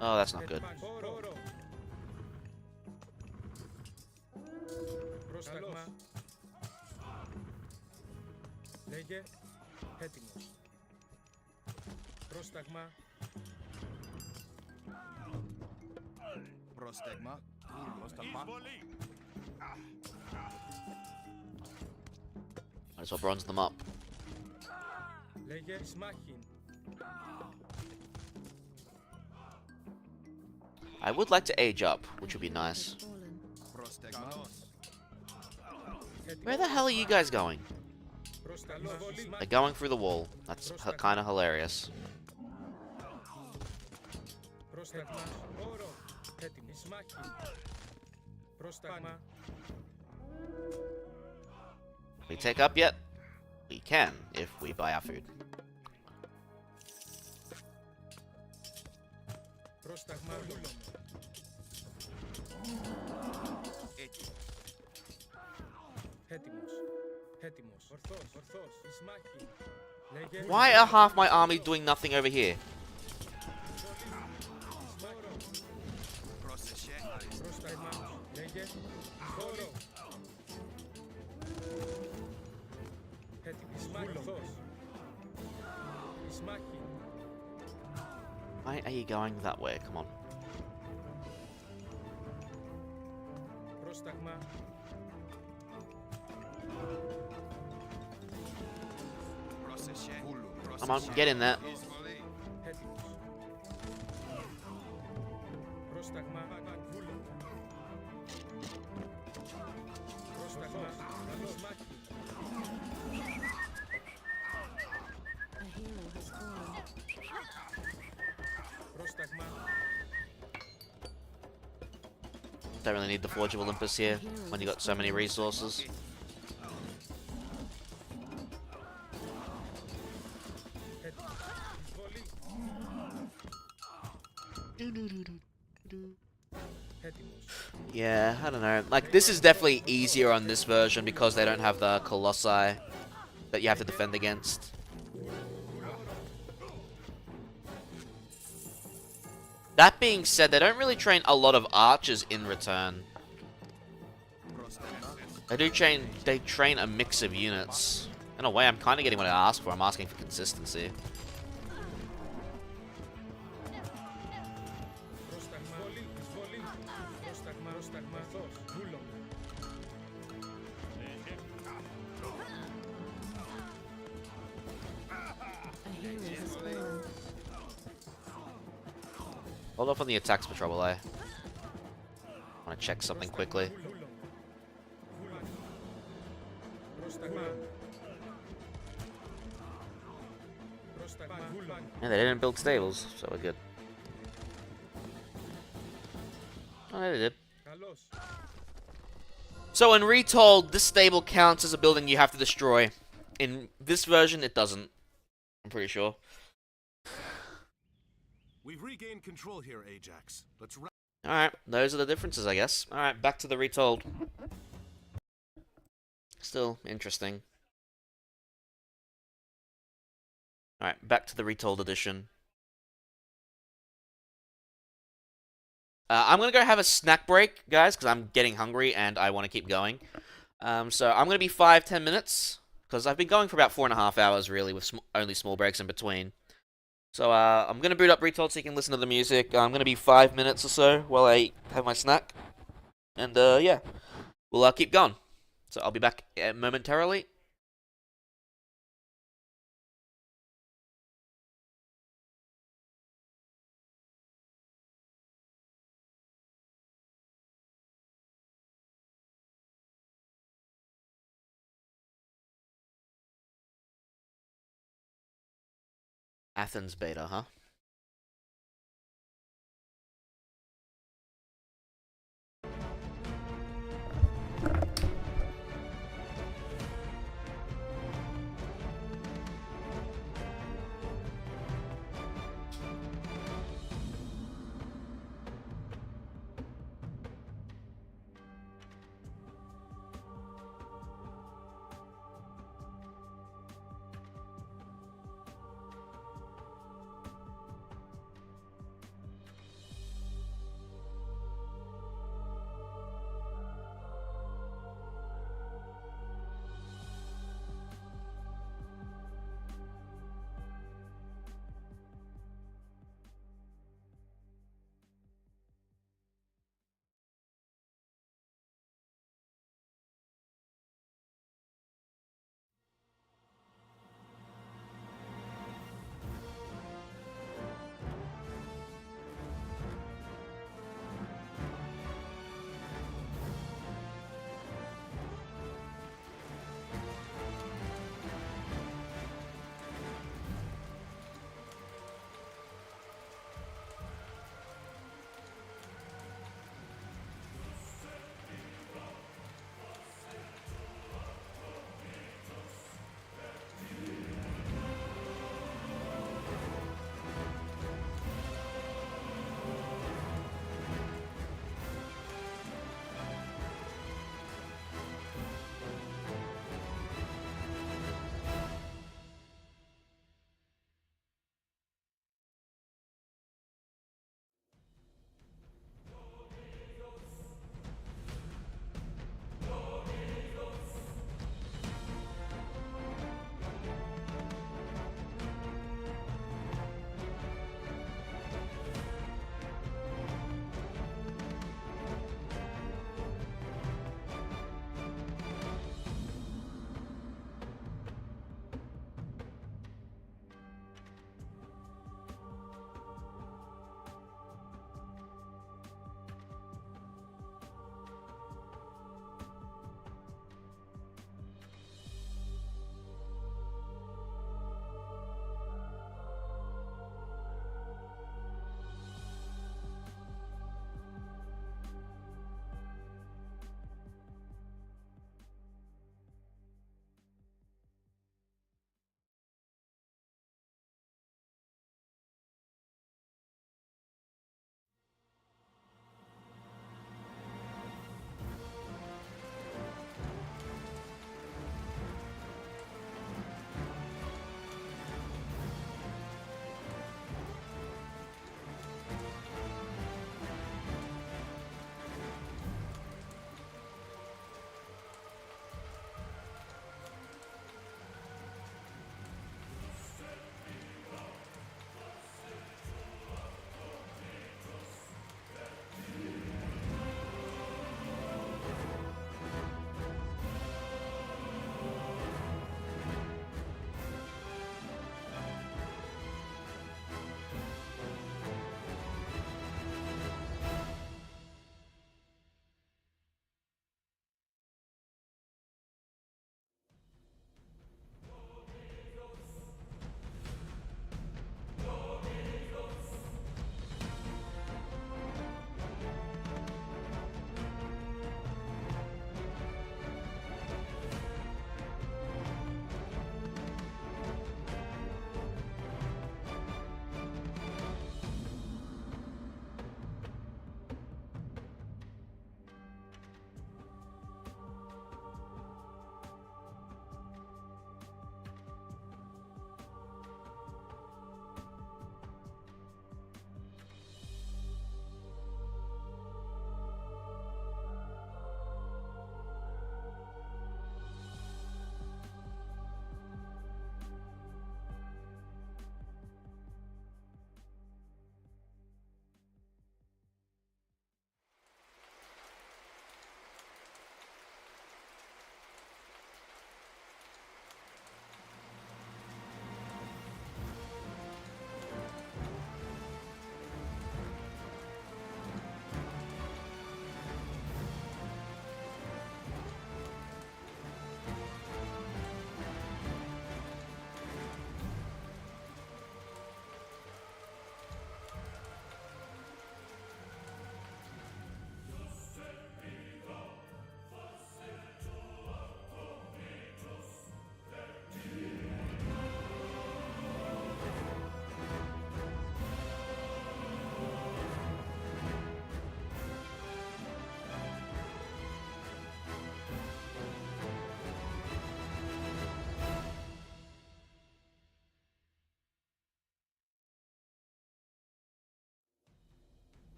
Oh, that's not good. Χώρο. Πρόσταγμα. Λέγε. Έτοιμος. Πρόσταγμα. Πρόσταγμα. Πρόσταγμα. Might as well bronze them up. Λέγε. Σμάχιν. I would like to age up, which would be nice. Πρόσταγμα. Where the hell are you guys going? Πρόσταγμα. They're going through the wall. That's kind of hilarious. Πρόσταγμα. Χώρο. Έτοιμος. Σμάχιν. Πρόσταγμα. We take up yet? We can, if we buy our food. Πρόσταγμα. Βούλομαι. Έτοιμος. Έτοιμος. Ορθός. Ορθός. Σμάχιν. Λέγε. Why are half my army doing nothing over here? Χώρο. Πρόσεχε. Πρόσταγμα. Λέγε. Χώρο. Έτοιμος. Σμάχιν. Ορθός. Σμάχιν. Why are you going that way? Come on. Πρόσταγμα. Πρόσεχε. Come on, get in there. Έτοιμος. Πρόσταγμα. Βούλομαι. Πρόσταγμα. Σμάχιν. A hero has fallen. Πρόσταγμα. Don't really need the Forge of Olympus here when you got so many resources. Yeah, I don't know. Like, this is definitely easier on this version because they don't have the Colossi that you have to defend against. That being said, they don't really train a lot of archers in return. They train a mix of units. In a way, I'm kind of getting what I asked for. I'm asking for consistency. Hold off on the attacks for trouble, I want to check something quickly. Yeah, they didn't build stables, so we're good. Oh, they did. So in Retold, this stable counts as a building you have to destroy. In this version, it doesn't. I'm pretty sure. We've regained control here, Ajax. Let's Alright, those are the differences, I guess. Alright, back to the Retold. Still interesting. Alright, back to the Retold edition. I'm gonna go have a snack break, guys, because I'm getting hungry and I want to keep going. So I'm gonna be 5-10 minutes, because I've been going for about 4.5 hours, really, with only small breaks in between. So I'm gonna boot up Retold so you can listen to the music. I'm gonna be 5 minutes or so while I have my snack, and yeah, we'll keep going. So I'll be back momentarily. Athens beta, huh?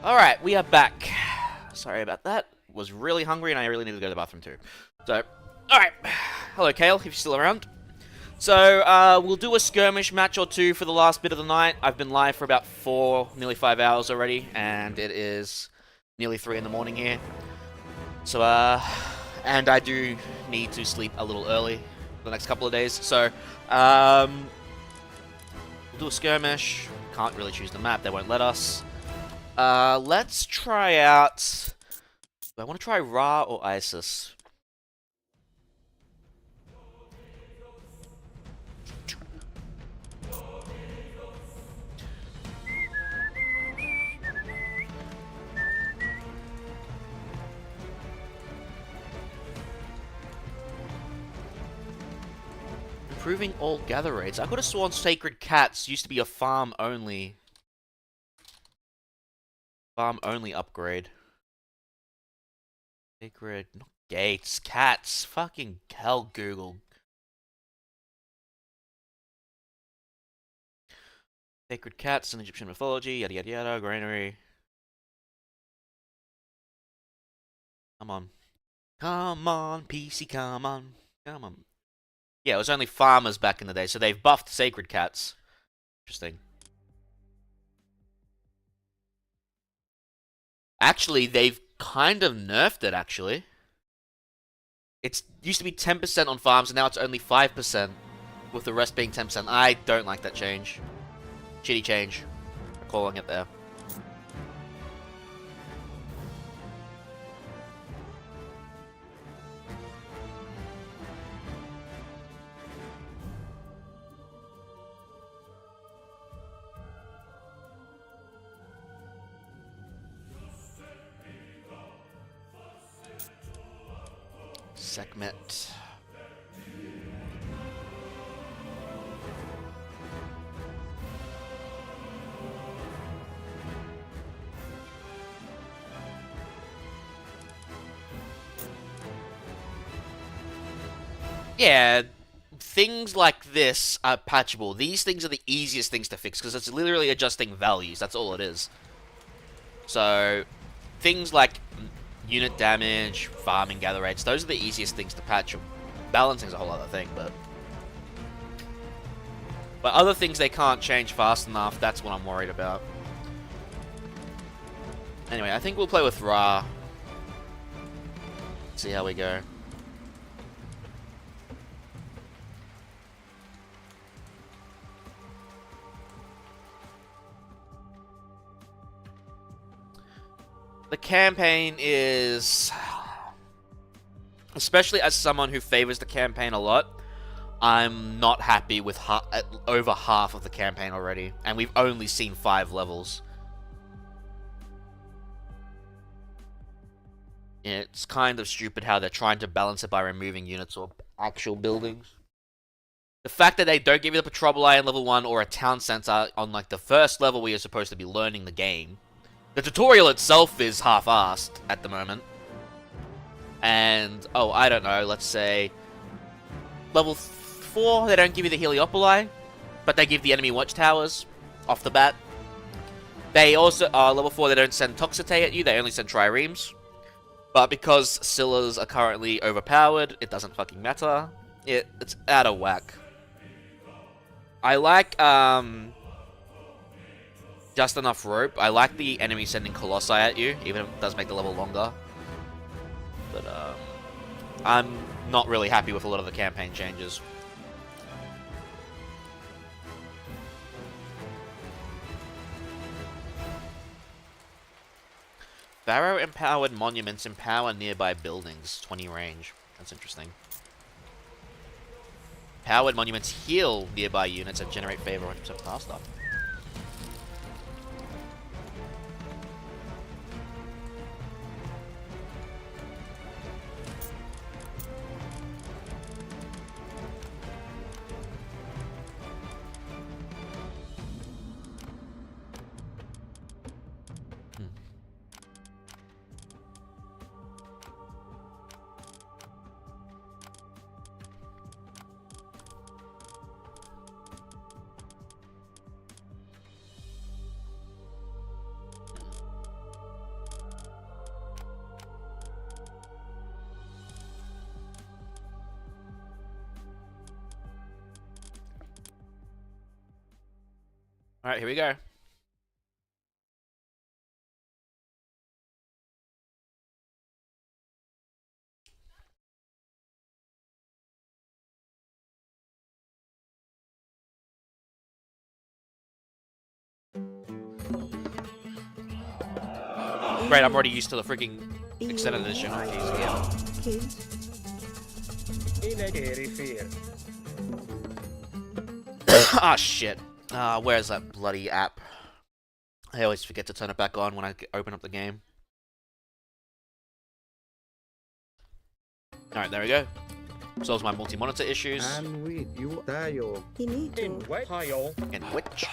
Alright, we are back. Sorry about that. Was really hungry and I really needed to go to the bathroom too. So, alright. Hello, Kale, if you're still around. So, we'll do a skirmish match or two for the last bit of the night. I've been live for about 4, nearly 5 hours already, and it is nearly 3 in the morning here. So, and I do need to sleep a little early the next couple of days. So, we'll do a skirmish. Can't really choose the map, they won't let us. Let's try out... Do I want to try Ra or Isis? Improving all gather raids. I could have sworn Sacred Cats used to be a farm only upgrade. Sacred, not gates, cats. Fucking hell, Google. Sacred cats in Egyptian mythology, yada yada yada, granary. Come on. Come on, PC, come on. Come on. Yeah, it was only farmers back in the day, so they've buffed sacred cats. Interesting. Actually, they've kind of nerfed it, actually. It used to be 10% on farms, and now it's only 5%, with the rest being 10%. I don't like that change. Shitty change. I'm calling it there. Sekhmet. Yeah, things like this are patchable. These things are the easiest things to fix because it's literally adjusting values. That's all it is. So, things like unit damage, farming, gather rates, those are the easiest things to patch. Balancing's a whole other thing, but other things they can't change fast enough, that's what I'm worried about. Anyway, I think we'll play with Ra. See how we go. The campaign is... Especially as someone who favors the campaign a lot, I'm not happy with over half of the campaign already. And we've only seen 5 levels. It's kind of stupid how they're trying to balance it by removing units or actual buildings. The fact that they don't give you the patrol line level 1 or a town center on like the first level where you're supposed to be learning the game. The tutorial itself is half-assed at the moment. And, oh, I don't know, let's say... Level 4, they don't give you the Heliopoli, but they give the enemy watchtowers off the bat. They also, level 4, they don't send Toxite at you, they only send Triremes. But because Scyllas are currently overpowered, it doesn't fucking matter. It's out of whack. I like, just enough rope. I like the enemy sending Colossi at you, even if it does make the level longer. But, I'm not really happy with a lot of the campaign changes. Pharaoh-empowered monuments empower nearby buildings. 20 range. That's interesting. Powered monuments heal nearby units and generate favor 100% faster. Alright, here we go. Great, I'm already used to the freaking extended edition of these again. Ah, shit. Where's that bloody app? I always forget to turn it back on when I open up the game. Alright, there we go. Solves my multi-monitor issues. And with you, tayo. In which?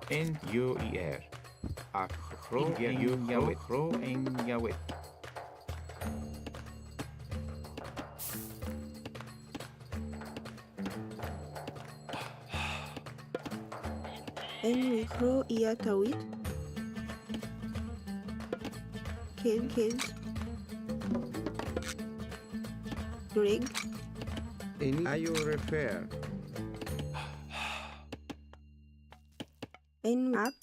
En you er. Akro you yawit. Kro en yawit. En mikro ia tawit. Kid. Greg. In you refer. En map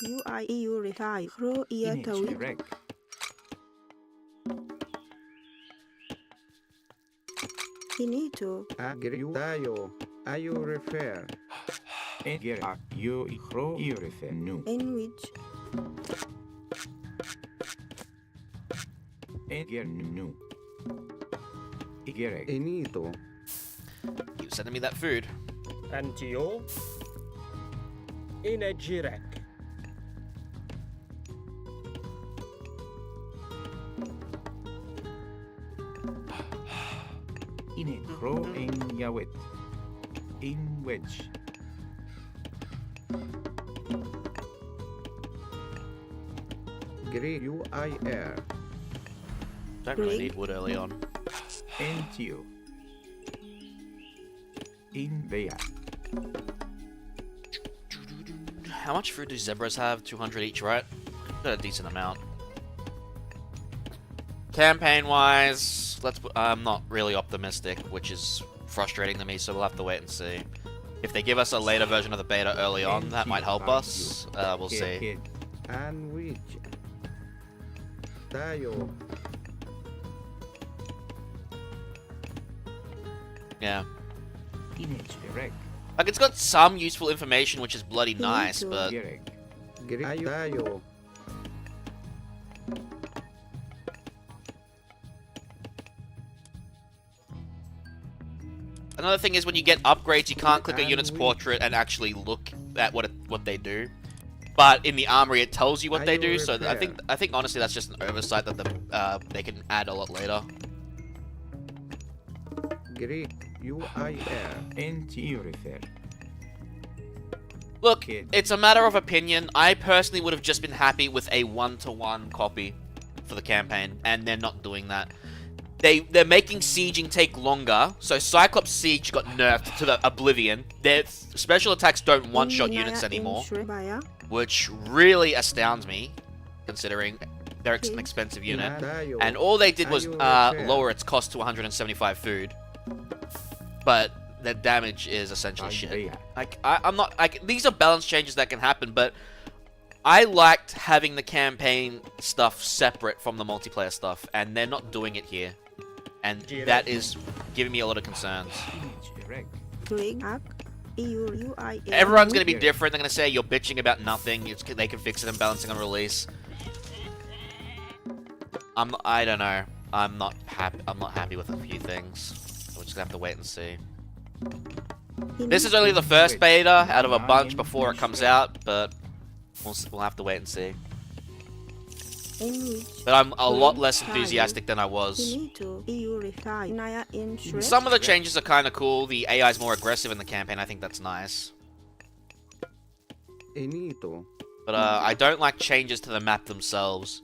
you retire. Kro ia tawit. Finito. Agri tayo. Ayo refer. En ger you kro you refer nu. En which? En ger nu. Igere. Enito. Keep sending me that food. Antio. Inegirek. In kro en yawit. In wedge. Grey UIR. Don't really need wood early on. Entio. In there. How much food do zebras have? 200 each, right? Got a decent amount. Campaign-wise, I'm not really optimistic, which is frustrating to me, so we'll have to wait and see. If they give us a later version of the beta early on, that might help us. We'll see. And which? Tayo. Yeah. Direct. Like, it's got some useful information, which is bloody nice, but... Tayo. Another thing is when you get upgrades, you can't click a unit's portrait and actually look at what they do. But in the armory, it tells you what they do. So I think honestly that's just an oversight that they can add a lot later. Look, it's a matter of opinion. I personally would have just been happy with a 1-to-1 copy for the campaign, and they're not doing that. They're making sieging take longer, so Cyclops Siege got nerfed to the oblivion. Their special attacks don't one-shot units anymore, which really astounds me, considering they're an expensive unit. And all they did was lower its cost to 175 food, but their damage is essentially shit. Like I'm not like these are balance changes that can happen, but I liked having the campaign stuff separate from the multiplayer stuff, and they're not doing it here. And that is giving me a lot of concerns. Everyone's going to be different. They're going to say you're bitching about nothing. They can fix it in balancing on release. I don't know. I'm not happy with a few things. We're just going to have to wait and see. This is only the first beta out of a bunch before it comes out, but we'll have to wait and see. But I'm a lot less enthusiastic than I was. Some of the changes are kind of cool. The AI is more aggressive in the campaign. I think that's nice. But I don't like changes to the map themselves.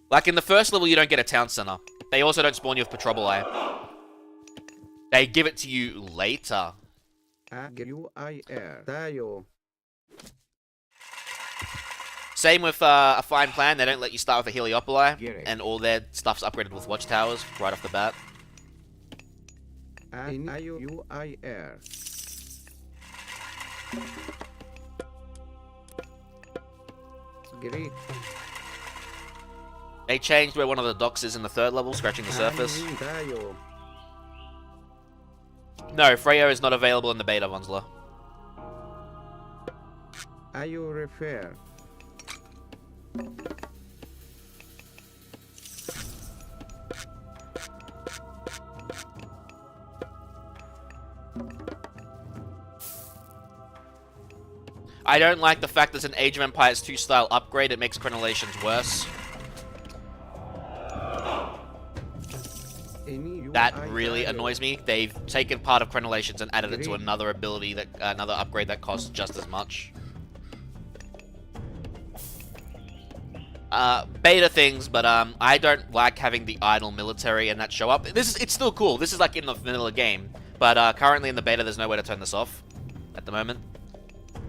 Like in the first level, you don't get a town center. They also don't spawn you with Petroboli. They give it to you later. Same with a Fine Plan, they don't let you start with a Heliopoli, and all their stuff's upgraded with watchtowers right off the bat. Greek. They changed where one of the docks is in the 3rd level, scratching the surface. Tayo. No, Freya is not available in the beta, Vonsla. Are you refer? I don't like the fact there's an Age of Empires 2 style upgrade. It makes crenellations worse. That really annoys me. They've taken part of crenellations and added it to another ability that another upgrade that costs just as much. Beta things, but I don't like having the idle military and that show up. It's still cool. This is like in the vanilla game, but currently in the beta there's no way to turn this off at the moment.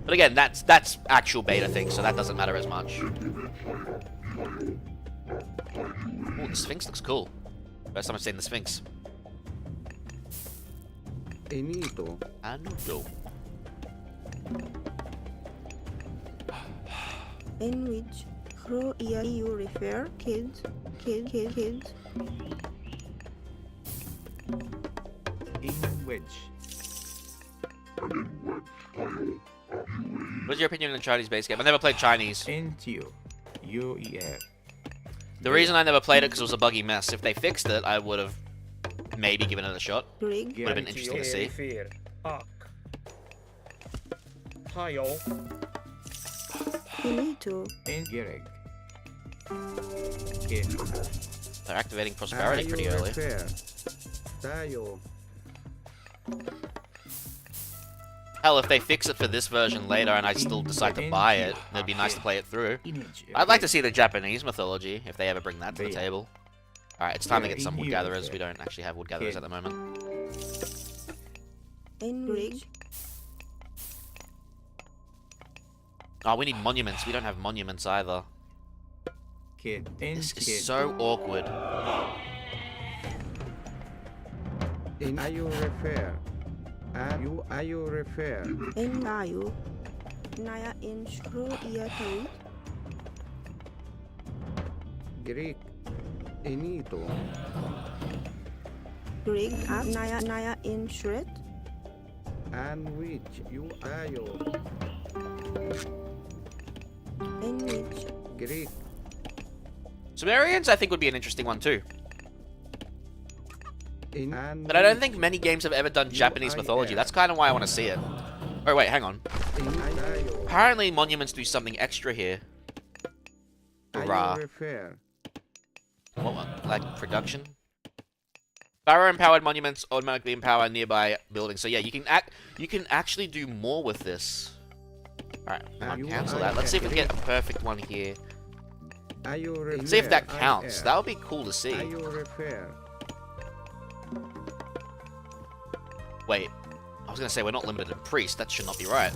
But again, that's actual beta thing, so that doesn't matter as much. Ooh, the Sphinx looks cool. First time I've seen the Sphinx. Enito. Anuto. In which Crow you refer? Kids. Kids. In which? What's your opinion on the Chinese base game? I never played Chinese. Into UEF. The reason I never played it because it was a buggy mess. If they fixed it, I would have maybe given it a shot. Would have been interesting to see. Finito. Ingrid. They're activating prosperity pretty early. Tayo. Hell, if they fix it for this version later and I still decide to buy it, it'd be nice to play it through. I'd like to see the Japanese mythology, if they ever bring that to the table. Alright, it's time to get some wood gatherers. We don't actually have wood gatherers at the moment. Ingrid. Oh, we need monuments. We don't have monuments either. This is so awkward. Are you refer? Are you refer? In Ayu. Naya in Shro Iatoi. Greek. Enito. Greek up Naya in Shred. And which you ayo. In which? Greek. Sumerians, I think, would be an interesting one too. But I don't think many games have ever done Japanese mythology. That's kind of why I want to see it. Oh, wait, hang on. Apparently, monuments do something extra here. Hurrah. What, like, production? Pharaoh-empowered monuments automatically empower nearby buildings. So yeah, you can actually do more with this. Alright, I'll cancel that. Let's see if we can get a perfect one here. See if that counts. That would be cool to see. Wait, I was gonna say we're not limited to priest. That should not be right.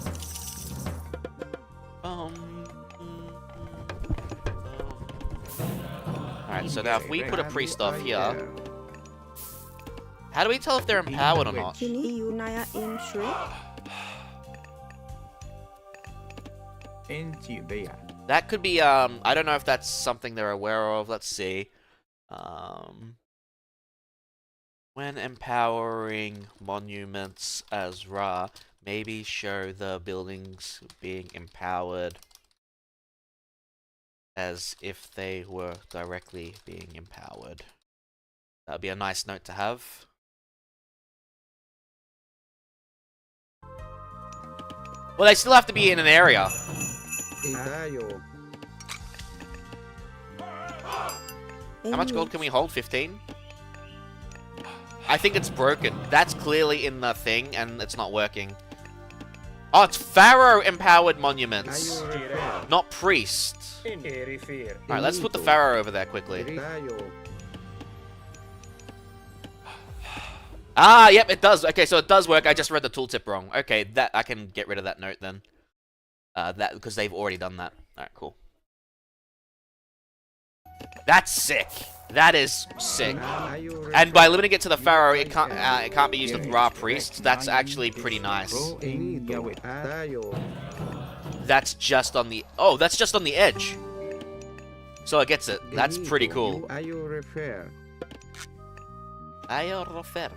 Alright, so now if we put a priest off here, how do we tell if they're empowered or not? That could be, I don't know if that's something they're aware of. Let's see. When empowering monuments as Ra, maybe show the buildings being empowered as if they were directly being empowered. That'd be a nice note to have. Well, they still have to be in an area. How much gold can we hold? 15? I think it's broken. That's clearly in the thing, and it's not working. Oh, it's Pharaoh-empowered monuments. Not priest. Alright, let's put the Pharaoh over there quickly. Ah, yep, it does. Okay, so it does work. I just read the tooltip wrong. Okay, that I can get rid of that note then. Because they've already done that. Alright, cool. That's sick. That is sick. And by limiting it to the Pharaoh, it can't be used with Ra priests. That's actually pretty nice. That's just on the... Oh, that's just on the edge. So it gets it. That's pretty cool. You refer. Io refer.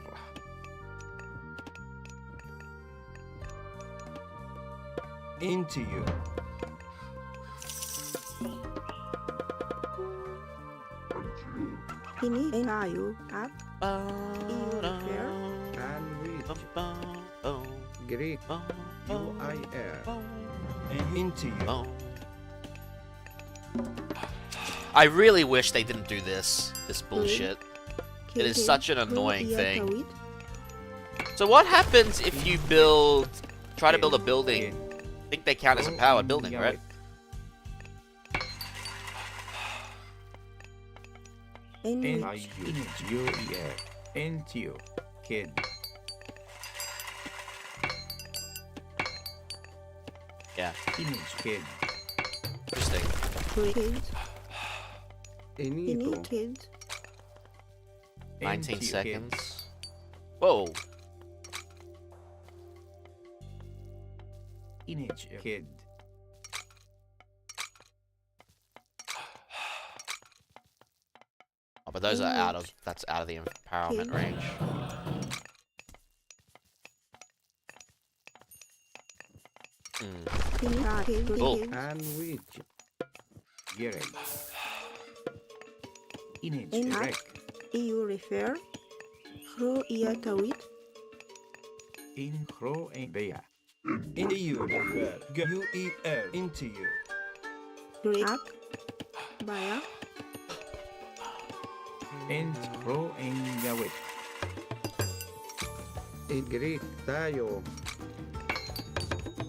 Into you. Ini ayu up. You refer. And which. Greek. UIR. And into you. I really wish they didn't do this bullshit. It is such an annoying thing. So what happens if you try to build a building? I think they count as a powered building, right? Into kid. Yeah. Image kid. Interesting. Kids. Inito. Kids. 19 seconds. Whoa. Image kid. Oh, but those are that's out of the empowerment range. Cool. And which. Gerek. Image Enak. rek. You refer. Hro ia tawit. In hro en bea. Into you refer. UER. Into you. Greek. Baya. In hro en gawit. In Greek tayo.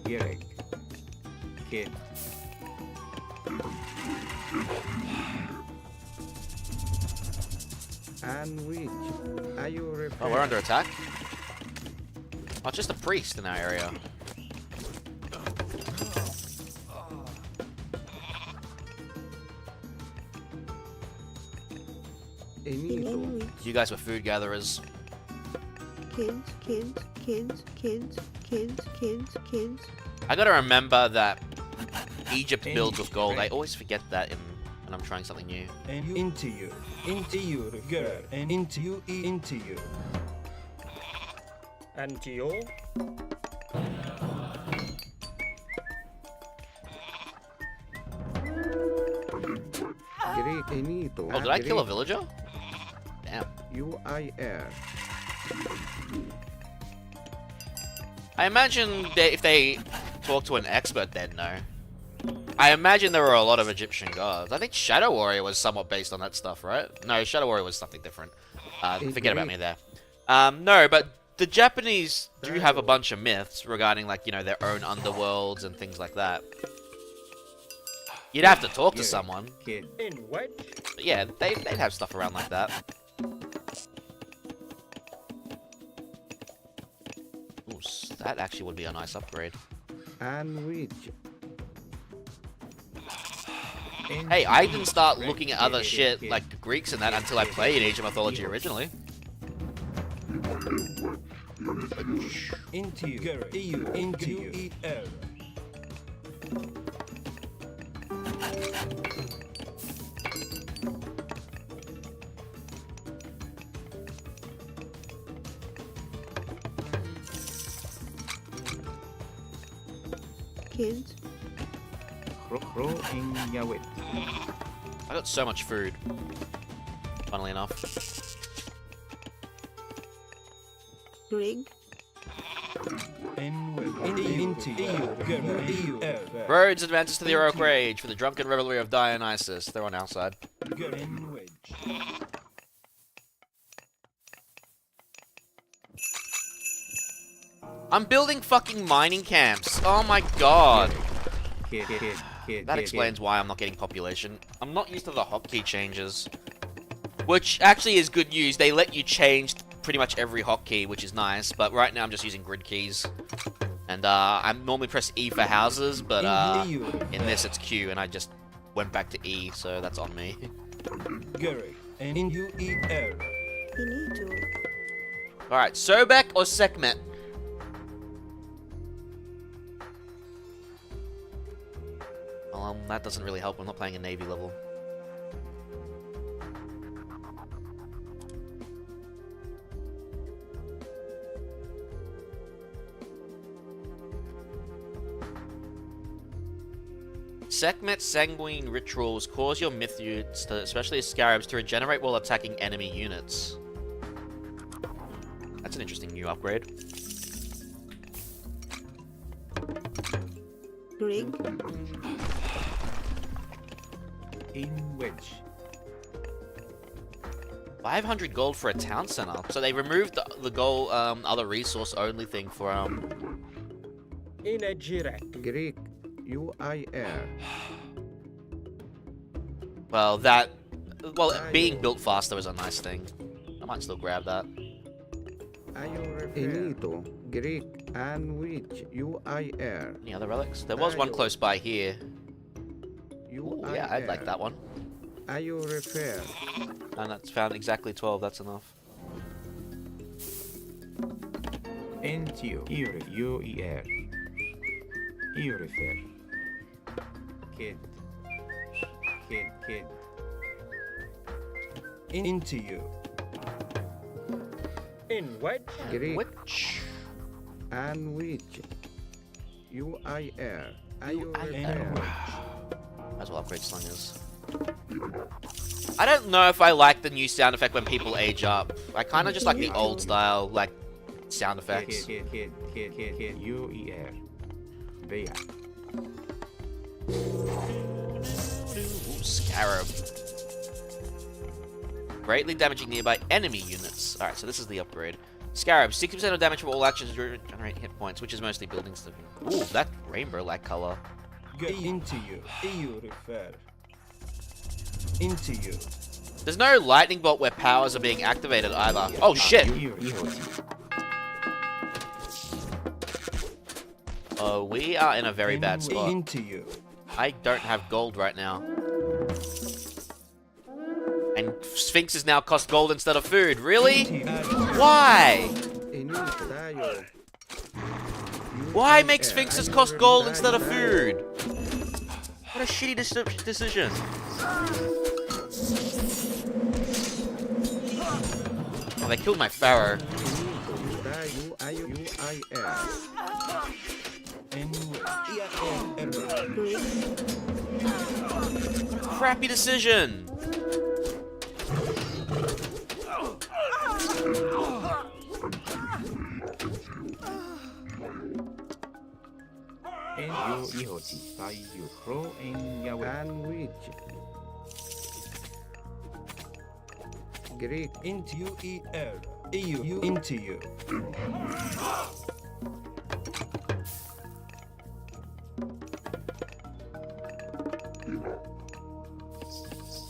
Gerek. Kid. And which are you referring? Oh, we're under attack? Oh, it's just a priest in our area. You guys were food gatherers. Kids. I gotta remember that Egypt builds with gold. I always forget that when I'm trying something new. And into you. Into you, girl. And into you, into you. Antio. Oh, did I kill a villager? Damn. UIR. I imagine if they talk to an expert, they'd know. I imagine there were a lot of Egyptian gods. I think Shadow Warrior was somewhat based on that stuff, right? No, Shadow Warrior was something different. Forget about me there. No, but the Japanese do have a bunch of myths regarding, like, you know, their own underworlds and things like that. You'd have to talk to someone. In what? But yeah, they'd have stuff around like that. Ooh, that actually would be a nice upgrade. And which? Hey, I didn't start looking at other shit like the Greeks and that until I played Age of Mythology originally. Into you, EU, into you. Kids. I got so much food. Funnily enough. Greg. Roads advances to the heroic rage for the drunken revelry of Dionysus. They're on our side. I'm building fucking mining camps. Oh my god. That explains why I'm not getting population. I'm not used to the hotkey changes. Which actually is good news. They let you change pretty much every hotkey, which is nice. But right now I'm just using grid keys. And I normally press E for houses, but in this it's Q, and I just went back to E, so that's on me. Alright, Sobek or Sekhmet? That doesn't really help. I'm not playing a Navy level. Sekhmet sanguine rituals cause your myths, especially scarabs, to regenerate while attacking enemy units. That's an interesting new upgrade. Greek. In which 500 gold for a town center. So they removed the gold, other resource only thing for In a Jirek. Greek UIR. Well, being built faster is a nice thing. I might still grab that. Inito Greek and which UIR. Any other relics? There was one close by here. Ooh, yeah, I'd like that one. Are you refer? And that's found exactly 12, that's enough. Entio UER. You refer. Kid. Into you. In which? Greek Which? and which UIR. Are you refer? Might as well upgrade slingers. I don't know if I like the new sound effect when people age up. I kind of just like the old style, like, sound effects. UER. Beta. Ooh, Scarab. Greatly damaging nearby enemy units. Alright, so this is the upgrade. Scarab, 60% of damage for all actions generate hit points, which is mostly building stuff. Ooh, that rainbow-like color. Get into you. EU refer. Into you. There's no lightning bolt where powers are being activated either. Oh shit! Oh, we are in a very bad spot. Into you. I don't have gold right now. And Sphinxes now cost gold instead of food. Really? Why? Why make Sphinxes cost gold instead of food? What a shitty decision. Oh, they killed my Pharaoh. Crappy decision. Greek into you EU into you.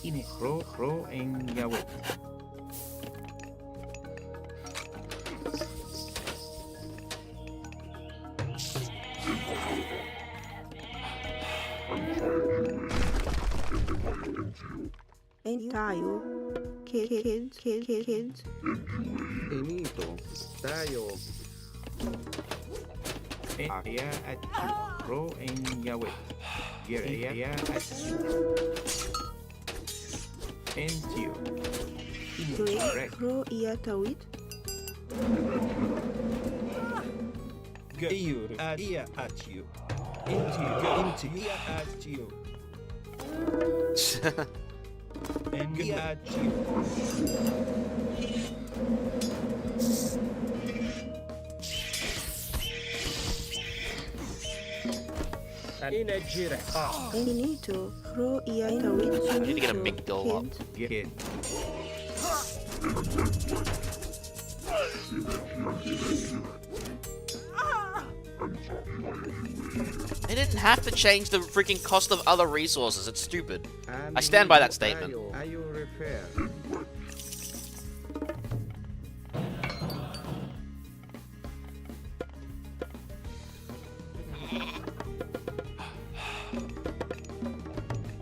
Ine Ro en Yahweh. Entayo. Kids. Inito. Tayo. Aya at Ro en Yahweh. Aya at Entio. Greek. Ro iatawit. EU at you. Into you at you. And at you. In a Jirek. Inito. Ro iatawit. I need to get a big doll up. Kid. They didn't have to change the freaking cost of other resources. It's stupid. I stand by that statement. Are you refer?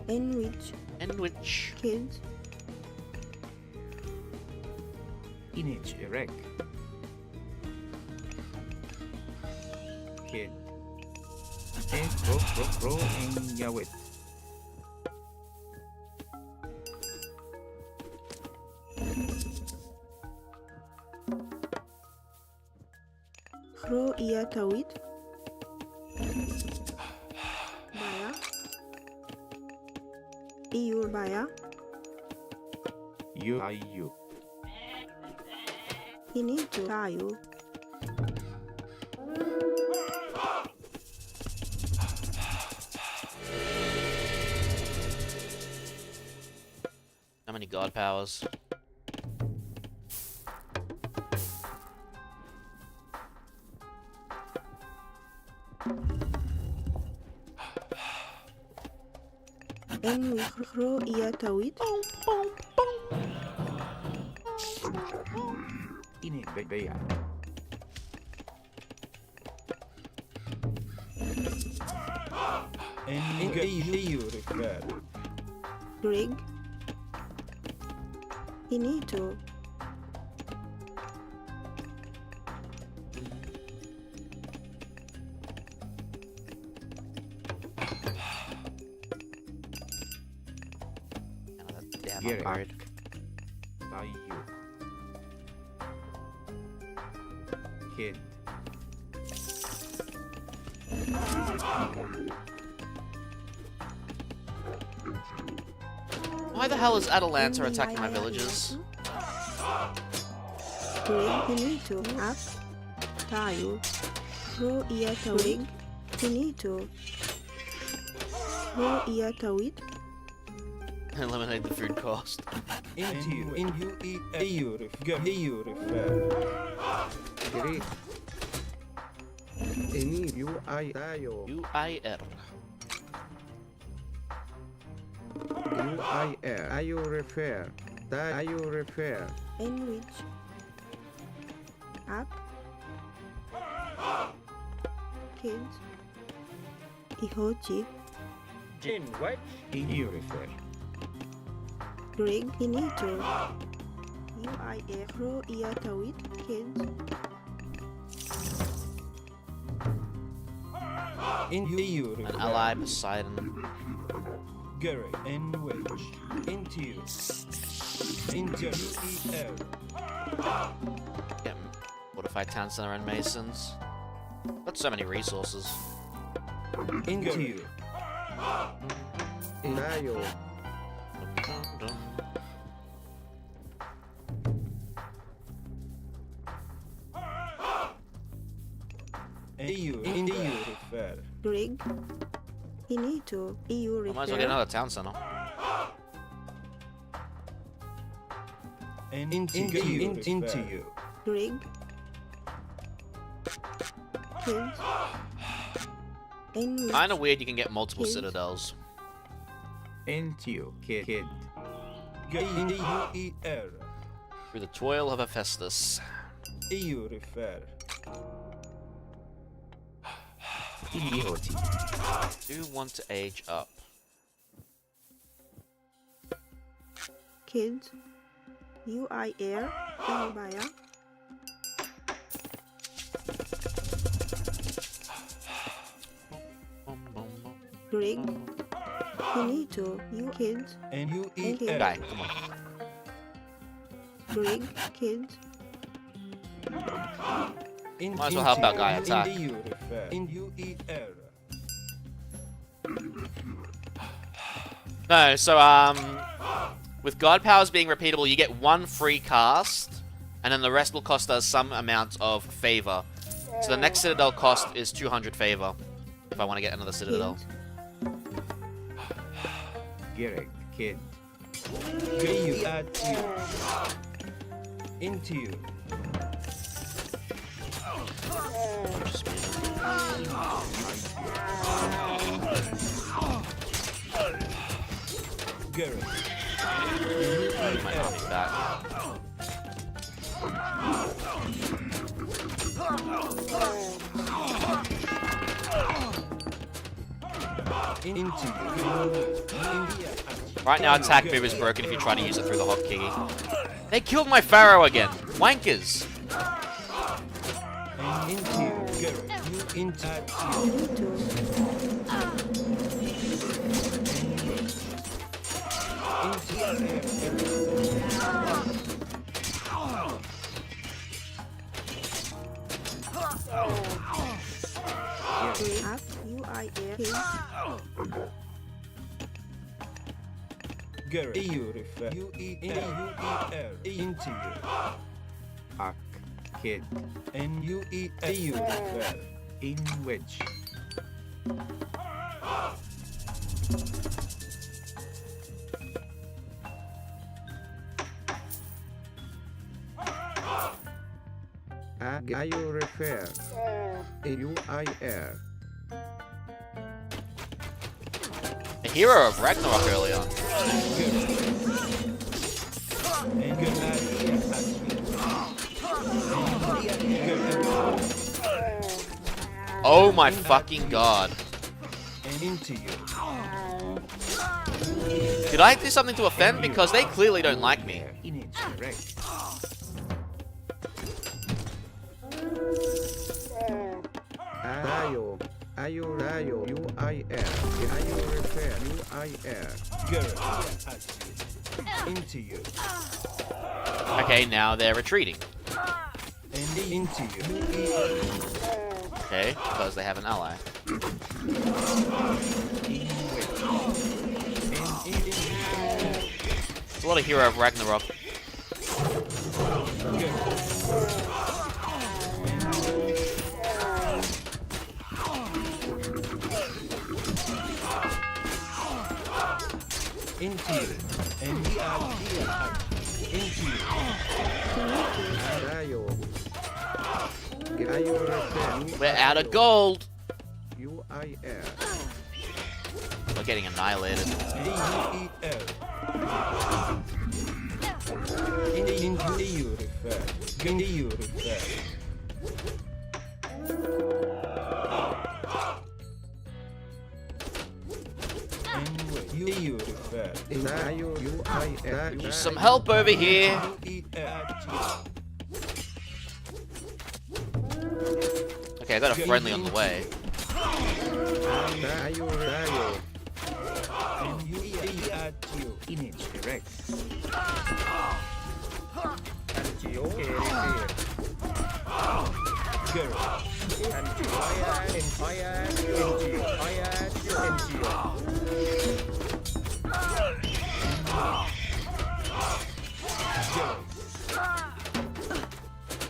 In which kids Inich erect. Kid. And Ro en Yahweh. Ro iatawit. Baya. Baya. You are you. Inito. Tayo. How many god powers? Enwi Hro Iatawit. Ini Bea. And you refer. Grig. Inito. Damn Get it. upgrade. By you. Kid. Why the hell is Atalanta attacking my villages? Grig. Inito. Up. Tayo. Hro Iatawit. Inito. Hro Iatawit. Eliminate the food cost. Into you. In you. You refer. Great. Ini you I tayo. UIR. You I are you refer. Are you refer. Enrich. Up. Kids. Ihochi. In which? You refer. Grig. Inito. UIR. Hro Iatawit. Kids. In you An refer. ally Poseidon. Gary and Wedge. Into you. Into UEL. Yeah, fortified town center and masons. Got so many resources. Into you. Inayo. EU refer. Grig. Inito. EU I might as well get refer. another town center. And into you. Grig. Kids. Enrich. Kinda weird you can get multiple citadels. Into you. Kid. UER. Through the toil of Hephaestus. EU refer. Do want to age up. Kids. UIR. Baya. Grig. Inito. You kids. And UER. Guy, come on. Grig. Kids. Might as well help out Guy attack. In UER. No, so with god powers being repeatable, you get one free cast, and then the rest will cost us some amount of favor. So the next citadel cost is 200 favor, if I want to get another citadel. Gerek, kid. You add you. Into you. Gerek. My army back. Right now, attack move is broken if you try to use it through the hotkey. They killed my pharaoh again. Wankers. Gerrit. EU refer. U-E-N-U-E-R. Into you. Ak. Kid. N-U-E-S. EU refer. In which. You refer. U-I-R. A hero of Ragnarok earlier. Oh my fucking god. Did I do something to offend? Because they clearly don't like me. Rayo, U-I-R. Rayo refer, U-I-R. Into you. Okay, now they're retreating. And into you. Okay, because they have an ally. It's a lot of hero of Ragnarok. Into you. And we are here. Into you. Rayo refer. We're out of gold. U-I-R. We're getting annihilated. Into you refer. Into you refer. You refer. Need some help over here. Okay, I got a friendly on the way.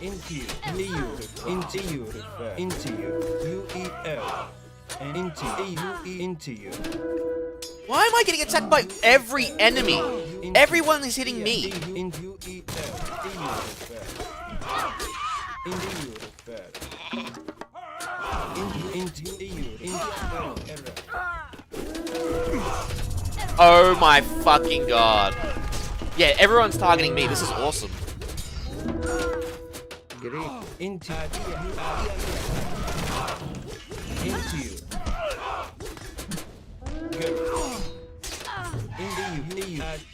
Into you, into you, into you, U-E-L, and into you. Why am I getting attacked by every enemy? Everyone is hitting me. Oh my fucking god. Yeah, everyone's targeting me. This is awesome. Into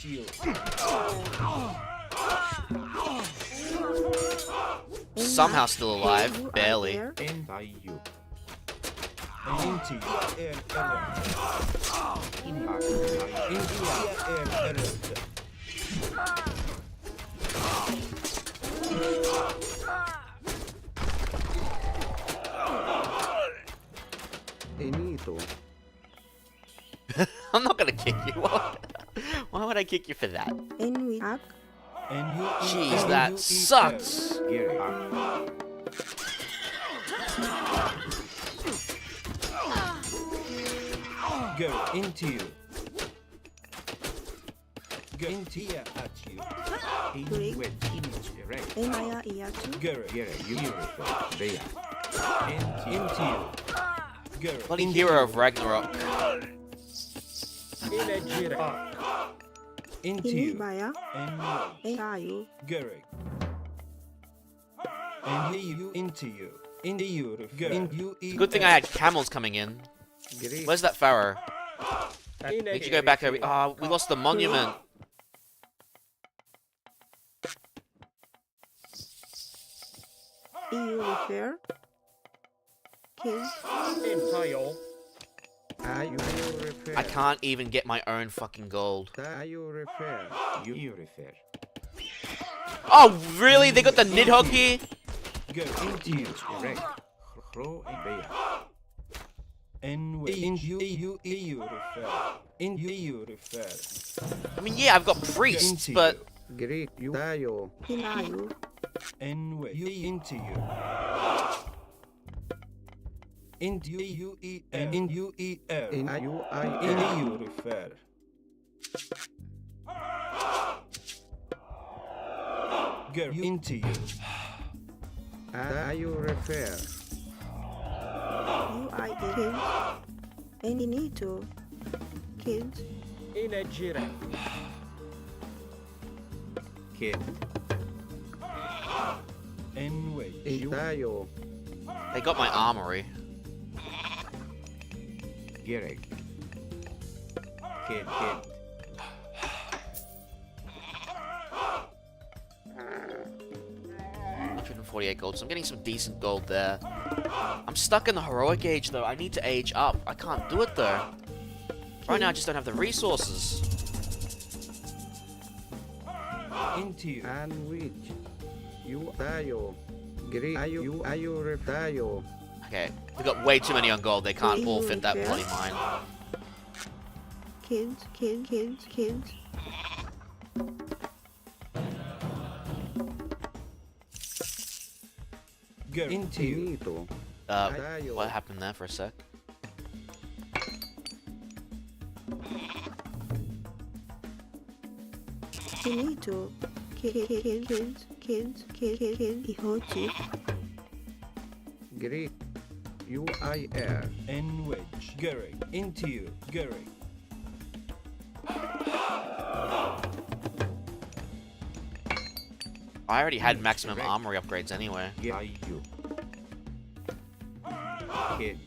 you. Somehow still alive, barely. I'm not gonna kick you. Why would I kick you for that? Jeez, that sucks. Go into you. Go into you at you. In with image direct. Go you there. Into you. Go Bloody hero of Ragnarok. Into you. And Garrick. And you into you. Into you. It's a good thing I had camels coming in. Where's that pharaoh? Need to go back over. Oh, we lost the monument. EU repair. Kids. I can't even get my own fucking gold. You refer. Oh, really? They got the Nidhogg here? Go into you. Correct. I mean, yeah, I've got priests, but Greek you tayo. Hinayo. Into you. Into you refer. Girl into you. You refer. You I kids. And you need to. Kids. Είναι τζίρε. Kid. Anyway, Tayo. they got my armory. Gerek. Kid. 148 gold, so I'm getting some decent gold there. I'm stuck in the heroic age though. I need to age up. I can't do it though. Right now I just don't have the resources. Into you. And which. You tayo. Greek you tayo. Okay, we've got way too many on gold. They can't all fit that bloody mine. Kids. Girl into you. What happened there for a sec? Finito. Kids. Ihochi. Greek. UIR. N wedge. Gerek. Into you. Gerek. I already had maximum armory upgrades anyway. You. Kid.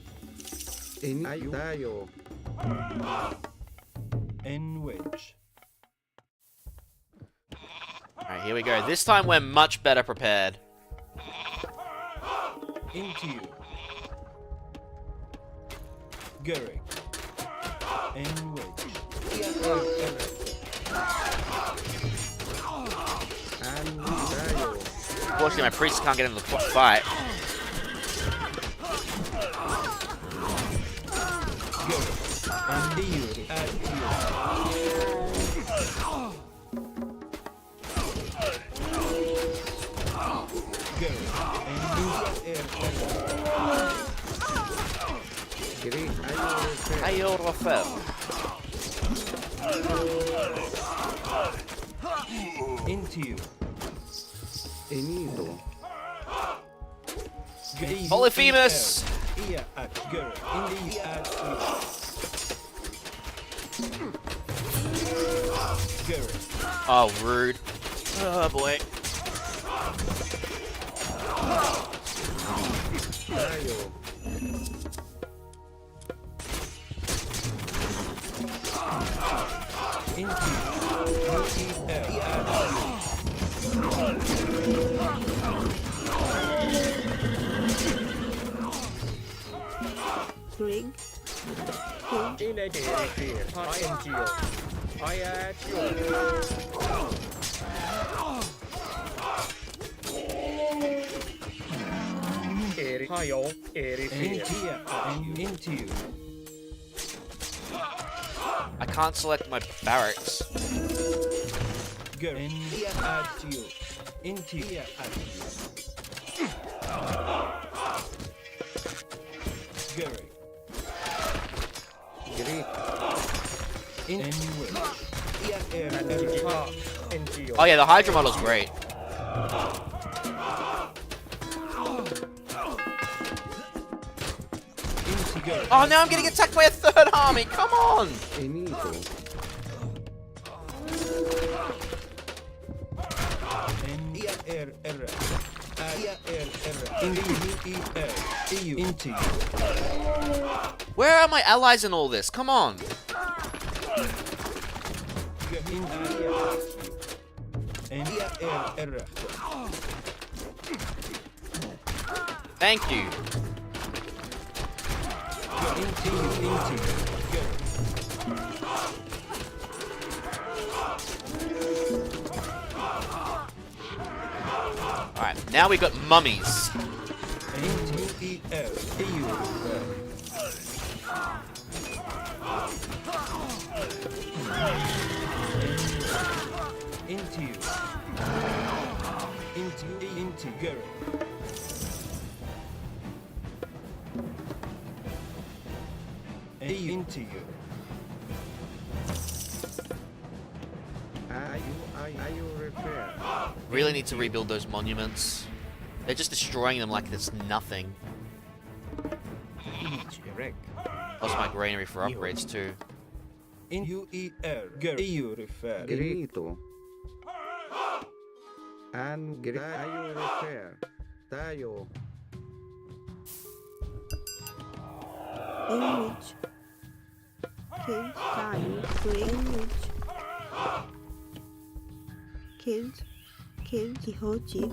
Tayo. N wedge. Alright, here we go. This time we're much better prepared. Into you. Gerek. N wedge. And tayo. Unfortunately, my priests can't get into the fight. And you. Greek Ayo refer. Into you. Enito. Polyphemus! Oh, rude. Oh, boy. Tayo. Greg. Είναι τζίρε. I am Gio. I am Gio. Hayo. Into you. I can't select my barracks. Into you. Gerek. Greek. Oh yeah, the Hydra model's great. Oh, now I'm getting attacked by a third army. Come on. Enito. Into you. Where are my allies in all this? Come on. Thank you. Alright, now we've got mummies. Gary. Into you. Are you repair? Really need to rebuild those monuments. They're just destroying them like it's nothing. Lost my granary for upgrades too. In UER. You refer. Grito. And tayo repair. Tayo. In which kids tayo in which kids Kihochi.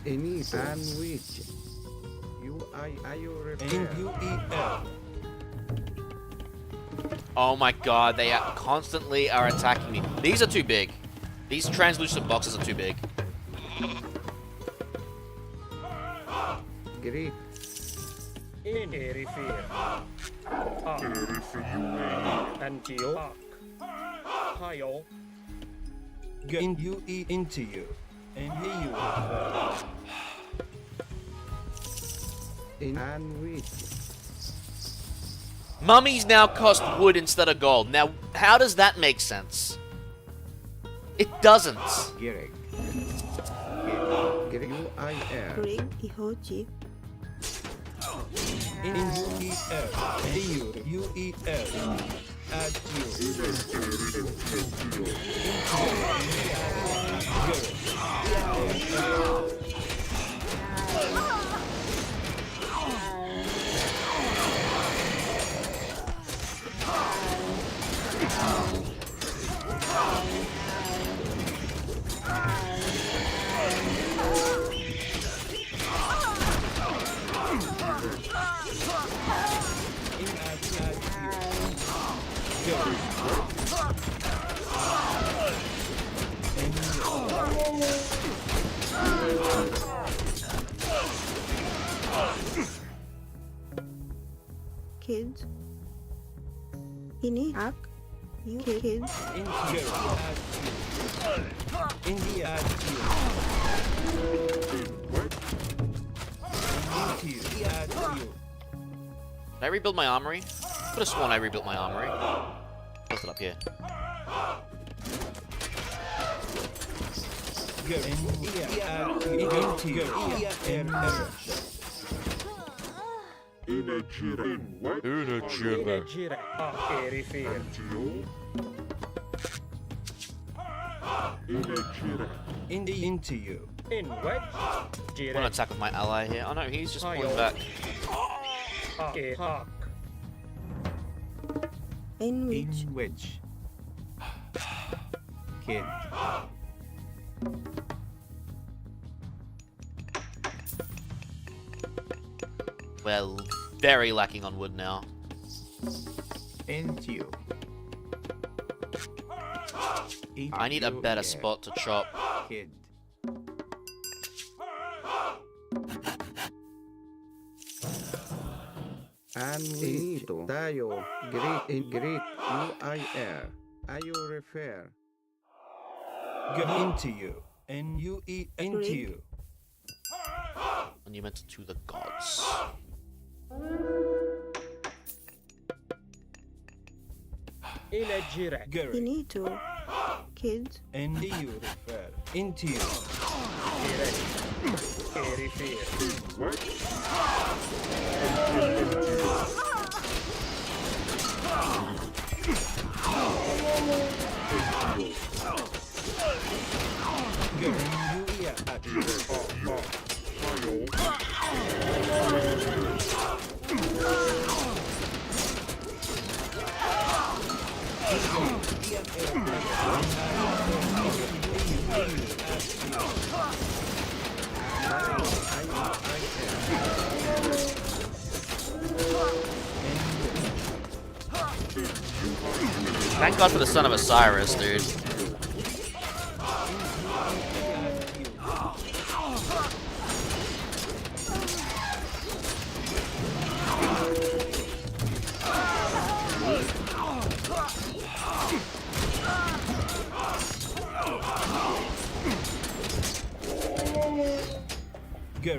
Inito. And which you repair. In UER. Oh my god, they are constantly attacking me. These are too big. These translucent boxes are too big. Greek. In Erifir. Antio. Hayo. In UE into you. And you refer. In and which. Mummies now cost wood instead of gold. Now, how does that make sense? It doesn't. Greg. UIR. Greg Kihochi. In UER. UER. Add Kids. Ini hak. You kids. In here. In the Did I rebuild my armory? Could have sworn I rebuilt my armory. Built it up here. Into you. In wedge. I want to attack with my ally here. Oh no, he's just pulling back. In which. In which. Kid. Well, very lacking on wood now. Into you. I need a better spot to chop. Kid. And Inito. Tayo. Greek. In Greek. UIR. You refer. Into you. NUE into you. Monument to the gods. In a jirek. Inito. Kids. And you refer. Into you. Thank God for the son of Osiris, dude.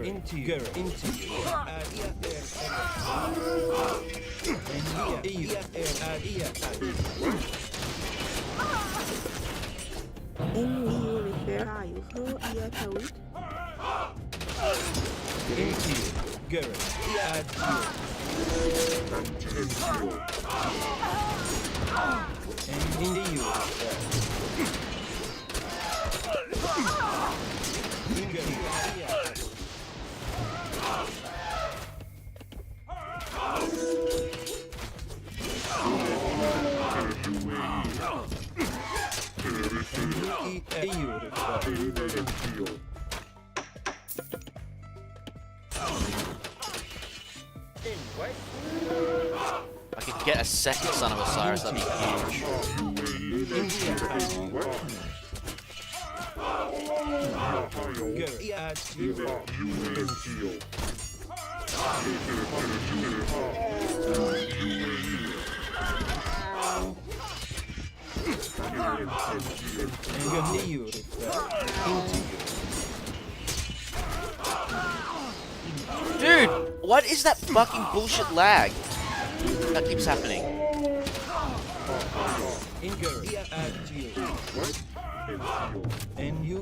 into you. Into you. In you refer ayu through ia tawit. Into you. Guru. Add you. And into you. I could get a second Son of Osiris, that'd be huge. Dude, what is that fucking bullshit lag that keeps happening? And you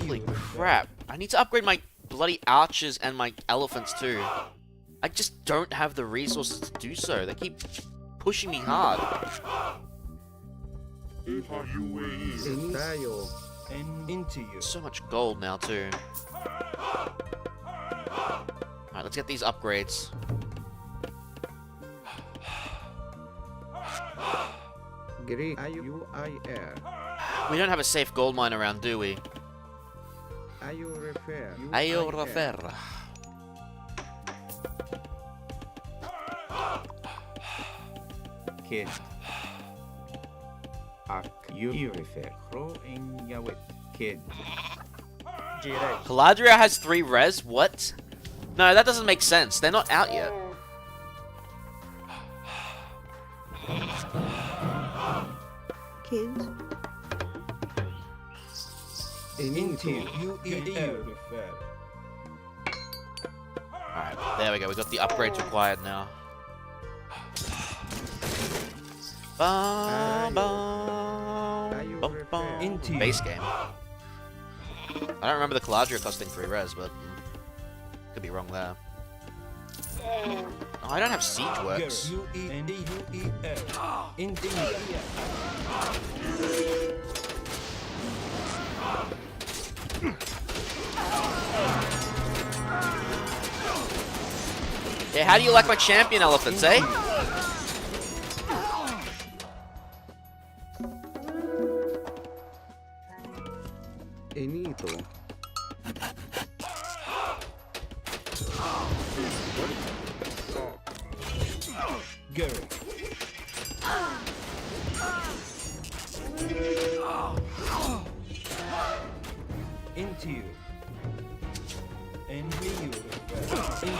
Holy crap. I need to upgrade my bloody archers and my elephants too. I just don't have the resources to do so. They keep pushing me hard. So much gold now too. Alright, let's get these upgrades. We don't have a safe gold mine around, do we? Ayo refer. Kid. You refer. Kid. Caladria has 3 res? What? No, that doesn't make sense. They're not out yet. Kids. Alright, there we go. We got the upgrades required now. Base game. I don't remember the Caladria costing 3 res, but could be wrong there. Oh, I don't have siege works. Yeah, how do you like my champion elephants, eh? Enito. Gary. Into you. And you. Into you.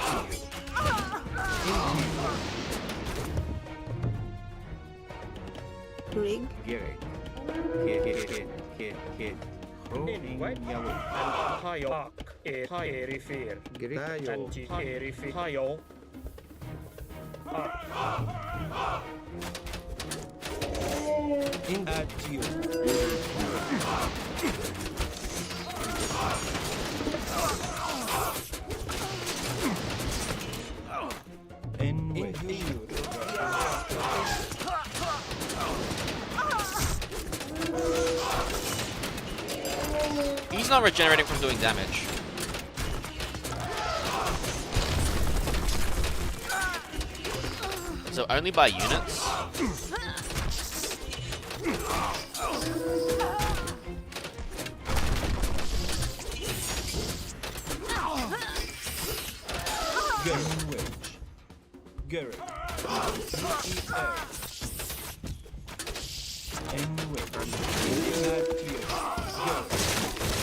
Rig. Gary. Kid. He's not regenerating from doing damage. So only by units? Gary.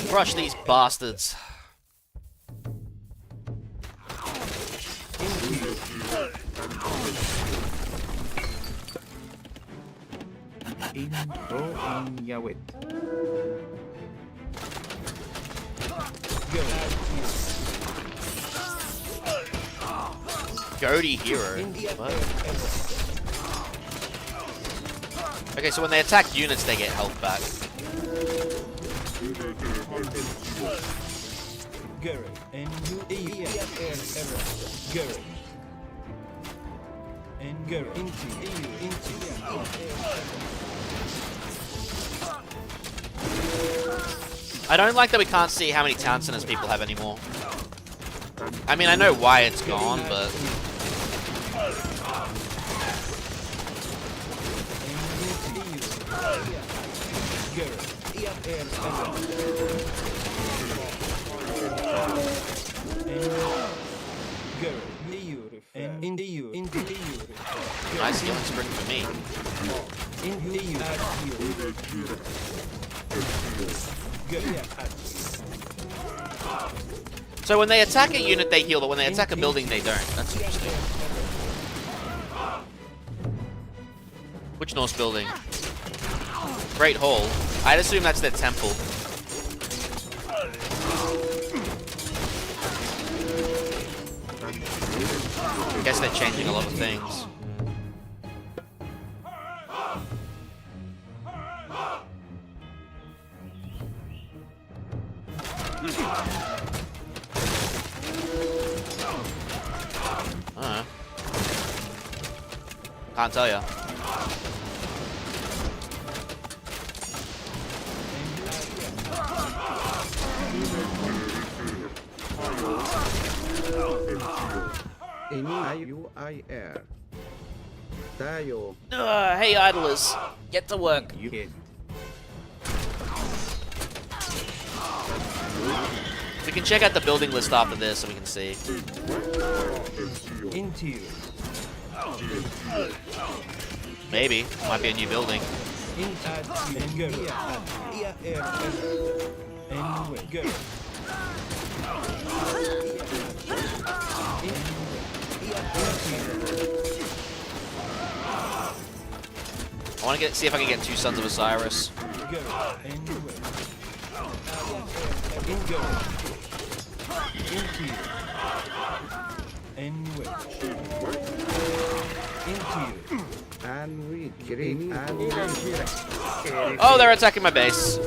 Crush these bastards. In Yawit. Goaty hero. What? Okay, so when they attack units, they get health back. Gary. Gary. And Gary. I don't like that we can't see how many town centers people have anymore. I mean, I know why it's gone, but... Nice healing spring for me. So when they attack a unit, they heal, but when they attack a building, they don't. That's interesting. Which Norse building? Great Hall. I'd assume that's their temple. I guess they're changing a lot of things. Can't tell ya. Hey idlers, get to work. We can check out the building list after this so we can see. Maybe. Might be a new building. I want to see if I can get 2 Sons of Osiris. Oh, they're attacking my base.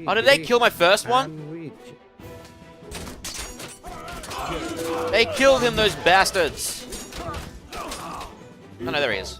Oh, did they kill my first one? They killed him, those bastards! Oh no, there he is.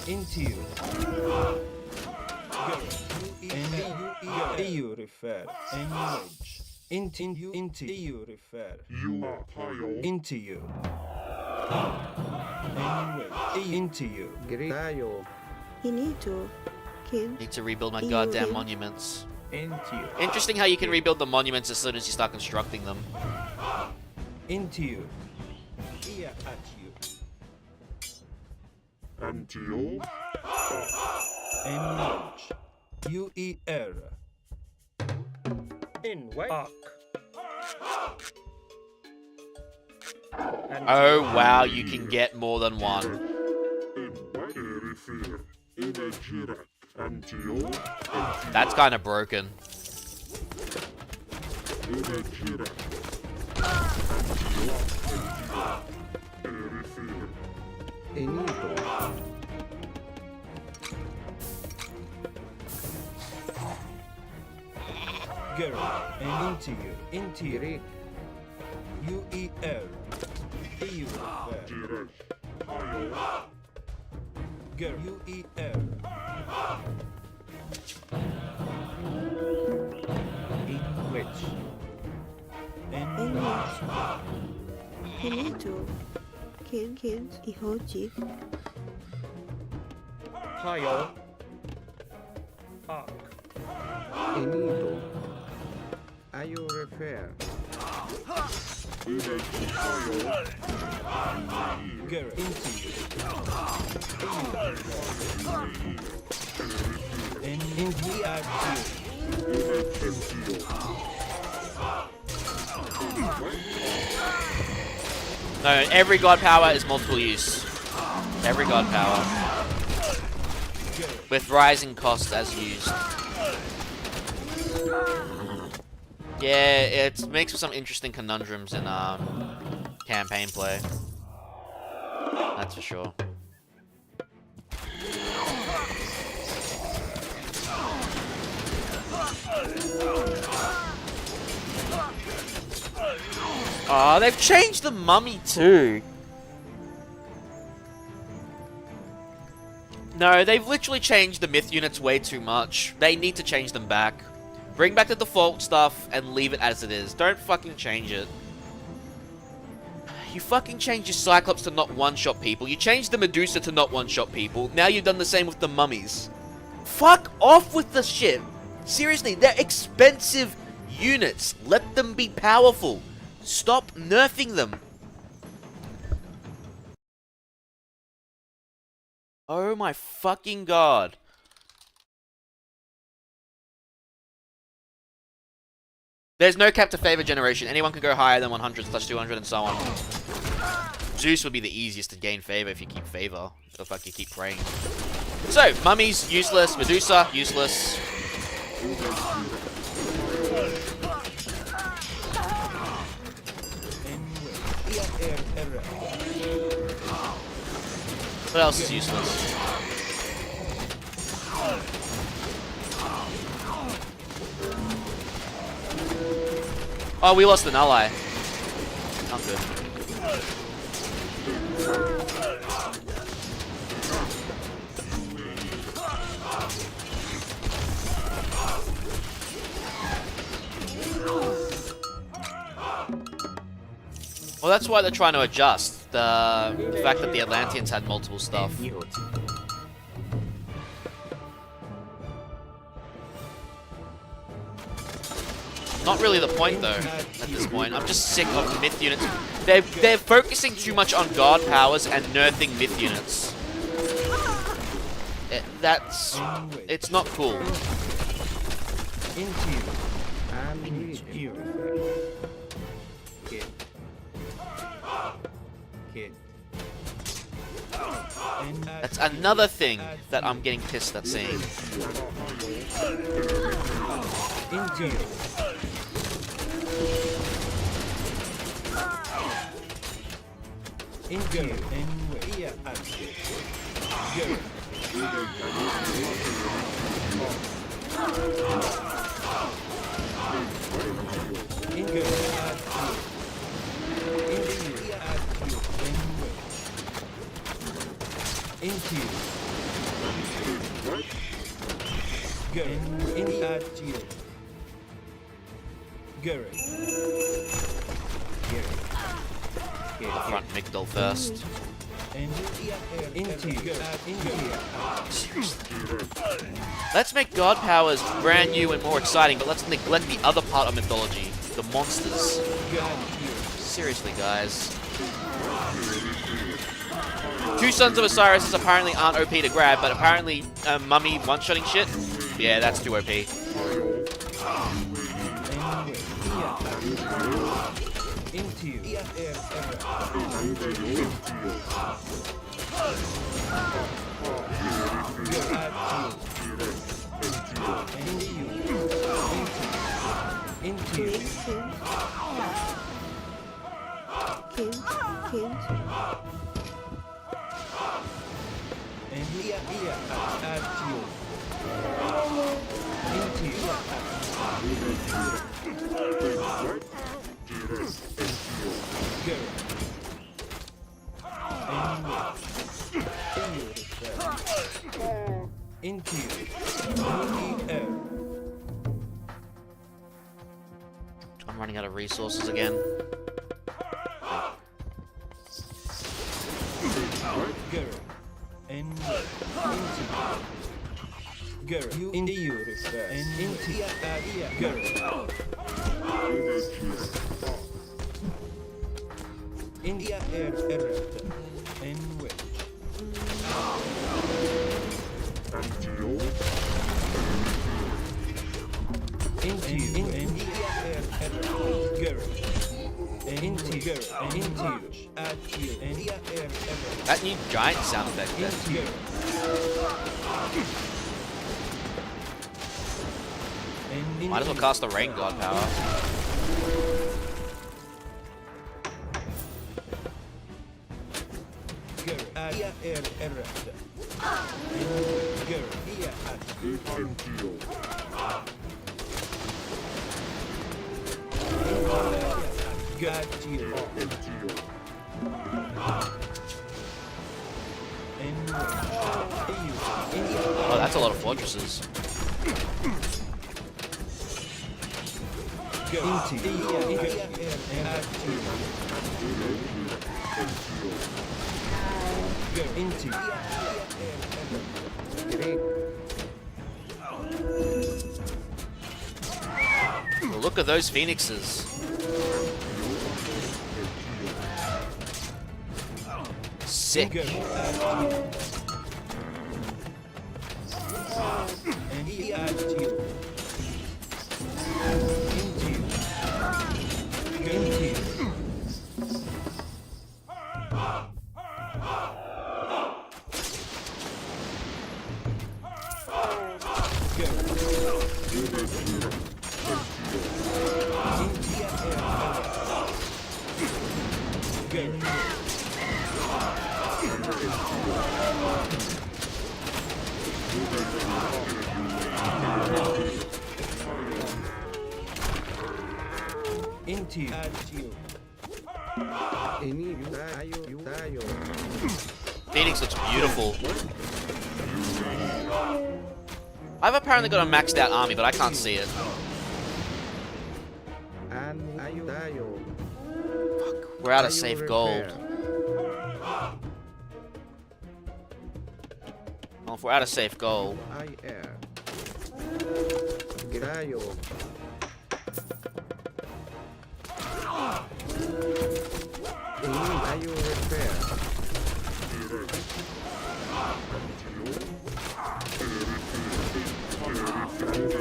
Into you. You refer. Into you refer. Into you. Into you. You need to kill. Need to rebuild my goddamn monuments. Interesting how you can rebuild the monuments as soon as you start constructing them. Into you. Here at you. Until Emerge. UER. In way. Oh wow, you can get more than one. That's kind of broken. Enito. Girl, and interior. UEL. EU. Girl, UEL. In which? In which? Finito. Kids. 이호지. Higher. Arc. Enito. Are you refer? Girl, interior. And we are No, every god power is multiple use. Every god power. With rising costs as used. Yeah, it makes for some interesting conundrums in campaign play. That's for sure. Oh, they've changed the mummy too. No, they've literally changed the myth units way too much. They need to change them back. Bring back the default stuff and leave it as it is. Don't fucking change it. You fucking changed your Cyclops to not one-shot people. You changed the Medusa to not one-shot people. Now you've done the same with the mummies. Fuck off with the shit. Seriously, they're expensive units. Let them be powerful. Stop nerfing them. Oh my fucking god. There's no cap to favor generation. Anyone can go higher than 100 / 200 and so on. Zeus would be the easiest to gain favor if you keep favor. The fuck you keep praying. So, mummies, useless. Medusa, useless. What else is useless? Oh, we lost an ally. Not good. Well, that's why they're trying to adjust. The fact that the Atlanteans had multiple stuff. Not really the point, though, at this point. I'm just sick of myth units. They're focusing too much on god powers and nerfing myth units. It's not cool. That's another thing that I'm getting pissed at seeing. Front Migdal first. Let's make god powers brand new and more exciting, but let's neglect the other part of mythology, the monsters. Seriously, guys. Two Sons of Osiris apparently aren't OP to grab, but apparently mummy one-shotting shit? Yeah, that's too OP. Into you. Into you. Kids. And here at you. Into you. Go. Into you. I'm running out of resources again. Go. And go. You into you. And into go. India air and which into you India air go and into you at you India air That new giant sound effect there. Might as well cast the rain god power. Oh, that's a lot of fortresses. Well, look at those phoenixes. Sick. Phoenix looks beautiful. I've apparently got a maxed out army, but I can't see it. Fuck, we're out of safe gold. Well, if we're out of safe gold.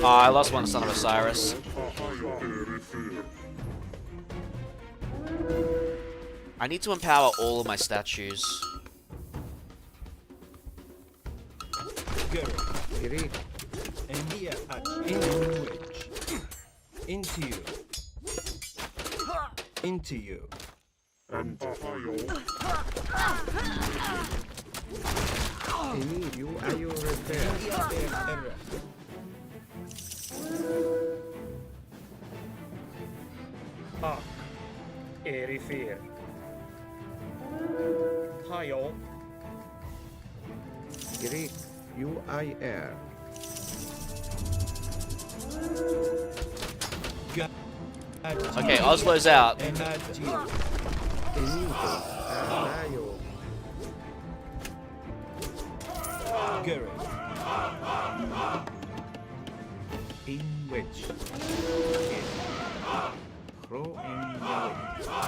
Oh, I lost one Son of Osiris. I need to empower all of my statues. Into you. Are you repair? Hak. Erifir. Hayo. Greek. UIR. Okay, Oslo's out.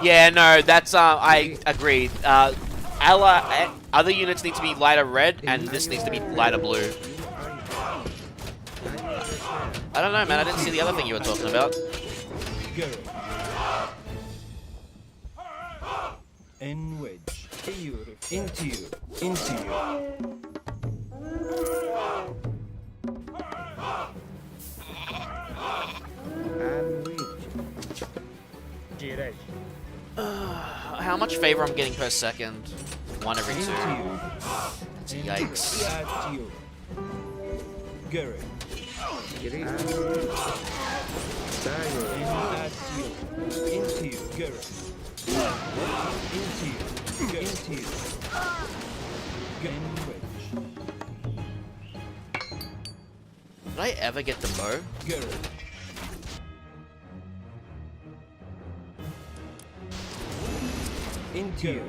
Yeah, no, that's I agree. Other units need to be lighter red, and this needs to be lighter blue. I don't know, man. I didn't see the other thing you were talking about. and wedge. You into you. Into you. And wedge. How much favor I'm getting per second? 1 every 2. Yikes. Garrett. Into you. Garrett. Into you. Into you. And wedge. Did I ever get the bow? Garrett. Into you.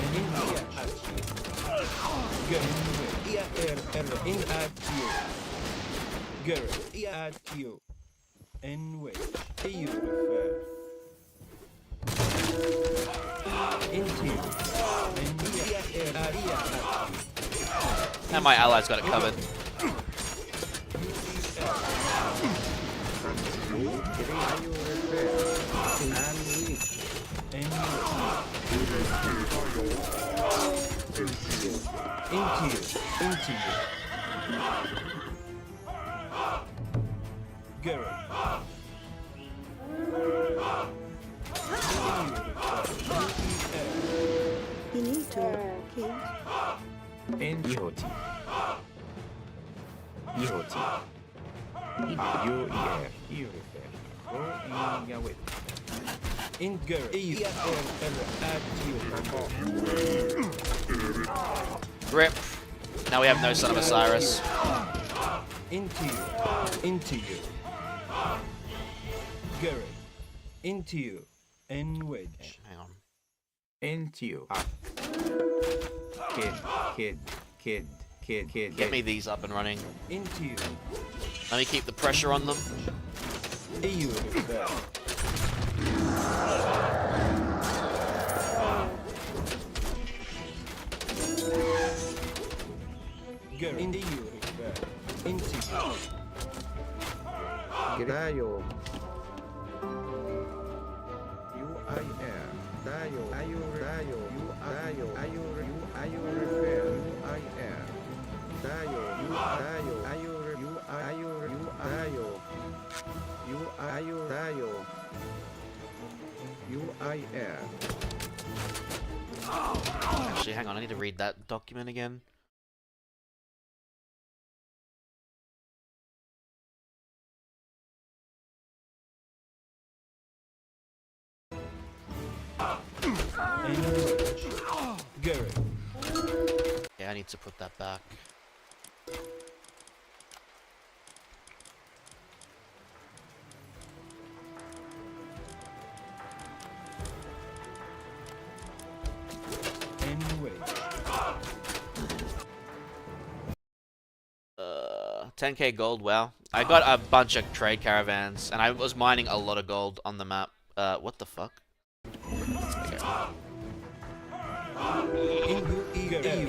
And in here at you. Garrett. In at you. Garrett. At you. And wait. You refer. Into you. And here at you. And my allies got it covered. Into you. Garrett. Finito, kid. Idioti. Idioti. In Garrett. Rip. Now we have no Son of Osiris. Into you. Into you. Garrett. Into you. And wedge. Hang on. Into you. Kid. Get me these up and running. Into you. Let me keep the pressure on them. You. Garrett. Into you. Into you. Dayo. Actually, hang on, I need to read that document again. Garrett. Yeah, I need to put that back. Anyway. 10k gold, wow. I got a bunch of trade caravans, and I was mining a lot of gold on the map. What the fuck? Okay.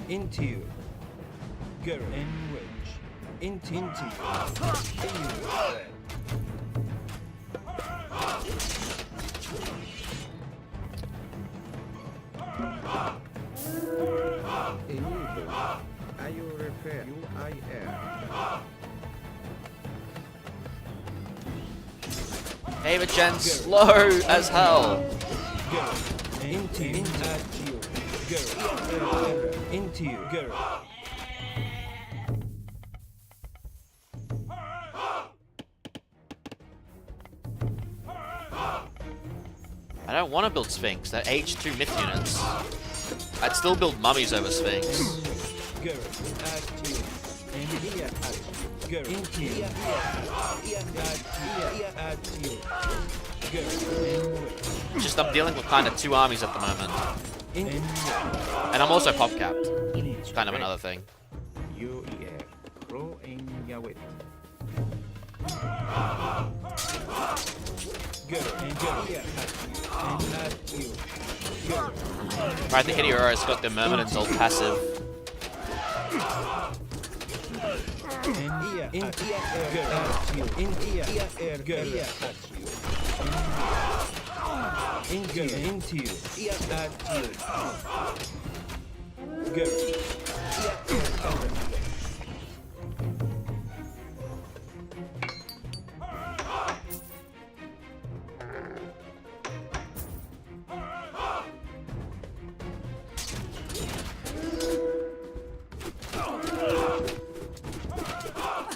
Into you. Garrett and wedge. Into you. Hey, but Jen, slow as hell. Into you. Into you. Garrett. I don't want to build Sphinx. They're Age 2 myth units. I'd still build mummies over Sphinx. Just I'm dealing with kind of 2 armies at the moment. And I'm also pop capped. It's kind of another thing. Alright, the Hidiora's got the Myrmidon's old passive.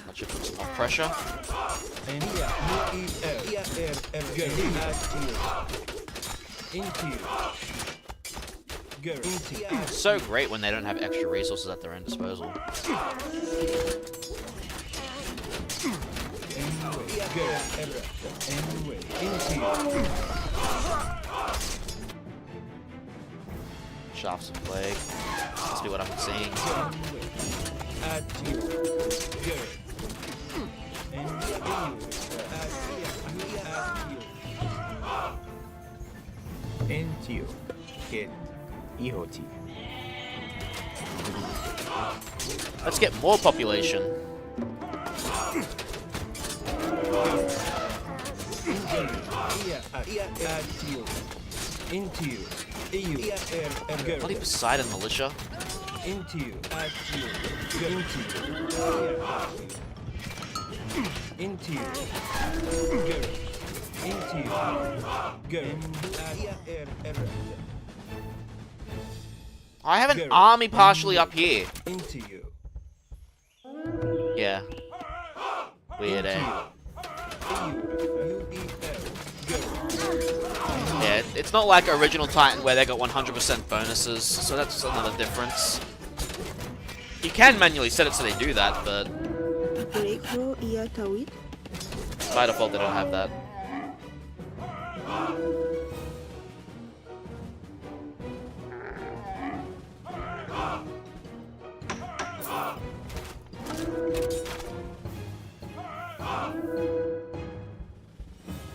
That should put some more pressure. It's so great when they don't have extra resources at their own disposal. Shafts of Plague. Let's see what I'm seeing. Let's get more population. Bloody Poseidon militia. I have an army partially up here. Yeah. Weird, eh? Yeah, it's not like original Titan where they got 100% bonuses, so that's another difference. You can manually set it so they do that, but by default they don't have that.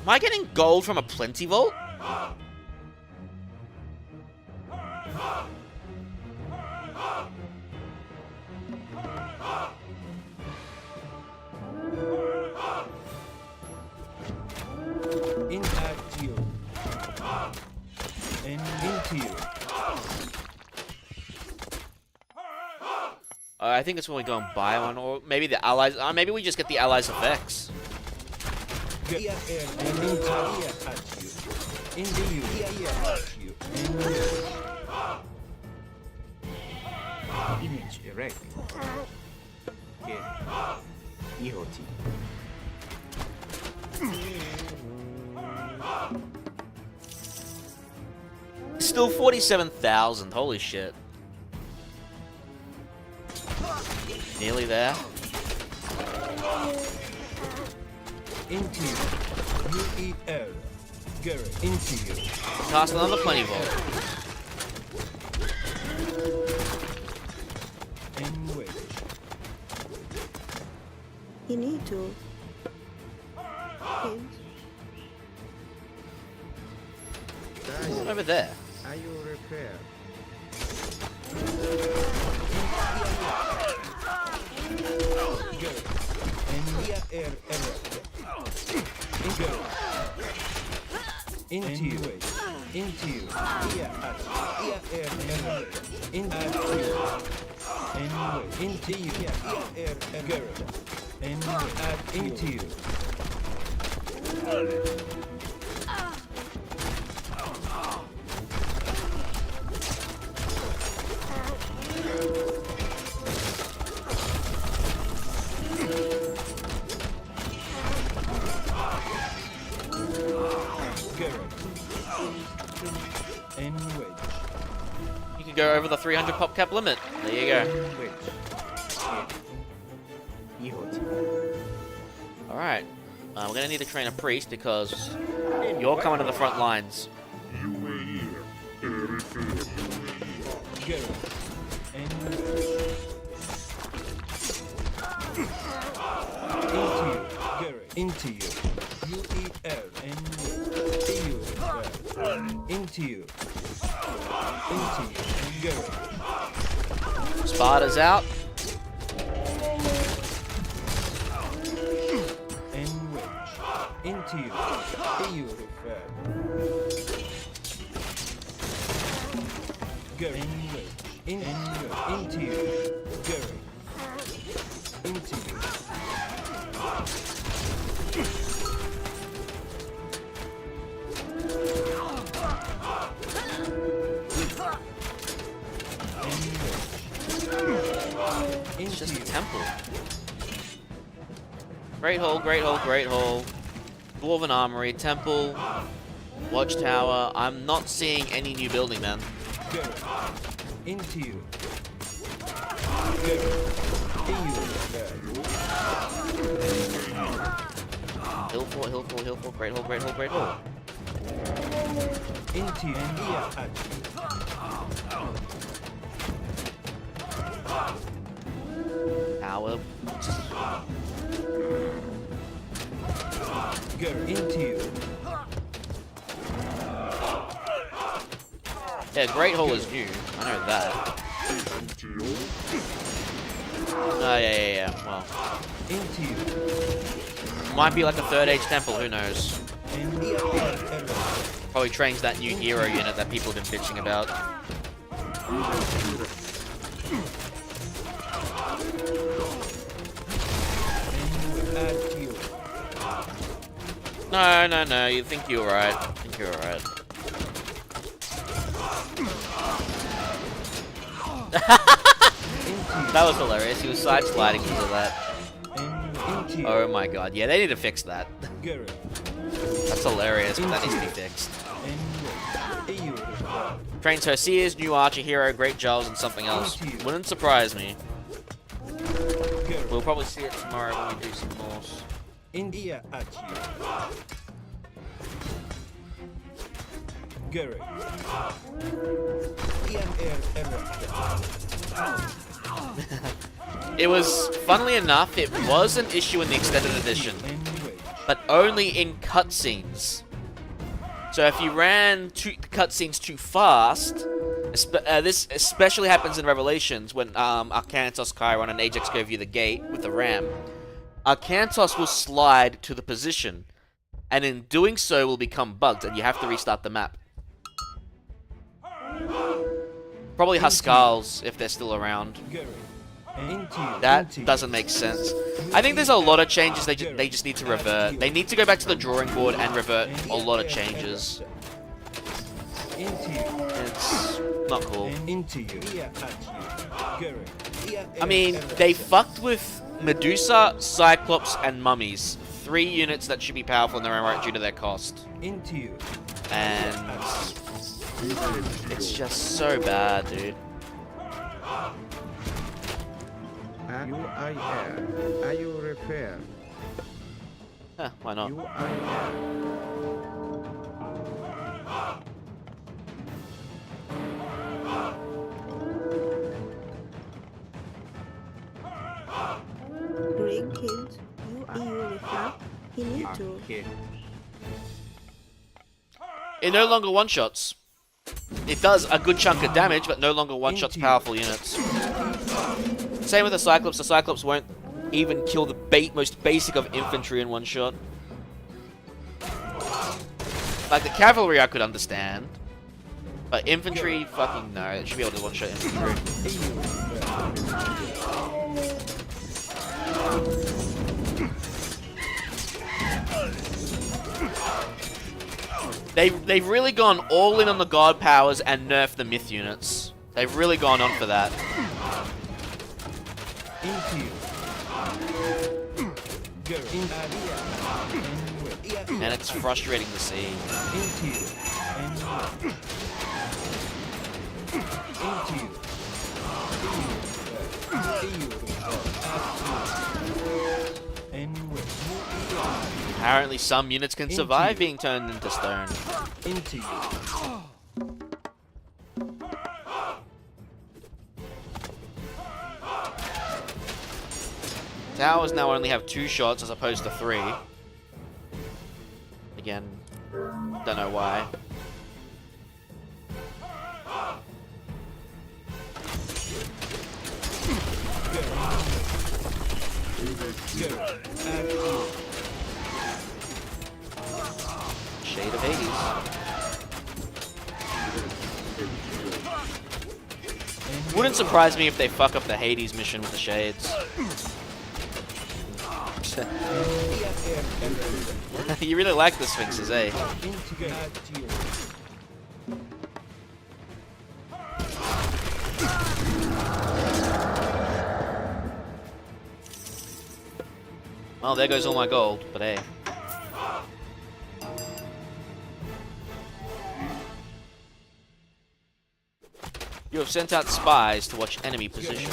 Am I getting gold from a plenty vault? I think it's when we go and buy one, or maybe the allies. Maybe we just get the allies effects. Image erect. Still 47,000. Holy shit. Nearly there. Cast another plenty vault. You need to. Over there. Are you repaired? You can go over the 300 pop cap limit. There you go. Alright. We're gonna need to train a priest because you're coming to the front lines. Into you. U-E-L-N-U. Into you. Into you. Go. Sparta's out. Enrich. Into you. EU refer. Go. Enrich. Into you. Go. Into you. It's just a temple. Great hole, great hole, great hole. Dwarven armory, temple, watchtower. I'm not seeing any new building, man. Go. Into you. Hill fort, hill fort, hill fort, great hole, great hole, great hole. Into you. Power. Go. Into you. Yeah, great hole is new. I know that. Oh, yeah. Well. Into you. Might be like a third age temple, who knows? Probably trains that new hero unit that people have been bitching about. No, you think you're right. I think you're alright. That was hilarious. He was side sliding because of that. Oh my god. Yeah, they need to fix that. That's hilarious, but that needs to be fixed. Trains Herseers, new archer hero, great Giles, and something else. Wouldn't surprise me. We'll probably see it tomorrow when we do some more. India at you. Gary. It was, funnily enough, it was an issue in the extended edition, but only in cutscenes. So if you ran cutscenes too fast, this especially happens in Revelations when Arkantos, Chiron, and Ajax go view the gate with the ram. Arkantos will slide to the position, and in doing so will become bugged, and you have to restart the map. Probably Huskals, if they're still around. That doesn't make sense. I think there's a lot of changes they just need to revert. They need to go back to the drawing board and revert a lot of changes. It's not cool. I mean, they fucked with Medusa, Cyclops, and Mummies. 3 units that should be powerful in their own right due to their cost. And it's just so bad, dude. Are you repair? Huh, why not? During kills, you refer. He need to. It no longer one-shots. It does a good chunk of damage, but no longer one-shots powerful units. Same with the Cyclops. The Cyclops won't even kill the most basic of infantry in one shot. Like the cavalry I could understand. But infantry, fucking no. It should be able to one-shot infantry. They've really gone all in on the god powers and nerfed the myth units. They've really gone on for that. And it's frustrating to see. Apparently some units can survive being turned into stone. Towers now only have 2 shots as opposed to 3. again. Don't know why. Shade of Hades. Wouldn't surprise me if they fuck up the Hades mission with the shades. You really like the Sphinxes, eh? Well, there goes all my gold, but hey. You have sent out spies to watch enemy positions.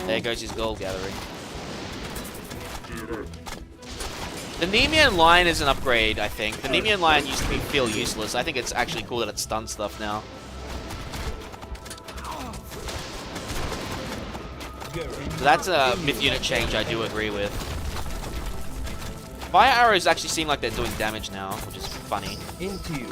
There goes his gold gathering. The Nemean Lion is an upgrade, I think. The Nemean Lion used to feel useless. I think it's actually cool that it stuns stuff now. So that's a myth unit change I do agree with. Fire arrows actually seem like they're doing damage now, which is funny. Into you.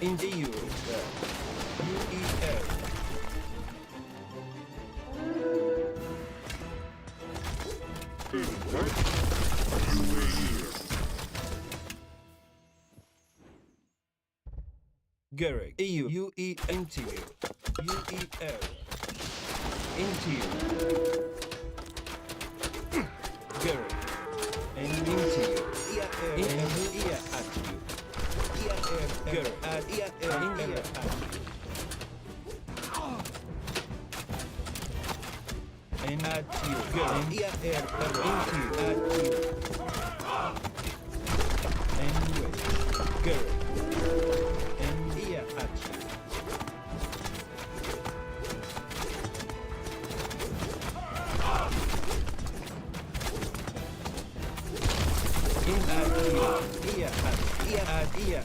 Into you. Garrick, EU, UE, into you. UEL. Into you. Garrick. And into you. And here at you. Garrick. And here at you. And at you. Garrick. And here into you. At you. And wait. Garrick.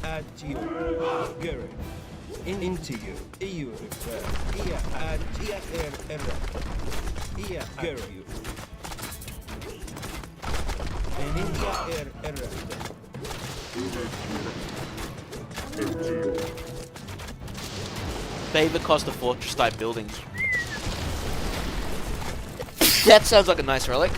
At you, Garrett. Into you, EU refer. At Garrett. And Pay the cost of fortress type buildings. That sounds like a nice relic.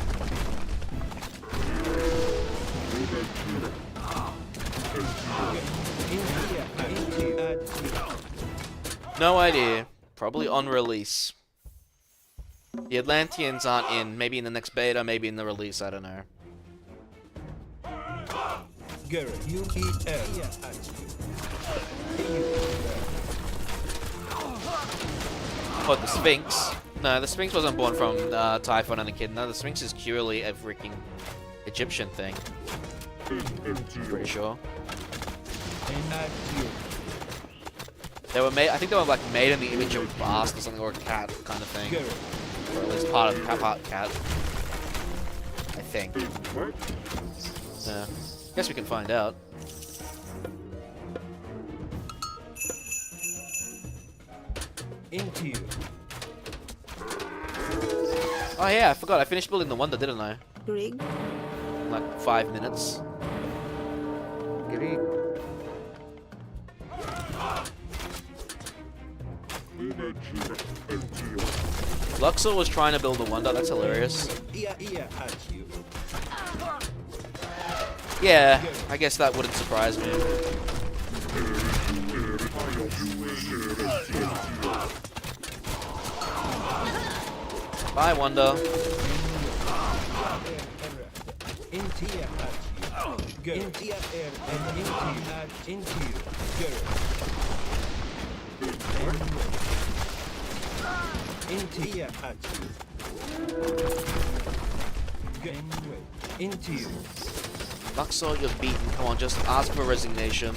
No idea. Probably on release. The Atlanteans aren't in. Maybe in the next beta, maybe in the release, I don't know. What, the Sphinx? No, the Sphinx wasn't born from Typhon and a kid. No, the Sphinx is purely a freaking Egyptian thing. Pretty sure. They were made. I think they were like made in the image of a bast or something, or a cat kind of thing, or at least part of cat. I think. Yeah. Guess we can find out. Into you. Oh yeah, I forgot. I finished building the Wonder, didn't I? Grig. Like 5 minutes. Grig. Luxor was trying to build the Wonder. That's hilarious. Yeah, I guess that wouldn't surprise me. Bye, Wonder. Into you. Luxor, you're beaten. Come on, just ask for resignation.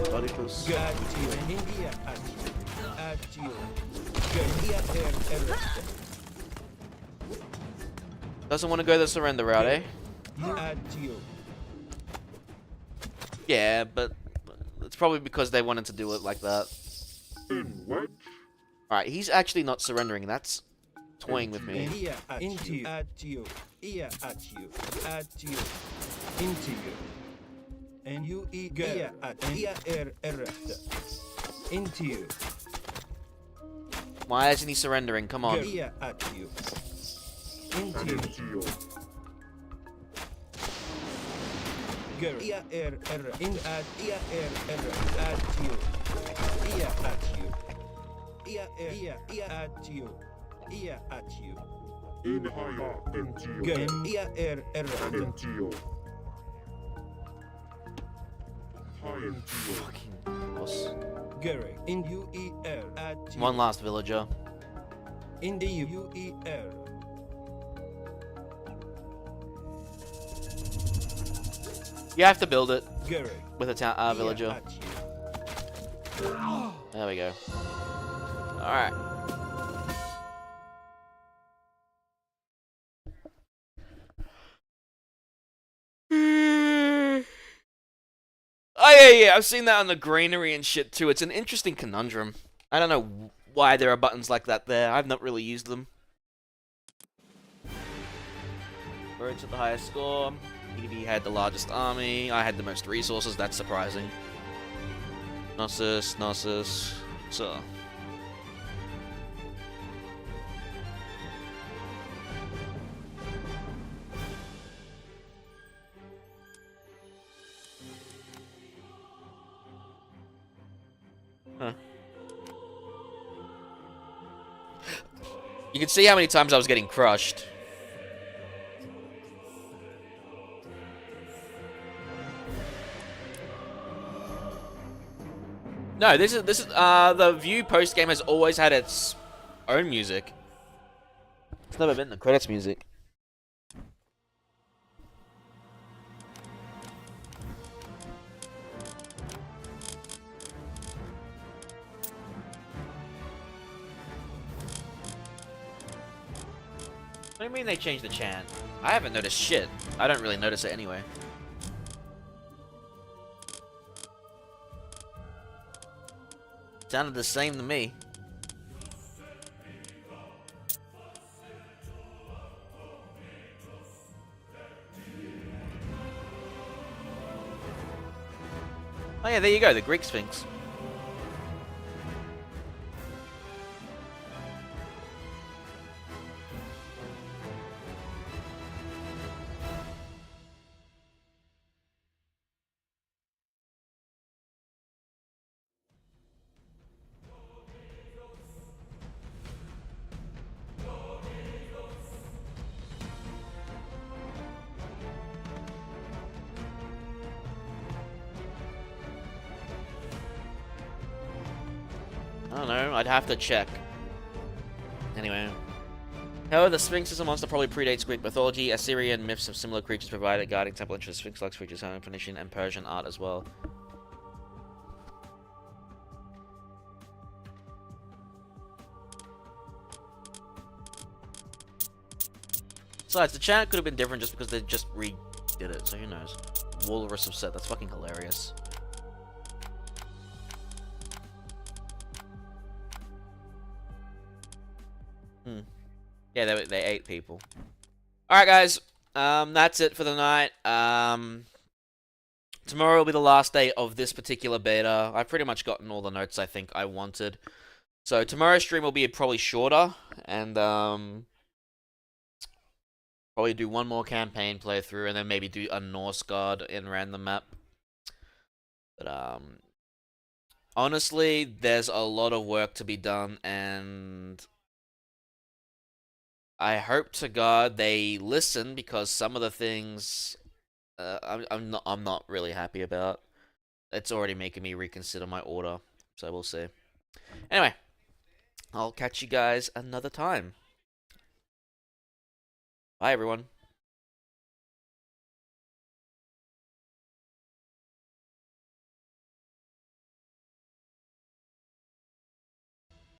Platypus. Doesn't want to go the surrender route, eh? Yeah, but it's probably because they wanted to do it like that. Alright, he's actually not surrendering. That's toying with me. Into you. And you into you. Why isn't he surrendering? Come on. Into you. Fucking boss. Into One last villager. In the UER. You have to build it with a town villager. There we go. Alright. Oh yeah, I've seen that on the greenery and shit too. It's an interesting conundrum. I don't know why there are buttons like that there. I've not really used them. Birds with the highest score. EDB had the largest army. I had the most resources. That's surprising. Gnosis. So. Huh. You can see how many times I was getting crushed. No, this is the view post game has always had its own music. It's never been the credits music. What do you mean they changed the chant? I haven't noticed shit. I don't really notice it anyway. Sounded the same to me. Oh yeah, there you go, the Greek Sphinx. I don't know, I'd have to check. Anyway. However, the Sphinx is a monster probably predates Greek mythology. Assyrian myths of similar creatures provided guarding temple interest. Sphinx-like creatures have Phoenician and Persian art as well. Besides, the chant could have been different just because they just redid it, so who knows. Walrus of Set, that's fucking hilarious. Yeah, they ate people. Alright, guys. That's it for the night. Tomorrow will be the last day of this particular beta. I've pretty much gotten all the notes I think I wanted. So tomorrow's stream will be probably shorter. And, probably do one more campaign playthrough. And then maybe do a Norse God in random map. But, honestly, there's a lot of work to be done. And I hope to God they listen, because some of the things I'm not really happy about. It's already making me reconsider my order, so we'll see. Anyway, I'll catch you guys another time. Bye, everyone.